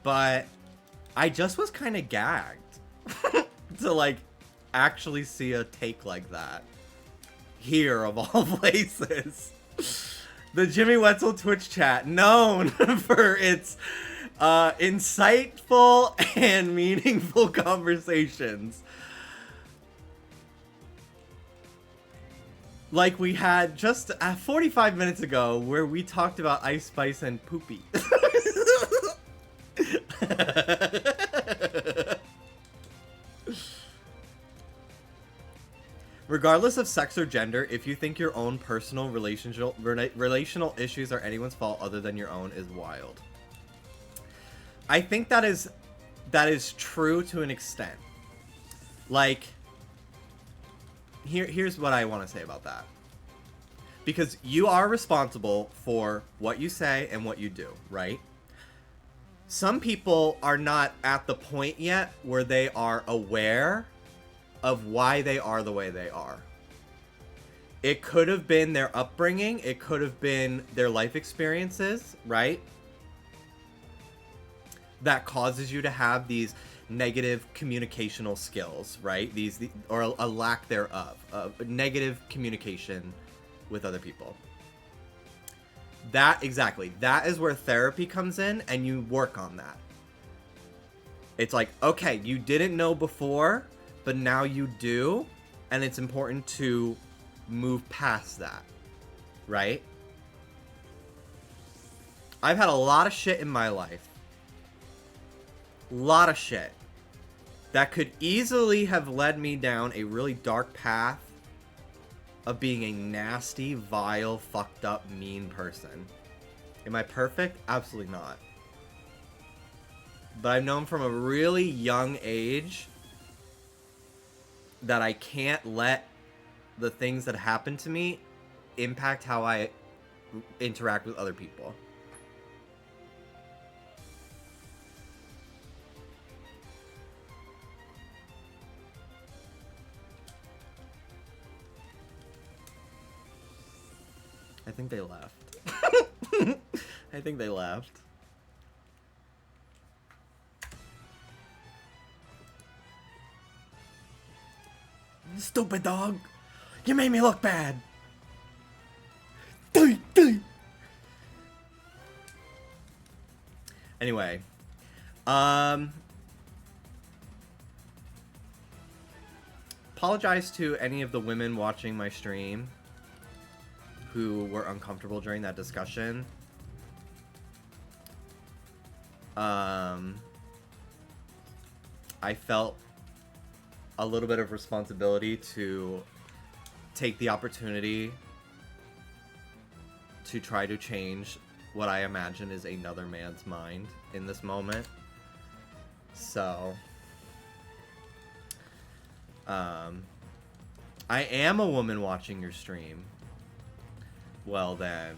But I just was kind of gagged to, like, actually see a take like that. Here, of all places. The Jimmy Wetzel Twitch chat, known for its insightful and meaningful conversations. Like we had just 45 minutes ago where we talked about Ice Spice and Poopy. Regardless of sex or gender, if you think your own personal relational issues are anyone's fault other than your own is wild. I think that is true to an extent. Like, here's what I want to say about that. Because you are responsible for what you say and what you do, right? Some people are not at the point yet where they are aware of why they are the way they are. It could have been their upbringing. It could have been their life experiences, right? That causes you to have these negative communicational skills, right? Or a lack thereof, negative communication with other people. That is where therapy comes in, and you work on that. It's like, okay, you didn't know before, but now you do, and it's important to move past that, right? I've had a lot of shit in my life. Lot of shit that could easily have led me down a really dark path of being a nasty, vile, fucked up, mean person. Am I perfect? Absolutely not. But I've known from a really young age that I can't let the things that happen to me impact how I interact with other people. I think they left. I think they left. Stupid dog. You made me look bad. Anyway. Apologize to any of the women watching my stream who were uncomfortable during that discussion. I felt a little bit of responsibility to take the opportunity to try to change what I imagine is another man's mind in this moment. So, I am a woman watching your stream. Well then,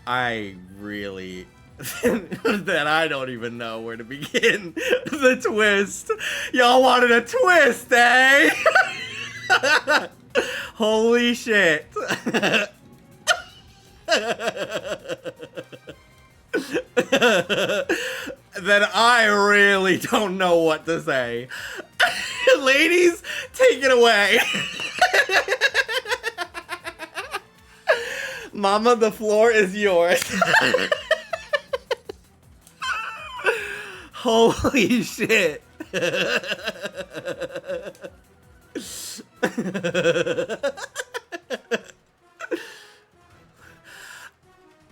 I really, then I don't even know where to begin. The twist. Y'all wanted a twist, eh? Holy shit. Then I really don't know what to say. Ladies, take it away. Mama, the floor is yours. Holy shit.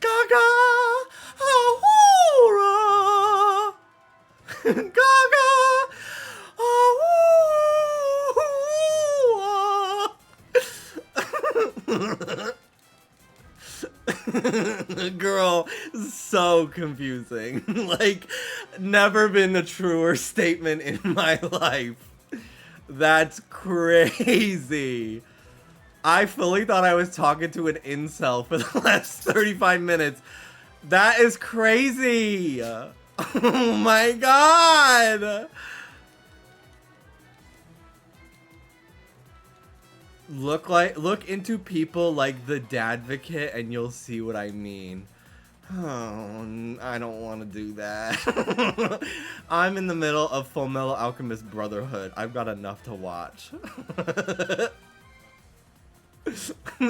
Gaga, ahura. Gaga, ahura. Girl, so confusing. Like, never been a truer statement in my life. That's crazy. I fully thought I was talking to an incel for the last 35 minutes. That is crazy. Oh my god. Look into people like the Dadvocate and you'll see what I mean. Oh, I don't want to do that. I'm in the middle of Fullmetal Alchemist Brotherhood. I've got enough to watch.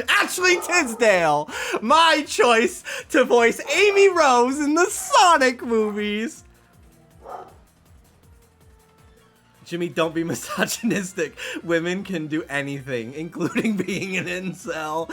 Ashley Tisdale, my choice to voice Amy Rose in the Sonic movies. Jimmy, don't be misogynistic. Women can do anything, including being an incel.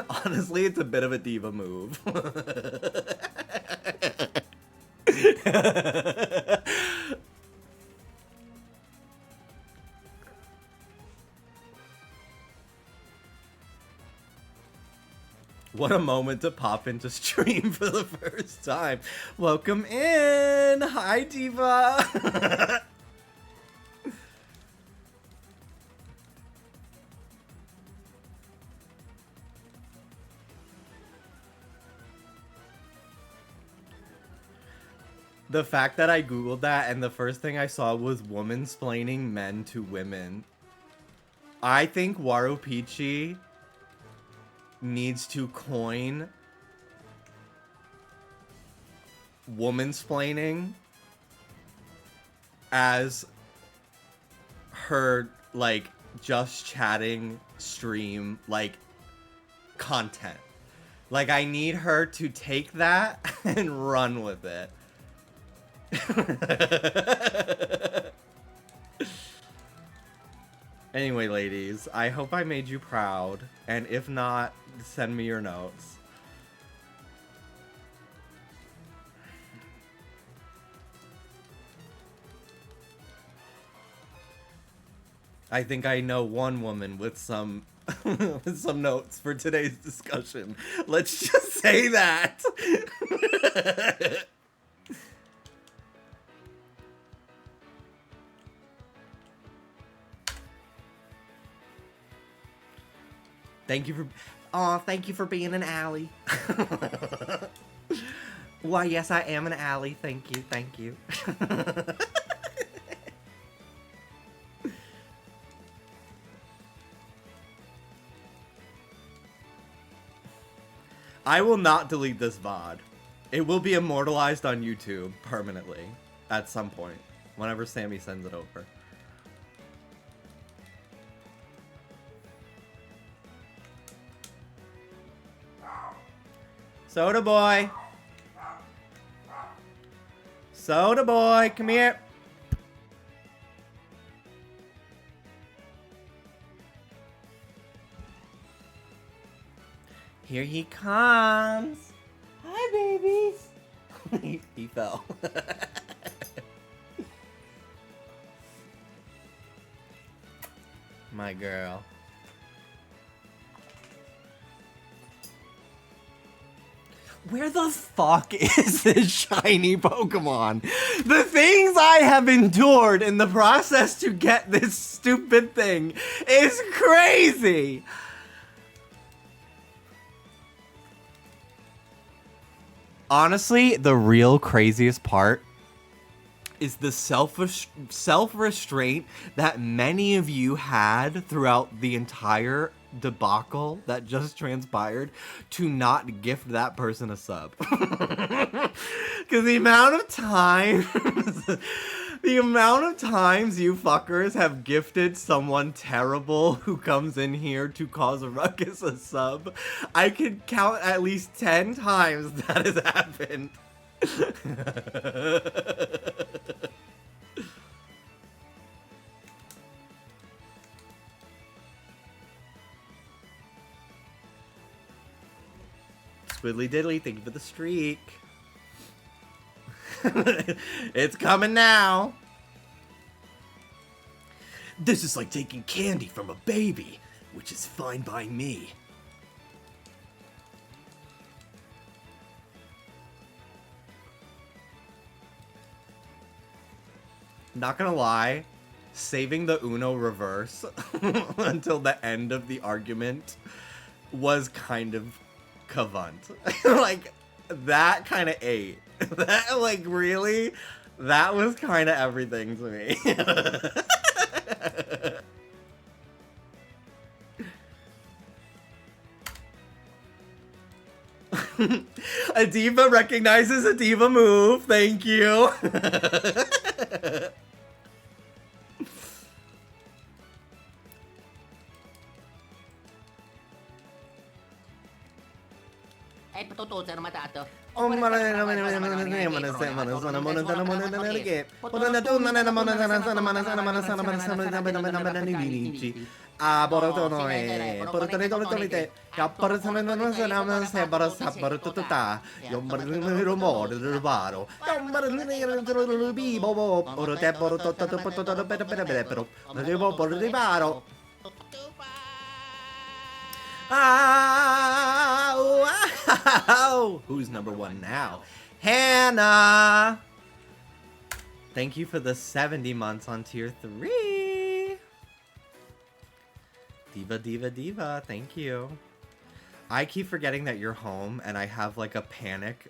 Honestly, it's a bit of a diva move. What a moment to pop into stream for the first time. Welcome in. Hi, Diva. The fact that I googled that and the first thing I saw was woman-splaining men to women. I think Warupichi needs to coin woman-splaining as her, like, just chatting stream, like, content. Like, I need her to take that and run with it. Anyway, ladies, I hope I made you proud, and if not, send me your notes. I think I know one woman with some with some notes for today's discussion. Let's just say that. Thank you for being an ally. Why, yes, I am an ally. Thank you, thank you. I will not delete this VOD. It will be immortalized on YouTube permanently at some point, whenever Sammy sends it over. Soda boy. Soda boy, come here. Here he comes. Hi, babies. He fell. My girl. Where the fuck is this shiny Pokemon? The things I have endured in the process to get this stupid thing is crazy. Honestly, the real craziest part is the self-restraint that many of you had throughout the entire debacle that just transpired to not gift that person a sub. Because the amount of times you fuckers have gifted someone terrible who comes in here to cause a ruckus a sub, I could count at least 10 times that has happened. Squiddly diddly, thank you for the streak. It's coming now. This is like taking candy from a baby, which is fine by me. Not gonna lie, saving the Uno reverse until the end of the argument was kind of cunt. Like, that kind of ate. That, like, really? That was kind of everything to me. A diva recognizes a diva move. Thank you. Who's number one now? Hannah! Thank you for the 70 months on tier 3. Diva, diva, diva. Thank you. I keep forgetting that you're home, and I have like a panic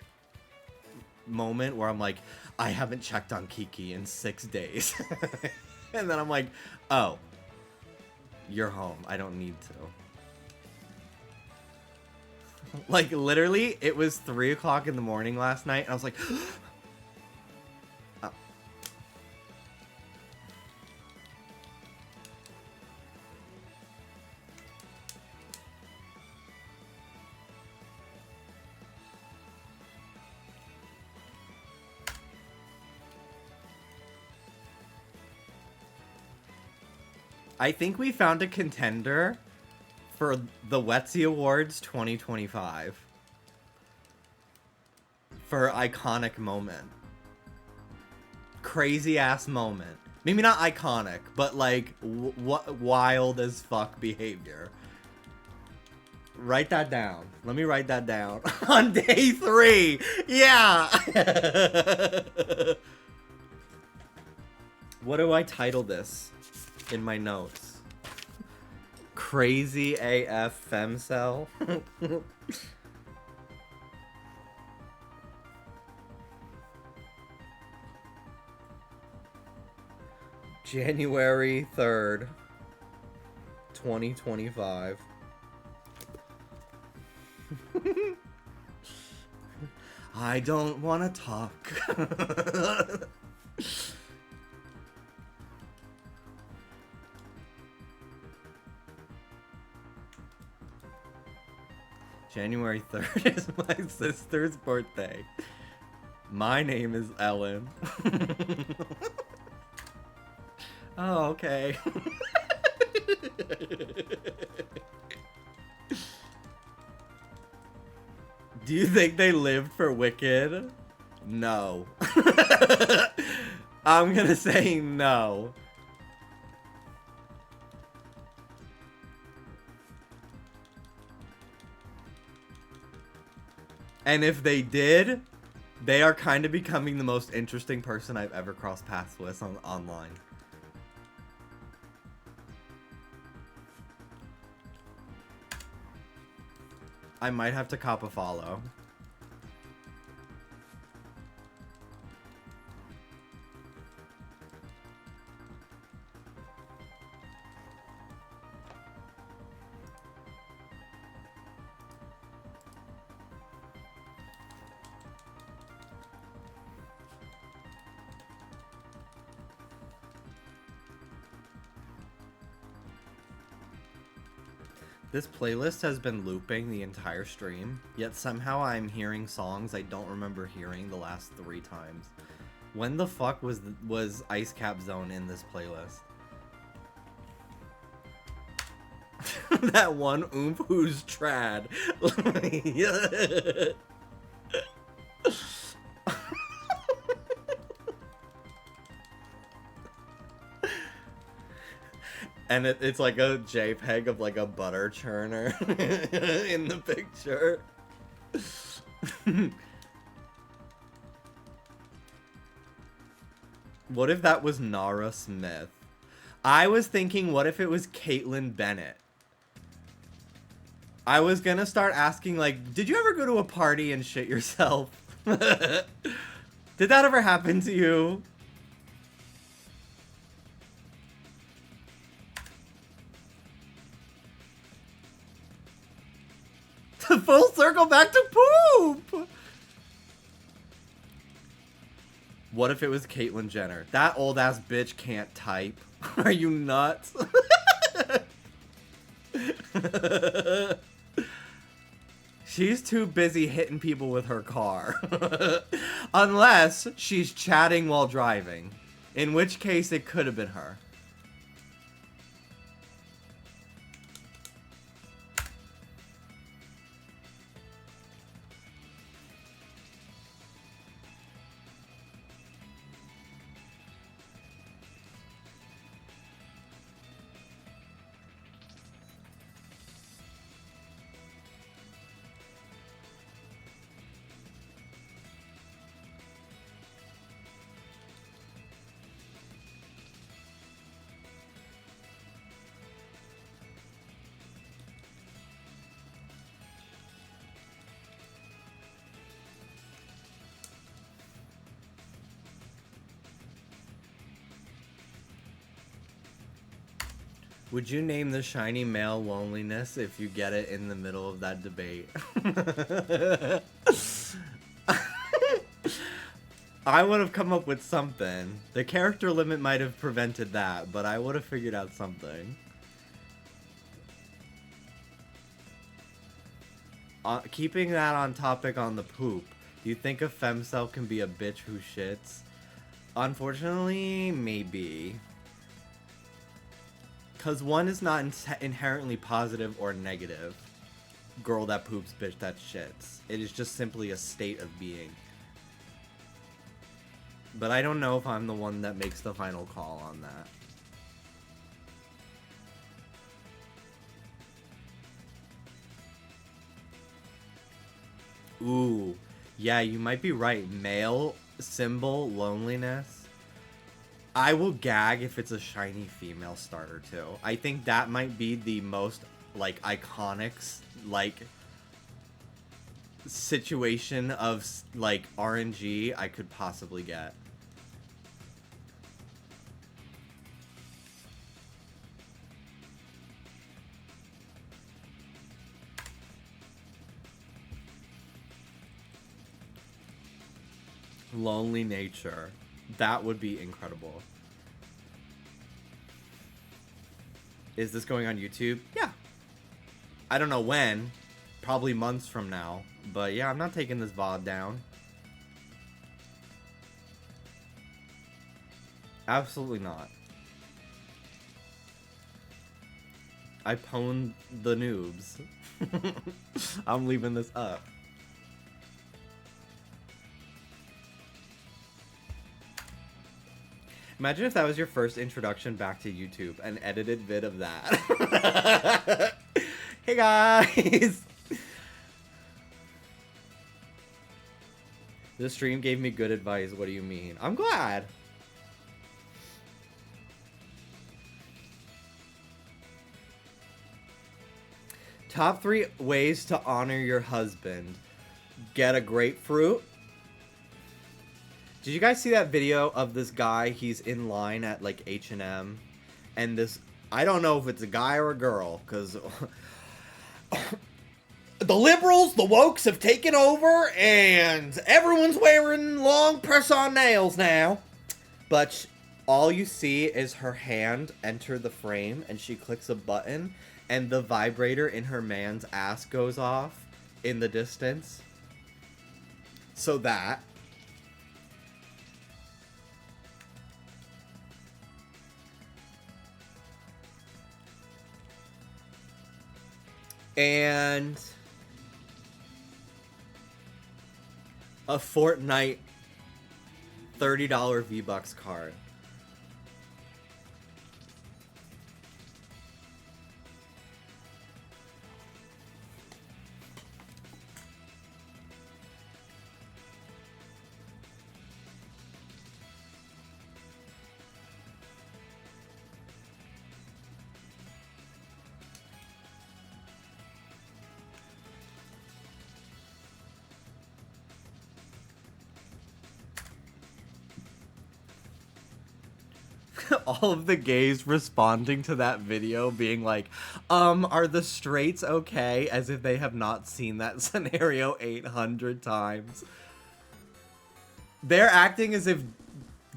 moment where I'm like, I haven't checked on Kiki in 6 days. And then I'm like, oh, you're home. I don't need to. Like, literally, it was 3 o'clock in the morning last night, and I was like, oh. I think we found a contender for the Wetsy Awards 2025 for iconic moment. Crazy ass moment. Maybe not iconic, but like wild as fuck behavior. Write that down. Let me write that down. On day 3. Yeah. What do I title this in my notes? Crazy AF femcel. January 3rd, 2025. I don't want to talk. January 3rd is my sister's birthday. My name is Ellen. Oh, okay. Do you think they lived for Wicked? No. I'm gonna say no. And if they did, they are kind of becoming the most interesting person I've ever crossed paths with online. I might have to cop a follow. This playlist has been looping the entire stream, yet somehow I'm hearing songs I don't remember hearing the last 3 times. When the fuck was Ice Cap Zone in this playlist? That one oomph who's trad. And it's like a JPEG of like a butter churner in the picture. What if that was Nara Smith? I was thinking, what if it was Caitlyn Bennett? I was gonna start asking, like, did you ever go to a party and shit yourself? Did that ever happen to you? Full circle back to What if it was Caitlyn Jenner? That old ass bitch can't type. Are you nuts? She's too busy hitting people with her car. Unless she's chatting while driving. In which case it could have been her. Would you name the shiny male loneliness if you get it in the middle of that debate? I would have come up with something. The character limit might have prevented that, but I would have figured out something. Keeping that on topic on the poop, do you think a femcel can be a bitch who shits? Unfortunately, maybe. Because one is not inherently positive or negative. Girl that poops, bitch that shits. It is just simply a state of being. But I don't know if I'm the one that makes the final call on that. Ooh. Yeah, you might be right. Male symbol loneliness. I will gag if it's a shiny female starter too. I think that might be the most like iconic like situation of like RNG I could possibly get. Lonely nature. That would be incredible. Is this going on YouTube? Yeah. I don't know when. Probably months from now. But yeah, I'm not taking this VOD down. Absolutely not. I pwned the noobs. I'm leaving this up. Imagine if that was your first introduction back to YouTube, an edited vid of that. Hey guys! The stream gave me good advice, what do you mean? I'm glad! Top 3 ways to honor your husband. Get a grapefruit. Did you guys see that video of this guy? He's in line at like H&M, and this, I don't know if it's a guy or a girl, because the liberals, the wokes have taken over, and everyone's wearing long press-on nails now. But all you see is her hand enter the frame, and she clicks a button, and the vibrator in her man's ass goes off in the distance. So that. And a Fortnite $30 V-Bucks card. All of the gays responding to that video being like, are the straights okay? As if they have not seen that scenario 800 times. They're acting as if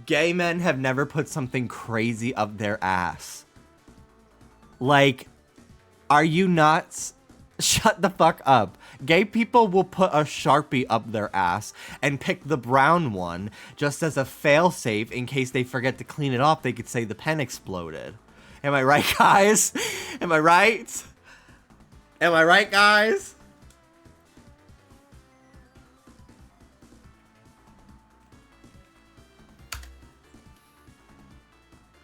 gay men have never put something crazy up their ass. Like, are you nuts? Shut the fuck up. Gay people will put a Sharpie up their ass and pick the brown one just as a failsafe in case they forget to clean it off. They could say the pen exploded. Am I right, guys? Am I right? Am I right, guys?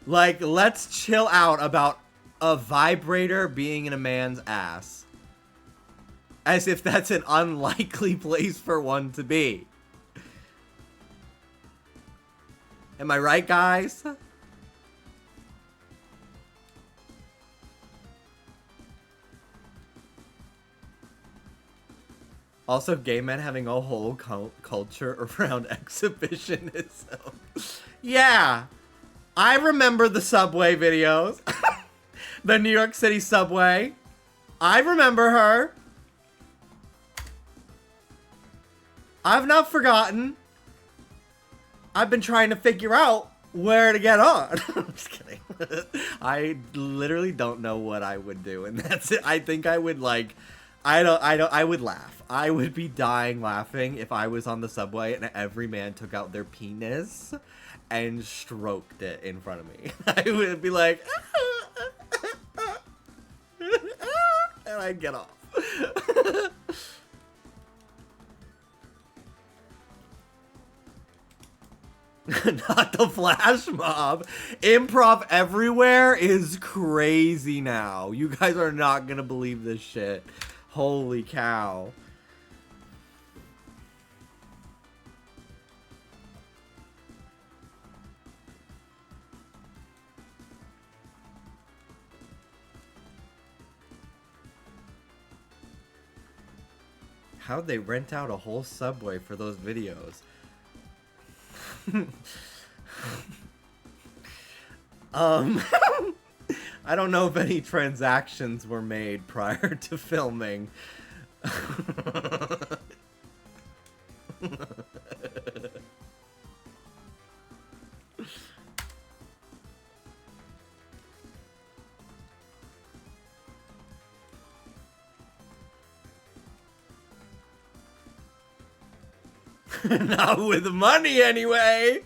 Like, let's chill out about a vibrator being in a man's ass. As if that's an unlikely place for one to be. Am I right, guys? Also, gay men having a whole culture around exhibitionism. Yeah. I remember the subway videos. The New York City subway. I remember her. I've not forgotten. I've been trying to figure out where to get on. I'm just kidding. I literally don't know what I would do, and that's it. I think I would like, I would laugh. I would be dying laughing if I was on the subway and every man took out their penis and stroked it in front of me. I would be like, and I'd get off. Not the flash mob. Improv everywhere is crazy now. You guys are not gonna believe this shit. Holy cow. How'd they rent out a whole subway for those videos? I don't know if any transactions were made prior to filming. Not with money, anyway.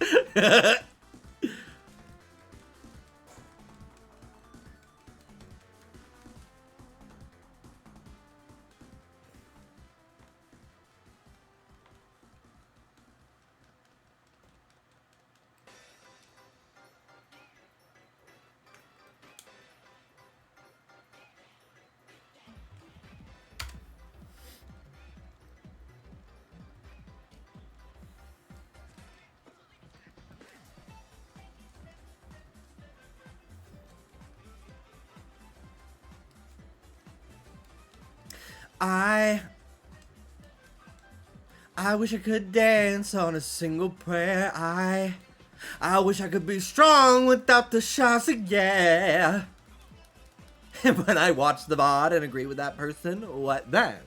I wish I could dance on a single prayer. I wish I could be strong without the shots of yeah. And when I watch the VOD and agree with that person, what then?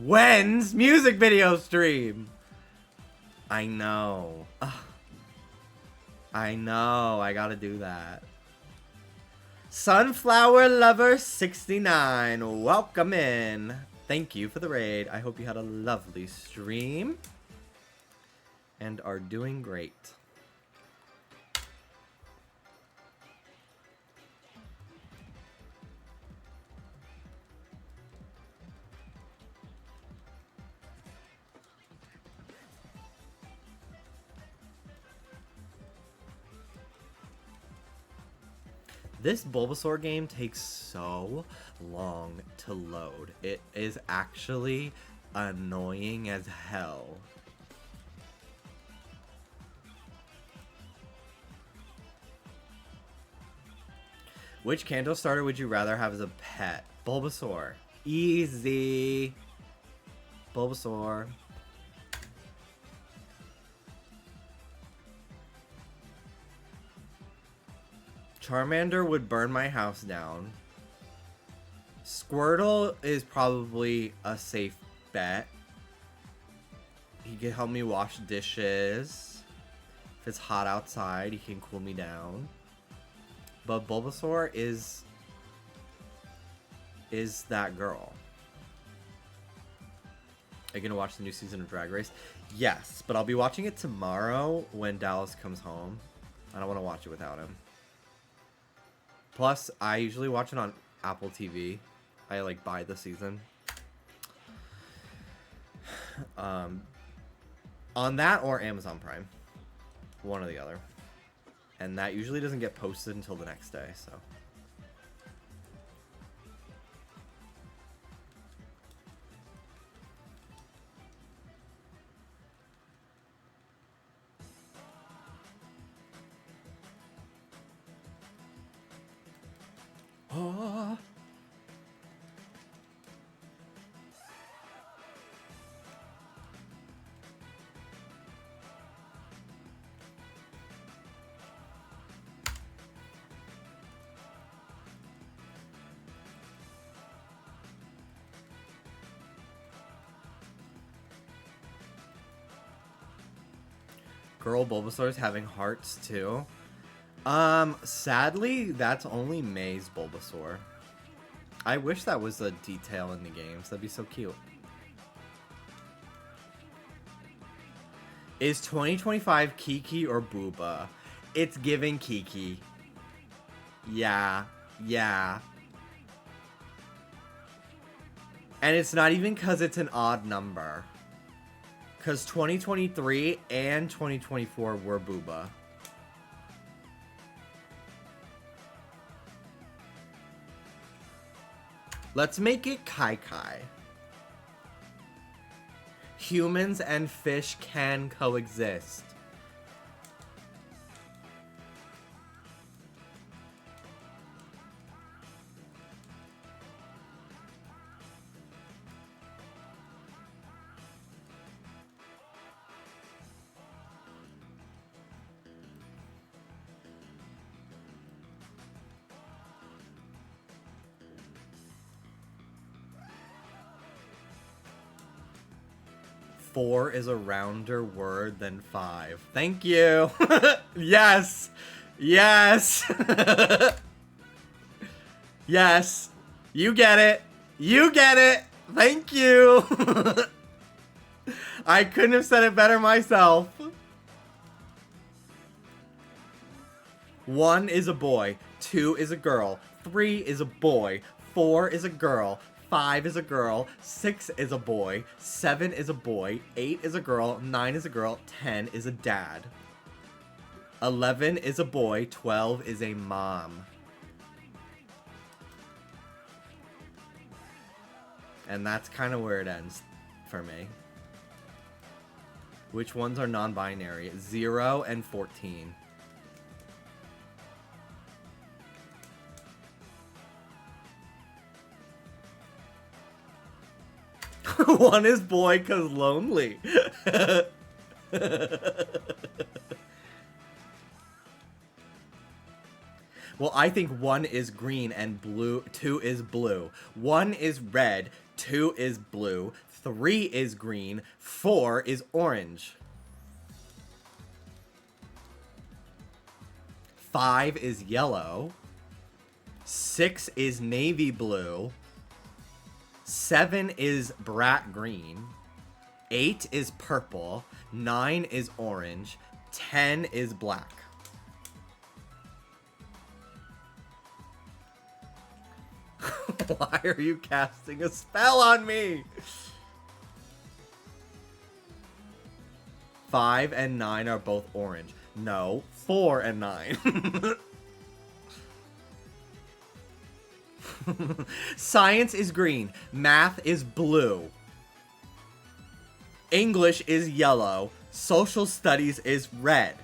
When's music video stream? I know. Ugh. I know. I gotta do that. Sunflower Lover 69. Welcome in. Thank you for the raid. I hope you had a lovely stream and are doing great. This Bulbasaur game takes so long to load. It is actually annoying as hell. Which candle starter would you rather have as a pet? Bulbasaur. Easy. Bulbasaur. Charmander would burn my house down. Squirtle is probably a safe bet. He can help me wash dishes. If it's hot outside, he can cool me down. But Bulbasaur is that girl. Are you gonna watch the new season of Drag Race? Yes, but I'll be watching it tomorrow when Dallas comes home. I don't want to watch it without him. Plus, I usually watch it on Apple TV. I like buy the season. On that or Amazon Prime. One or the other. And that usually doesn't get posted until the next day, so. Oh. Girl Bulbasaur's having hearts too. Sadly, that's only May's Bulbasaur. I wish that was a detail in the games. That'd be so cute. Is 2025 Kiki or Booba? It's giving Kiki. Yeah. Yeah. And it's not even because it's an odd number. Because 2023 and 2024 were Booba. Let's make it Kai Kai. Humans and fish can coexist. Four is a rounder word than 5. Thank you. Yes. Yes. Yes. You get it. You get it. Thank you. I couldn't have said it better myself. 1 is a boy. 2 is a girl. 3 is a boy. 4 is a girl. 5 is a girl, 6 is a boy, 7 is a boy, 8 is a girl, 9 is a girl, 10 is a dad. 11 is a boy, 12 is a mom. And that's kind of where it ends for me. Which ones are non-binary? 0 and 14. One is boy cause lonely. Well, I think 1 is green and blue. 2 is blue. 1 is red. 2 is blue. 3 is green. 4 is orange. 5 is yellow. 6 is navy blue. 7 is brat green. 8 is purple. 9 is orange. 10 is black. Why are you casting a spell on me? 5 and 9 are both orange. No, 4 and 9. Science is green. Math is blue. English is yellow. Social studies is red.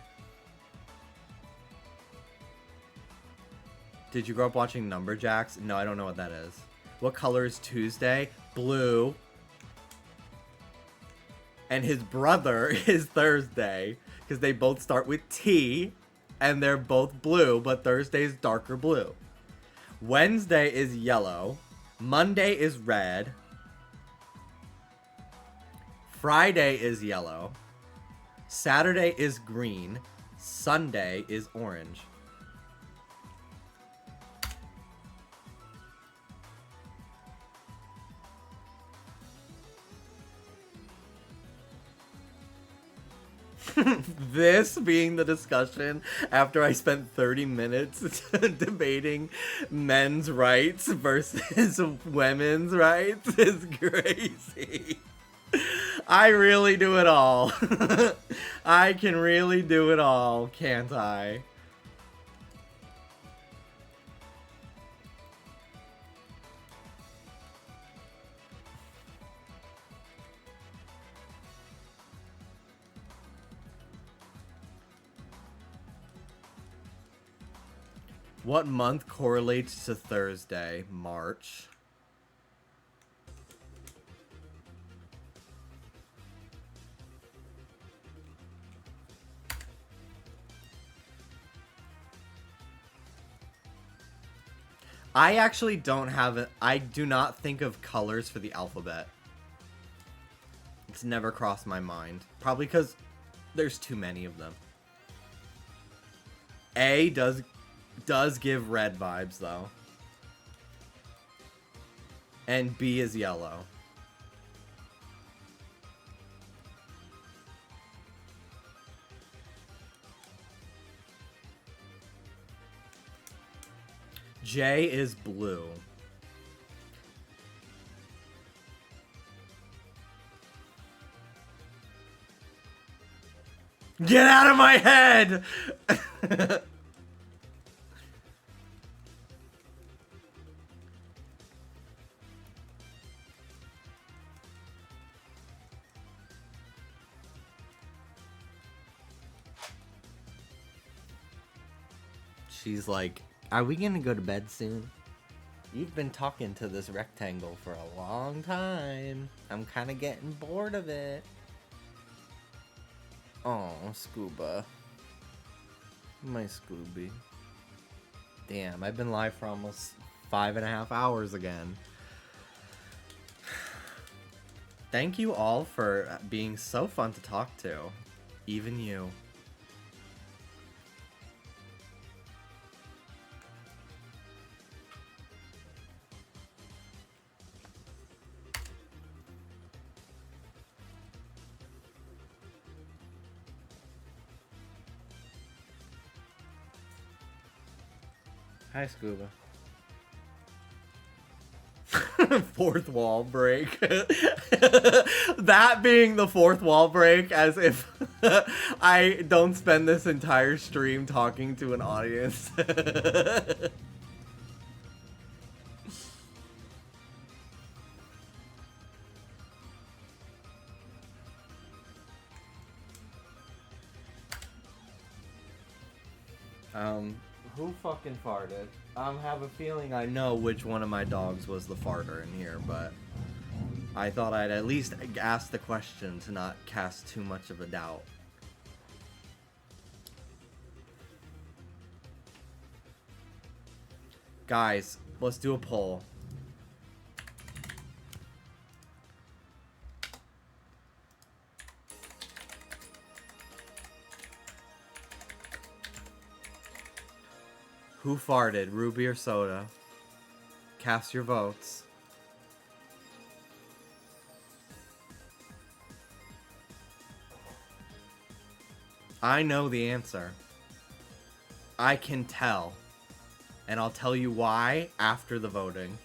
Did you grow up watching Numberjacks? No, I don't know what that is. What color is Tuesday? Blue. And his brother is Thursday, because they both start with T, and they're both blue, but Thursday is darker blue. Wednesday is yellow. Monday is red. Friday is yellow. Saturday is green. Sunday is orange. This being the discussion after I spent 30 minutes debating men's rights versus women's rights is crazy. I really do it all. I can really do it all, can't I? What month correlates to Thursday? March. I actually don't have it. I do not think of colors for the alphabet. It's never crossed my mind. Probably because there's too many of them. A does give red vibes though. And B is yellow. J is blue. Get out of my head! She's like, are we gonna go to bed soon? You've been talking to this rectangle for a long time. I'm kind of getting bored of it. Oh, Scuba. My Scooby. Damn, I've been live for almost 5.5 hours again. Thank you all for being so fun to talk to. Even you. Hi, Scuba. Fourth wall break. That being the fourth wall break, as if I don't spend this entire stream talking to an audience. Who fucking farted? I have a feeling I know which one of my dogs was the farter in here, but I thought I'd at least ask the question to not cast too much of a doubt. Guys, let's do a poll. Who farted, Ruby or Soda? Cast your votes. I know the answer. I can tell. And I'll tell you why after the voting.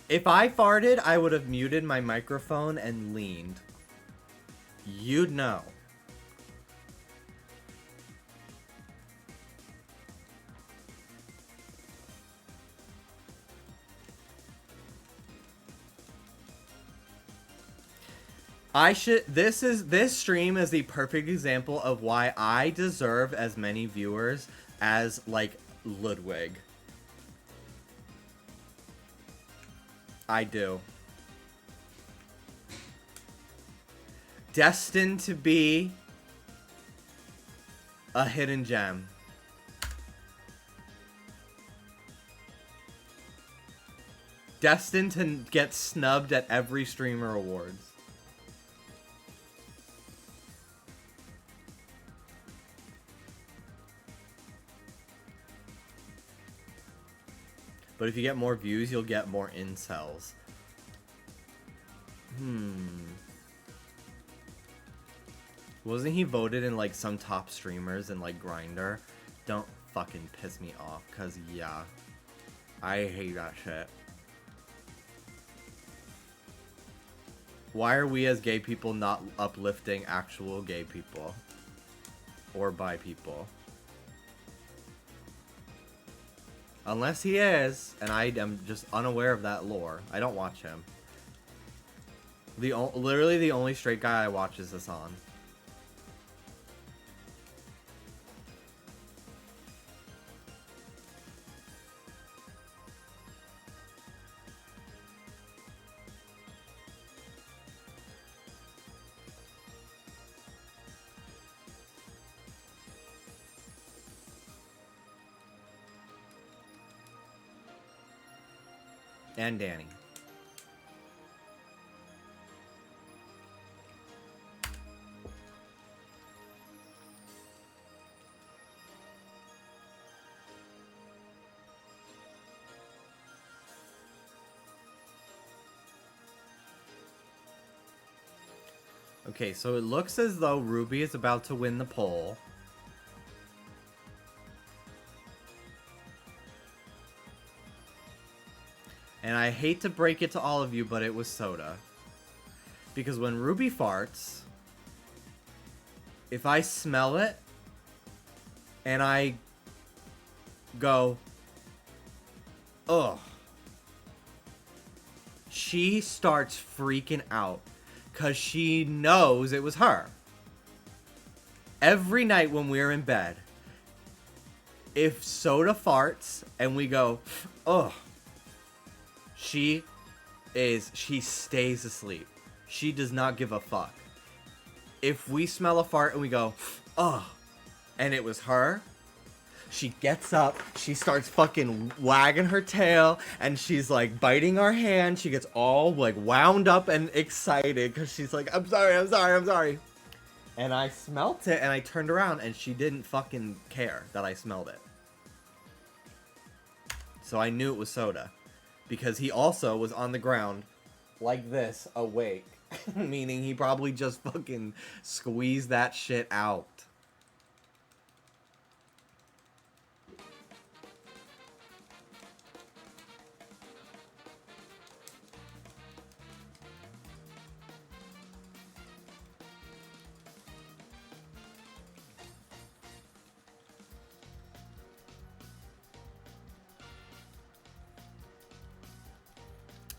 If I farted, I would have muted my microphone and leaned. You'd know. This stream is the perfect example of why I deserve as many viewers as, like, Ludwig. I do. Destined to be a hidden gem. Destined to get snubbed at every streamer awards. But if you get more views, you'll get more incels. Wasn't he voted in, like, some top streamers in, like, Grindr? Don't fucking piss me off, cause, yeah. I hate that shit. Why are we as gay people not uplifting actual gay people? Or bi people? Unless he is, and I am just unaware of that lore. I don't watch him. Literally the only straight guy I watch is Hassan. And Danny. Okay, so it looks as though Ruby is about to win the poll. And I hate to break it to all of you, but it was Soda. Because when Ruby farts, if I smell it, and I go, ugh, she starts freaking out. Because she knows it was her. Every night when we're in bed, if Soda farts, and we go, ugh, she stays asleep. She does not give a fuck. If we smell a fart and we go, ugh, and it was her, she gets up, she starts fucking wagging her tail, and she's like biting our hand. She gets all like wound up and excited because she's like, I'm sorry, I'm sorry, I'm sorry. And I smelt it and I turned around and she didn't fucking care that I smelled it. So I knew it was Soda. Because he also was on the ground like this, awake. Meaning he probably just fucking squeezed that shit out.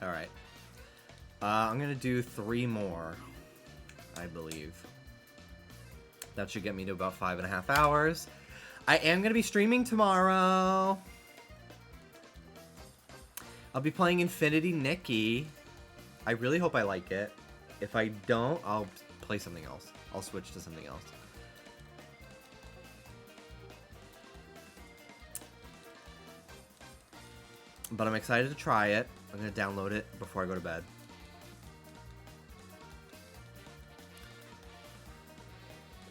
Alright. I'm gonna do 3 more, I believe. That should get me to about 5.5 hours. I am gonna be streaming tomorrow. I'll be playing Infinity Nikki. I really hope I like it. If I don't, I'll play something else. I'll switch to something else. But I'm excited to try it. I'm going to download it before I go to bed.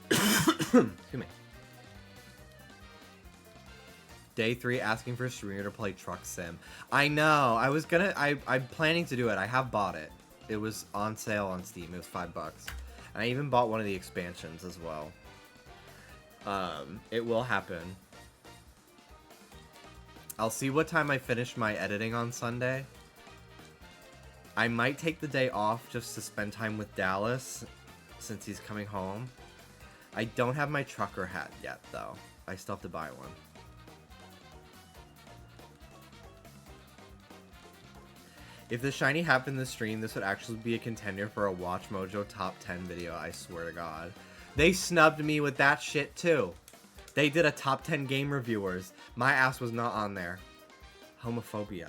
Excuse me. Day 3 asking for a streamer to play Truck Sim. I know. I'm planning to do it. I have bought it. It was on sale on Steam. It was $5. And I even bought one of the expansions as well. It will happen. I'll see what time I finish my editing on Sunday. I might take the day off just to spend time with Dallas since he's coming home. I don't have my trucker hat yet, though. I still have to buy one. If the shiny happened this stream, this would actually be a contender for a Watch Mojo top 10 video, I swear to God. They snubbed me with that shit too. They did a top 10 game reviewers. My ass was not on there. Homophobia.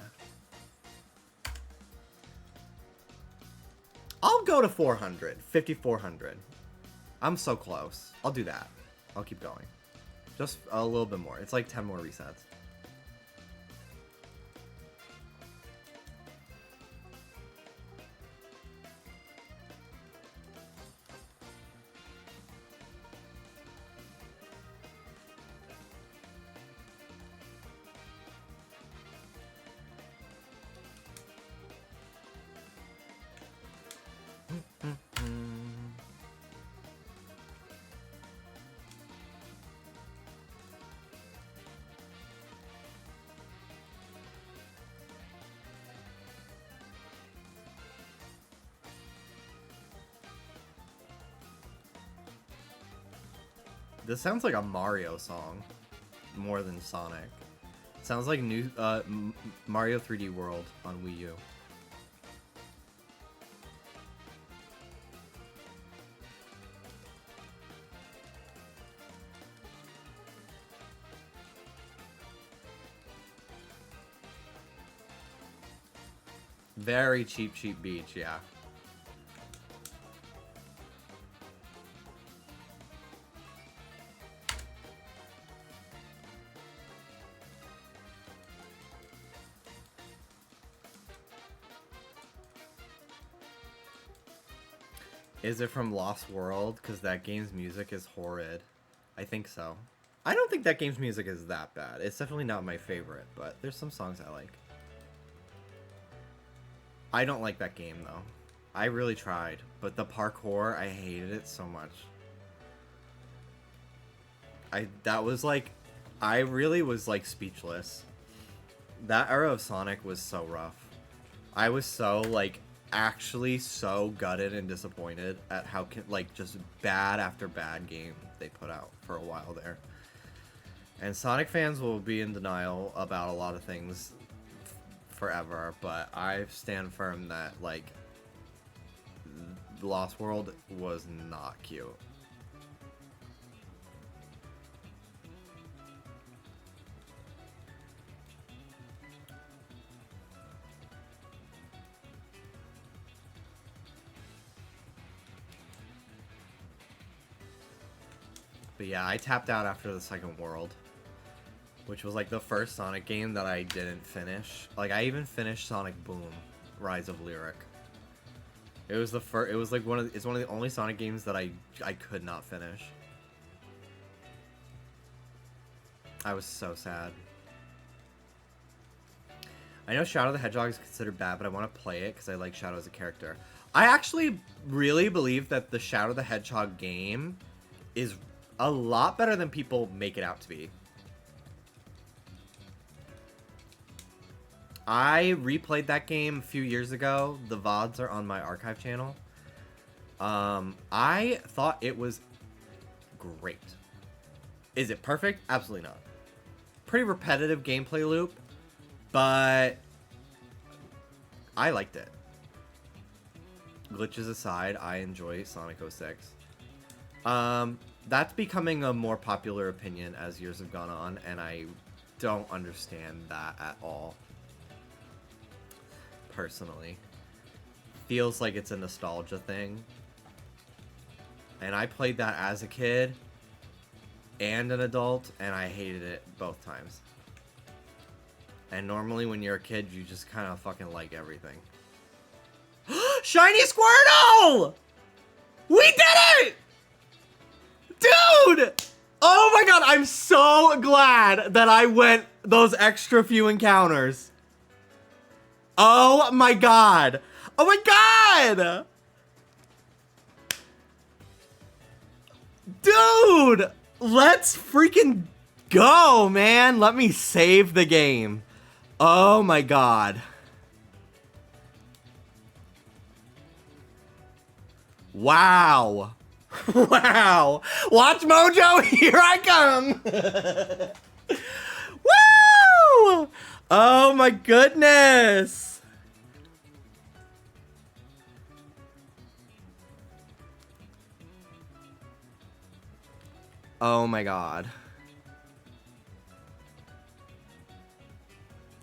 I'll go to 400. 5,400. I'm so close. I'll do that. I'll keep going. Just a little bit more. It's like 10 more resets. This sounds like a Mario song more than Sonic. It sounds like new Mario 3D World on Wii U. Very cheap beach, yeah. Is it from Lost World? Because that game's music is horrid. I think so. I don't think that game's music is that bad. It's definitely not my favorite, but there's some songs I like. I don't like that game, though. I really tried, but the parkour, I hated it so much. I really was, like, speechless. That era of Sonic was so rough. I was so, like, actually so gutted and disappointed at how just bad after bad game they put out for a while there. And Sonic fans will be in denial about a lot of things forever, but I stand firm that like Lost World was not cute. But yeah, I tapped out after the second world, which was like the first Sonic game that I didn't finish. Like I even finished Sonic Boom, Rise of Lyric. It was the first. It was like it's one of the only Sonic games that I could not finish. I was so sad. I know Shadow the Hedgehog is considered bad, but I want to play it because I like Shadow as a character. I actually really believe that the Shadow the Hedgehog game is a lot better than people make it out to be. I replayed that game a few years ago. The VODs are on my archive channel. I thought it was great. Is it perfect? Absolutely not. Pretty repetitive gameplay loop, but I liked it. Glitches aside, I enjoy Sonic 06. That's becoming a more popular opinion as years have gone on, and I don't understand that at all. Personally. Feels like it's a nostalgia thing. And I played that as a kid and an adult, and I hated it both times. And normally when you're a kid, you just kind of fucking like everything. Shiny Squirtle! We did it! Dude! Oh my god, I'm so glad that I went those extra few encounters. Oh my god. Oh my god! Dude! Let's freaking go, man! Let me save the game. Oh my god. Wow. Wow. Watch Mojo, here I come. Woo! Oh my goodness. Oh my god.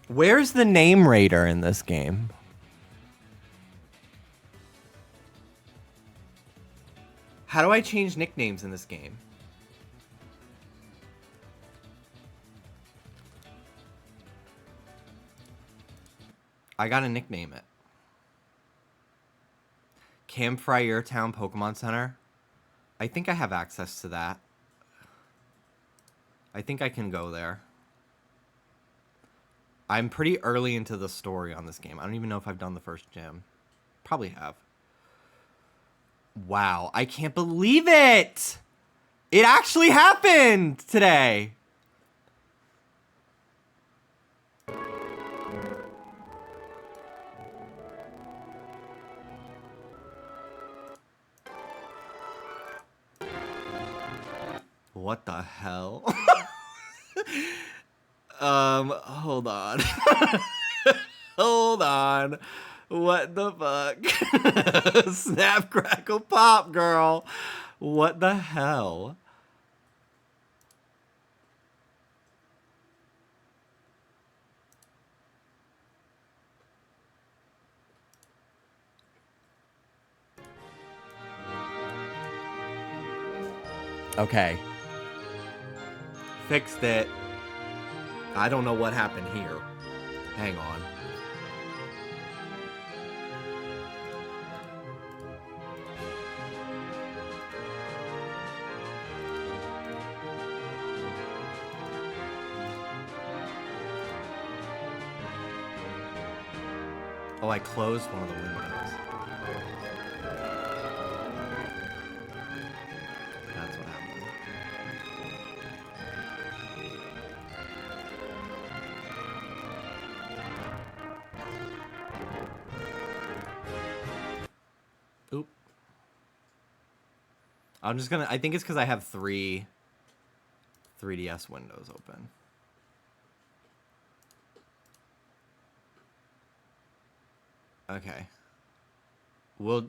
Where's the name raider in this game? How do I change nicknames in this game? I gotta nickname it. Campfire Town Pokemon Center. I think I have access to that. I think I can go there. I'm pretty early into the story on this game. I don't even know if I've done the first gym. Probably have. Wow, I can't believe it! It actually happened today! What the hell? Hold on. Hold on. What the fuck? Snap, crackle, pop, girl. What the hell? Okay. Fixed it. I don't know what happened here. Hang on. Oh, I closed one of the windows. That's what happened. Oop. I'm just gonna, I think it's because I have three 3DS windows open. Okay. We'll,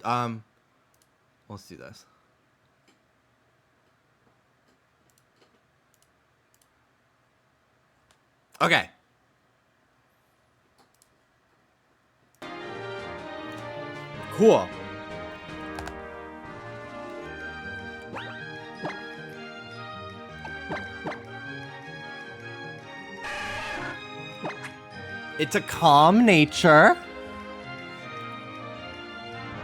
let's do this. Okay. Cool. It's a calm nature.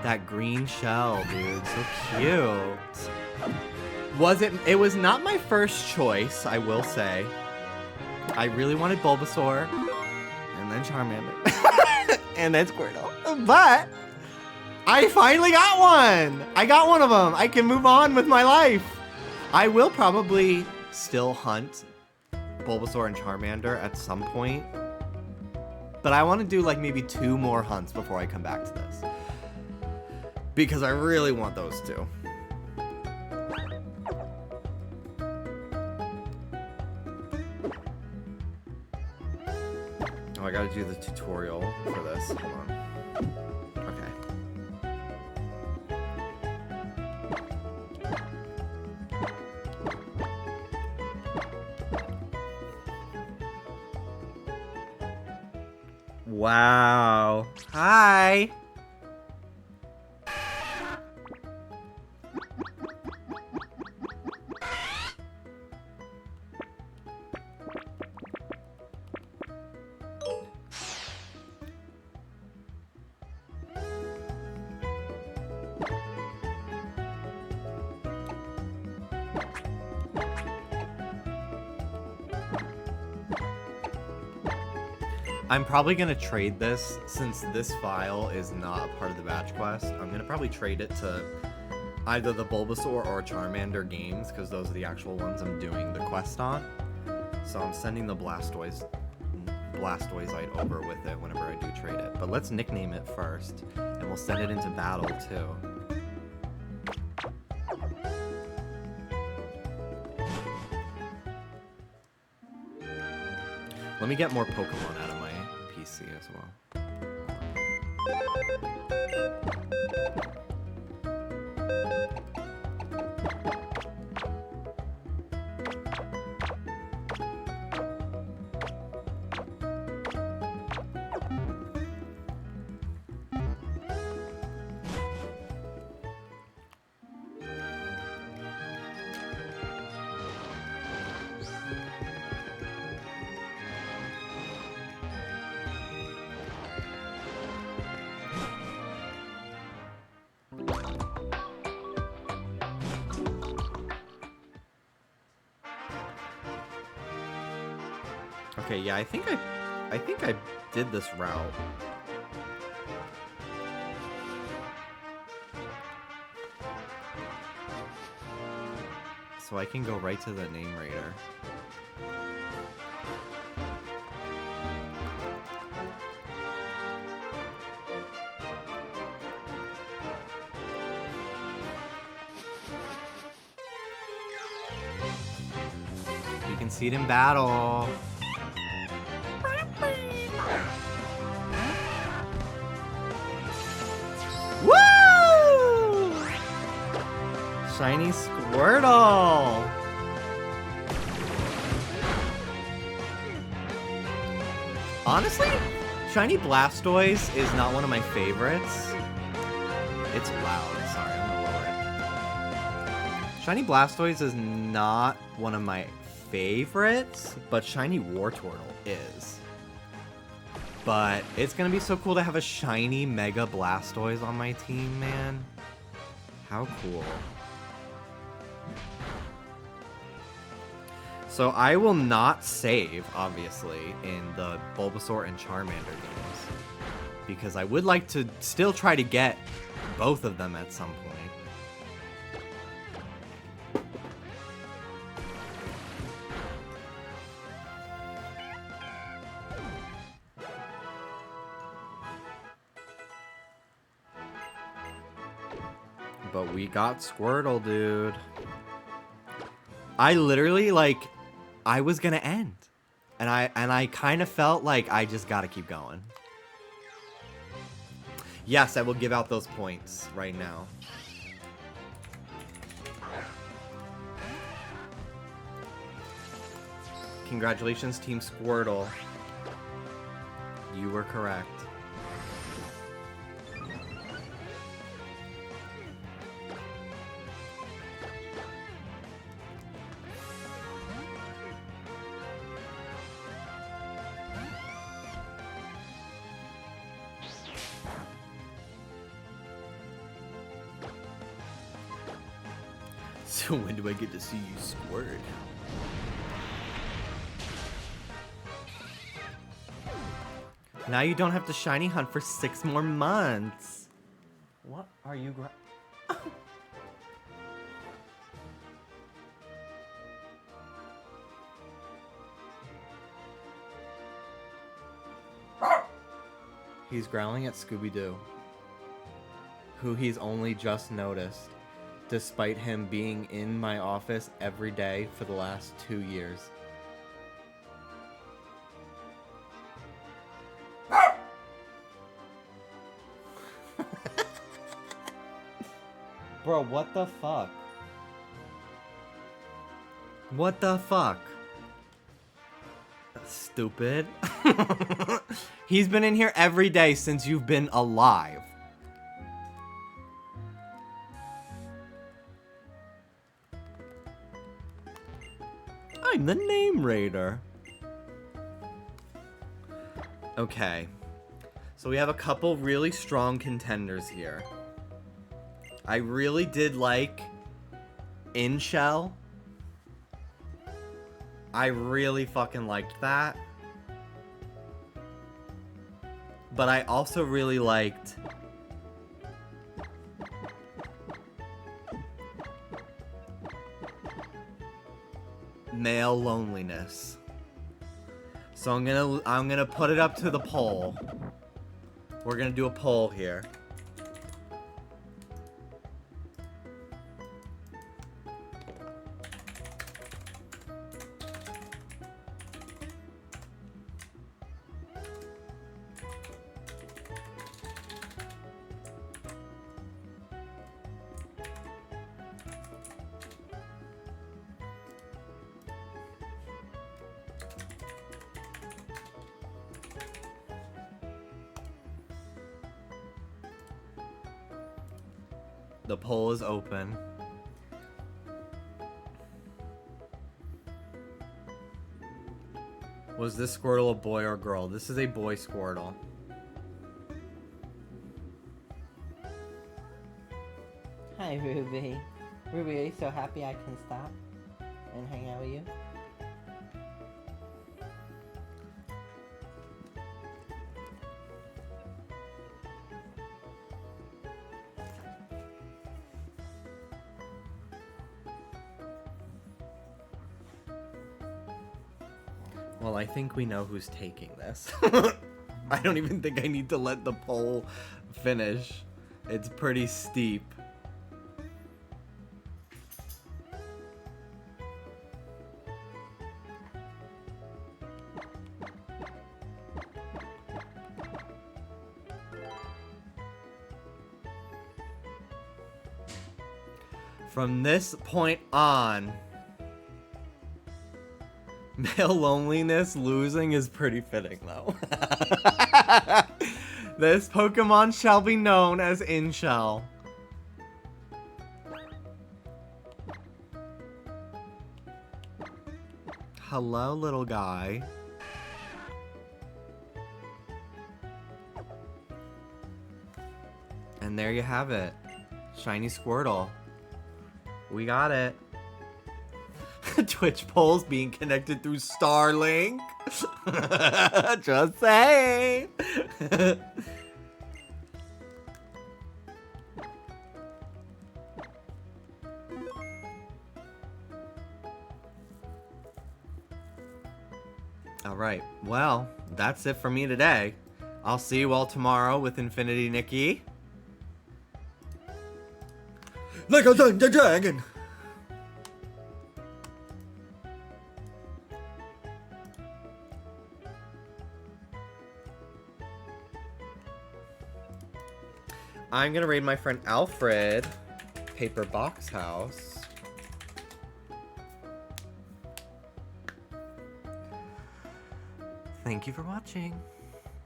That green shell, dude. So cute. It was not my first choice, I will say. I really wanted Bulbasaur. And then Charmander. And then Squirtle. But I finally got one! I got one of them. I can move on with my life. I will probably still hunt Bulbasaur and Charmander at some point. But I want to do like maybe 2 more hunts before I come back to this. Because I really want those two. Oh, I gotta do the tutorial for this. Hold on. Okay. Wow. Hi. I'm probably going to trade this, since this file is not a part of the batch quest. I'm going to probably trade it to either the Bulbasaur or Charmander games, because those are the actual ones I'm doing the quest on. So I'm sending the Blastoiseite over with it whenever I do trade it. But let's nickname it first, and we'll send it into battle too. Let me get more Pokemon out of my PC as well. Okay, yeah, I think I did this route. So I can go right to the name raider. You can see it in battle. Woo! Shiny Squirtle! Honestly, Shiny Blastoise is not one of my favorites. It's loud. Sorry, I'm gonna lower it. Shiny Blastoise is not one of my favorites, but Shiny Wartortle is. But it's gonna be so cool to have a shiny Mega Blastoise on my team, man. How cool. So I will not save, obviously, in the Bulbasaur and Charmander games. Because I would like to still try to get both of them at some point. But we got Squirtle, dude. I literally, like, I was gonna end. And I kind of felt like I just gotta keep going. Yes, I will give out those points right now. Congratulations, Team Squirtle. You were correct. So when do I get to see you squirt? Now you don't have to shiny hunt for 6 more months. What are you He's growling at Scooby-Doo, who he's only just noticed, despite him being in my office every day for the last 2 years. Bro, what the fuck? What the fuck? Stupid. He's been in here every day since you've been alive. I'm the name raider. Okay. So we have a couple really strong contenders here. I really did like In-Shell. I really fucking liked that. But I also really liked Male Loneliness. So I'm gonna put it up to the poll. We're gonna do a poll here. The poll is open. Was this Squirtle a boy or girl? This is a boy Squirtle. Hi, Ruby. Ruby, are you so happy I can stop and hang out with you? Well, I think we know who's taking this. I don't even think I need to let the poll finish. It's pretty steep. From this point on, male loneliness losing is pretty fitting, though. This Pokemon shall be known as Inshell. Hello, little guy. And there you have it. Shiny Squirtle. We got it. Twitch polls being connected through Starlink. Just saying. All right. Well, that's it for me today. I'll see you all tomorrow with Infinity Nikki. Like a thunder dragon. I'm gonna raid my friend Alfred, Paper Box House. Thank you for watching.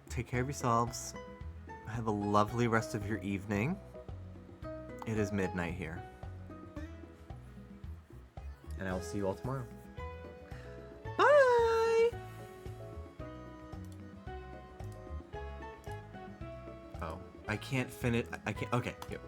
Take care of yourselves. Have a lovely rest of your evening. It is midnight here. And I will see you all tomorrow. Bye! Oh, I can't finish. I can't. Okay, here.